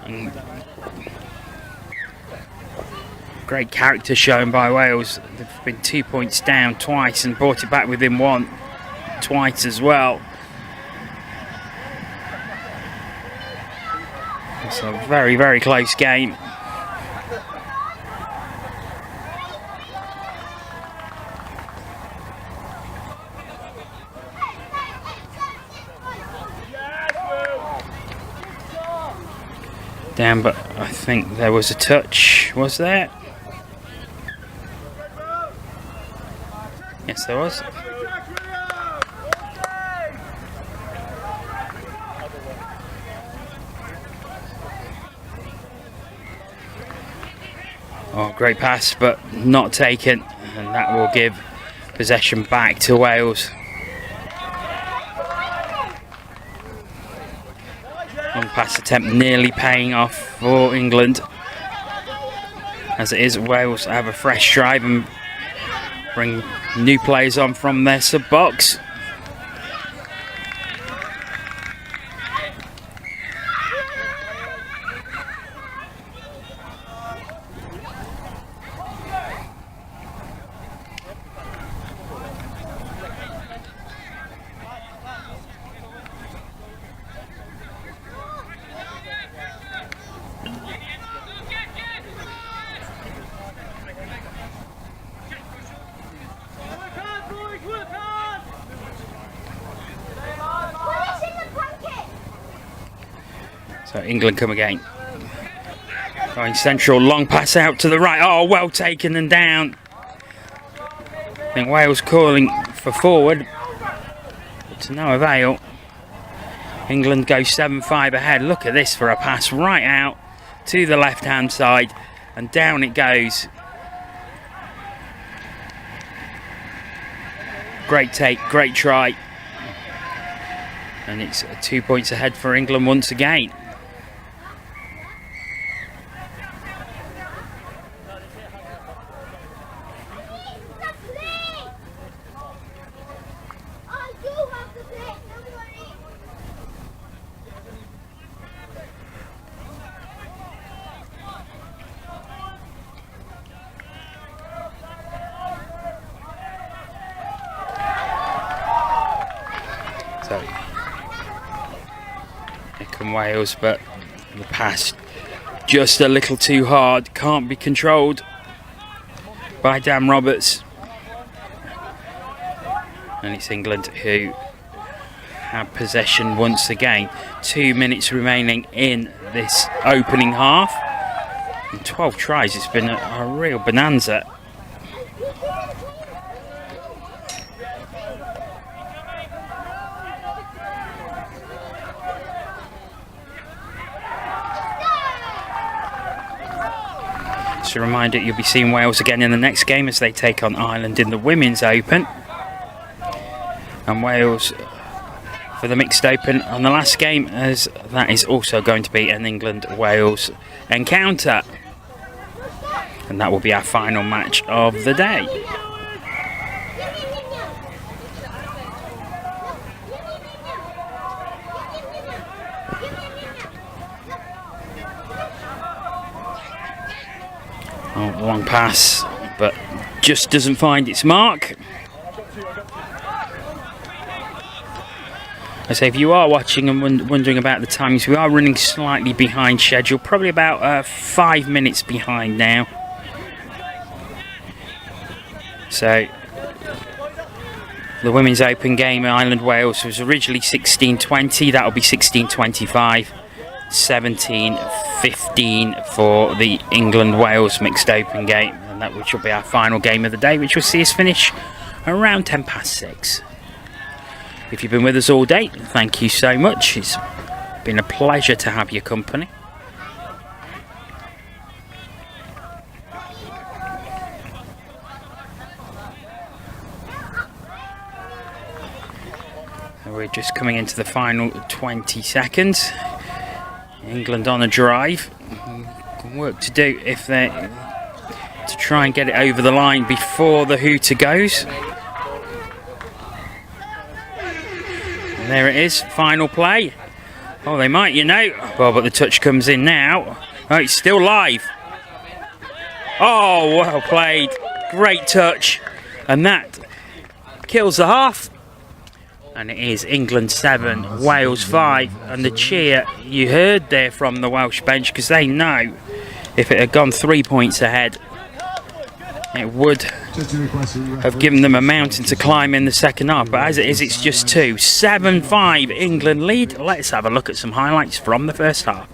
And great character shown by Wales. They've been 2 points down twice and brought it back within 1 twice as well. It's a very, very close game. down, but I think there was a touch, was there? Yes, there was. Oh, great pass, but not taken, and that will give possession back to Wales. Long pass attempt nearly paying off for England. As it is, Wales have a fresh drive and bring new players on from their sub-box. So England come again. Going central, long pass out to the right. Oh, well taken and down. I think Wales calling for forward, but to no avail. England go 7-5 ahead. Look at this for a pass right out to the left-hand side, and down it goes. Great take, great try. And it's 2 points ahead for England once again. So, here come Wales, but the pass just a little too hard, can't be controlled by Dan Roberts. And it's England who have possession once again. 2 minutes remaining in this opening half. And 12 tries, it's been a real bonanza. Just a reminder, you'll be seeing Wales again in the next game as they take on Ireland in the Women's Open. And Wales for the Mixed Open on the last game, as that is also going to be an England-Wales encounter. And that will be our final match of the day. Oh, long pass, but just doesn't find its mark. I say, if you are watching and wondering about the times, we are running slightly behind schedule, probably about 5 minutes behind now. So, the Women's Open game, Ireland-Wales, was originally 16:20, that'll be 16:25. 17:15 for the England-Wales Mixed Open game, and that which will be our final game of the day, which will see us finish around 6:10. If you've been with us all day, thank you so much. It's been a pleasure to have your company. And we're just coming into the final 20 seconds. England on a drive. Work to do if they to try and get it over the line before the hooter goes. And there it is, final play. Oh, they might, you know. Well, but the touch comes in now. Oh, it's still live. Oh, well played. Great touch. And that kills the half. And it is England 7, Wales 5, and the cheer you heard there from the Welsh bench, because they know if it had gone 3 points ahead, it would have given them a mountain to climb in the second half. But as it is, it's just 2. 7-5 England lead. Let's have a look at some highlights from the first half.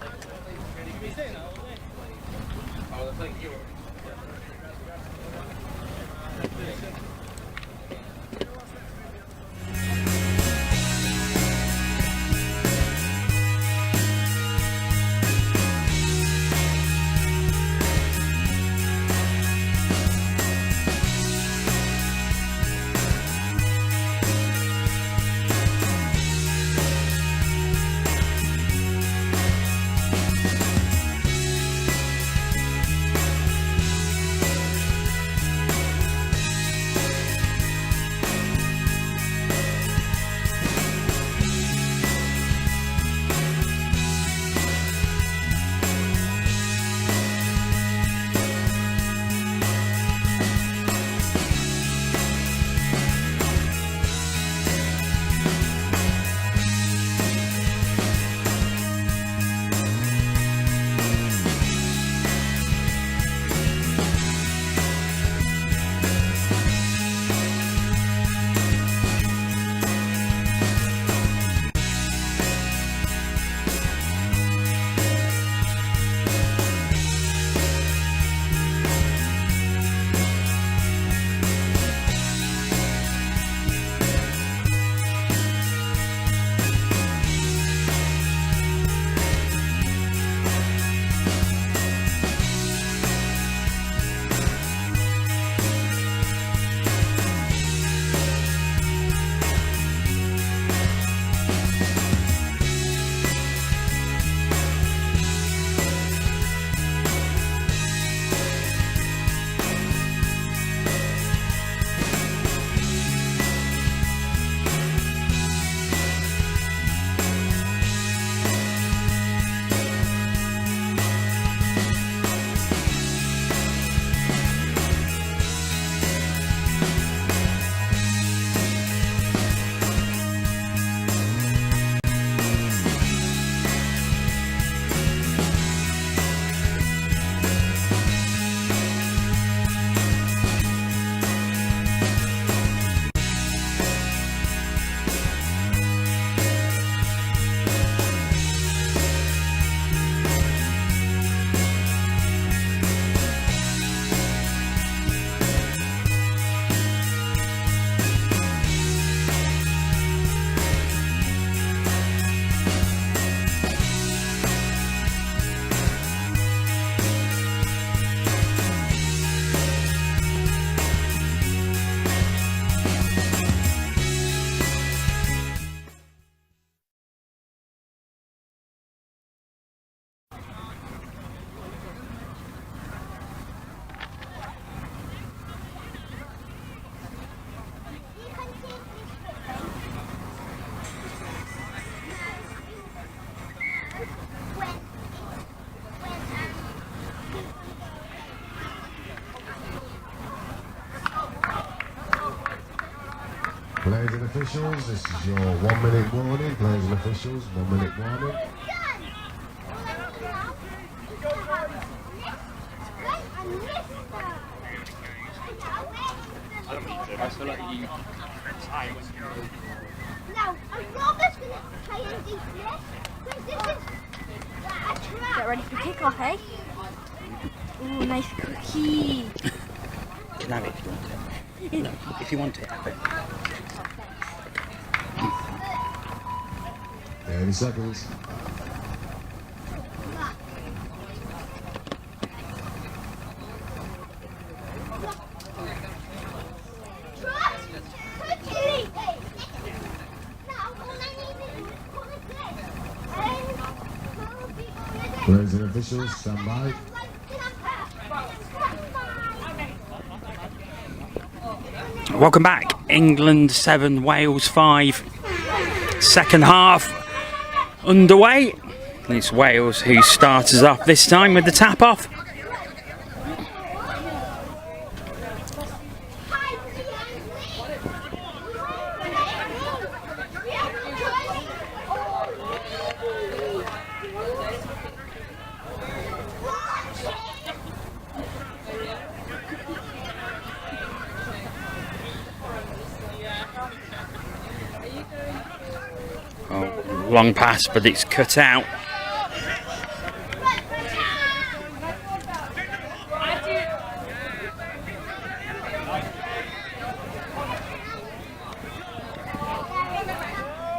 Players and officials, this is your 1 minute warning. Players and officials, 1 minute warning.
I feel like you.
No, Robert's going to play in deep this. This is a trap. Get ready for kickoff, eh? Ooh, nice cookie.
You can have it if you want it. No, if you want it, have it.
30 seconds. Players and officials, stand by.
Welcome back. England 7, Wales 5. Second half underway. It's Wales who starts us off this time with the tap off. Long pass, but it's cut out.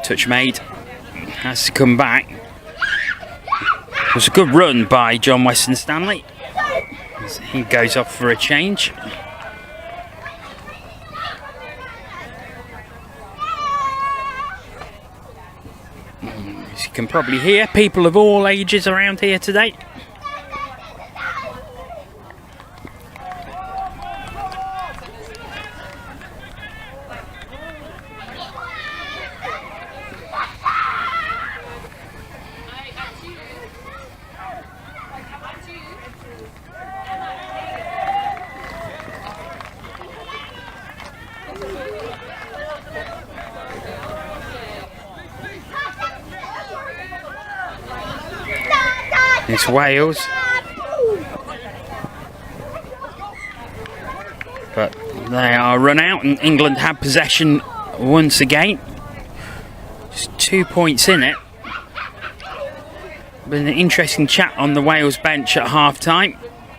Touch made, has to come back. It was a good run by John Weston Stanley. He goes off for a change. As you can probably hear, people of all ages around here today. It's Wales, but they are run out and England have possession once again. Just 2 points in it. Been an interesting chat on the Wales bench at half time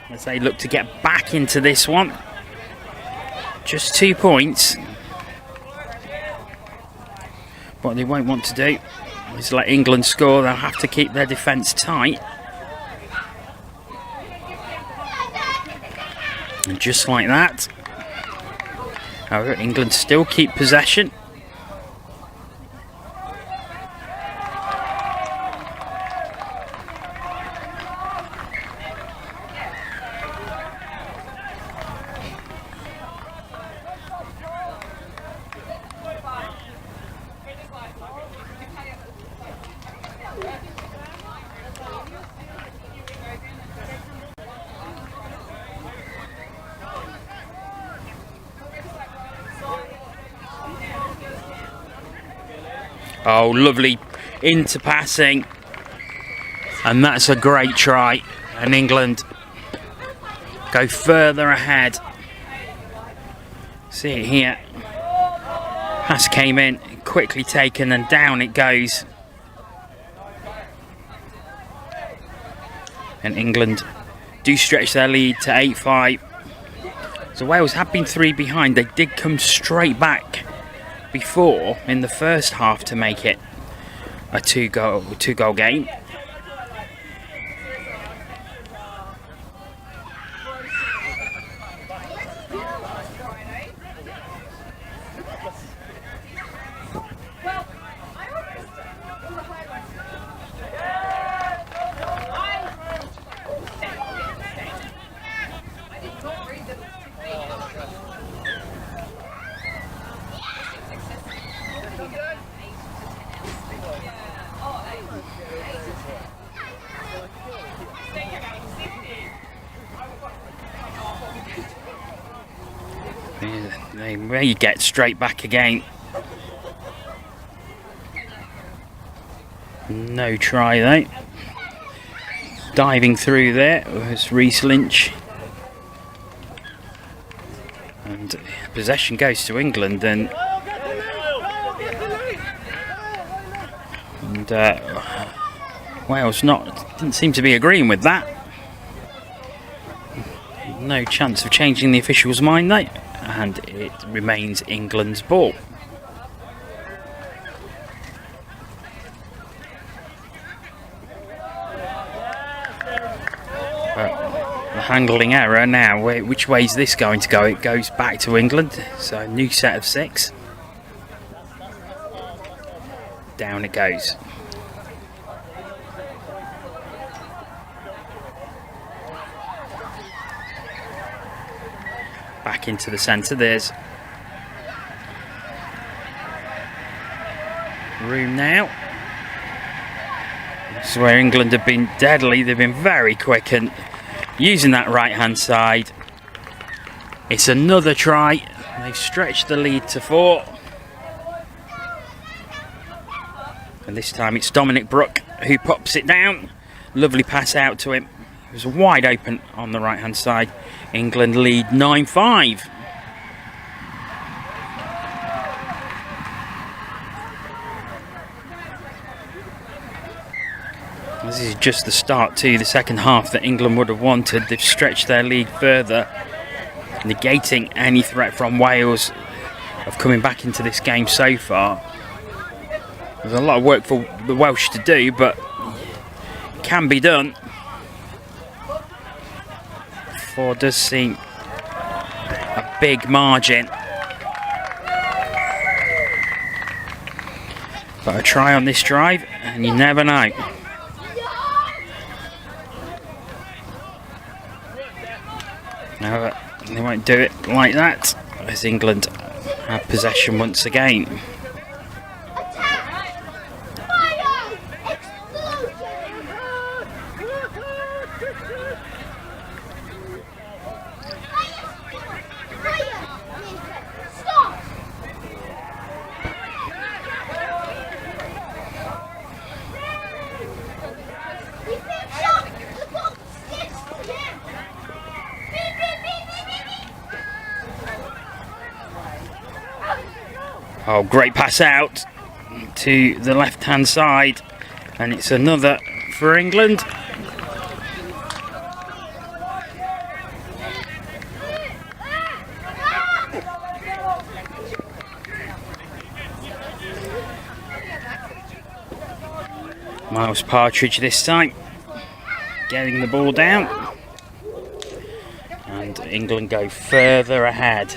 as they look to get back into this one. Just 2 points. What they won't want to do is let England score. They'll have to keep their defence tight. And just like that, however, England still keep possession. Oh, lovely into passing, and that's a great try, and England go further ahead. See it here, pass came in, quickly taken, and down it goes. And England do stretch their lead to 8-5. So Wales have been 3 behind. They did come straight back before in the first half to make it a two-goal game. They may get straight back again. No try though. Diving through there was Reece Lynch. And possession goes to England, and Wales didn't seem to be agreeing with that. No chance of changing the official's mind though, and it remains England's ball. The handling error now, which way is this going to go? It goes back to England, so a new set of 6. Down it goes. Back into the centre, there's room now. This is where England have been deadly, they've been very quick and using that right hand side. It's another try, they've stretched the lead to 4. And this time it's Dominic Brooke who pops it down. Lovely pass out to him. It was wide open on the right hand side. England lead 9-5. This is just the start to the second half that England would have wanted. They've stretched their lead further, negating any threat from Wales of coming back into this game so far. There's a lot of work for the Welsh to do, but it can be done. 4 does seem a big margin. But a try on this drive, and you never know. No, they won't do it like that, as England have possession once again. Oh, great pass out to the left-hand side, and it's another for England. Miles Partridge this time, getting the ball down, and England go further ahead.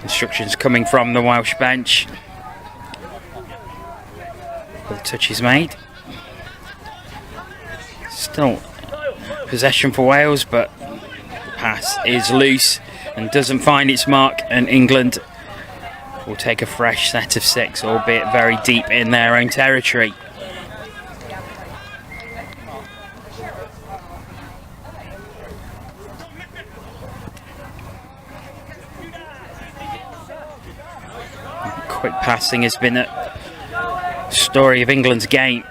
Instructions coming from the Welsh bench. The touch is made. Still possession for Wales, but the pass is loose and doesn't find its mark, and England will take a fresh set of 6, albeit very deep in their own territory. Quick passing has been a story of England's game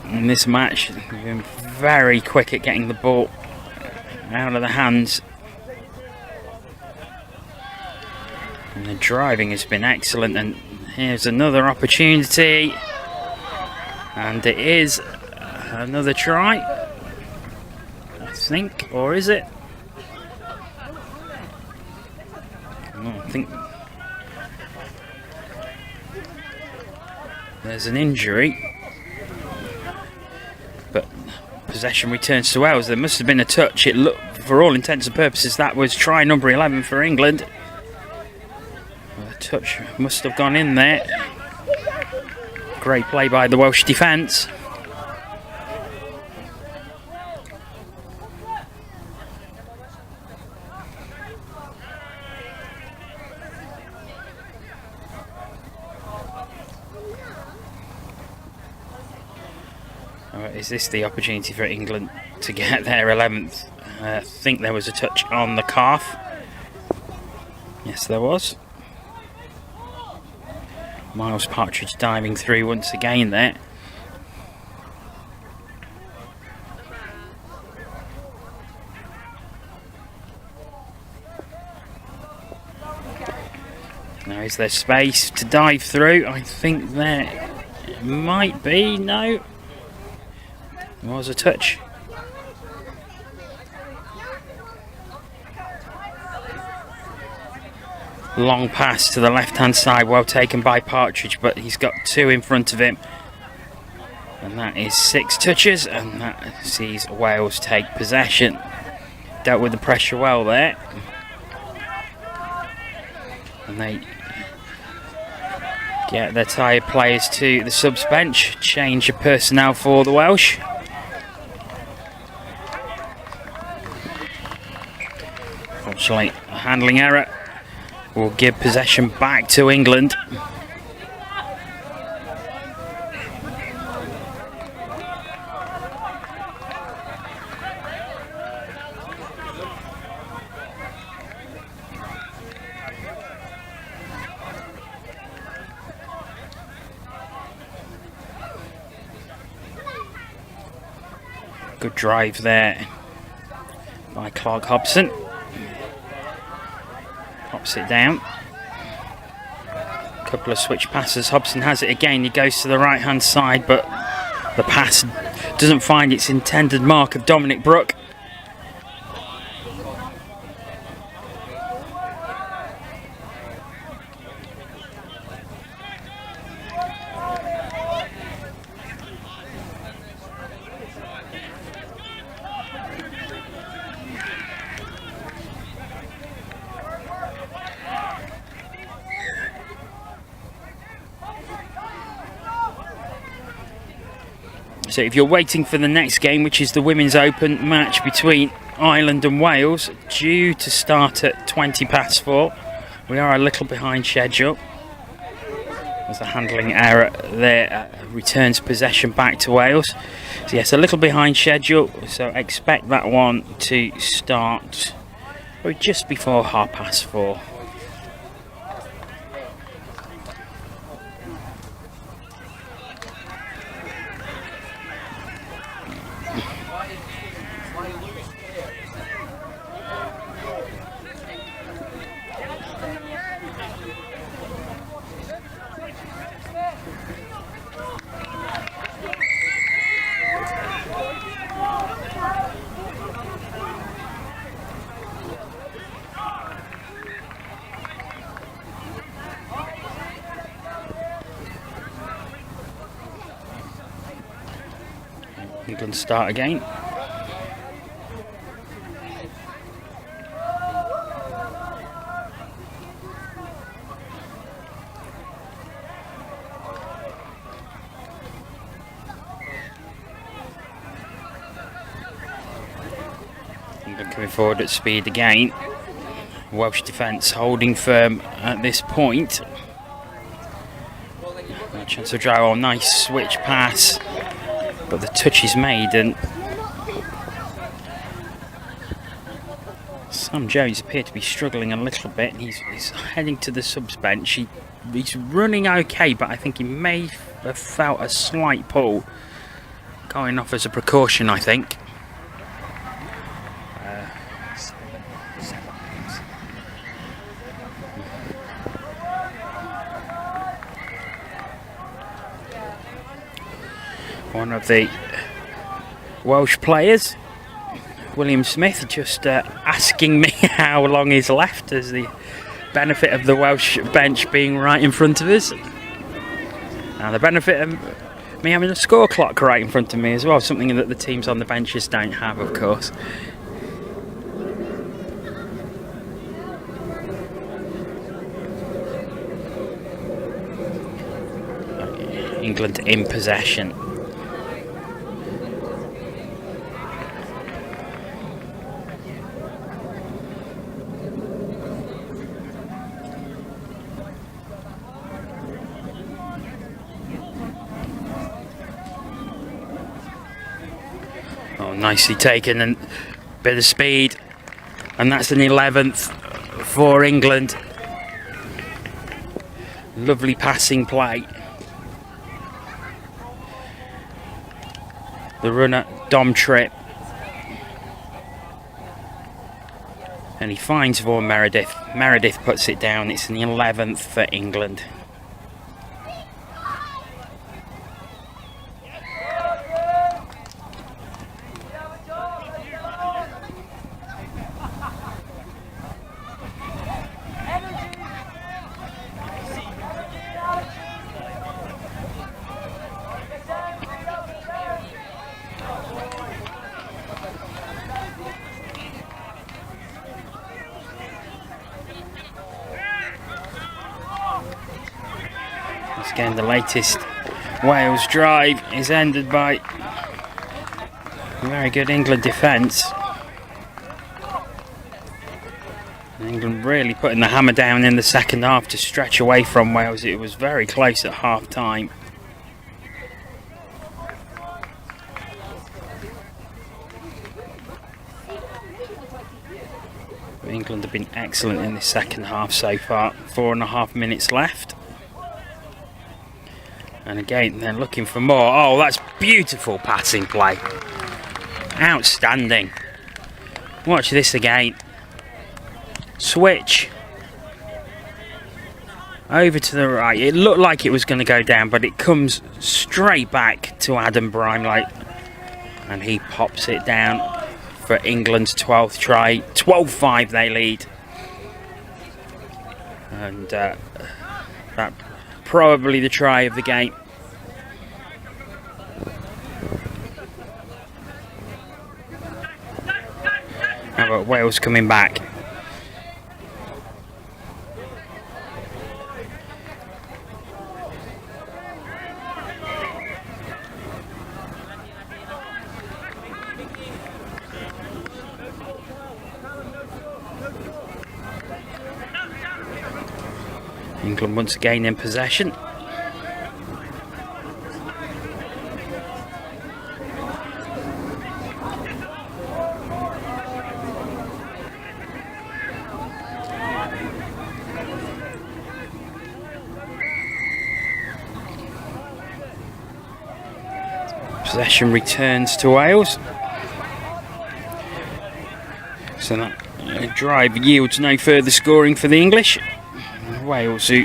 in this match. They've been very quick at getting the ball out of the hands, and the driving has been excellent. And here's another opportunity, and it is another try, I think, or is it? Oh, I think there's an injury, but possession returns to Wales. There must have been a touch. It looked, for all intents and purposes, that was try number 11 for England. The touch must have gone in there. Great play by the Welsh defence. Is this the opportunity for England to get their 11th? I think there was a touch on the calf. Yes, there was. Miles Partridge diving through once again there. Now, is there space to dive through? I think there might be. No. There was a touch. Long pass to the left-hand side, well taken by Partridge, but he's got 2 in front of him. And that is 6 touches, and that sees Wales take possession. Dealt with the pressure well there. And they get their tired players to the subs bench, change of personnel for the Welsh. Fortunately, a handling error will give possession back to England. Good drive there by Clark Hobson. Pops it down. Couple of switch passes. Hobson has it again. He goes to the right hand side, but the pass doesn't find its intended mark of Dominic Brooke. So if you're waiting for the next game, which is the Women's Open match between Ireland and Wales, due to start at 4:20, we are a little behind schedule. There's a handling error there, returns possession back to Wales. So yes, a little behind schedule, so expect that one to start just before 4:30. England start again. England coming forward at speed again. Welsh defence holding firm at this point. A chance of draw, nice switch pass. But the touch is made, and Sam Jones appeared to be struggling a little bit. He's heading to the subs bench. He's running okay, but I think he may have felt a slight pull going off as a precaution, I think. One of the Welsh players, William Smith, just asking me how long is left, as the benefit of the Welsh bench being right in front of us. And the benefit of me having a score clock right in front of me as well, something that the teams on the benches don't have, of course. England in possession. nicely taken and bit of speed, and that's an 11th for England. Lovely passing play. The runner Dom Tripp, and he finds Vaughan Meredith. Meredith puts it down. It's an 11th for England. Again, the latest Wales drive is ended by a very good England defence. England really putting the hammer down in the second half to stretch away from Wales. It was very close at half time. England have been excellent in the second half so far. 4.5 minutes left. And again, they're looking for more. Oh, that's beautiful passing play. Outstanding. Watch this again. Switch. Over to the right. It looked like it was going to go down, but it comes straight back to Adam Brimley. And he pops it down for England's 12th try. 12-5 they lead. And that probably the try of the game. How about Wales coming back? England once again in possession. Possession returns to Wales. So that drive yields no further scoring for the English. Wales, who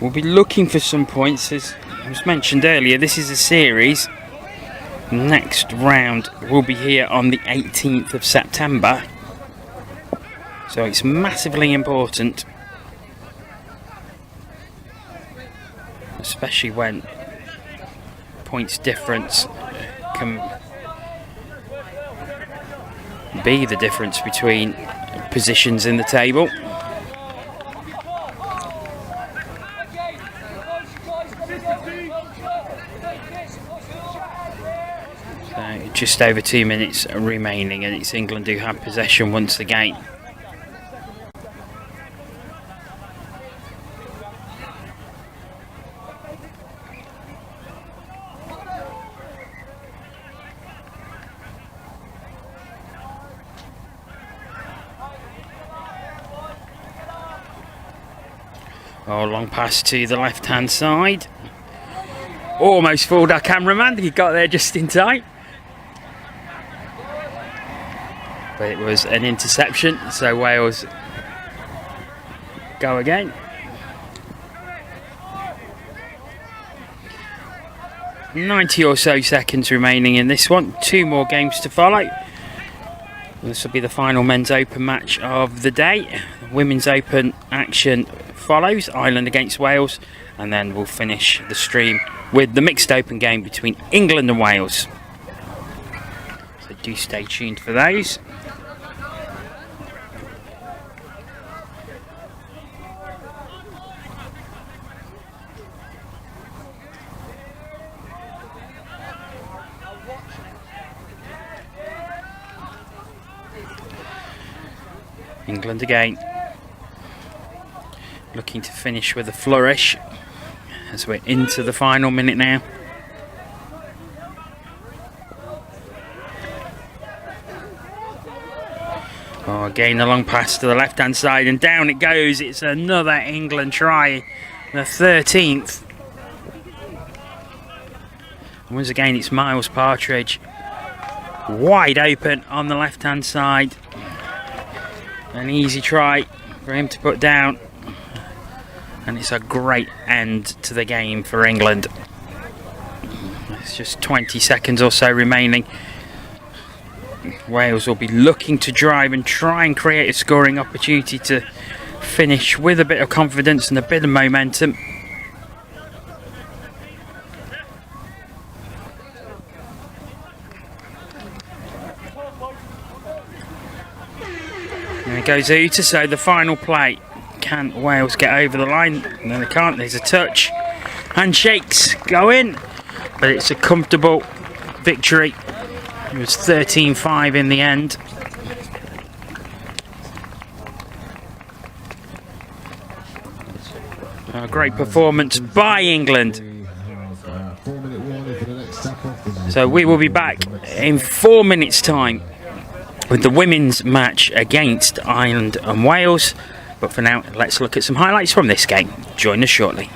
will be looking for some points, as was mentioned earlier. This is a series. Next round will be here on the 18th of September. So it's massively important, especially when points difference can be the difference between positions in the table. So just over 2 minutes remaining, and it's England who have possession once again. Oh, long pass to the left-hand side. Almost fooled our cameraman. He got there just in time. But it was an interception, so Wales go again. .90 or so seconds remaining in this one. 2 more games to follow. This will be the final men's open match of the day. Women's open action follows, Ireland against Wales, and then we'll finish the stream with the mixed open game between England and Wales. So do stay tuned for those. England again, looking to finish with a flourish as we're into the final minute now. Oh, again, a long pass to the left-hand side, and down it goes. It's another England try, the 13th. And once again, it's Miles Partridge, wide open on the left-hand side. An easy try for him to put down, and it's a great end to the game for England. It's just 20 seconds or so remaining. Wales will be looking to drive and try and create a scoring opportunity to finish with a bit of confidence and a bit of momentum. And it goes Uta, so the final play. Can Wales get over the line? No, they can't. There's a touch. Handshakes go in, but it's a comfortable victory. It was 13-5 in the end. A great performance by England. So we will be back in 4 minutes' time with the women's match against Ireland and Wales. But for now, let's look at some highlights from this game. Join us shortly.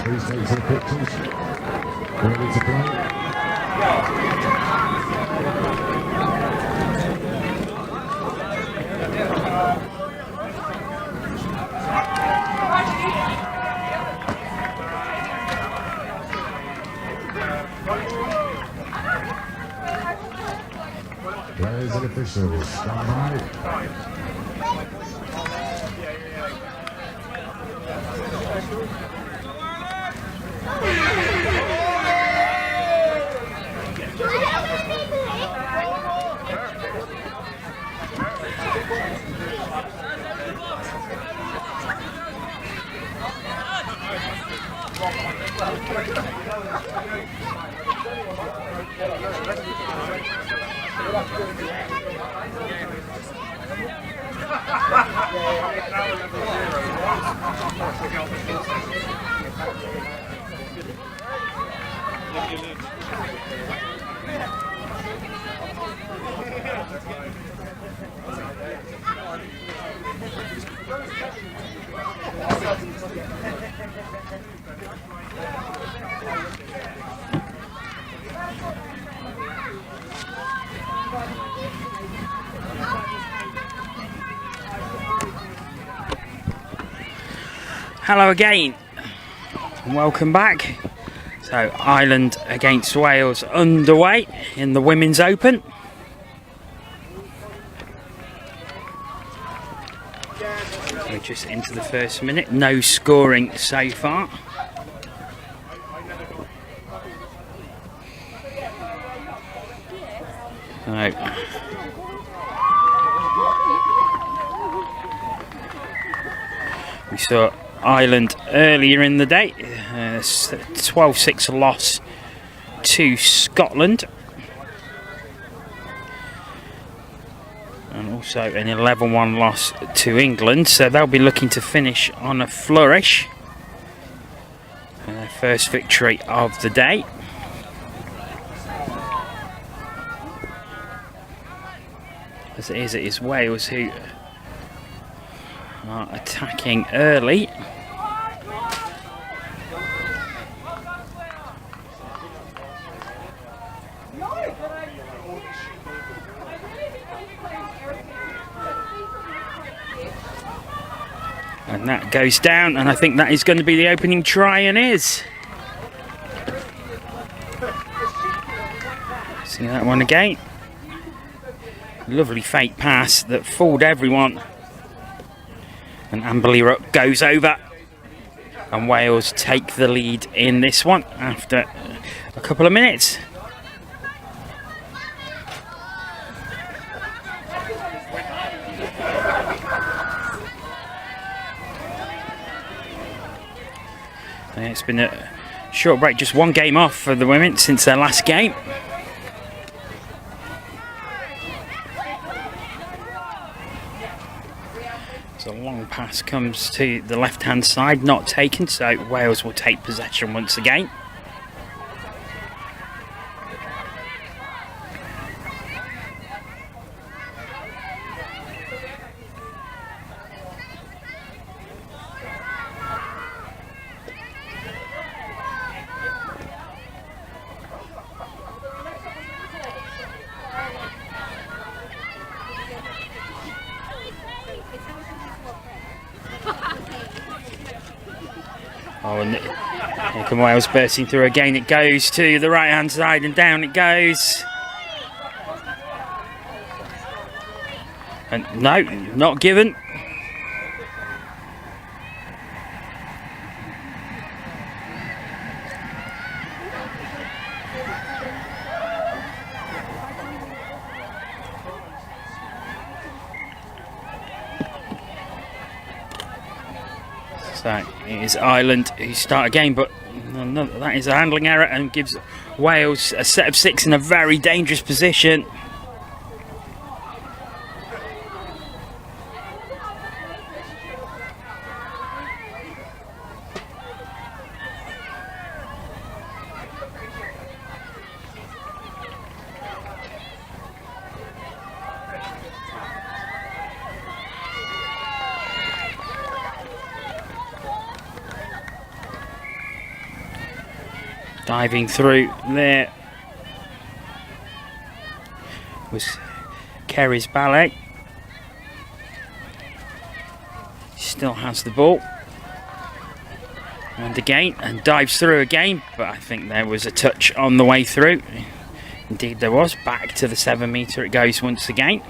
Please take some pictures. Ready to play. Players and officials, stand by.
Hello again, and welcome back. So Ireland against Wales underway in the Women's Open. We're just into the first minute, no scoring so far. So, we saw Ireland earlier in the day, 12-6 loss to Scotland, and also an 11-1 loss to England, so they'll be looking to finish on a flourish. And their first victory of the day. As it is Wales who are attacking early. And that goes down, and I think that is going to be the opening try, and is. See that one again. Lovely fake pass that fooled everyone. And Amberley Rupp goes over. And Wales take the lead in this one after a couple of minutes. It's been a short break, just one game off for the women since their last game. So a long pass comes to the left-hand side, not taken, so Wales will take possession once again. Oh, and here come Wales bursting through again. It goes to the right hand side and down it goes. And no, not given. So it is Ireland who start again, but that is a handling error and gives Wales a set of 6 in a very dangerous position. Diving through there was Kerry's ballet. Still has the ball. And again, and dives through again, but I think there was a touch on the way through. Indeed there was. Back to the 7 metre it goes once again.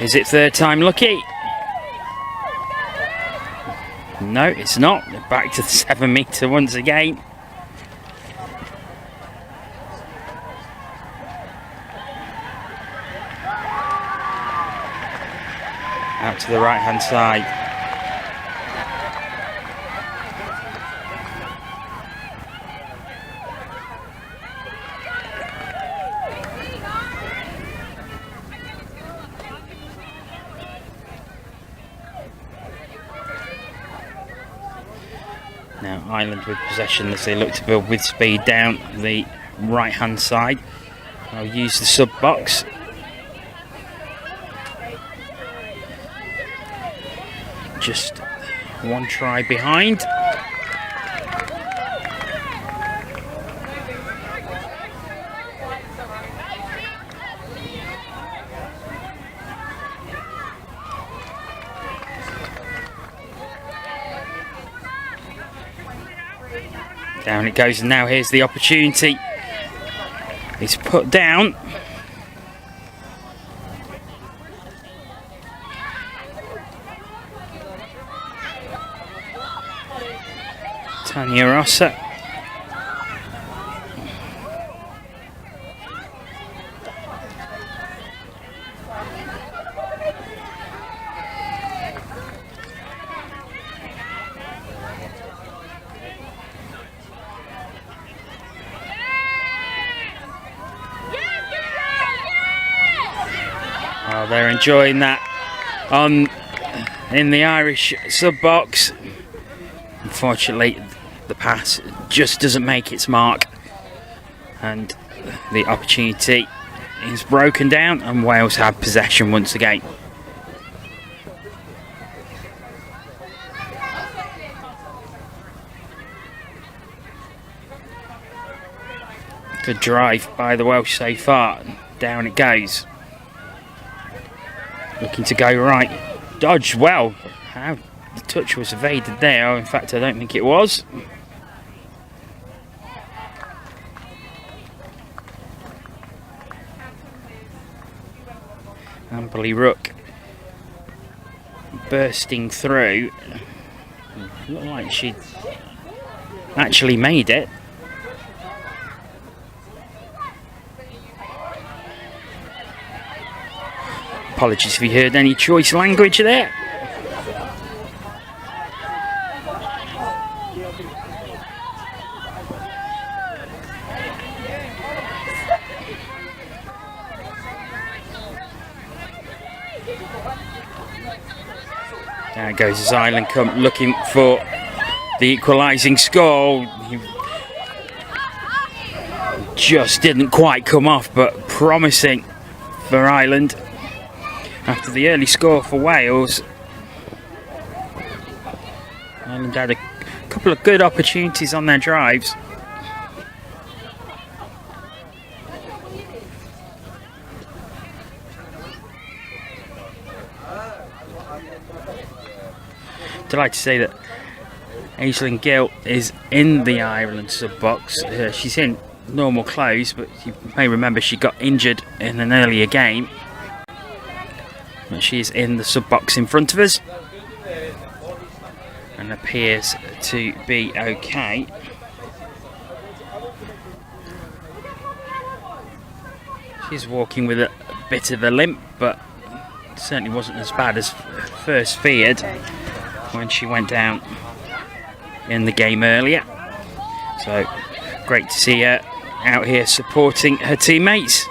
Is it third time lucky? No, it's not. Back to the 7 metre once again. out to the right hand side. Now Ireland with possession as they look to build with speed down the right hand side. I'll use the sub box. Just one try behind. Down it goes, and now here's the opportunity. It's put down. Tanya Rossa. Oh, they're enjoying that in the Irish sub box. Unfortunately, the pass just doesn't make its mark, and the opportunity is broken down, and Wales have possession once again. Good drive by the Welsh so far. Down it goes. Looking to go right. Dodged well. How the touch was evaded there. In fact, I don't think it was. Amberley Rook bursting through. Looked like she actually made it. Apologies if you heard any choice language there. There goes as Ireland come looking for the equalising score. He just didn't quite come off, but promising for Ireland. After the early score for Wales, Ireland had a couple of good opportunities on their drives. Delighted to say that Aislinn Gill is in the Ireland sub box. She's in normal clothes, but you may remember she got injured in an earlier game. But she's in the sub box in front of us and appears to be okay. She's walking with a bit of a limp, but certainly wasn't as bad as first feared when she went down in the game earlier. So great to see her out here supporting her teammates.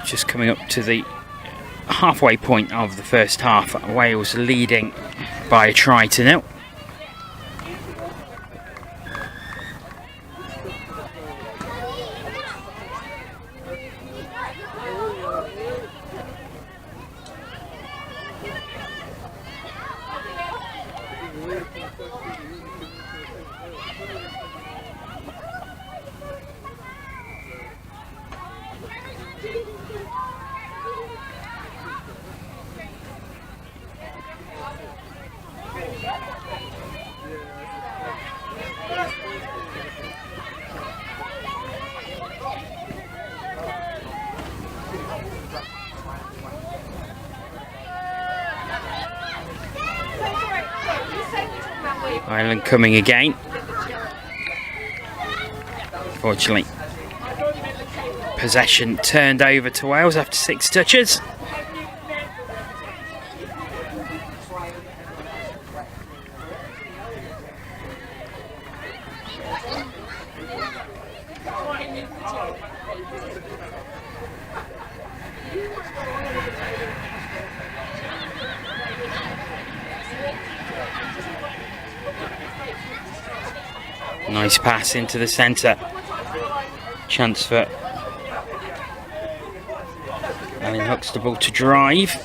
Just coming up to the halfway point of the first half, Wales leading by a try to nil. Ireland coming again. Fortunately, possession turned over to Wales after 6 touches. Nice pass into the centre. Chance for Alan Huxtable to drive.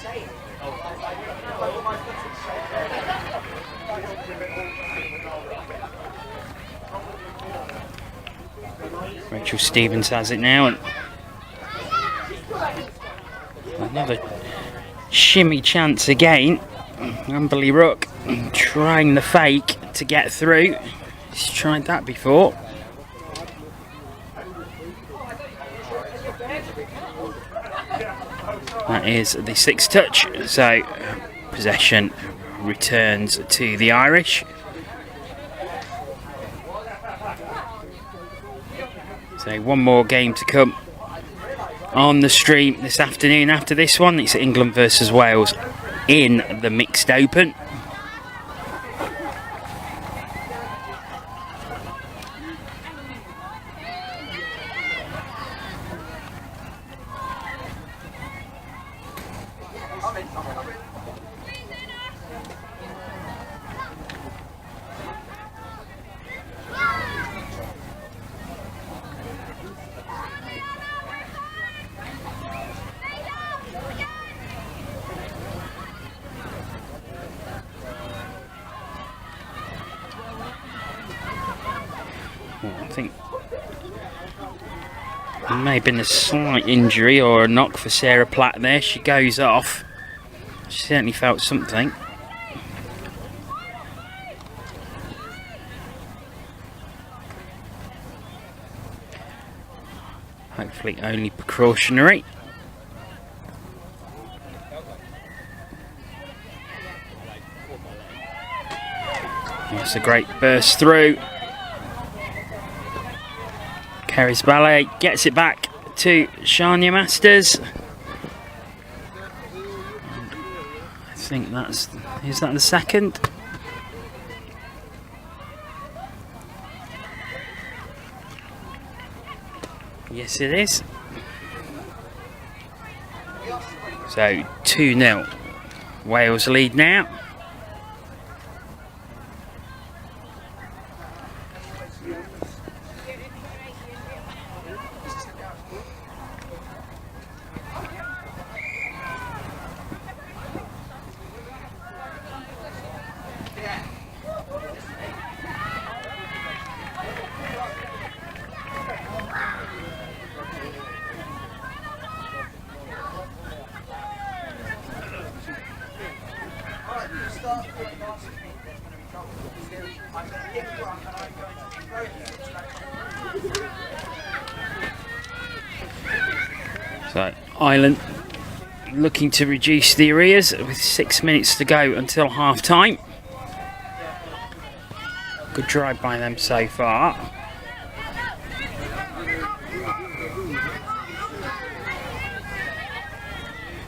Rachel Stevens has it now. And another shimmy chance again. Amberley Rook trying the fake to get through. He's tried that before. That is the 6th touch, so possession returns to the Irish. So one more game to come on the stream this afternoon. After this one, it's England versus Wales in the Mixed Open. I think there may have been a slight injury or a knock for Sarah Platt there. She goes off. She certainly felt something. Hopefully only precautionary. That's a great burst through. Kerry's Ballet gets it back to Shania Masters. I think is that the second? Yes, it is. So 2-0. Wales lead now. So Ireland looking to reduce the arrears with 6 minutes to go until half time. Good drive by them so far.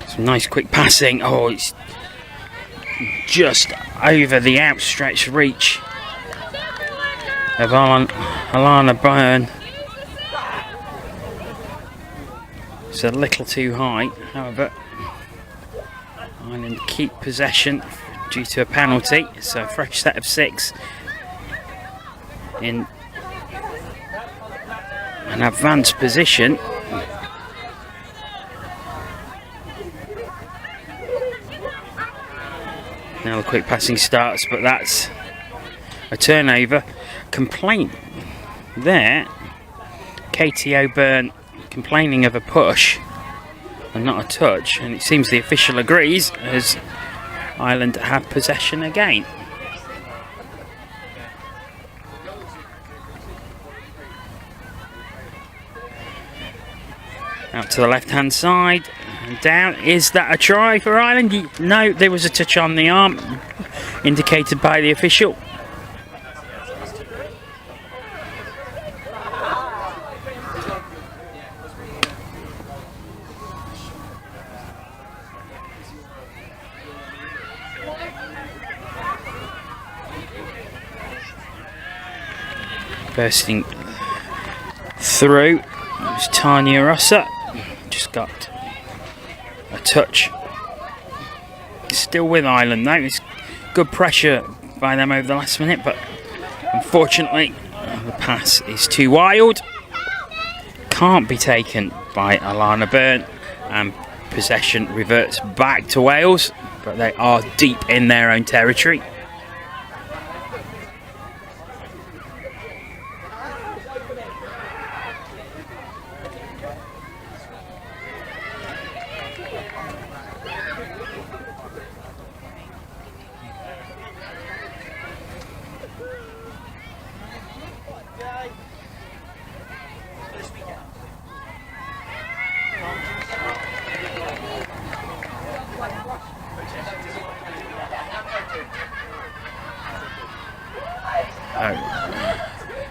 Some nice quick passing. Oh, it's just over the outstretched reach of Alana Byrne. It's a little too high, however Ireland keep possession due to a penalty, so a fresh set of 6 in an advanced position. Now the quick passing starts, but that's a turnover. Complaint there. Katie O'Byrne complaining of a push and not a touch, and it seems the official agrees as Ireland have possession again. Out to the left hand side and down. Is that a try for Ireland? No, there was a touch on the arm indicated by the official. bursting through. It was Tanya Rossa. Just got a touch. Still with Ireland though. It's good pressure by them over the last minute, but unfortunately the pass is too wild. Can't be taken by Alana Byrne, and possession reverts back to Wales, but they are deep in their own territory.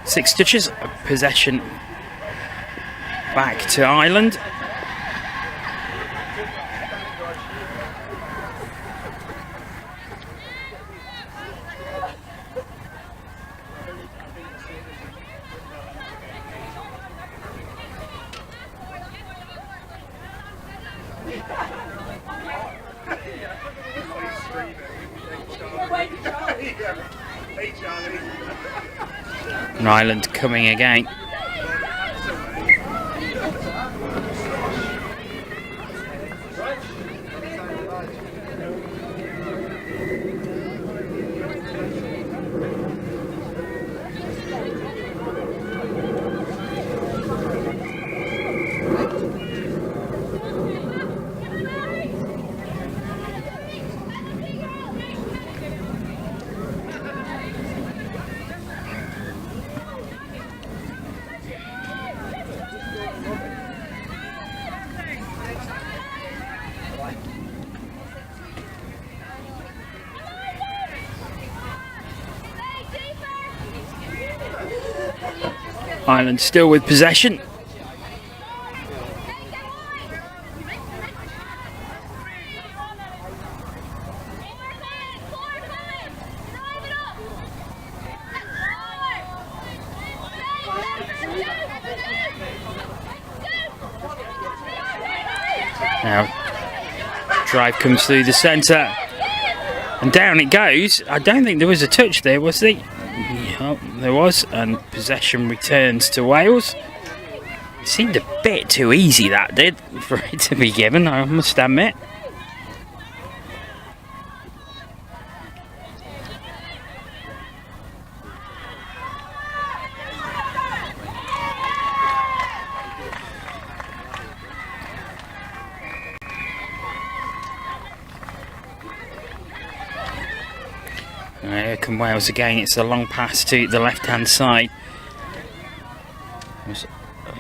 Six touches, possession back to Ireland. And Ireland coming again. Ireland still with possession. Now, drive comes through the centre and down it goes. I don't think there was a touch there, was there? Oh, there was, and possession returns to Wales. It seemed a bit too easy, that did, for it to be given, I must admit. Here come Wales again. It's a long pass to the left-hand side. Was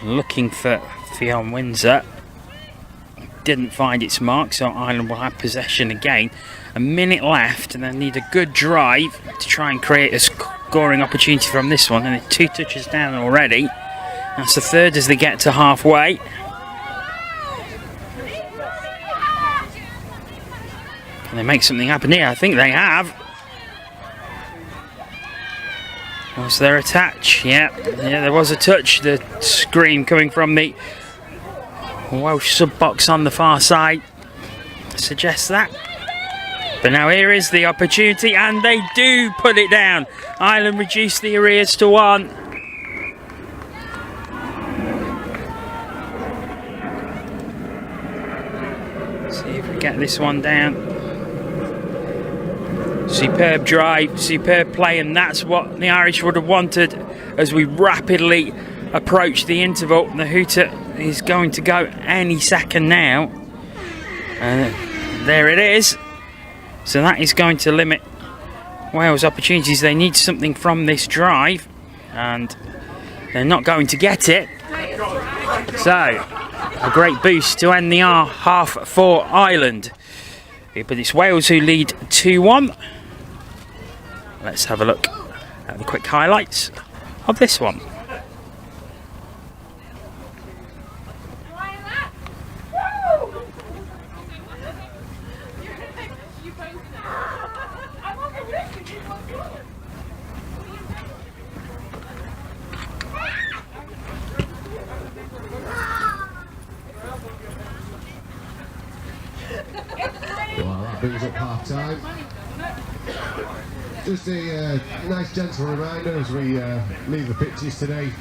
looking for Fionn Windsor. Didn't find its mark, so Ireland will have possession again. A minute left, and they need a good drive to try and create a scoring opportunity from this one. And they're 2 touches down already. That's the third as they get to halfway. Can they make something happen here? I think they have. Was there a touch? Yeah, there was a touch. The scream coming from the Welsh sub-box on the far side suggests that. But now here is the opportunity, and they do put it down. Ireland reduce the arrears to 1. See if we get this one down. Superb drive, superb play, and that's what the Irish would have wanted as we rapidly approach the interval. The hooter is going to go any second now. There it is. So that is going to limit Wales' opportunities. They need something from this drive, and they're not going to get it. So, a great boost to end the half for Ireland. But it's Wales who lead 2-1. Let's have a look at the quick highlights of this one.
That brings up half time. Just a nice gentle reminder as we leave the pitches today.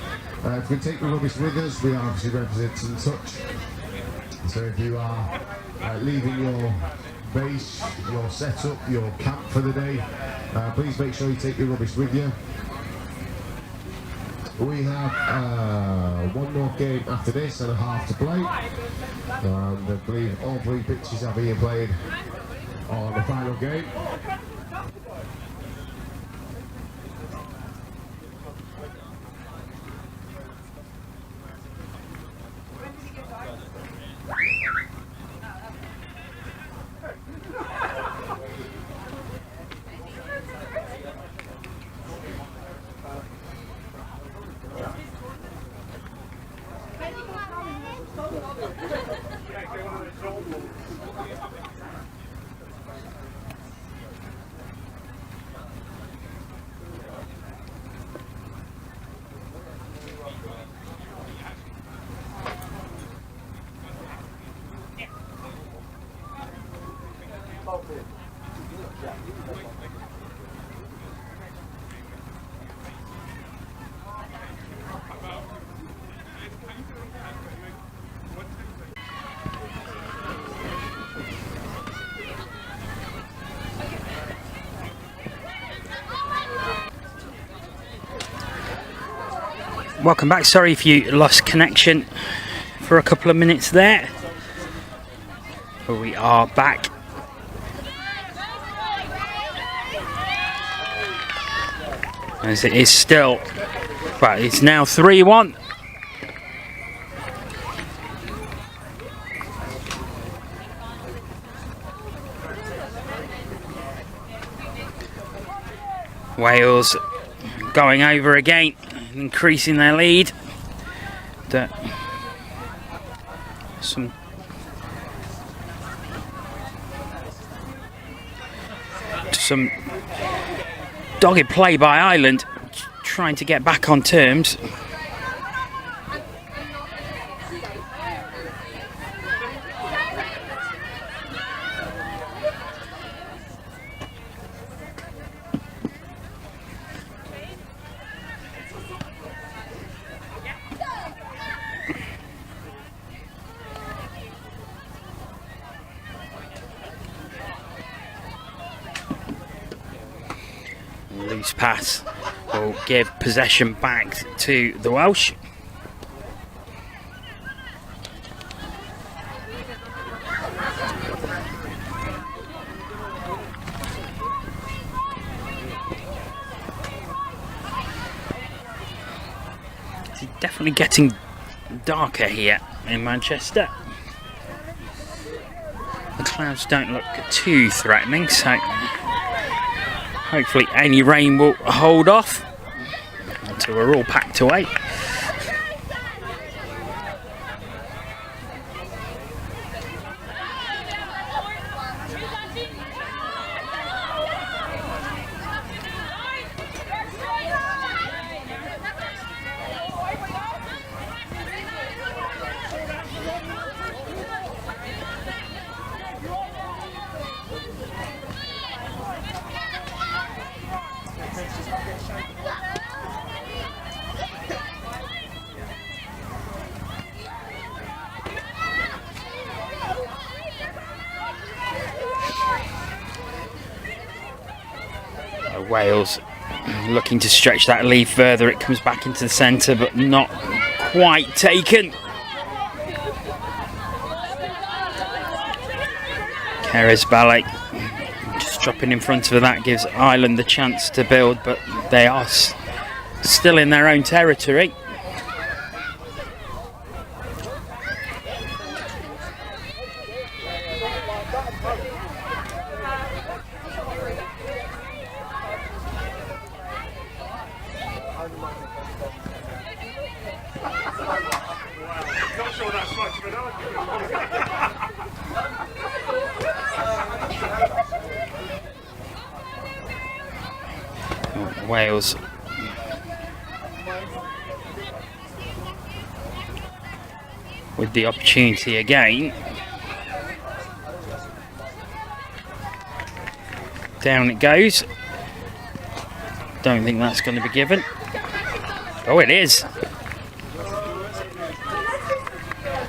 If we take the rubbish with us, we are obviously representing touch. So if you are leaving your base, your setup, your camp for the day, please make sure you take your rubbish with you. We have one more game after this and a half to play. And I believe all 3 pitches are being played on the final game.
Welcome back. Sorry if you lost connection for a couple of minutes there, but we are back. As it is still, but it's now 3-1. Wales going over again, increasing their lead. Some dogged play by Ireland, trying to get back on terms. Loose pass will give possession back to the Welsh. It's definitely getting darker here in Manchester. The clouds don't look too threatening, so hopefully any rain will hold off until we're all packed away. Wales looking to stretch that lead further. It comes back into the centre, but not quite taken. Keres Ballet just dropping in front of that gives Ireland the chance to build, but they are still in their own territory. Wales with the opportunity again. Down it goes. Don't think that's going to be given. Oh, it is.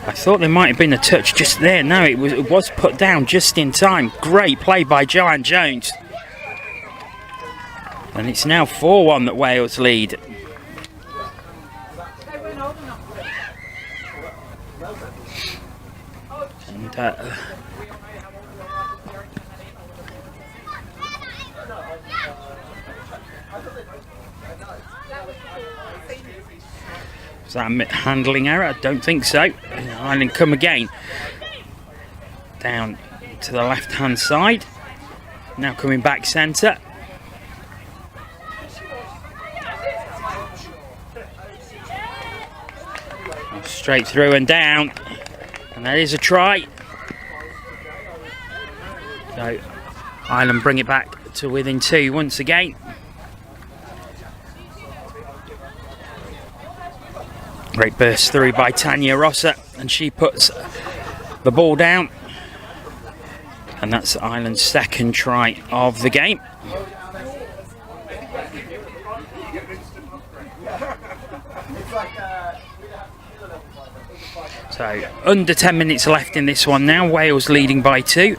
I thought there might have been a touch just there. No, it was put down just in time. Great play by Joanne Jones. And it's now 4-1 that Wales lead. And is that a handling error? I don't think so. Ireland come again. Down to the left hand side. Now coming back centre. Straight through and down. And that is a try. So Ireland bring it back to within 2 once again. Great burst through by Tanya Rosser, and she puts the ball down. And that's Ireland's second try of the game. So under 10 minutes left in this one now. Wales leading by 2.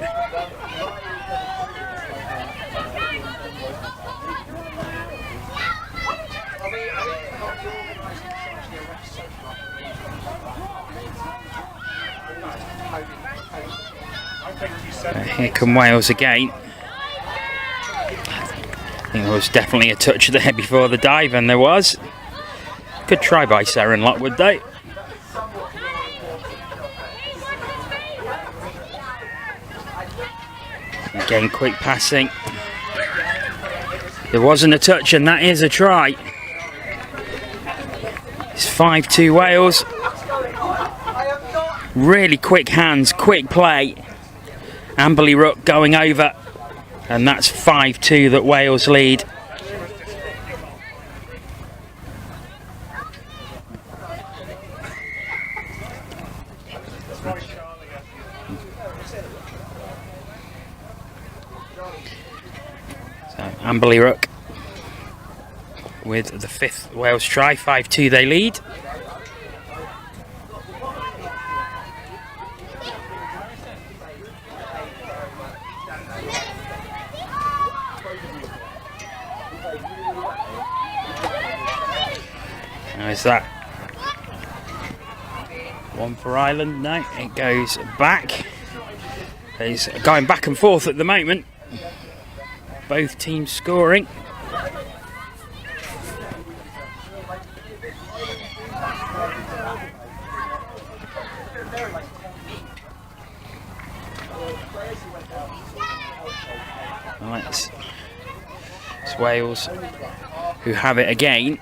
Here come Wales again. I think there was definitely a touch there before the dive, and there was. Good try by Seren Lockwood though. Again, quick passing. There wasn't a touch, and that is a try. It's 5-2 Wales. Really quick hands, quick play. Amberley Rook going over, and that's 5-2 that Wales lead. So Amberley Rook with the 5th Wales try, 5-2 they lead. Is that one for Ireland? No, it goes back. It's going back and forth at the moment. Both teams scoring. Right, it's Wales who have it again.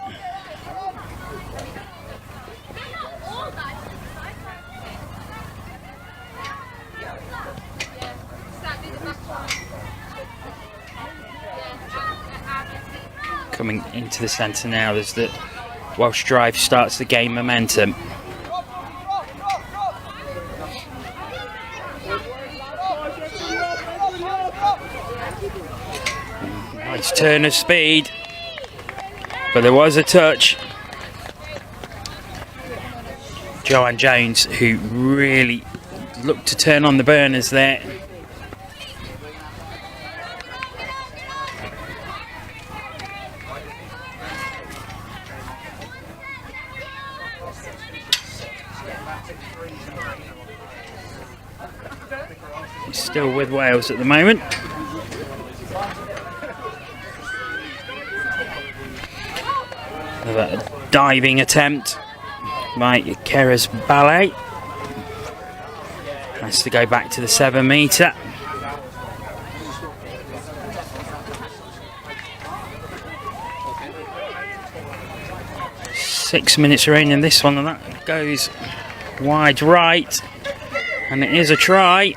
Coming into the centre now as the Welsh drive starts to gain momentum. Nice turn of speed, but there was a touch. Joanne Jones, who really looked to turn on the burners there. Still with Wales at the moment. A diving attempt by Keras Ballet. Has to go back to the 7 metre. Six minutes remaining in this one, and that goes wide right, and it is a try.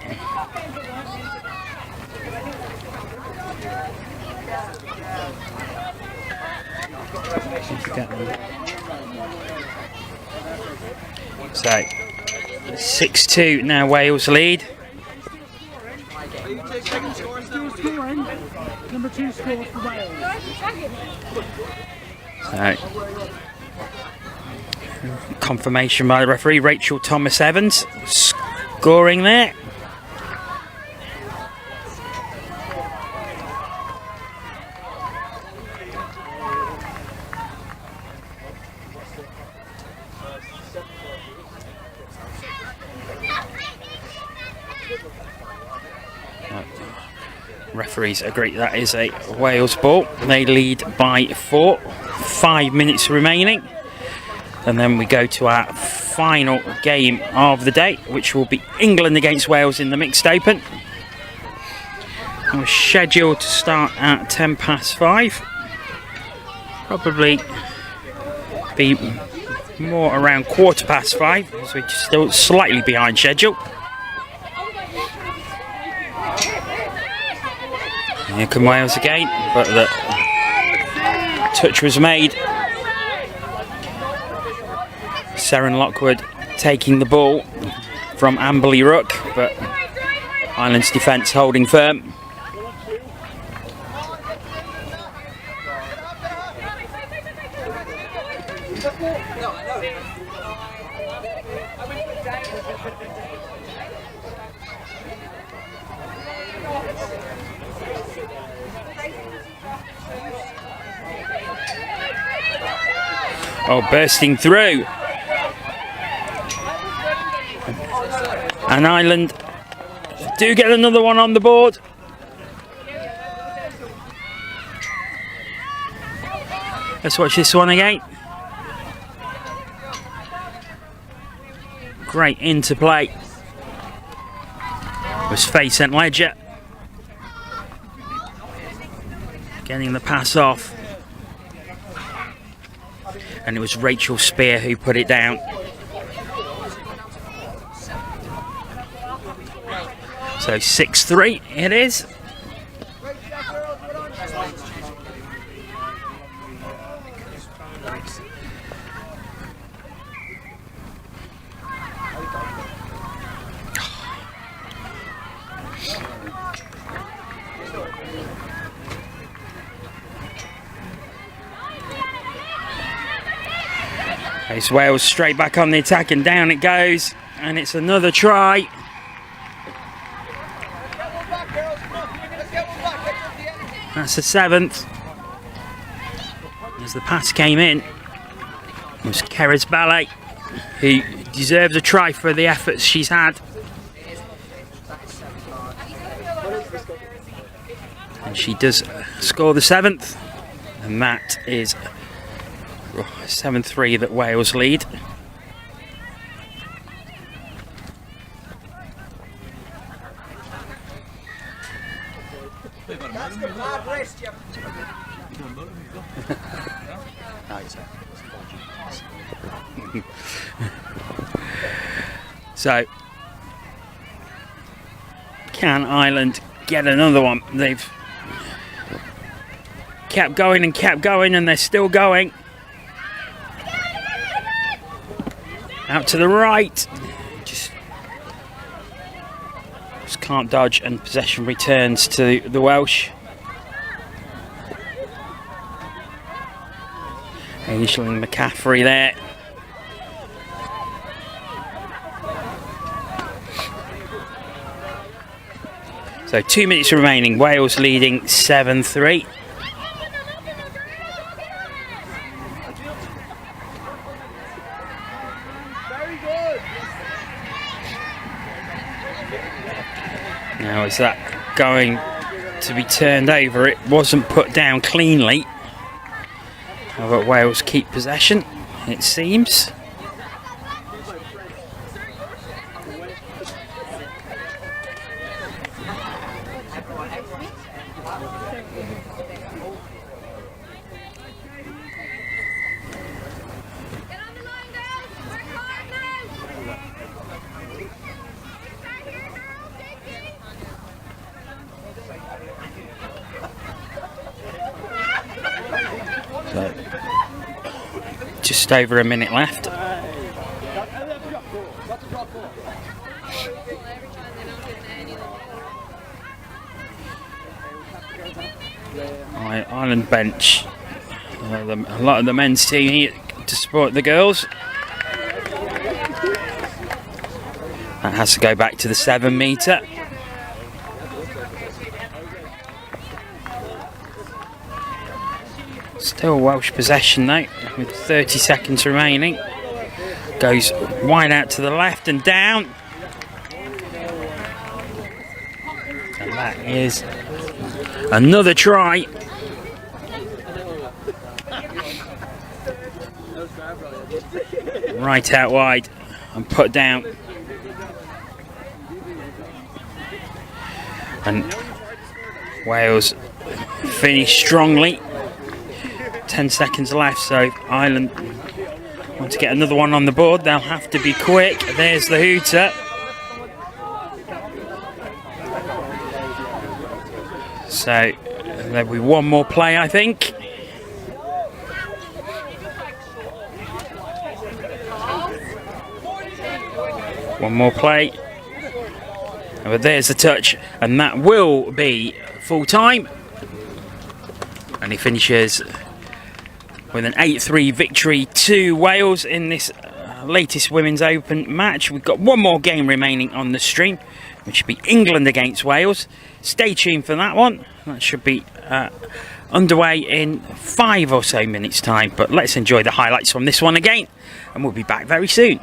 So 6-2 now Wales lead.
Number 2 scores for Wales.
So, confirmation by the referee, Rachel Thomas Evans scoring there. Referees agree that is a Wales ball. They lead by 4. 5 minutes remaining. And then we go to our final game of the day, which will be England against Wales in the Mixed Open. We're scheduled to start at 5:10. Probably be more around 5:15, as we're still slightly behind schedule. Here come Wales again, but the touch was made. Seren Lockwood taking the ball from Amberley Rook, but Ireland's defence holding firm. Oh, bursting through. And Ireland do get another one on the board. Let's watch this one again. Great interplay. Was Faye St Ledger getting the pass off. And it was Rachel Spear who put it down. So 6-3 it is. It's Wales straight back on the attack and down it goes, and it's another try. That's the 7th. As the pass came in, it was Keres Ballet, who deserves a try for the efforts she's had. And she does score the 7th, and that is 7-3 that Wales lead. So, can Ireland get another one? They've kept going and they're still going. Out to the right. Just can't dodge, and possession returns to the Welsh. Aisling McCaffrey there. So 2 minutes remaining. Wales leading 7-3. Now is that going to be turned over? It wasn't put down cleanly. However, Wales keep possession, it seems. So, just over a minute left. Ireland bench. A lot of the men's team here to support the girls. That has to go back to the 7 metre. Still Welsh possession though, with 30 seconds remaining. Goes wide out to the left and down. And that is another try. Right out wide and put down. And Wales finish strongly. 10 seconds left, so Ireland want to get another one on the board. They'll have to be quick. There's the hooter. So there'll be one more play, I think. One more play. But there's the touch, and that will be full time. And he finishes with an 8-3 victory to Wales in this latest Women's Open match. We've got one more game remaining on the stream, which should be England against Wales. Stay tuned for that one. That should be underway in 5 or so minutes time. But let's enjoy the highlights from this one again, and we'll be back very soon.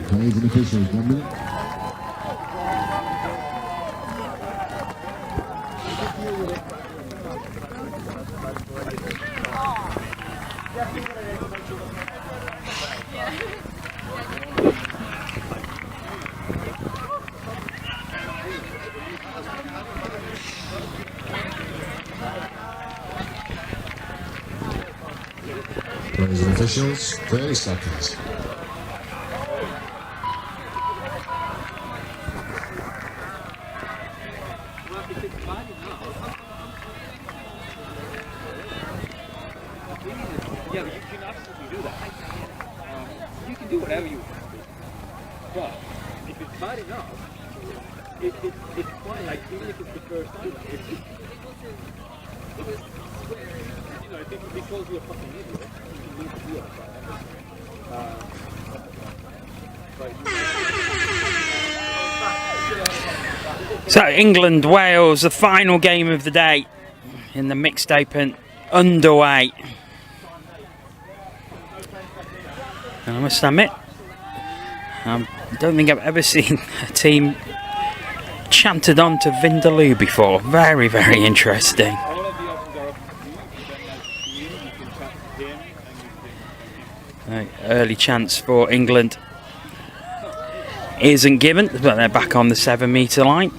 Players and officials, 1 minute. Ladies and officials, 30 seconds.
Yeah, but you can absolutely do that. You can do whatever you want to do. But if it's bad enough, it's fine. Like, even if it's the first time, like, it's you know, if he calls you a fucking idiot, you can leave the deal.
So England, Wales, the final game of the day in the mixed open underway. And I must admit, I don't think I've ever seen a team chanted on to Vindaloo before. Very, very interesting. Early chance for England isn't given, but they're back on the 7 metre line.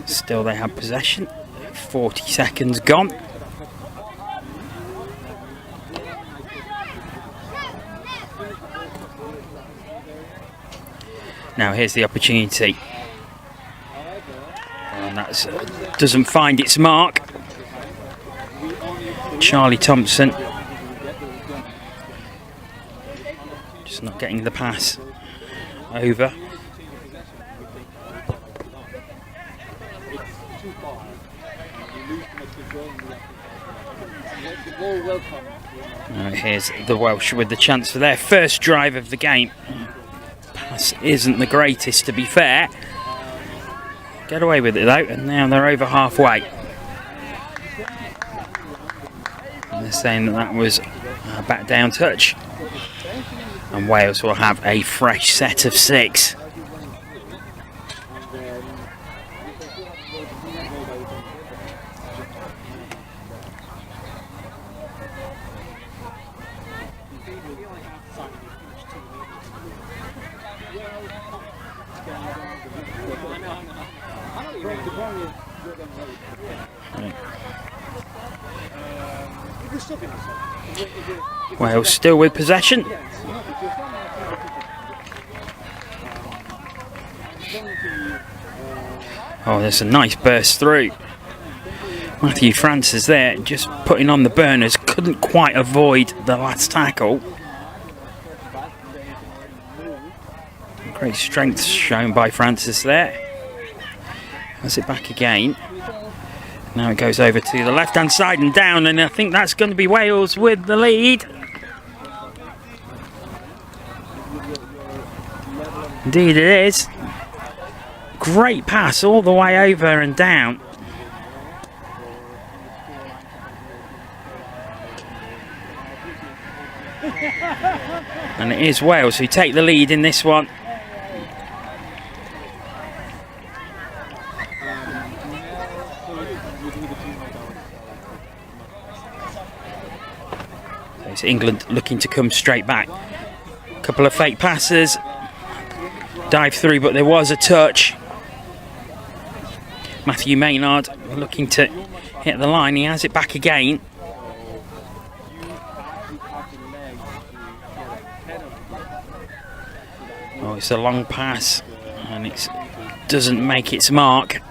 Still they have possession. 40 seconds gone. Now here's the opportunity. And that doesn't find its mark. Charlie Thompson just not getting the pass over. Here's the Welsh with the chance for their first drive of the game. Pass isn't the greatest, to be fair. Get away with it though, and now they're over halfway. And they're saying that that was a back down touch. And Wales will have a fresh set of 6. Wales still with possession. Oh, there's a nice burst through. Matthew Francis there, just putting on the burners, couldn't quite avoid the last tackle. Great strength shown by Francis there. Has it back again. Now it goes over to the left hand side and down, and I think that's going to be Wales with the lead. Indeed it is. Great pass all the way over and down. And it is Wales who take the lead in this one. It's England looking to come straight back. Couple of fake passes. Dive through, but there was a touch. Matthew Maynard looking to hit the line. He has it back again. Oh, it's a long pass and it doesn't make its mark.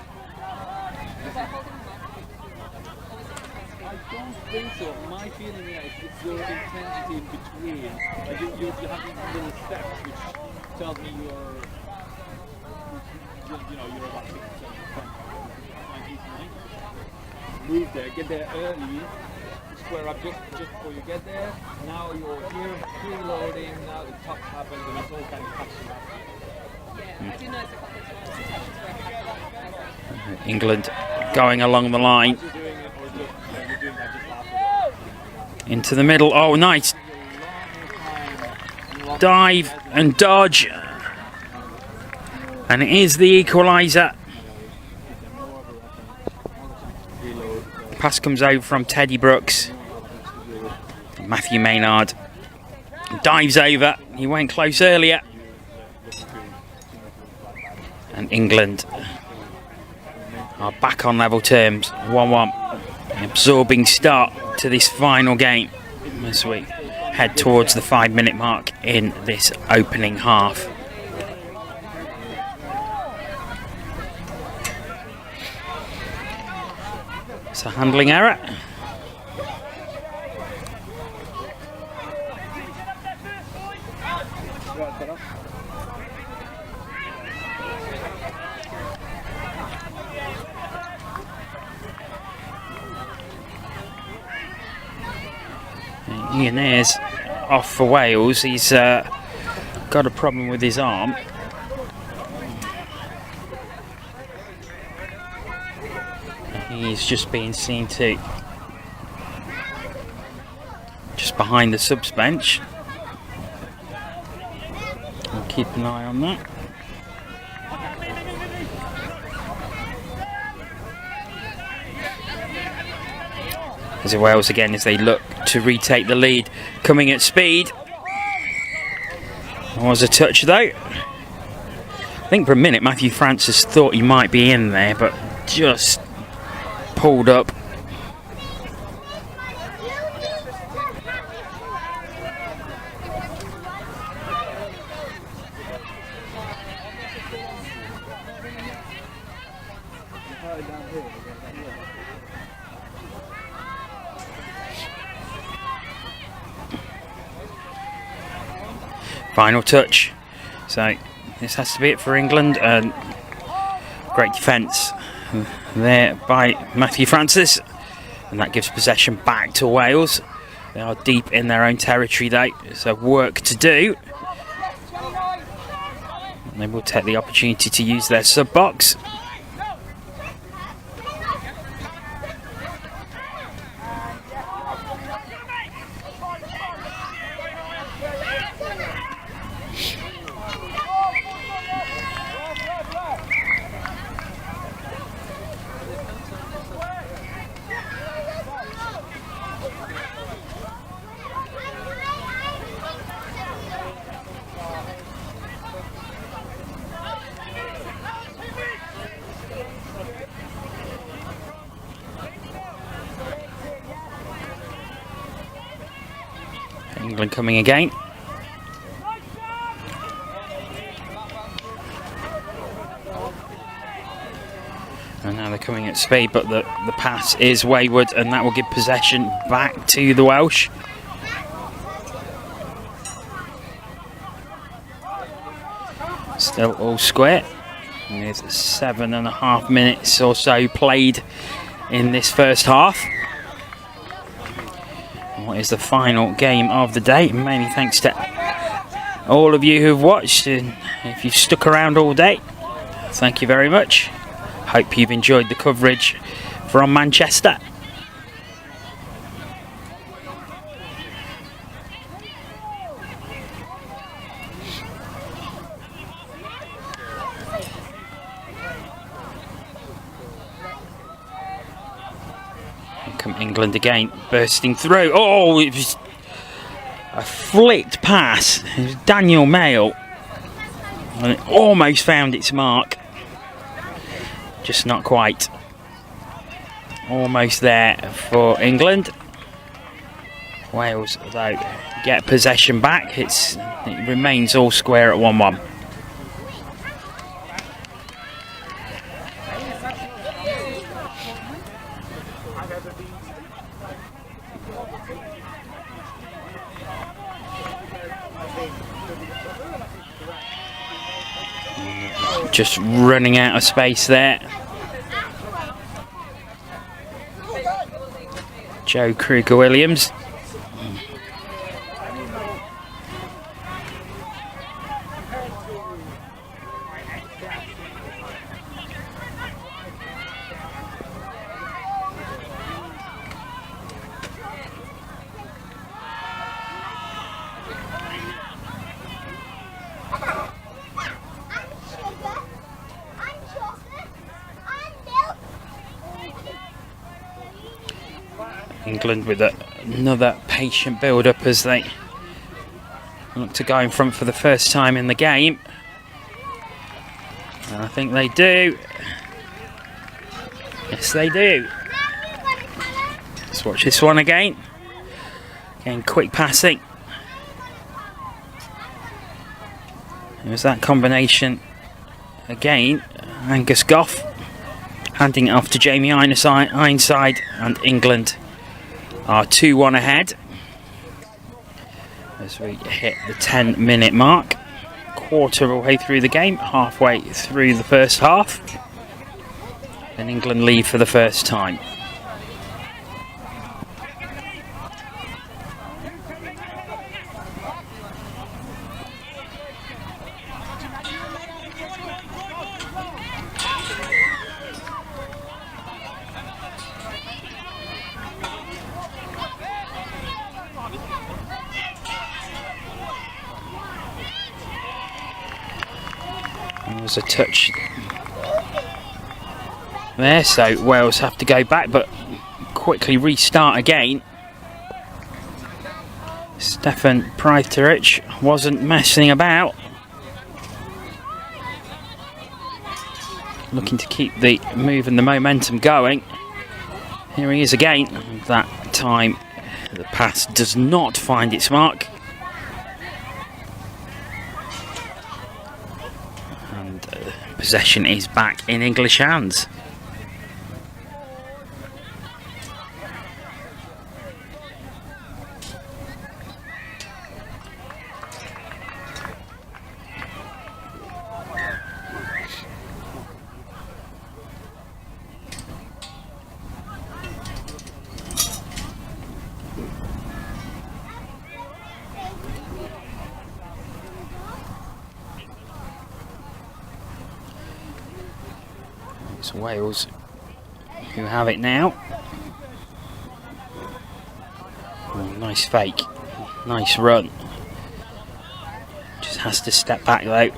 Move there, get there early, square up just before you get there. Now you're here, preloading, now the touch happens and it's all kind of touching.
England going along the line. Into the middle, oh nice. Dive and dodge. And it is the equaliser. Pass comes over from Teddy Brooks. Matthew Maynard dives over. He went close earlier. And England are back on level terms. 1-1. An absorbing start to this final game as we head towards the 5-minute mark in this opening half. It's a handling error. Ian Ayres off for Wales. He's got a problem with his arm. He's just being seen to just behind the subs bench. I'll keep an eye on that. As Wales again as they look to retake the lead, coming at speed. There was a touch though. I think for a minute Matthew Francis thought he might be in there, but just pulled up. Final touch. So this has to be it for England. Great defence there by Matthew Francis, and that gives possession back to Wales. They are deep in their own territory though, so work to do. And they will take the opportunity to use their sub box. England coming again. And now they're coming at speed, but the pass is wayward, and that will give possession back to the Welsh. Still all square. And there's 7.5 minutes or so played in this first half. What is the final game of the day? Many thanks to all of you who've watched, and if you've stuck around all day, thank you very much. Hope you've enjoyed the coverage from Manchester. Come England again, bursting through. Oh, it was a flicked pass. It was Daniel Mayle, and it almost found its mark. Just not quite. Almost there for England. Wales, though, get possession back. It remains all square at 1-1. Just running out of space there. Joe Kruger-Williams. England with another patient build-up as they look to go in front for the first time in the game. And I think they do. Yes, they do. Let's watch this one again. Again, quick passing. There's that combination again. Angus Goff handing it off to Jamie Ironside, and England are 2-1 ahead as we hit the 10-minute mark. Quarter of the way through the game, halfway through the first half, and England lead for the first time. There's a touch there, so Wales have to go back but quickly restart again. Stefan Prajteric wasn't messing about, looking to keep the move and the momentum going. Here he is again. That time the pass does not find its mark. Possession is back in English hands. It's Wales who have it now. Oh, nice fake, nice run. Just has to step back though.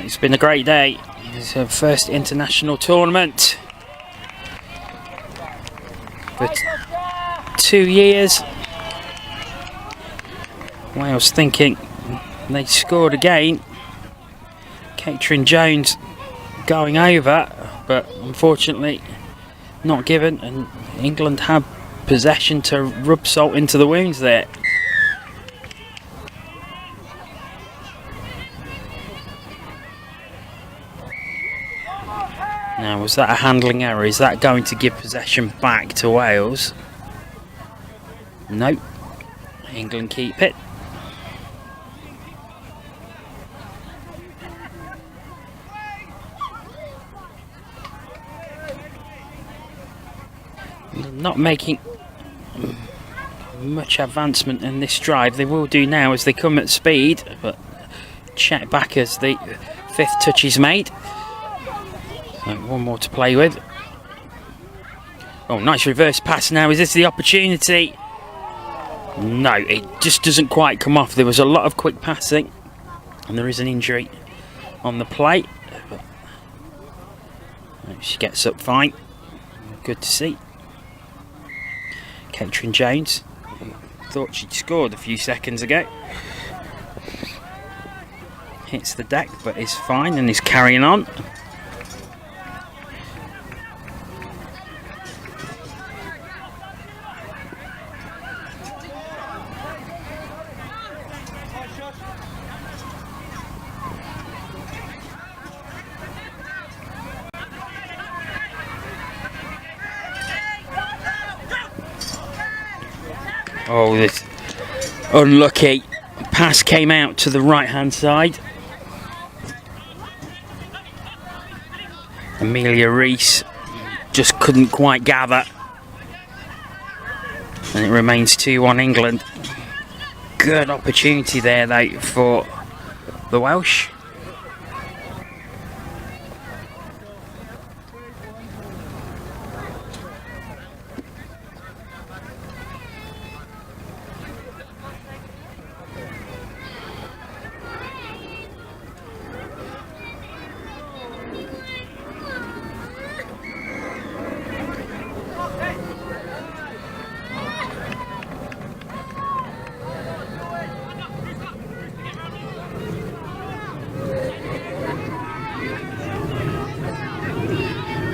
It's been a great day. It's her first international tournament for 2 years. Wales thinking they scored again. Catherine Jones going over, but unfortunately not given, and England have possession to rub salt into the wounds there. Now, was that a handling error? Is that going to give possession back to Wales? No. England keep it. Not making much advancement in this drive. They will do now as they come at speed, but check back as the fifth touch is made. So one more to play with. Oh, nice reverse pass now. Is this the opportunity? No, it just doesn't quite come off. There was a lot of quick passing, and there is an injury on the play. But she gets up fine. Good to see. Catherine Jones thought she'd scored a few seconds ago. Hits the deck, but is fine and is carrying on. Oh, this unlucky pass came out to the right hand side. Amelia Rees just couldn't quite gather, and it remains 2-1 England. Good opportunity there though for the Welsh.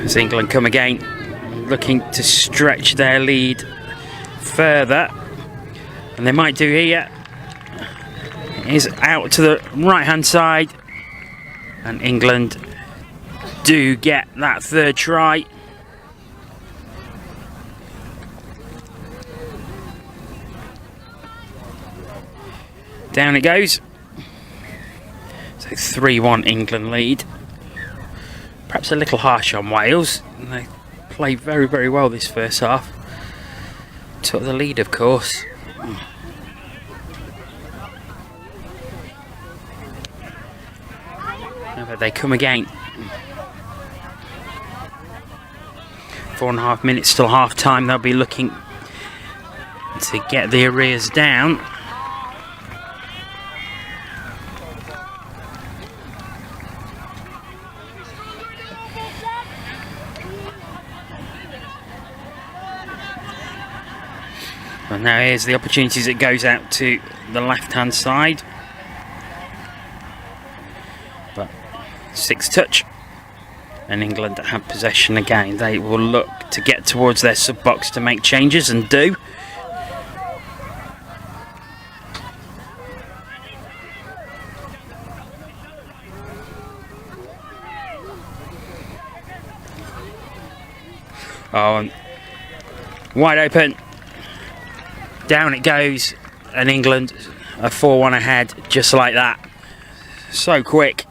As England come again, looking to stretch their lead further, and they might do here. It is out to the right hand side, and England do get that third try. Down it goes. So 3-1 England lead. Perhaps a little harsh on Wales. They played very, very well this first half. Took the lead, of course. Now that they come again. 4.5 minutes till half time. They'll be looking to get the arrears down. And now here's the opportunities. It goes out to the left hand side, but 6 touch, and England have possession again. They will look to get towards their sub box to make changes, and do. Oh, and wide open. Down it goes, and England are 4-1 ahead, just like that. So quick.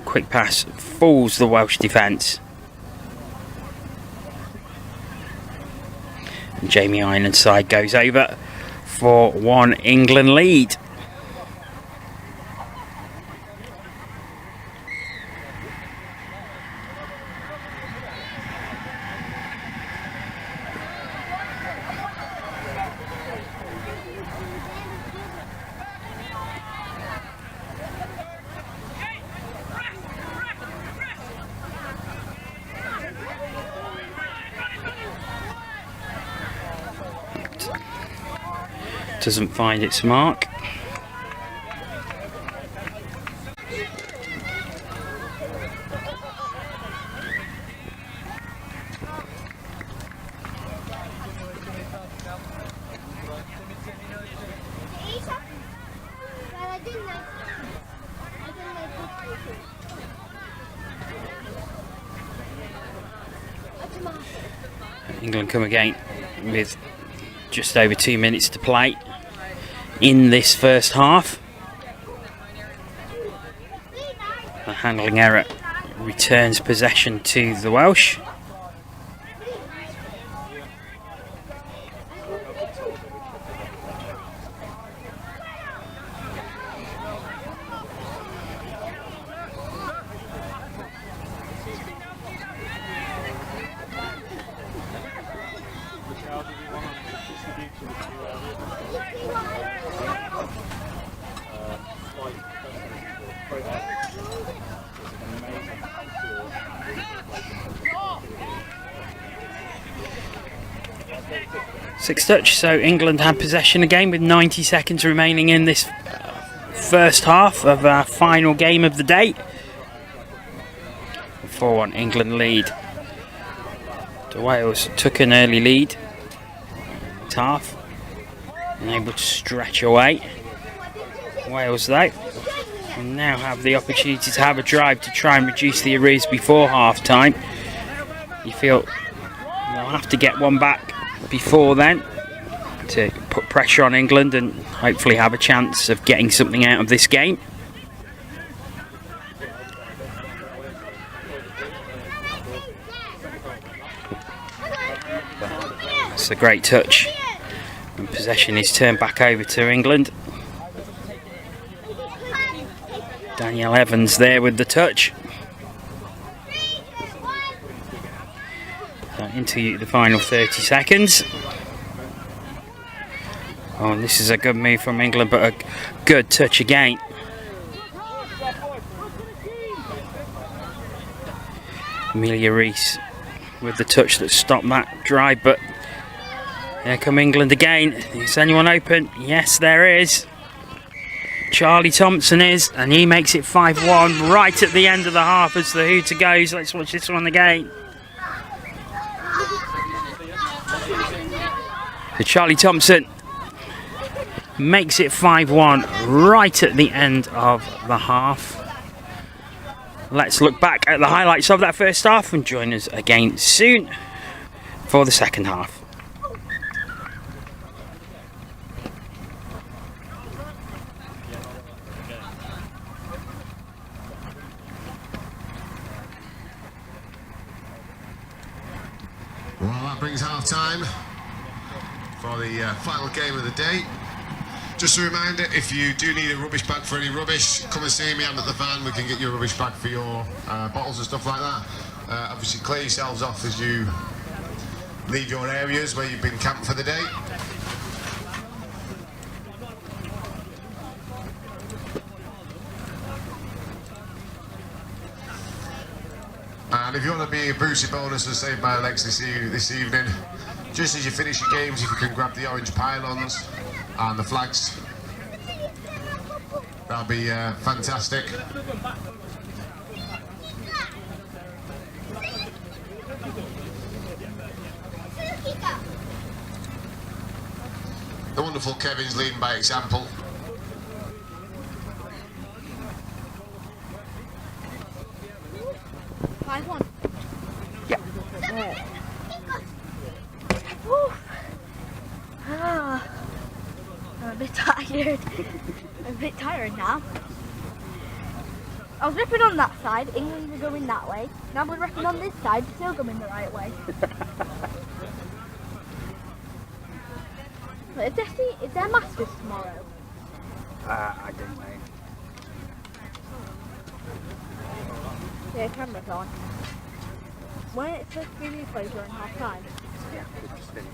Quick pass fools the Welsh defence. And Jamie Ironside goes over for 1 England lead. Doesn't find its mark. England come again with just over 2 minutes to play in this first half. A handling error returns possession to the Welsh. Six touch, so England had possession again with 90 seconds remaining in this first half of our final game of the day. 4-1 England lead. The Wales took an early lead. Half and able to stretch away. Wales though now have the opportunity to have a drive to try and reduce the arrears before half time. You feel they'll have to get one back before then to put pressure on England and hopefully have a chance of getting something out of this game. It's a great touch, and possession is turned back over to England. Daniel Evans there with the touch. Into the final 30 seconds. Oh, and this is a good move from England, but a good touch again. Amelia Rees with the touch that stopped that drive, but here come England again. Is anyone open? Yes, there is. Charlie Thompson is, and he makes it 5-1 right at the end of the half as the hooter goes. Let's watch this one again. So Charlie Thompson makes it 5-1 right at the end of the half. Let's look back at the highlights of that first half and join us again soon for the second half.
Well, that brings half time for the final game of the day. Just a reminder, if you do need a rubbish bag for any rubbish, come and see me. I'm at the van. We can get you a rubbish bag for your bottles and stuff like that. Obviously, clear yourselves off as you leave your areas where you've been camped for the day. And if you want to be a boosted bonus and save my legs this evening, just as you finish your games, if you can grab the orange pylons and the flags, that'll be fantastic. The wonderful Kevin's leading by example.
I'm a bit tired. I'm a bit tired now. I was ripping on that side, England were going that way. Now we're ripping on this side, still going the right way. But is there Masters tomorrow?
I don't know.
Yeah, camera's on. When it's supposed to be replayed during half time?
Yeah, we've just finished.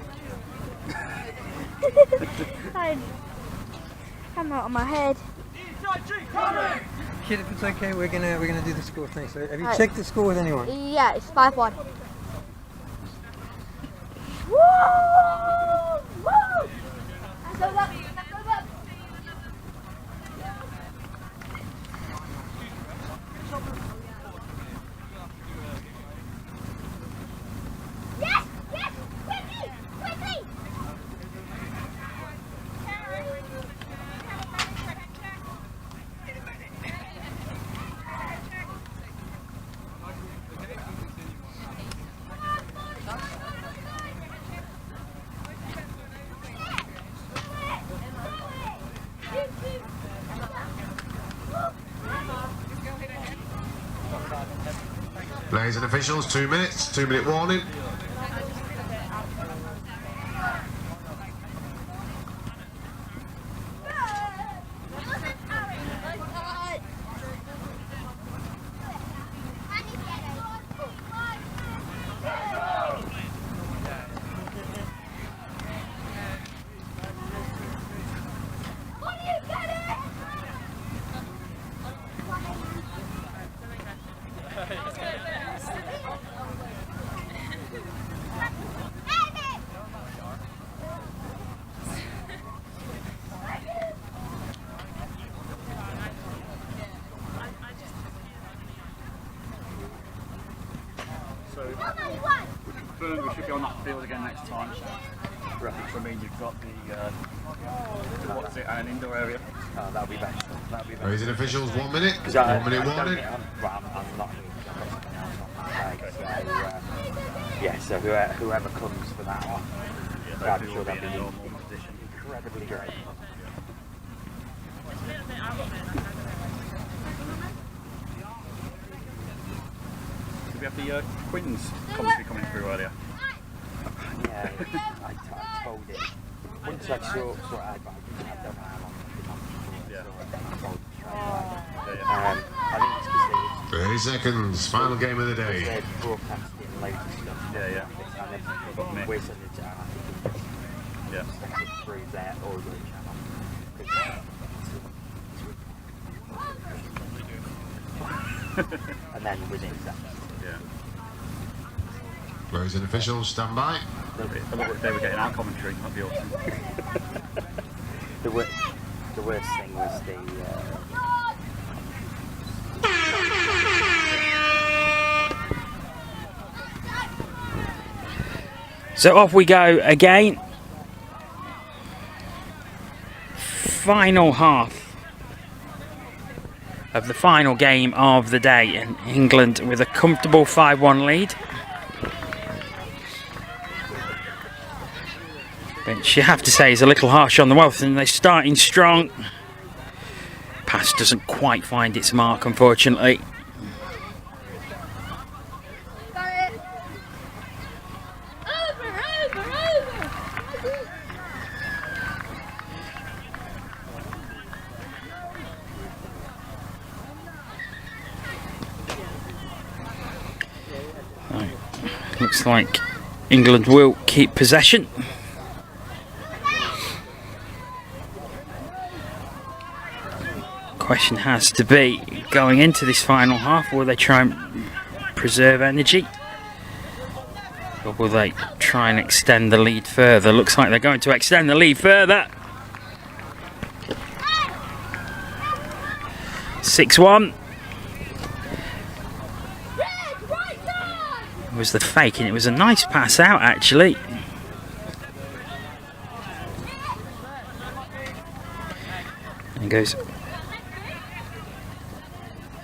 I'm out of my head.
Kid, if it's okay, we're gonna do the score thing. So have you checked the score with anyone?
Yeah, it's 5-1. Woo! Woo! Let's go up. Let's go up. Yes! Yes! Quickly! Quickly!
Players and officials, 2 minutes, 2-minute warning.
So we confirm we should be on that field again next time. So I mean you've got the what's it, an indoor area. That'll be better. That'll be better.
Raising officials, 1 minute. 1 minute warning.
I'm not here because I've got something else on my plate. Yeah, so whoever comes for that one, I'm sure they'll be in a normal position. Incredibly great.
Did we have the Quins commentary coming through earlier?
Yeah, I told it. Once I saw it, I don't know how long I've been on before, so I think it's because
30 seconds, final game of the day.
they're broadcasting loads of stuff.
Yeah.
And then we're sending it out, I think it's through their audio channel. And then within seconds.
Yeah.
Raising officials, stand by.
I love it if they were getting our commentary, that'd be awesome.
the worst thing was the.
So off we go again. Final half of the final game of the day, and England with a comfortable 5-1 lead. Which you have to say is a little harsh on the Welsh, and they're starting strong. Pass doesn't quite find its mark, unfortunately. Looks like England will keep possession. Question has to be, going into this final half, will they try and preserve energy? Or will they try and extend the lead further? Looks like they're going to extend the lead further. 6-1. It was the fake, and it was a nice pass out actually. And it goes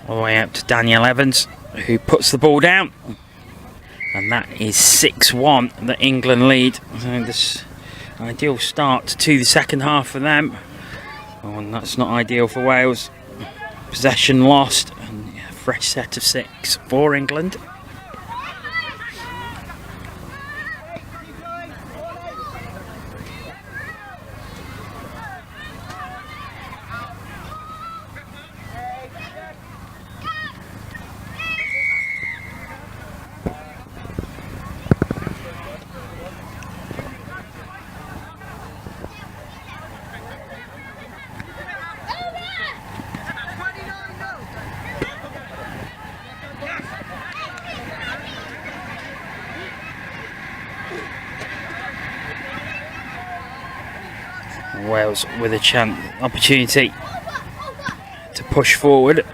all the way up to Daniel Evans, who puts the ball down. And that is 6-1, the England lead. So this ideal start to the second half for them. Oh, and that's not ideal for Wales. Possession lost, and a fresh set of 6 for England. Wales with a opportunity to push forward.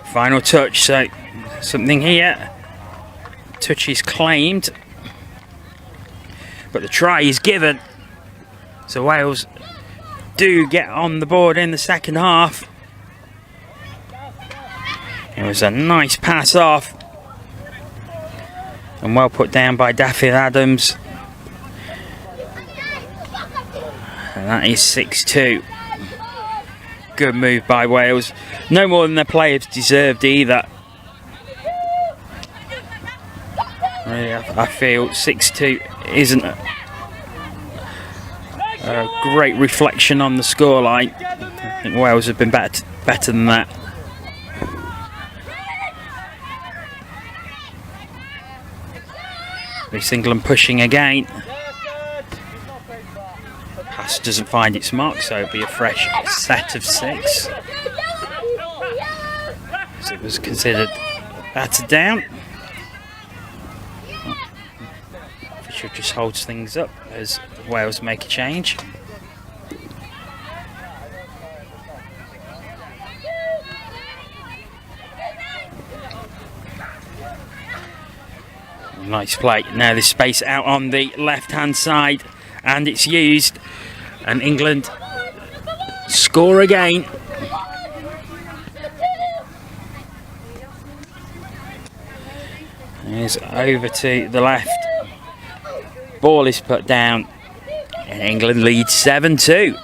Final touch, so something here. Touch is claimed, but the try is given. So Wales do get on the board in the second half. It was a nice pass off, and well put down by Daffy Adams. And that is 6-2. Good move by Wales. No more than their players deserved either. Really, I feel 6-2 isn't a great reflection on the scoreline. I think Wales have been better than that. It's England pushing again. Pass doesn't find its mark, so it'll be a fresh set of 6. So it was considered battered down. Fisher just holds things up as Wales make a change. Nice play. Now there's space out on the left-hand side, and it's used, and England score again. It's over to the left. Ball is put down, and England leads 7-2.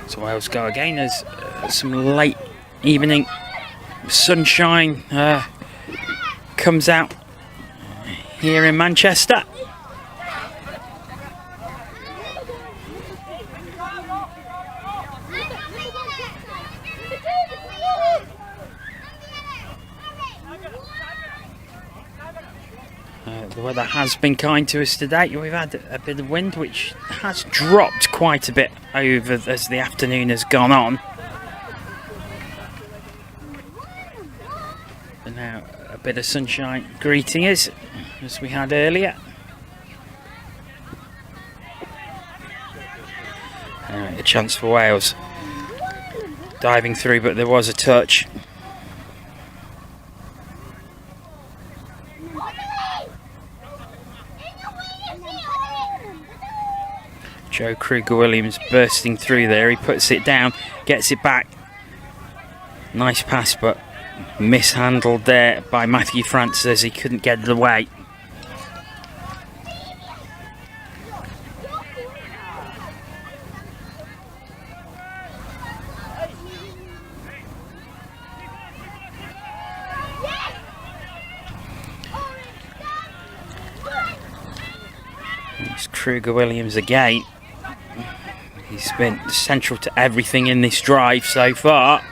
So Wales go again. There's some late evening sunshine comes out here in Manchester. The weather has been kind to us today. We've had a bit of wind, which has dropped quite a bit over as the afternoon has gone on. And now a bit of sunshine greeting us, as we had earlier. A chance for Wales. Diving through, but there was a touch. Joe Kruger-Williams bursting through there. He puts it down, gets it back. Nice pass, but mishandled there by Matthew Francis as he couldn't get it away. It's Kruger-Williams again. He's been central to everything in this drive so far.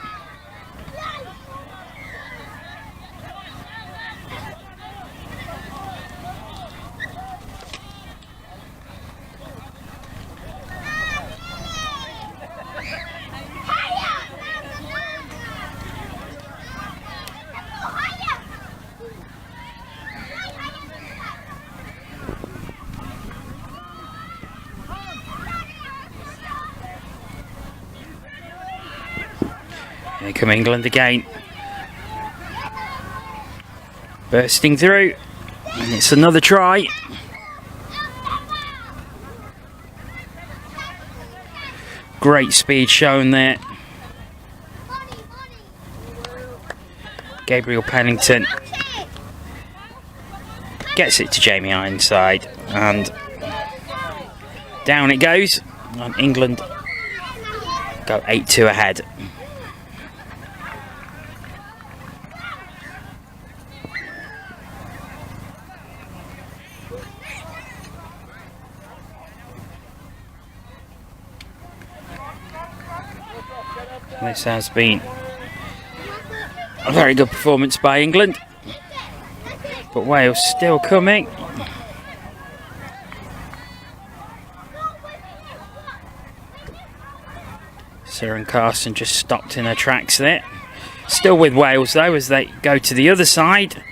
Here come England again. Bursting through. And it's another try. Great speed shown there. Gabriel Pennington gets it to Jamie Ironside. And down it goes. And England go 8-2 ahead. This has been a very good performance by England, but Wales still coming. Sarah Carson just stopped in her tracks there. Still with Wales though as they go to the other side.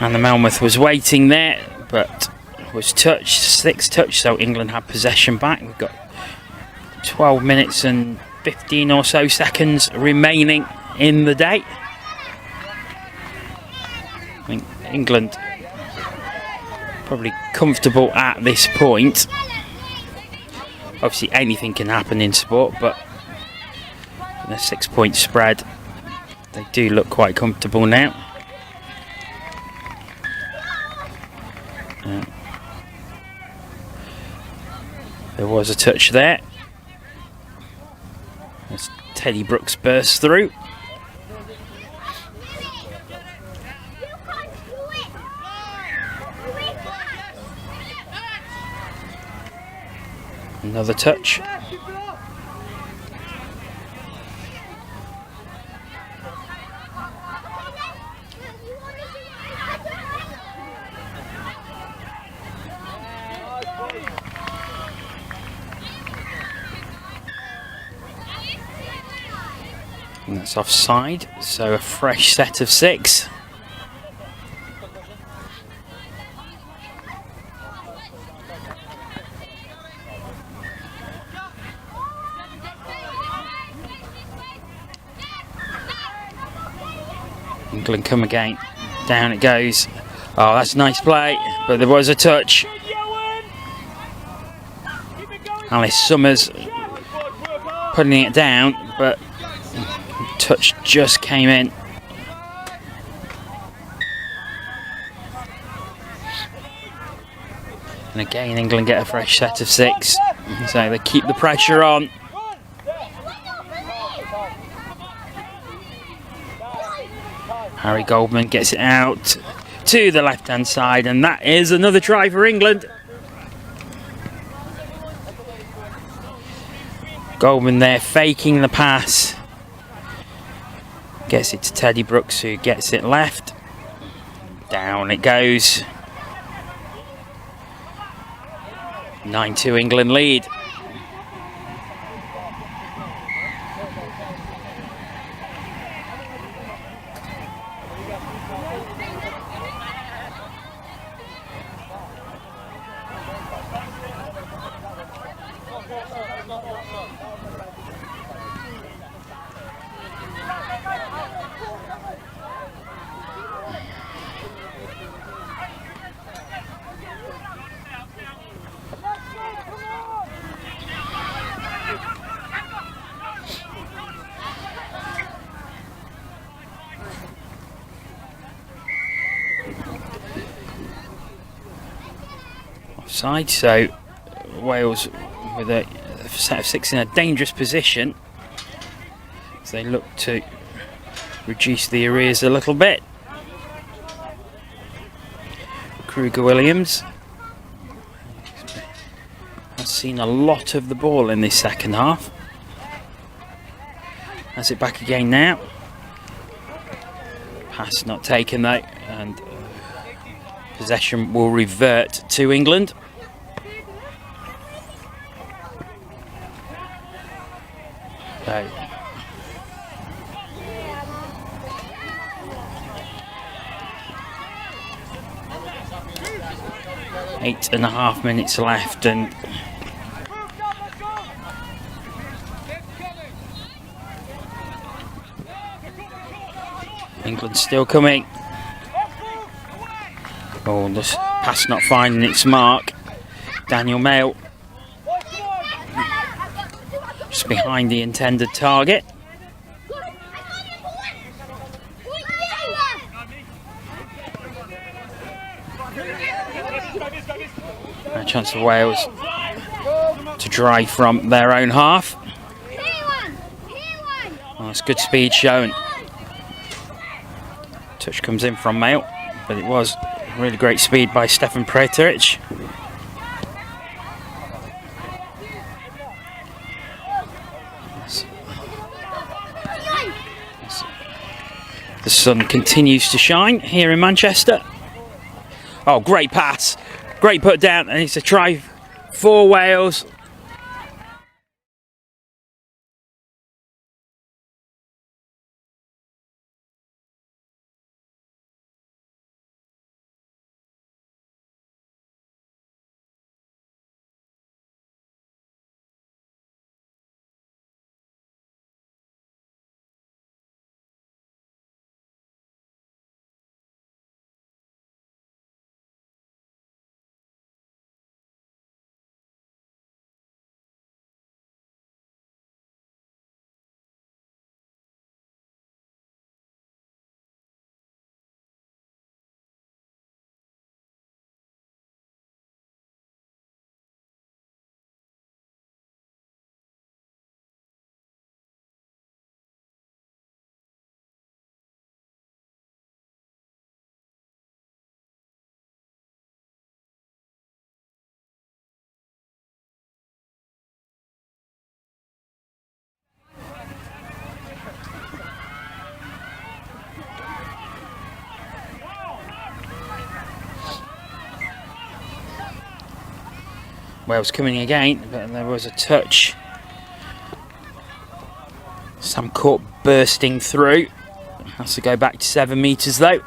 And the Melmoth was waiting there, but was touched, 6 touch, so England had possession back. We've got 12 minutes and 15 or so seconds remaining in the day. I think England probably comfortable at this point. Obviously anything can happen in sport, but in a 6-point spread they do look quite comfortable now. There was a touch there as Teddy Brooks burst through. Another touch. And that's offside, so a fresh set of 6. England come again. Down it goes. Oh, that's a nice play, but there was a touch. Alice Summers putting it down, but touch just came in. And again England get a fresh set of 6, so they keep the pressure on. Harry Goldman gets it out to the left hand side, and that is another try for England. Goldman there faking the pass. Gets it to Teddy Brooks, who gets it left. Down it goes. 9-2 England lead. Offside, so Wales with a set of 6 in a dangerous position as they look to reduce the arrears a little bit. Kruger-Williams has seen a lot of the ball in this second half. Has it back again now. Pass not taken though, and possession will revert to England. So, eight and a half minutes left, and England still coming. Oh, this pass not finding its mark. Daniel Mail just behind the intended target. A chance for Wales to drive from their own half. Oh, it's good speed shown. Touch comes in from Mail, but it was really great speed by Stefan Pretoric. The sun continues to shine here in Manchester. Oh, great pass. Great put down, and it's a try for Wales. Wales coming again, but there was a touch. Sam Court bursting through. Has to go back to 7 metres though.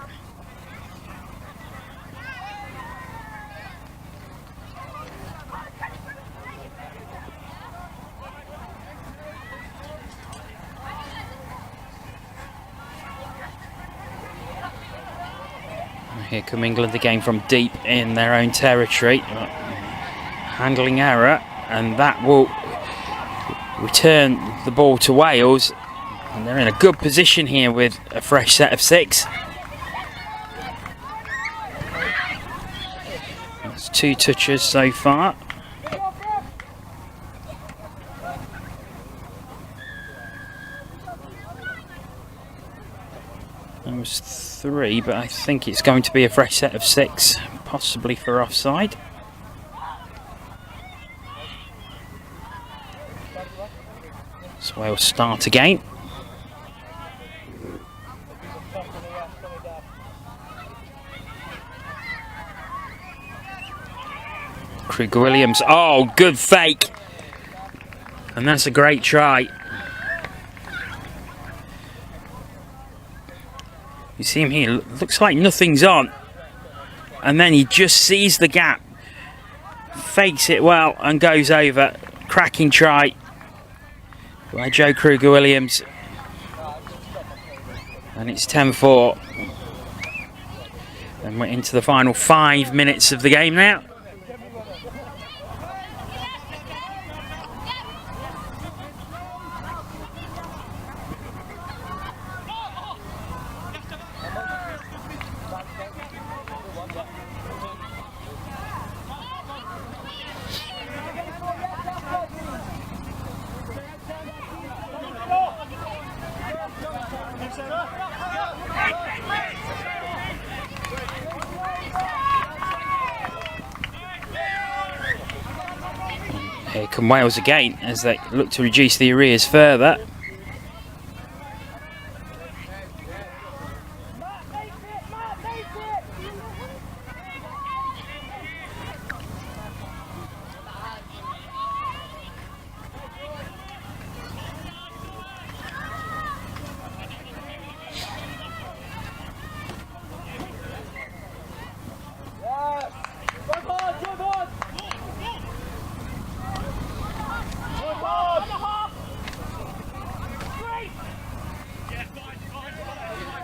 Here come England again from deep in their own territory. Handling error, and that will return the ball to Wales, and they're in a good position here with a fresh set of 6. That's 2 touches so far. That was 3, but I think it's going to be a fresh set of 6, possibly for offside. So Wales start again. Kruger Williams. Oh, good fake. And that's a great try. You see him here, looks like nothing's on. And then he just sees the gap, fakes it well and goes over. Cracking try by Joe Kruger Williams. And it's 10-4. And we're into the final 5 minutes of the game now. Here come Wales again as they look to reduce the arrears further.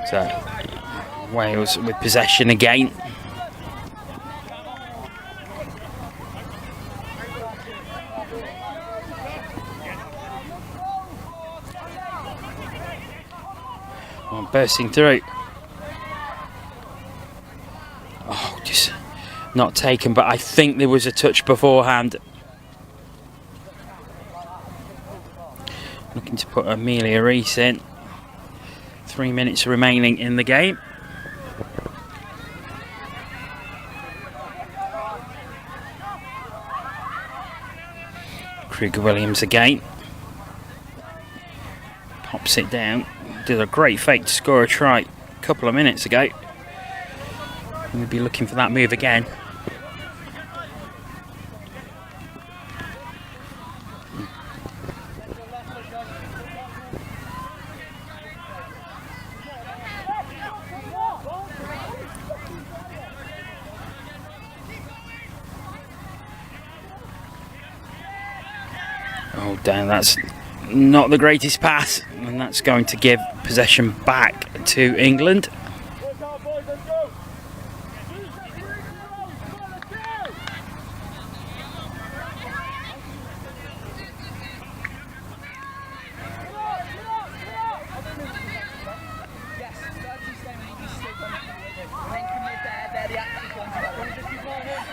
So Wales with possession again. Oh, bursting through. Oh, just not taken, but I think there was a touch beforehand. Looking to put Amelia Reese in. 3 minutes remaining in the game. Kruger Williams again. Pops it down. Did a great fake to score a try a couple of minutes ago. We'll be looking for that move again. Oh damn, that's not the greatest pass, and that's going to give possession back to England.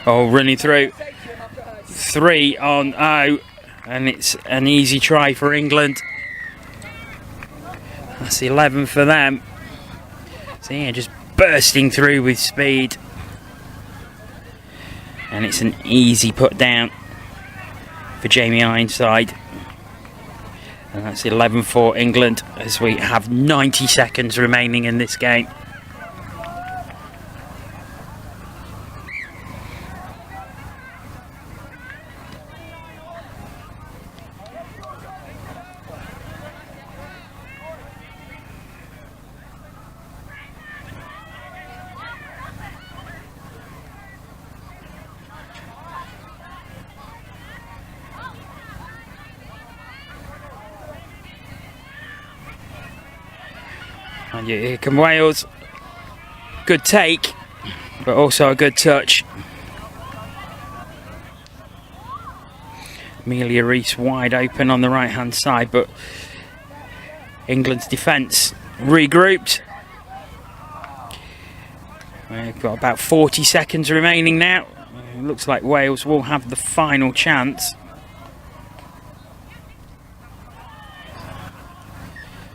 Oh, running through. 3 on 0. And it's an easy try for England. That's 11 for them. So yeah, just bursting through with speed. And it's an easy put down for Jamie Ironside. And that's 11 for England as we have 90 seconds remaining in this game. And here come Wales. Good take, but also a good touch. Amelia Reese wide open on the right hand side, but England's defence regrouped. We've got about 40 seconds remaining now. It looks like Wales will have the final chance.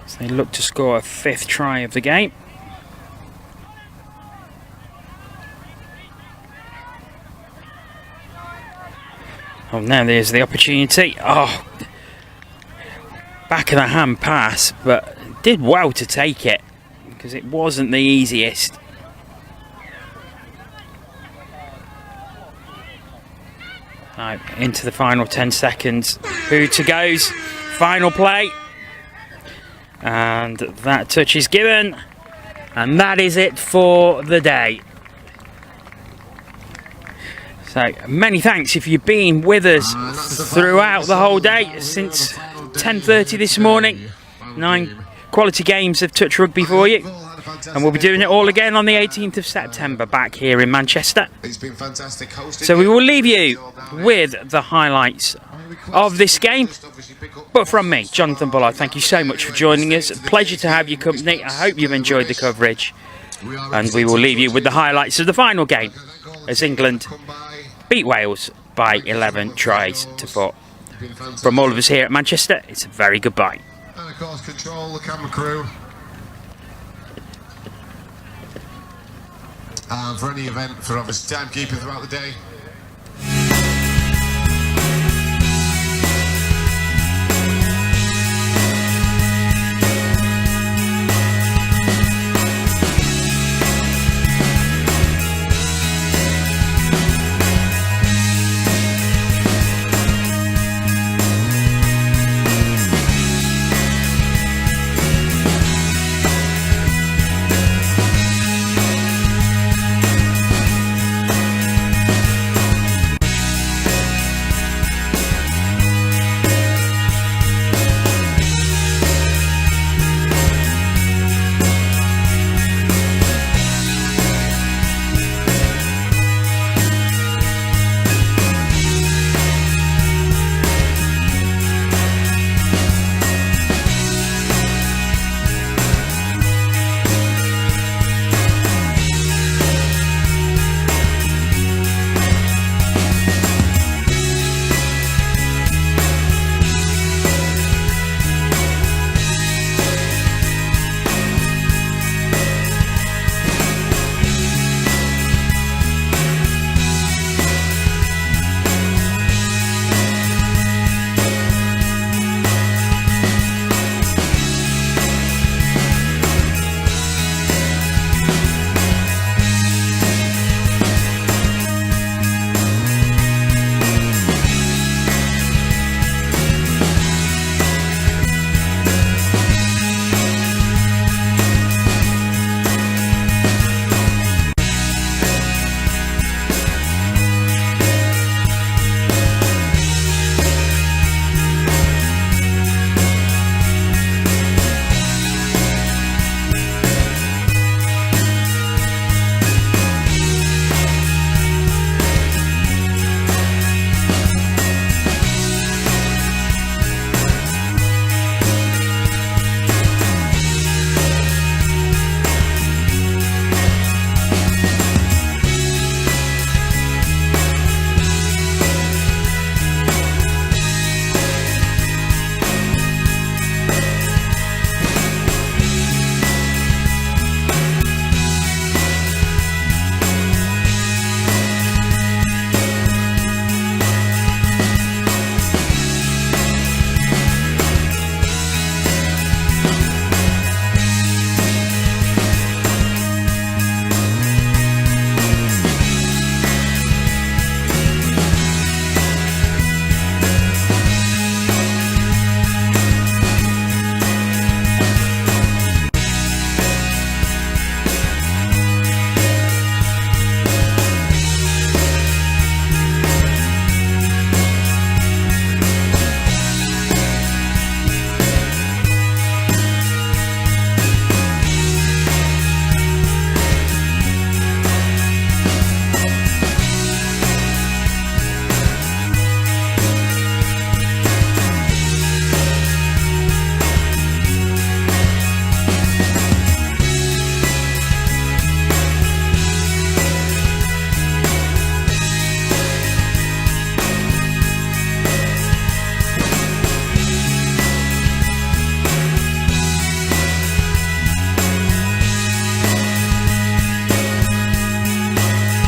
So they look to score a 5th try of the game. Oh, now there's the opportunity. Oh, back of the hand pass, but did well to take it because it wasn't the easiest. Right, into the final 10 seconds. Who to goes? Final play. And that touch is given. And that is it for the day. So many thanks if you've been with us throughout the whole day since 10:30 this morning. 9 quality games of touch rugby for you. And we'll be doing it all again on the 18th of September back here in Manchester.
It's been fantastic hosting.
So we will leave you with the highlights of this game. But from me, Jonathan Bullard, thank you so much for joining us. A pleasure to have your company. I hope you've enjoyed the coverage. And we will leave you with the highlights of the final game as England beat Wales by 11 tries to 4. From all of us here at Manchester, it's a very goodbye.
And of course, control the camera crew. And for any event, for obviously timekeeping throughout the day,